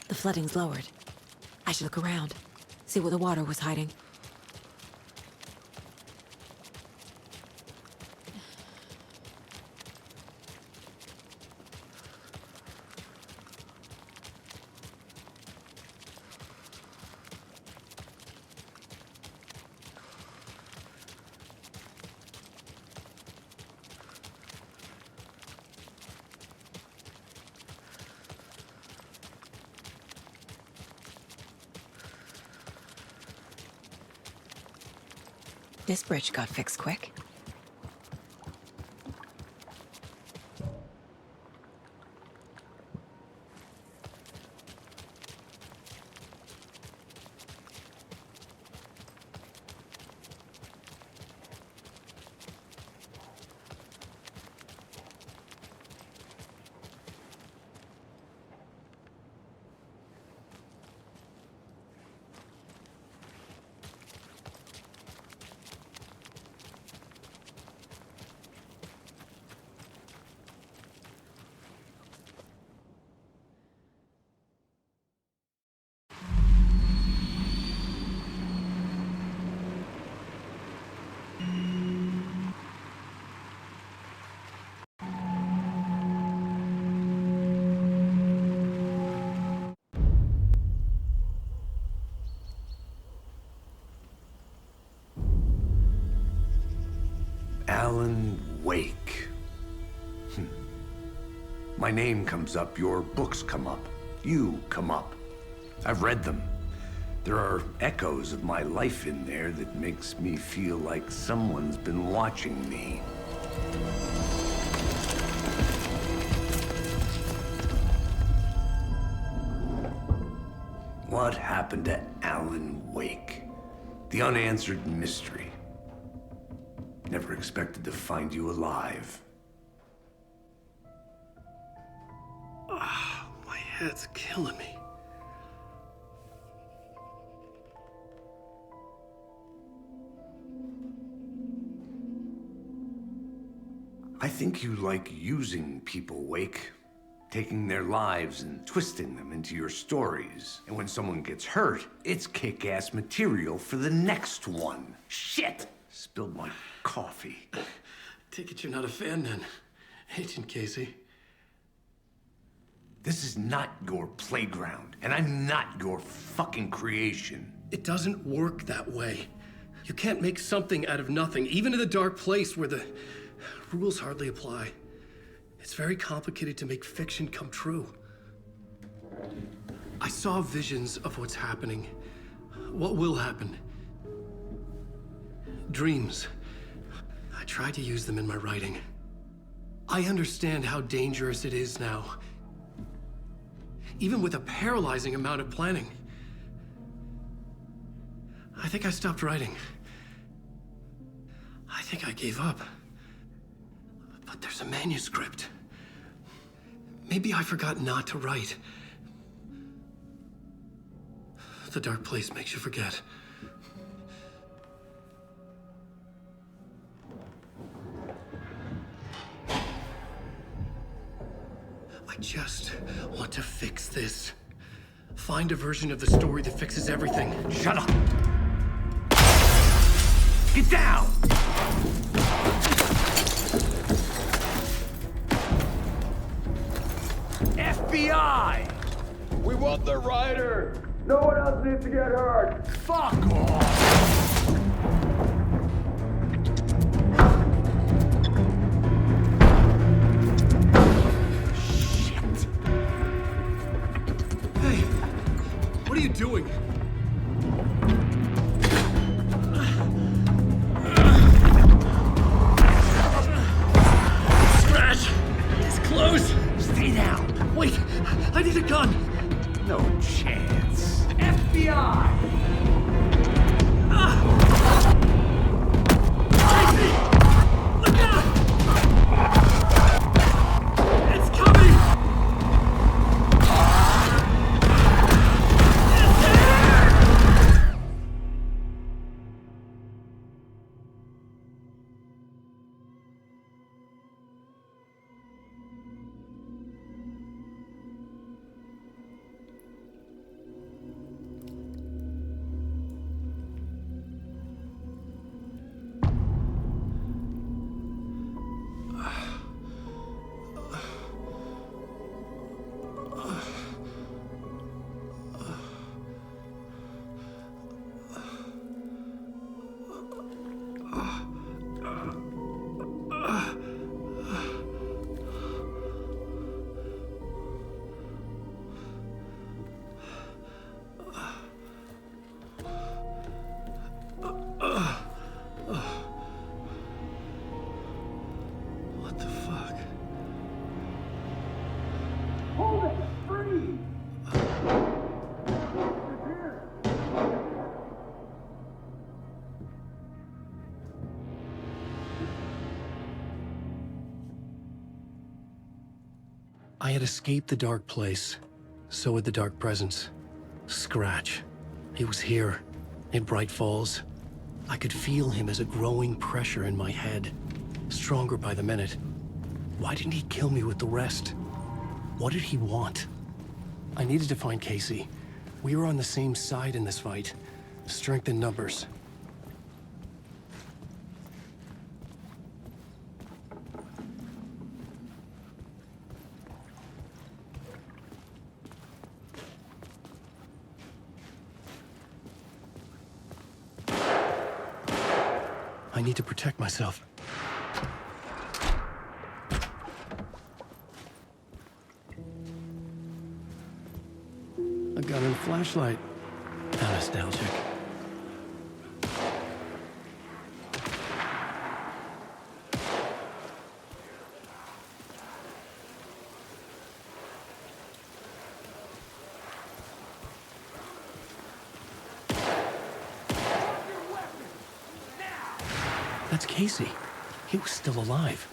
Speaker 2: The flooding's lowered. I should look around, see where the water was hiding. This bridge got fixed quick.
Speaker 5: Alan Wake. My name comes up, your books come up, you come up. I've read them. There are echoes of my life in there that makes me feel like someone's been watching me. What happened to Alan Wake? The unanswered mystery. Never expected to find you alive.
Speaker 1: My head's killing me.
Speaker 5: I think you like using people, Wake. Taking their lives and twisting them into your stories. And when someone gets hurt, it's kick-ass material for the next one. Shit! Spilled my coffee.
Speaker 1: Take it you're not a fan then, Agent Casey.
Speaker 5: This is not your playground, and I'm not your fucking creation.
Speaker 1: It doesn't work that way. You can't make something out of nothing, even in the dark place where the rules hardly apply. It's very complicated to make fiction come true. I saw visions of what's happening, what will happen. Dreams. I tried to use them in my writing. I understand how dangerous it is now, even with a paralyzing amount of planning. I think I stopped writing. I think I gave up. But there's a manuscript. Maybe I forgot not to write. The dark place makes you forget. I just want to fix this. Find a version of the story that fixes everything.
Speaker 5: Shut up! Get down! FBI!
Speaker 24: We want the writer! No one else needs to get hurt!
Speaker 5: Fuck off! Shit!
Speaker 1: Hey, what are you doing? Scratch! It's close!
Speaker 5: Stay down!
Speaker 1: Wait, I need a gun!
Speaker 5: No chance. FBI!
Speaker 1: Casey! Look out! It's coming! It's there! What the fuck?
Speaker 24: Hold it! Freeze!
Speaker 1: I had escaped the dark place. So had the dark presence. Scratch. He was here, in Bright Falls. I could feel him as a growing pressure in my head. Stronger by the minute. Why didn't he kill me with the rest? What did he want? I needed to find Casey. We were on the same side in this fight. Strength in numbers. I need to protect myself. A gun and flashlight. How nostalgic. That's Casey. He was still alive.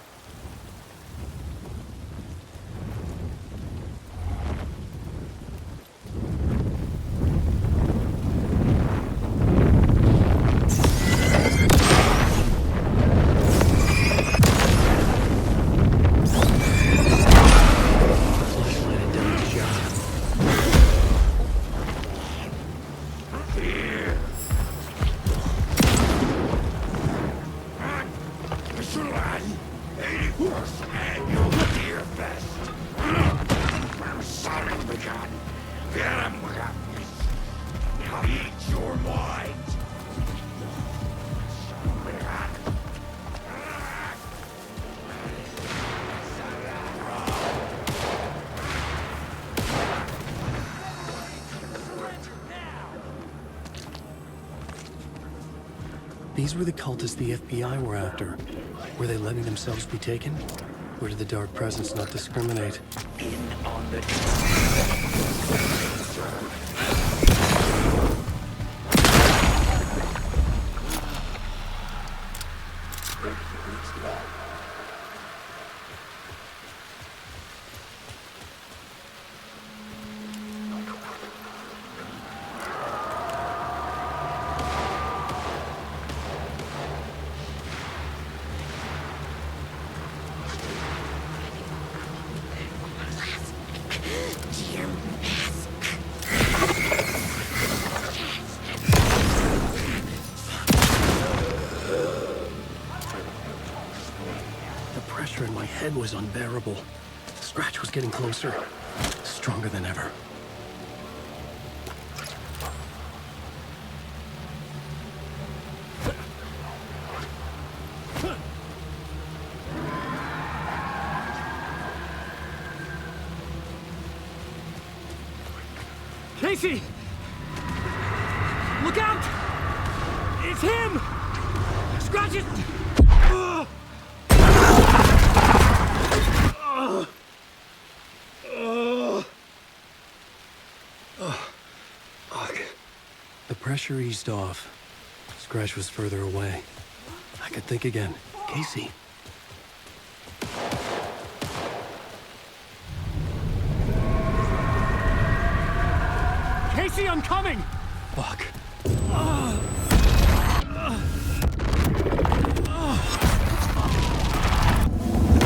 Speaker 1: These were the cultists the FBI were after. Were they letting themselves be taken? Or did the Dark Presence not discriminate?
Speaker 8: In on the...
Speaker 1: In my head was unbearable. Scratch was getting closer, stronger than ever.
Speaker 6: Casey! Look out! It's him! Scratch it!
Speaker 1: The pressure eased off. Scratch was further away. I could think again. Casey.
Speaker 6: Casey, I'm coming!
Speaker 1: Fuck.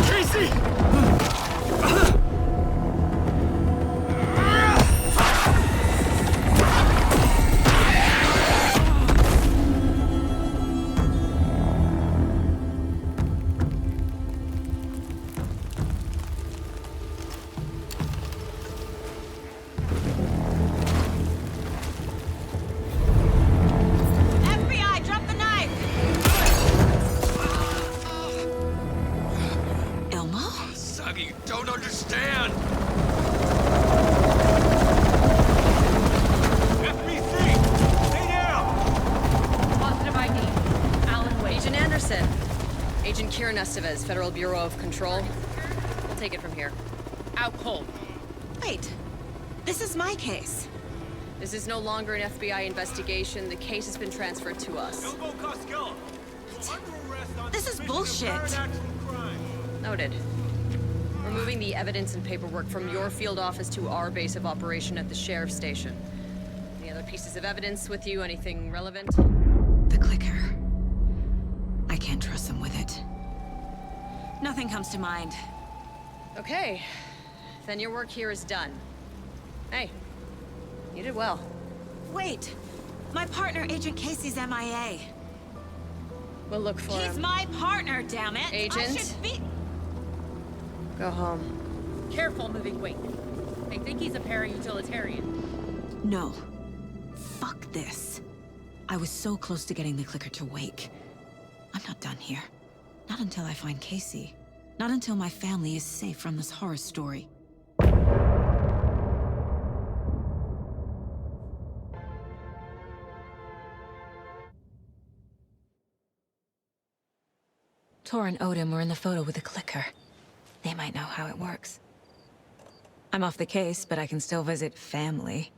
Speaker 6: Casey!
Speaker 12: Federal Bureau of Control. We'll take it from here.
Speaker 2: Out cold. Wait. This is my case.
Speaker 12: This is no longer an FBI investigation. The case has been transferred to us.
Speaker 2: This is bullshit.
Speaker 12: Noted. We're moving the evidence and paperwork from your field office to our base of operation at the sheriff's station. Any other pieces of evidence with you? Anything relevant?
Speaker 2: The clicker. I can't trust them with it. Nothing comes to mind.
Speaker 12: Okay. Then your work here is done. Hey, you did well.
Speaker 2: Wait! My partner, Agent Casey's MIA.
Speaker 12: We'll look for him.
Speaker 2: He's my partner, damn it!
Speaker 12: Agent?
Speaker 2: I should be...
Speaker 12: Go home.
Speaker 20: Careful moving weight. They think he's a para-utilitarian.
Speaker 2: No. Fuck this. I was so close to getting the clicker to wake. I'm not done here. Not until I find Casey. Not until my family is safe from this horror story.
Speaker 3: Tor and Odin were in the photo with the clicker. They might know how it works. I'm off the case, but I can still visit family.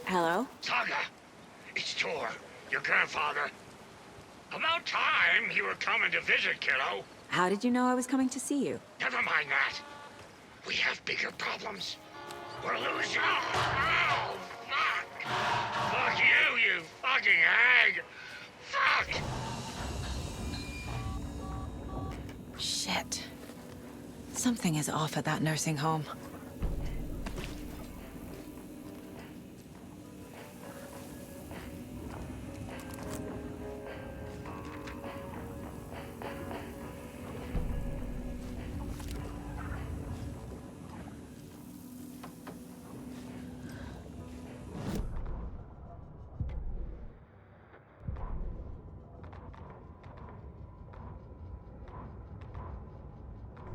Speaker 3: Hello?
Speaker 7: Saga! It's Tor, your grandfather. About time you were coming to visit, kiddo.
Speaker 3: How did you know I was coming to see you?
Speaker 7: Never mind that. We have bigger problems. We're losing. Oh, fuck! Fuck you, you fucking hag! Fuck!
Speaker 3: Shit. Something is off at that nursing home.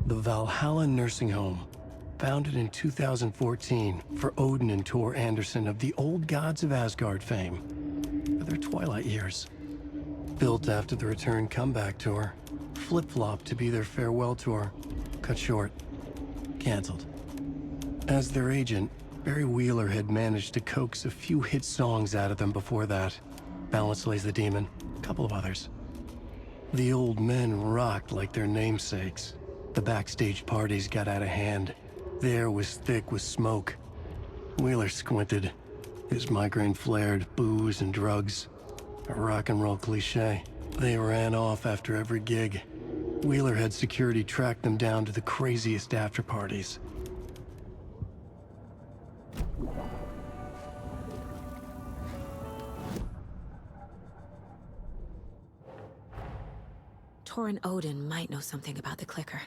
Speaker 1: The Valhalla Nursing Home, founded in 2014 for Odin and Tor Anderson of the Old Gods of Asgard fame, for their twilight years. Built after the Return comeback tour, flip-flopped to be their farewell tour, cut short, canceled. As their agent, Barry Wheeler had managed to coax a few hit songs out of them before that. Balance Lays the Demon, a couple of others. The old men rocked like their namesakes. The backstage parties got out of hand. The air was thick with smoke. Wheeler squinted. His migraine flared, booze and drugs. A rock and roll cliche. They ran off after every gig. Wheeler had security track them down to the craziest after parties.
Speaker 3: Tor and Odin might know something about the clicker.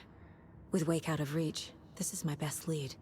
Speaker 3: With Wake out of reach, this is my best lead.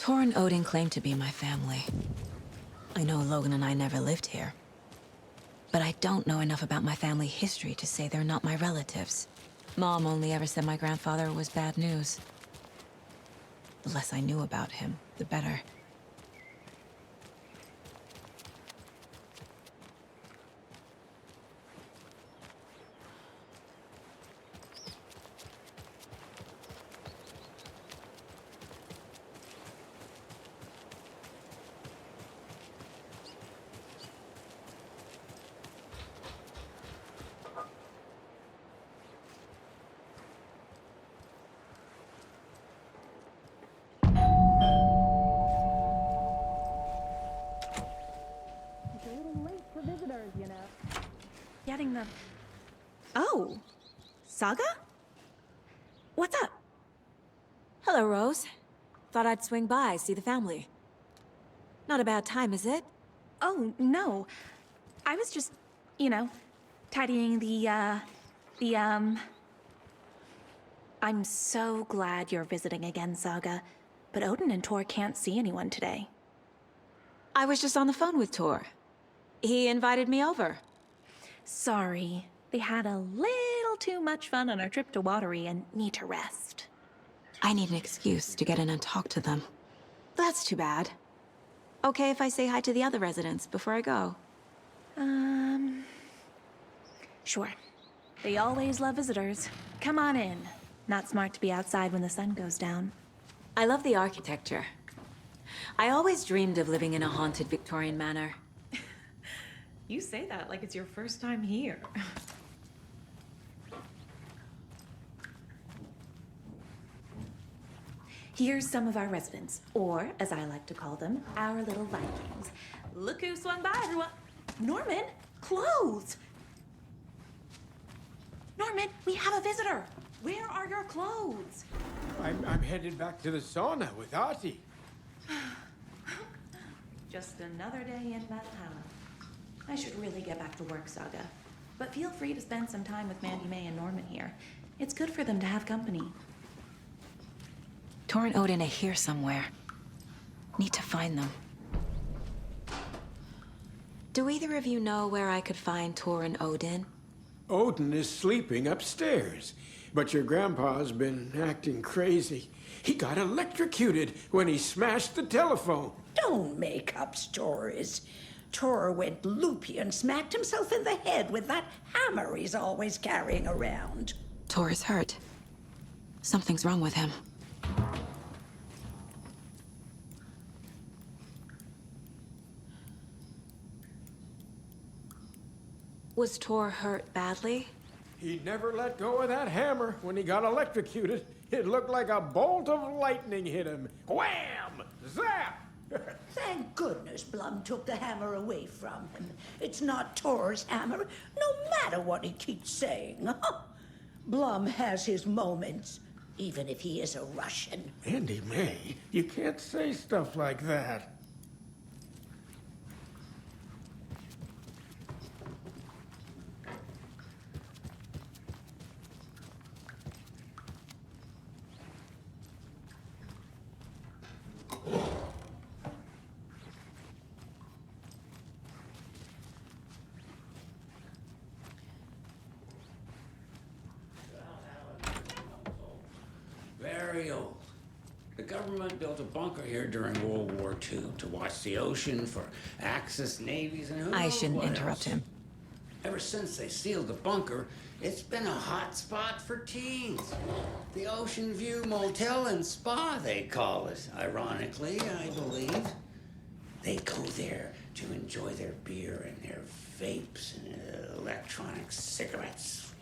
Speaker 3: Tor and Odin claim to be my family. I know Logan and I never lived here. But I don't know enough about my family history to say they're not my relatives. Mom only ever said my grandfather was bad news. The less I knew about him, the better.
Speaker 11: Getting the... Oh, Saga? What's up?
Speaker 3: Hello, Rose. Thought I'd swing by, see the family. Not a bad time, is it?
Speaker 11: Oh, no. I was just, you know, tidying I'm so glad you're visiting again, Saga. But Odin and Tor can't see anyone today.
Speaker 3: I was just on the phone with Tor. He invited me over.
Speaker 11: Sorry. They had a little too much fun on our trip to Watery and need to rest.
Speaker 3: I need an excuse to get in and talk to them. That's too bad. Okay if I say hi to the other residents before I go?
Speaker 11: Sure. They always love visitors. Come on in. Not smart to be outside when the sun goes down.
Speaker 3: I love the architecture. I always dreamed of living in a haunted Victorian manor.
Speaker 11: You say that like it's your first time here. Here's some of our residents, or as I like to call them, our little Vikings. Look who swung by, everyone. Norman, clothes! Norman, we have a visitor. Where are your clothes?
Speaker 16: I'm headed back to the sauna with Artie.
Speaker 11: Just another day in Valhalla. I should really get back to work, Saga. But feel free to spend some time with Mandy May and Norman here. It's good for them to have company.
Speaker 3: Tor and Odin are here somewhere. Need to find them. Do either of you know where I could find Tor and Odin?
Speaker 16: Odin is sleeping upstairs, but your grandpa's been acting crazy. He got electrocuted when he smashed the telephone.
Speaker 14: Don't make up stories. Tor went loopy and smacked himself in the head with that hammer he's always carrying around.
Speaker 3: Tor is hurt. Something's wrong with him. Was Tor hurt badly?
Speaker 16: He never let go of that hammer when he got electrocuted. It looked like a bolt of lightning hit him. Wham! Zap!
Speaker 14: Thank goodness Blum took the hammer away from him. It's not Tor's hammer, no matter what he keeps saying. Blum has his moments, even if he is a Russian.
Speaker 16: Mandy May, you can't say stuff like that.
Speaker 7: Very old. The government built a bunker here during World War II to watch the ocean for Axis navies and who knows
Speaker 3: I shouldn't
Speaker 7: what
Speaker 3: interrupt
Speaker 7: else.
Speaker 3: him.
Speaker 7: Ever since they sealed the bunker, it's been a hot spot for teens. The Ocean View Motel and Spa, they call it. Ironically, I believe. They go there to enjoy their beer and their vapes and electronic cigarettes.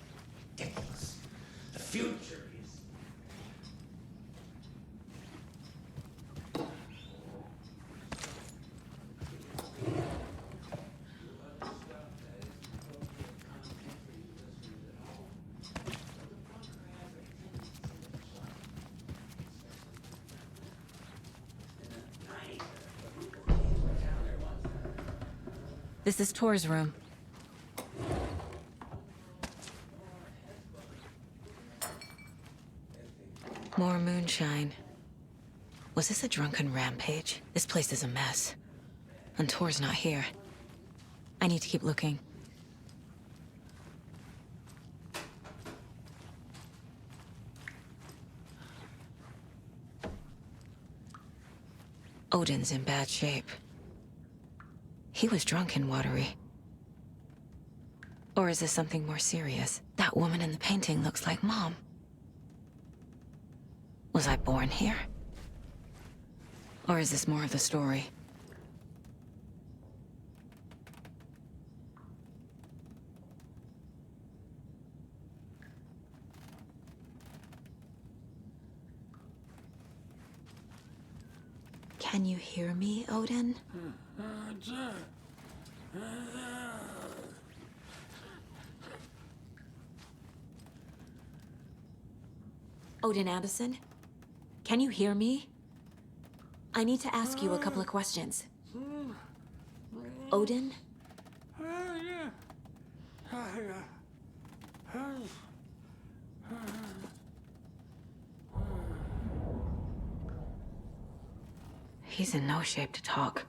Speaker 7: Ridiculous. The future is...
Speaker 3: This is Tor's room. More moonshine.
Speaker 2: Was this a drunken rampage? This place is a mess. And Tor's not here. I need to keep looking. Odin's in bad shape. He was drunk and watery. Or is this something more serious? That woman in the painting looks like Mom. Was I born here? Or is this more of the story? Can you hear me, Odin? Odin Anderson? Can you hear me? I need to ask you a couple of questions. Odin? He's in no shape to talk.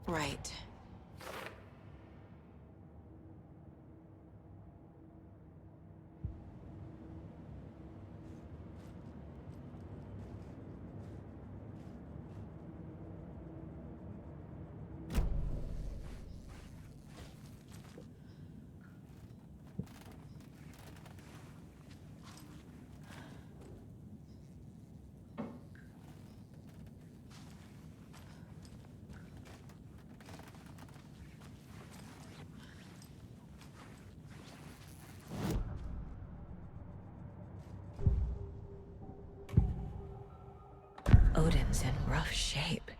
Speaker 2: Right. Odin's in rough shape.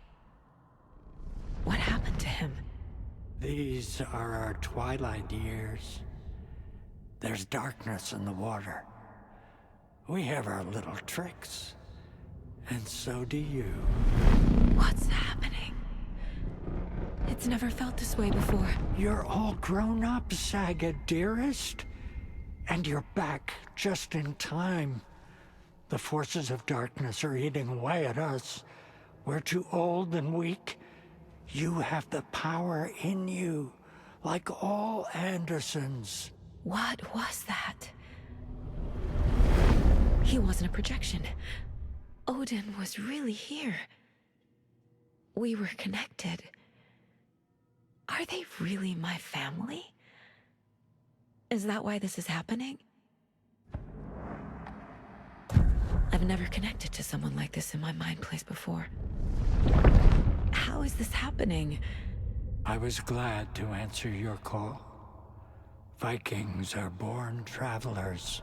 Speaker 2: What happened to him?
Speaker 17: These are our twilight years. There's darkness in the water. We have our little tricks. And so do you.
Speaker 2: What's happening? It's never felt this way before.
Speaker 17: You're all grown up, Saga, dearest. And you're back just in time. The forces of darkness are eating away at us. We're too old and weak. You have the power in you, like all Andersons.
Speaker 2: What was that? He wasn't a projection. Odin was really here. We were connected. Are they really my family? Is that why this is happening? I've never connected to someone like this in my mind place before. How is this happening?
Speaker 17: I was glad to answer your call. Vikings are born travelers.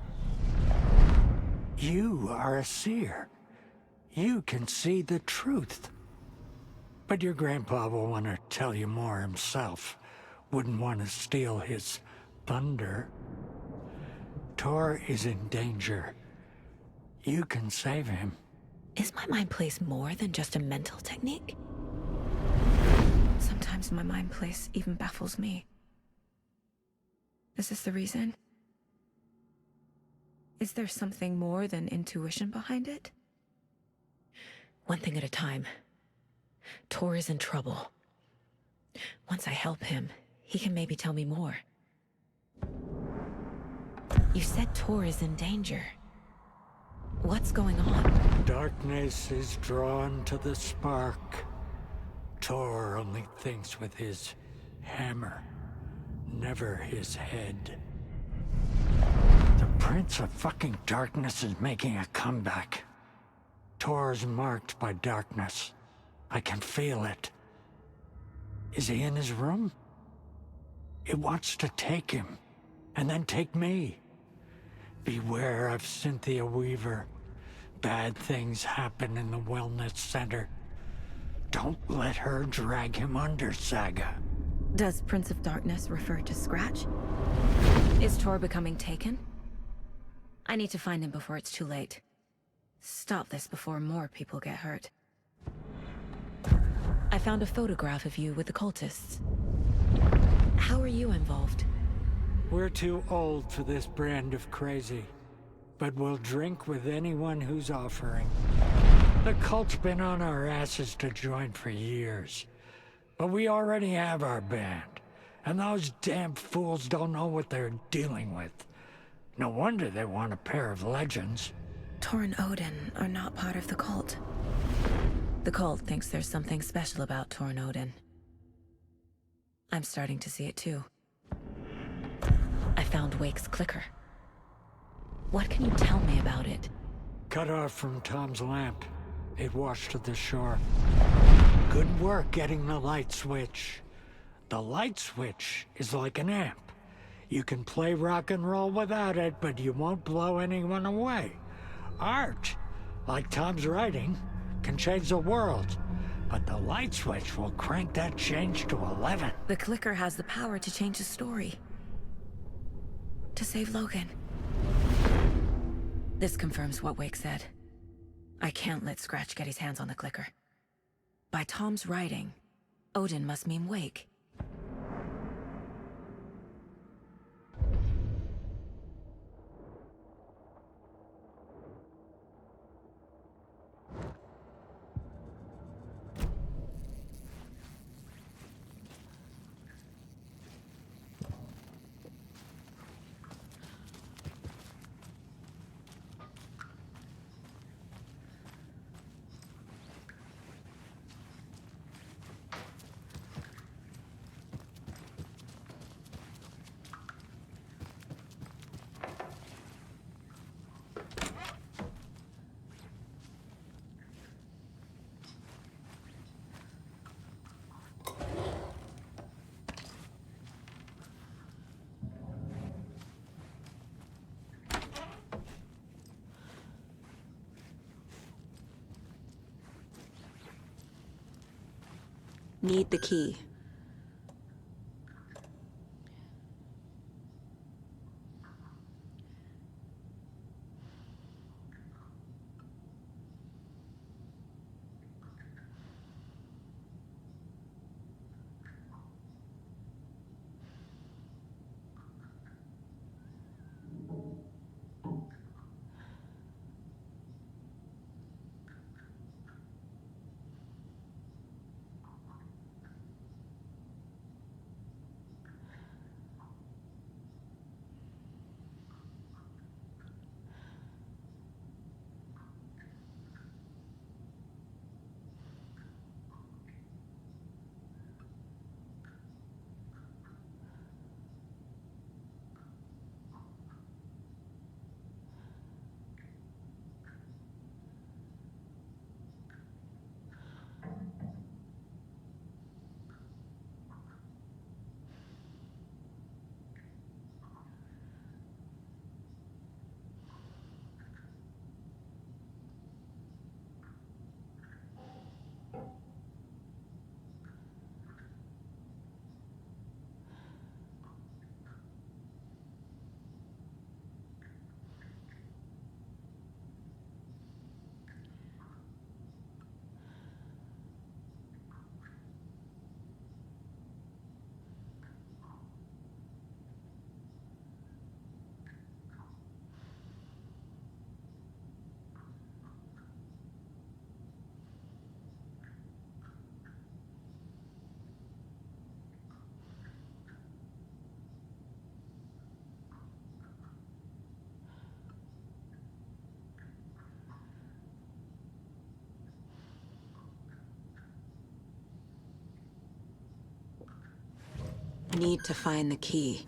Speaker 17: You are a seer. You can see the truth. But your grandpa will want to tell you more himself. Wouldn't want to steal his thunder. Tor is in danger. You can save him.
Speaker 2: Is my mind place more than just a mental technique? Sometimes my mind place even baffles me. Is this the reason? Is there something more than intuition behind it? One thing at a time. Tor is in trouble. Once I help him, he can maybe tell me more. You said Tor is in danger.
Speaker 3: What's going on?
Speaker 17: Darkness is drawn to the spark. Tor only thinks with his hammer, never his head. The Prince of fucking Darkness is making a comeback. Tor's marked by darkness. I can feel it. Is he in his room? It wants to take him, and then take me. Beware of Cynthia Weaver. Bad things happen in the wellness center. Don't let her drag him under, Saga.
Speaker 3: Does Prince of Darkness refer to Scratch? Is Tor becoming taken? I need to find him before it's too late. Stop this before more people get hurt. I found a photograph of you with the cultists. How are you involved?
Speaker 17: We're too old for this brand of crazy, but we'll drink with anyone who's offering. The cult's been on our asses to join for years, but we already have our band, and those damn fools don't know what they're dealing with. No wonder they want a pair of legends.
Speaker 3: Tor and Odin are not part of the cult. The cult thinks there's something special about Tor and Odin. I'm starting to see it too. I found Wake's clicker. What can you tell me about it?
Speaker 17: Cut off from Tom's lamp. It washed to the shore. Good work getting the light switch. The light switch is like an amp. You can play rock and roll without it, but you won't blow anyone away. Art, like Tom's writing, can change the world, but the light switch will crank that change to 11.
Speaker 3: The clicker has the power to change the story. To save Logan. This confirms what Wake said. I can't let Scratch get his hands on the clicker. By Tom's writing, Odin must mean Wake. Need the key.
Speaker 2: need to find the key.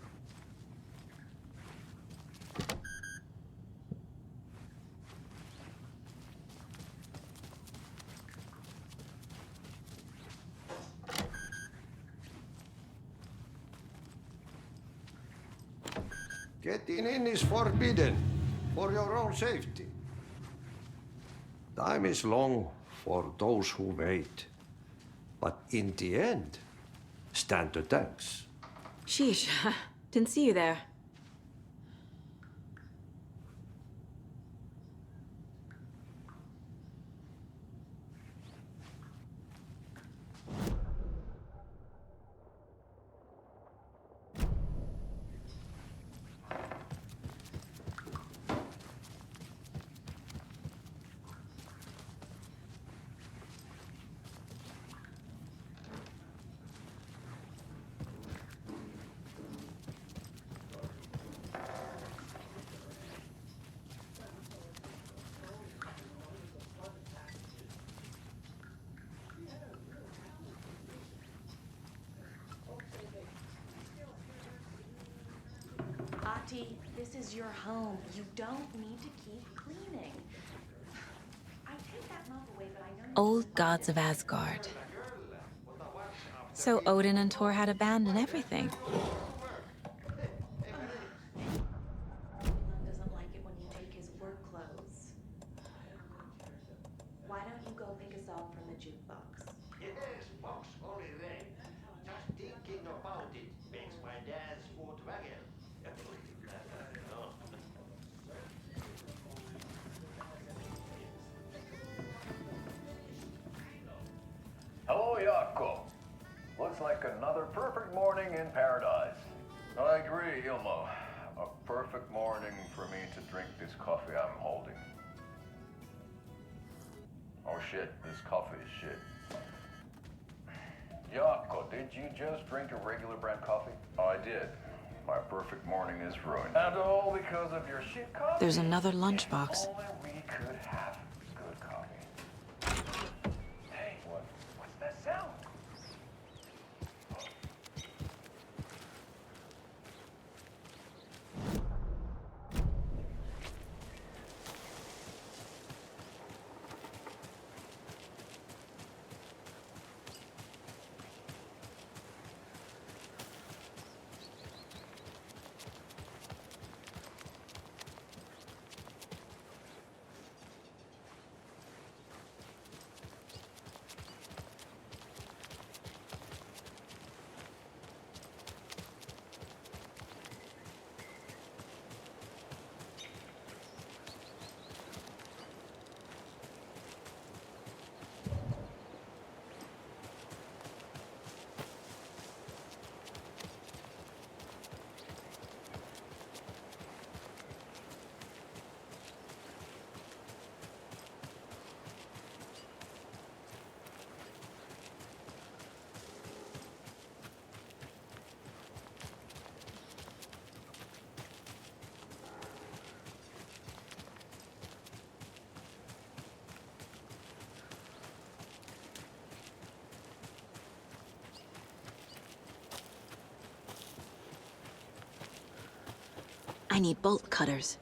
Speaker 24: Getting in is forbidden, for your own safety. Time is long for those who wait. But in the end, stand the thanks.
Speaker 2: Sheesh, didn't see you there.
Speaker 11: Ati, this is your home. You don't need to keep cleaning. I take that mop away, but I know...
Speaker 2: Old gods of Asgard. So Odin and Thor had abandoned everything.
Speaker 11: Doesn't like it when you take his work clothes. Why don't you go pick a song from the jukebox?
Speaker 24: Yes, box holiday. Just thinking about it makes my dad's foot waggle.
Speaker 9: Hello, Jakob. Looks like another perfect morning in paradise. I agree, Ilmo. A perfect morning for me to drink this coffee I'm holding. Oh shit, this coffee is shit. Jakob, did you just drink a regular brand coffee? I did. My perfect morning is ruined. And all because of your shit coffee.
Speaker 2: There's another lunchbox.
Speaker 9: If only we could have good coffee. Hey, what's that sound?
Speaker 2: I need bolt cutters.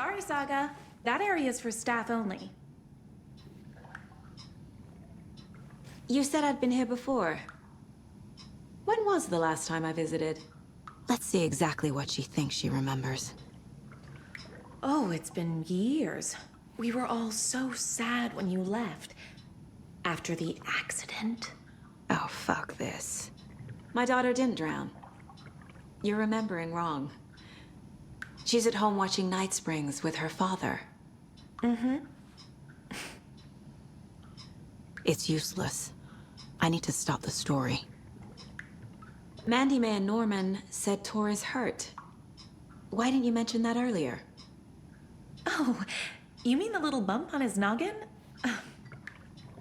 Speaker 11: Sorry, Saga. That area is for staff only.
Speaker 2: You said I'd been here before. When was the last time I visited? Let's see exactly what she thinks she remembers.
Speaker 11: Oh, it's been years. We were all so sad when you left. After the accident.
Speaker 2: Oh, fuck this. My daughter didn't drown. You're remembering wrong. She's at home watching Night Springs with her father.
Speaker 11: Mm-hmm.
Speaker 2: It's useless. I need to stop the story. Mandy May and Norman said Tor is hurt. Why didn't you mention that earlier?
Speaker 11: Oh, you mean the little bump on his noggin?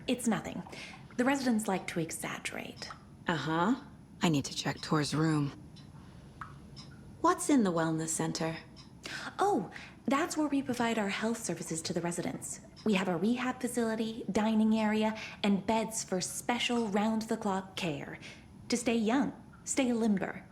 Speaker 11: It's nothing. The residents like to exaggerate.
Speaker 2: Uh-huh. I need to check Tor's room. What's in the wellness center?
Speaker 11: Oh, that's where we provide our health services to the residents. We have a rehab facility, dining area, and beds for special round-the-clock care. To stay young, stay limber.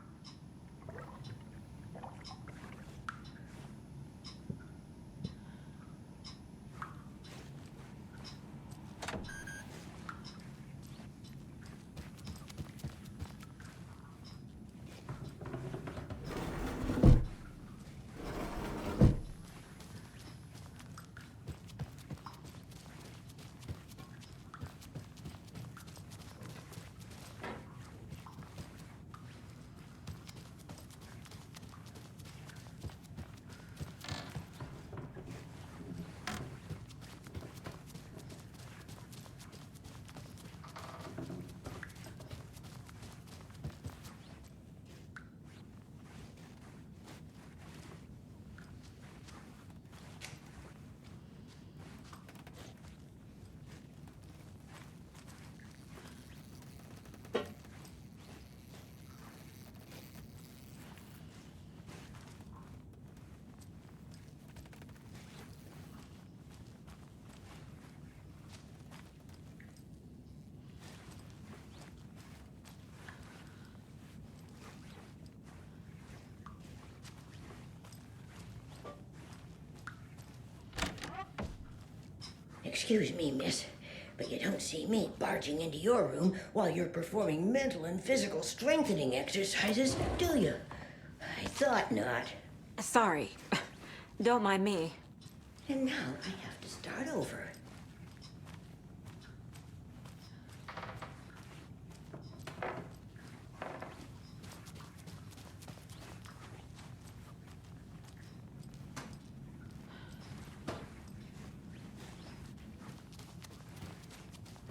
Speaker 14: Excuse me, miss, but you don't see me barging into your room while you're performing mental and physical strengthening exercises, do you? I thought not.
Speaker 2: Sorry. Don't mind me.
Speaker 14: And now I have to start over.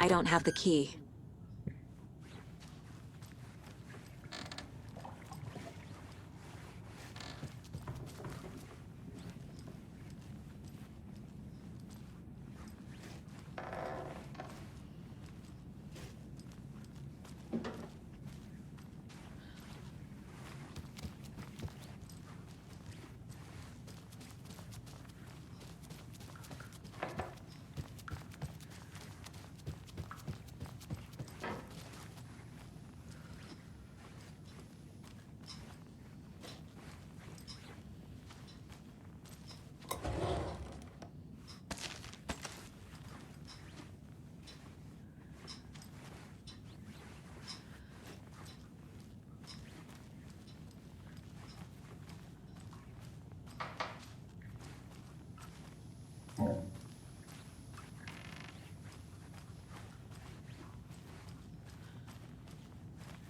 Speaker 2: I don't have the key.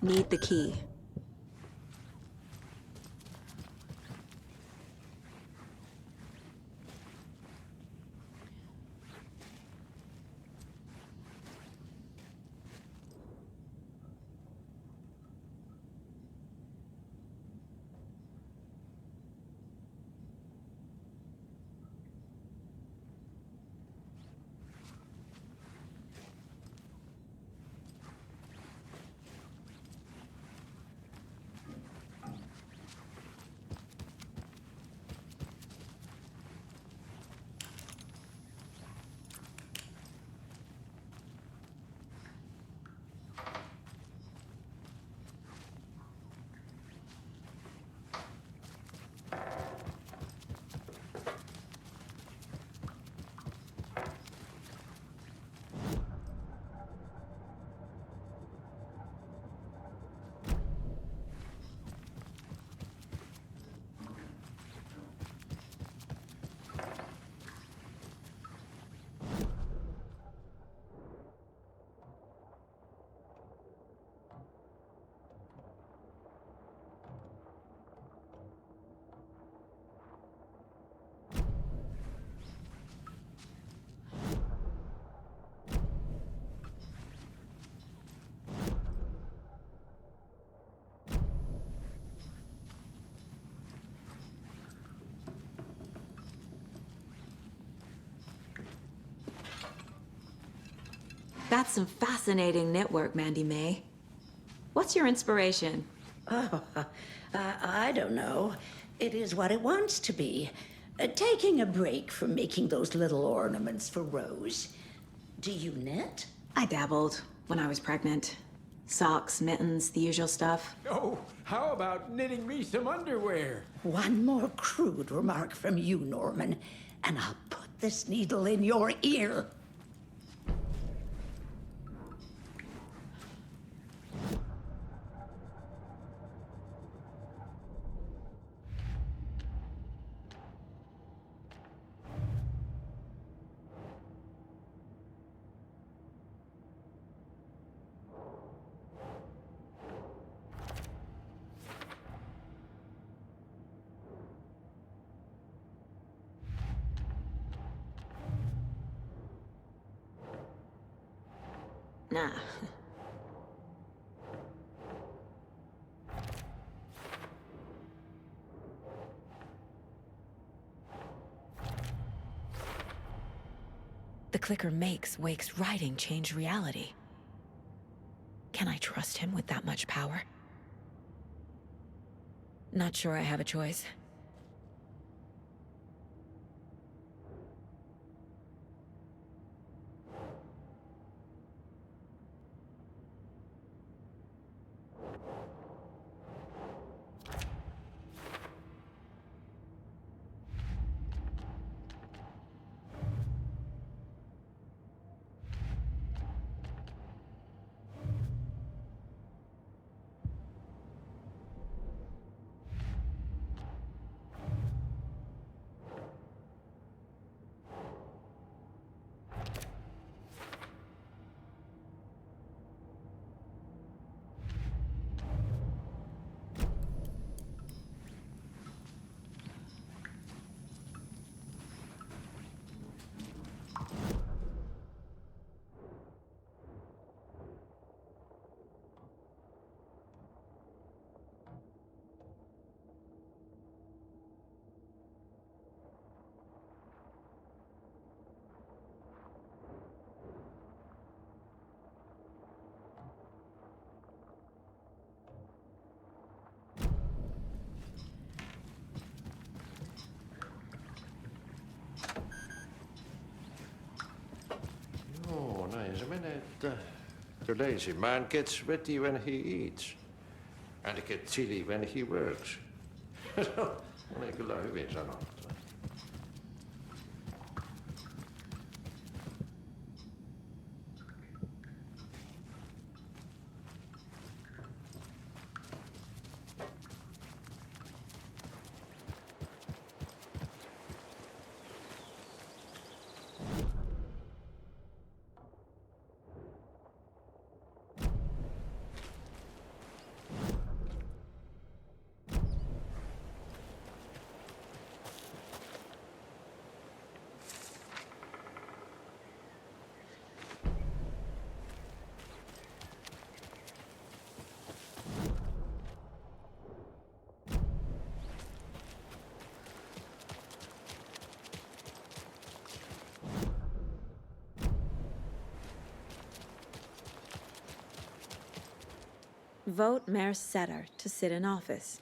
Speaker 2: Need the key. That's some fascinating network, Mandy May. What's your inspiration?
Speaker 14: Oh, I don't know. It is what it wants to be. Taking a break from making those little ornaments for Rose. Do you knit?
Speaker 2: I dabbled when I was pregnant. Socks, mittens, the usual stuff.
Speaker 16: Oh, how about knitting me some underwear?
Speaker 14: One more crude remark from you, Norman, and I'll put this needle in your ear.
Speaker 2: Nah. The clicker makes Wake's writing change reality. Can I trust him with that much power? Not sure I have a choice.
Speaker 23: Näin se menee, että the lazy man gets ready when he eats. And gets chilly when he works. Moni kyllä hyvin sanottu.
Speaker 2: Vote Mayor Setter to sit in office.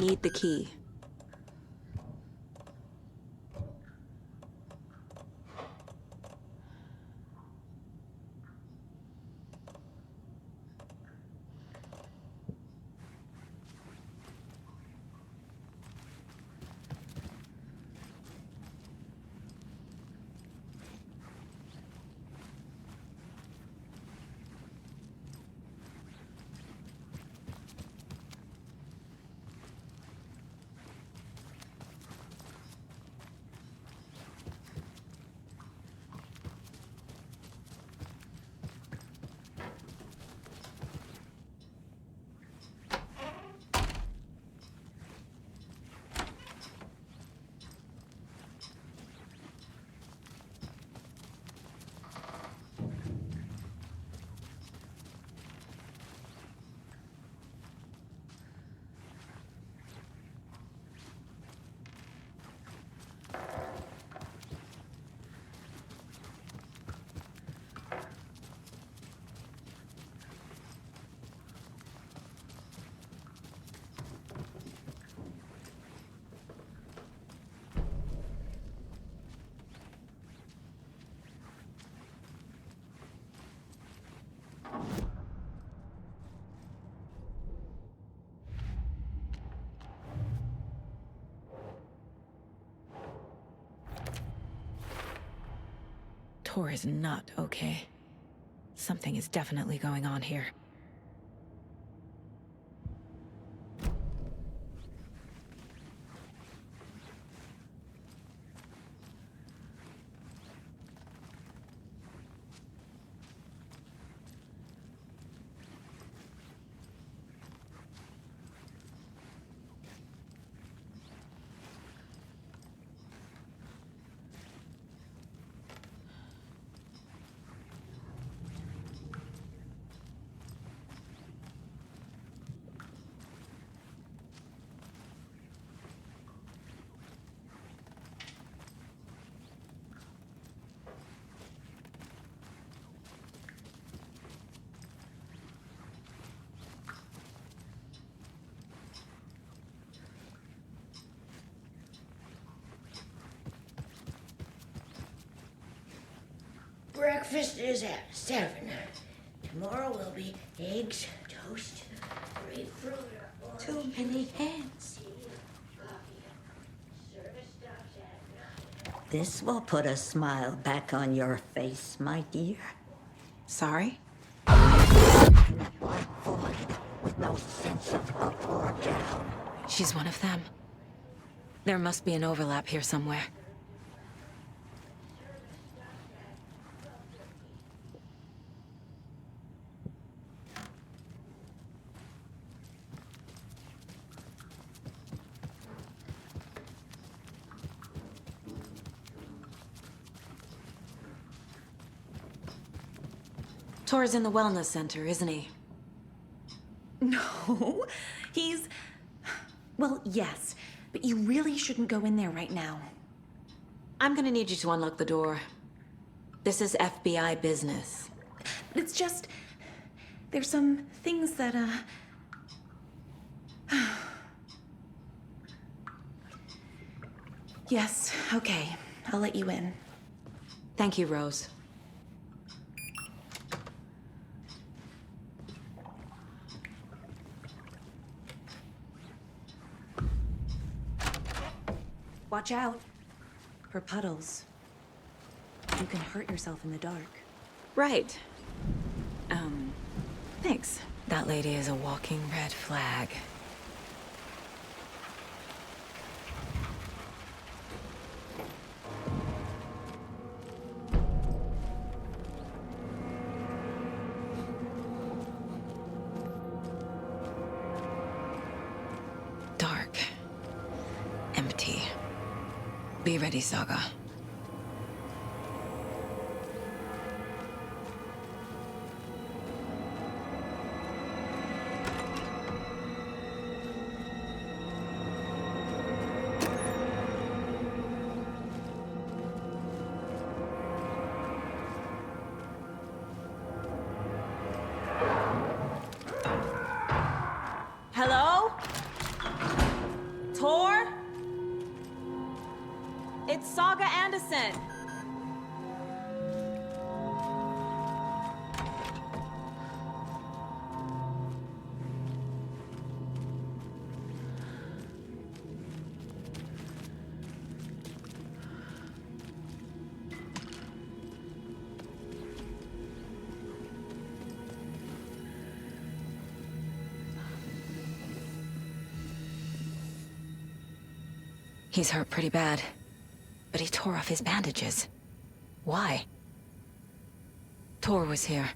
Speaker 3: Need the key. Tor is not okay. Something is definitely going on here.
Speaker 14: Breakfast is at 7. Tomorrow will be eggs, toast, grapefruit, or too many hands.
Speaker 15: This will put a smile back on your face, my dear.
Speaker 3: Sorry?
Speaker 15: With no sense of up or down.
Speaker 3: She's one of them. There must be an overlap here somewhere. Tor's in the wellness center, isn't he?
Speaker 11: No, he's... Well, yes, but you really shouldn't go in there right now.
Speaker 3: I'm gonna need you to unlock the door. This is FBI business.
Speaker 11: It's just... There's some things that, Yes, okay. I'll let you in.
Speaker 3: Thank you, Rose.
Speaker 11: Watch out for puddles. You can hurt yourself in the dark.
Speaker 3: Right. Thanks. That lady is a walking red flag. Dark. Empty. Be ready, Saga.
Speaker 4: Hello?
Speaker 12: It's Saga Anderson.
Speaker 2: He's hurt pretty bad, but he tore off his bandages. Why? Tor was here.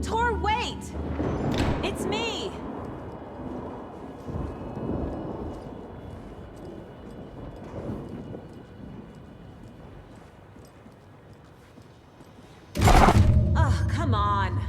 Speaker 12: Tor, wait! It's me! Ugh, come on.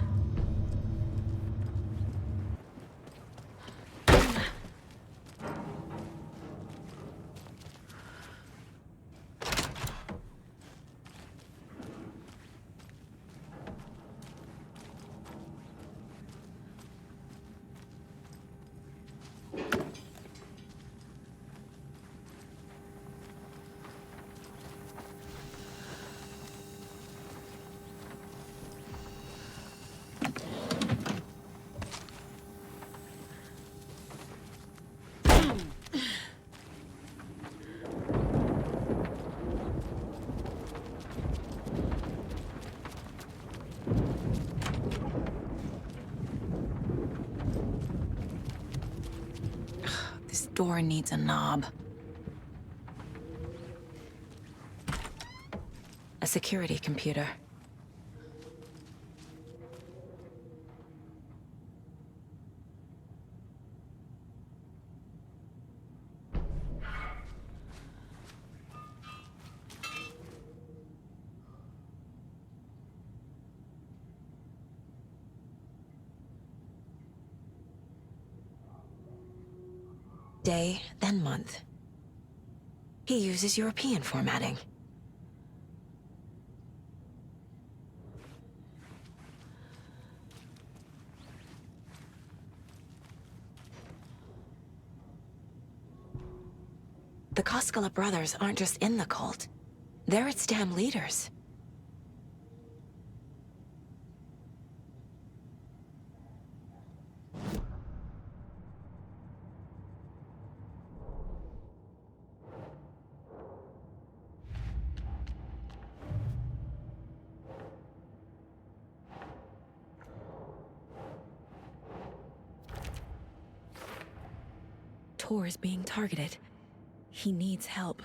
Speaker 12: This door needs a knob. A security computer. Day, then month. He uses European formatting. The Koskela brothers aren't just in the cult. They're its damn leaders. Tor is being targeted. He needs help.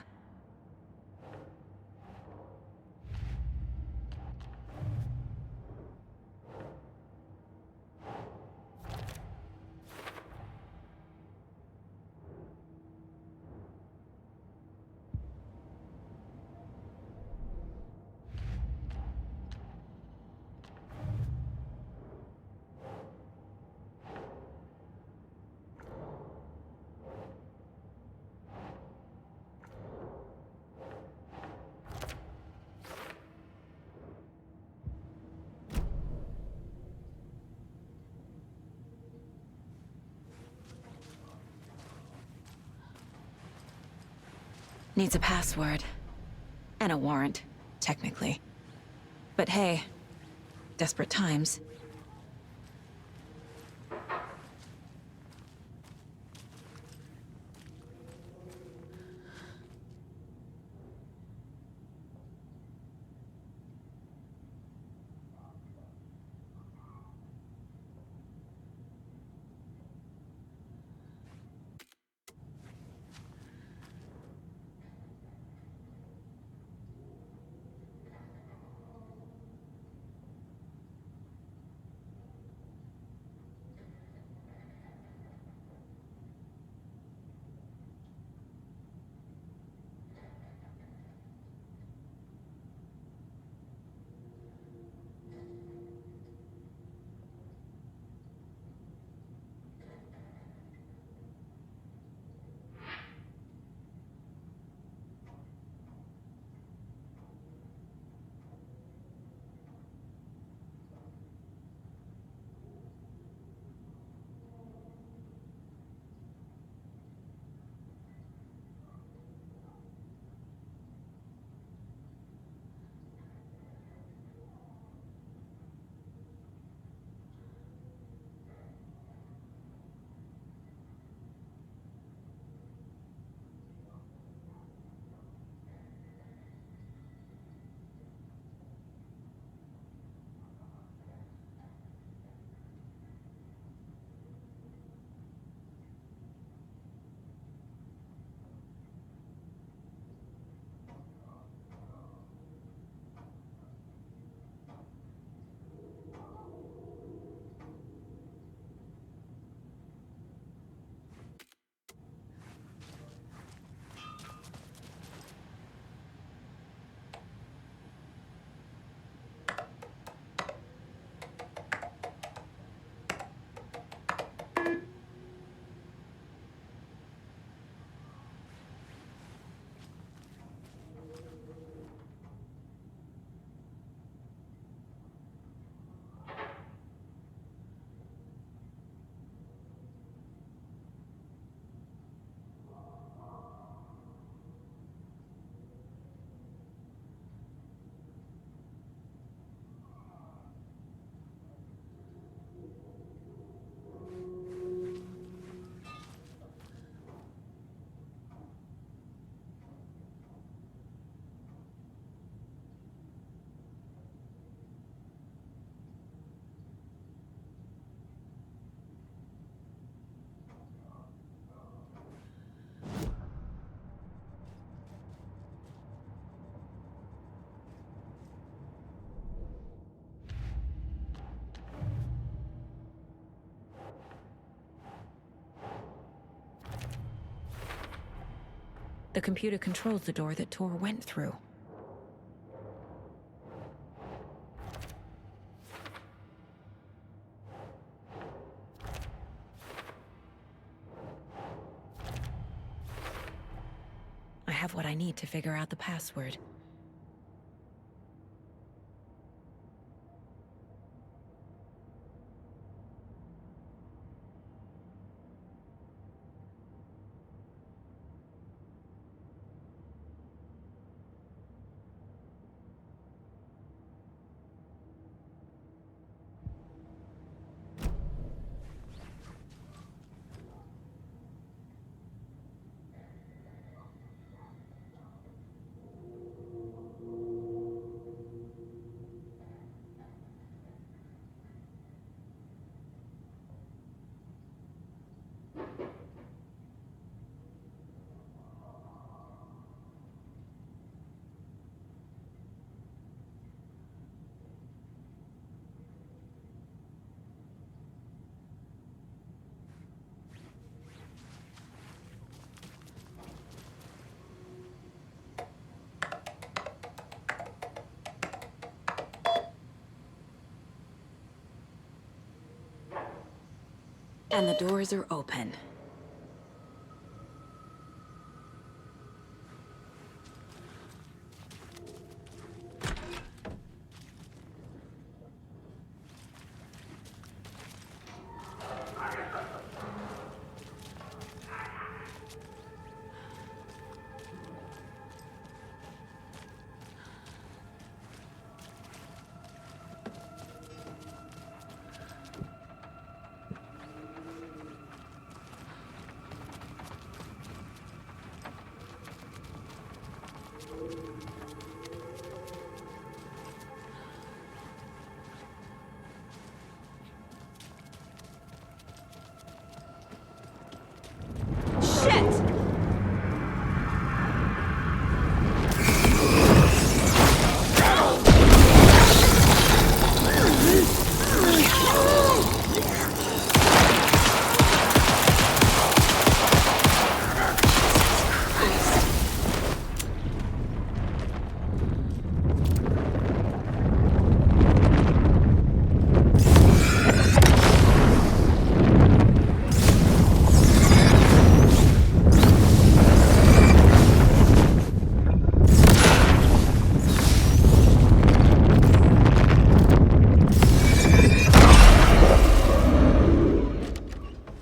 Speaker 12: Needs a password. And a warrant, technically. But hey, desperate times.
Speaker 3: The computer controls the door that Tor went through. I have what I need to figure out the password. And the doors are open.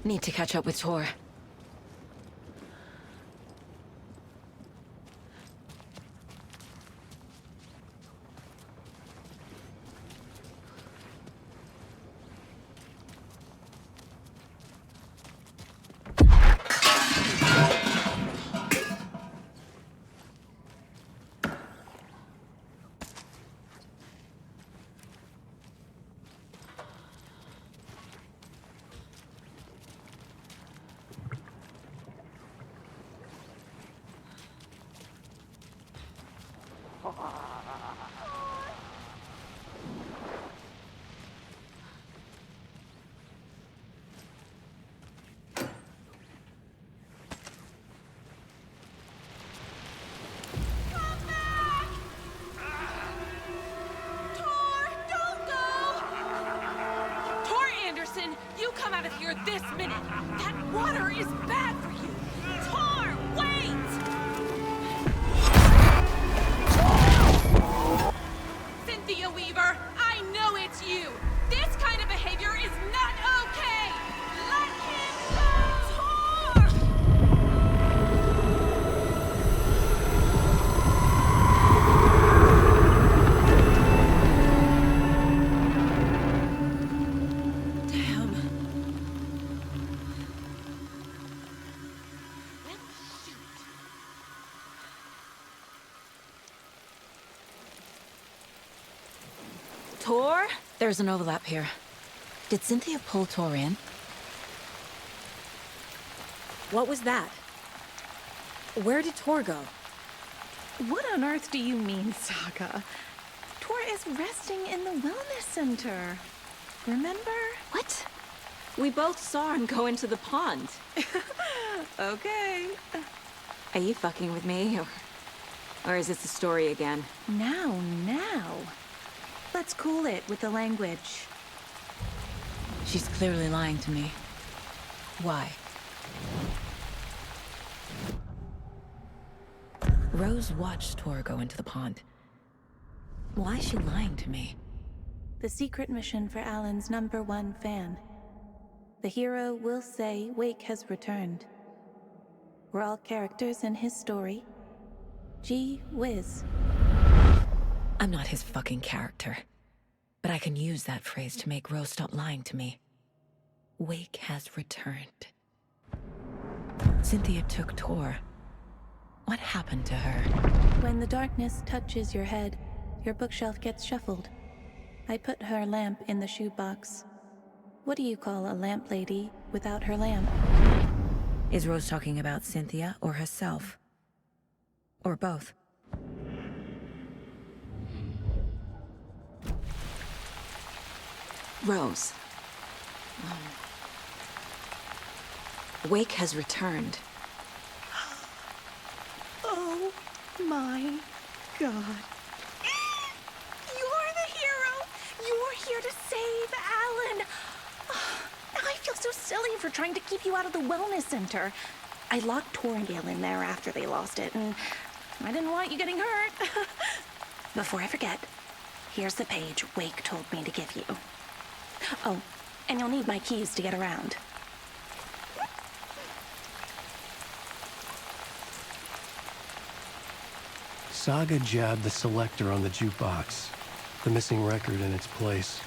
Speaker 3: Need to catch up with Tor.
Speaker 20: You come out of here this minute! That water is bad for you! Tor, wait! Cynthia Weaver, I know it's you! This kind of behavior is not okay! Let him go! Tor!
Speaker 3: Tor? There's an overlap here. Did Cynthia pull Tor in? What was that? Where did Tor go?
Speaker 11: What on earth do you mean, Saga? Tor is resting in the wellness center. Remember?
Speaker 2: What? We both saw him go into the pond.
Speaker 11: Okay.
Speaker 3: Are you fucking with me, or is this the story again?
Speaker 11: Now. Let's cool it with the language.
Speaker 3: She's clearly lying to me. Why? Rose watched Tor go into the pond. Why is she lying to me?
Speaker 11: The secret mission for Alan's #1 fan. The hero will say Wake has returned. We're all characters in his story. Gee whiz.
Speaker 3: I'm not his fucking character. But I can use that phrase to make Rose stop lying to me. Wake has returned. Cynthia took Tor. What happened to her?
Speaker 11: When the darkness touches your head, your bookshelf gets shuffled. I put her lamp in the shoebox. What do you call a lamp lady without her lamp?
Speaker 3: Is Rose talking about Cynthia or herself? Or both? Rose. Wake has returned.
Speaker 11: Oh my God. You're the hero! You're here to save Alan! I feel so silly for trying to keep you out of the wellness center. I locked Torringale in there after they lost it, and I didn't want you getting hurt. Before I forget, here's the page Wake told me to give you. Oh, and you'll need my keys to get around.
Speaker 1: Saga jabbed the selector on the jukebox, the missing record in its place.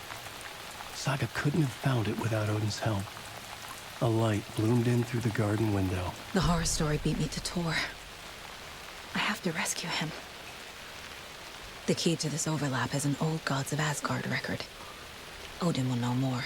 Speaker 1: Saga couldn't have found it without Odin's help. A light bloomed in through the garden window.
Speaker 3: The horror story beat me to Tor. I have to rescue him. The key to this overlap is an old Gods of Asgard record. Odin will know more.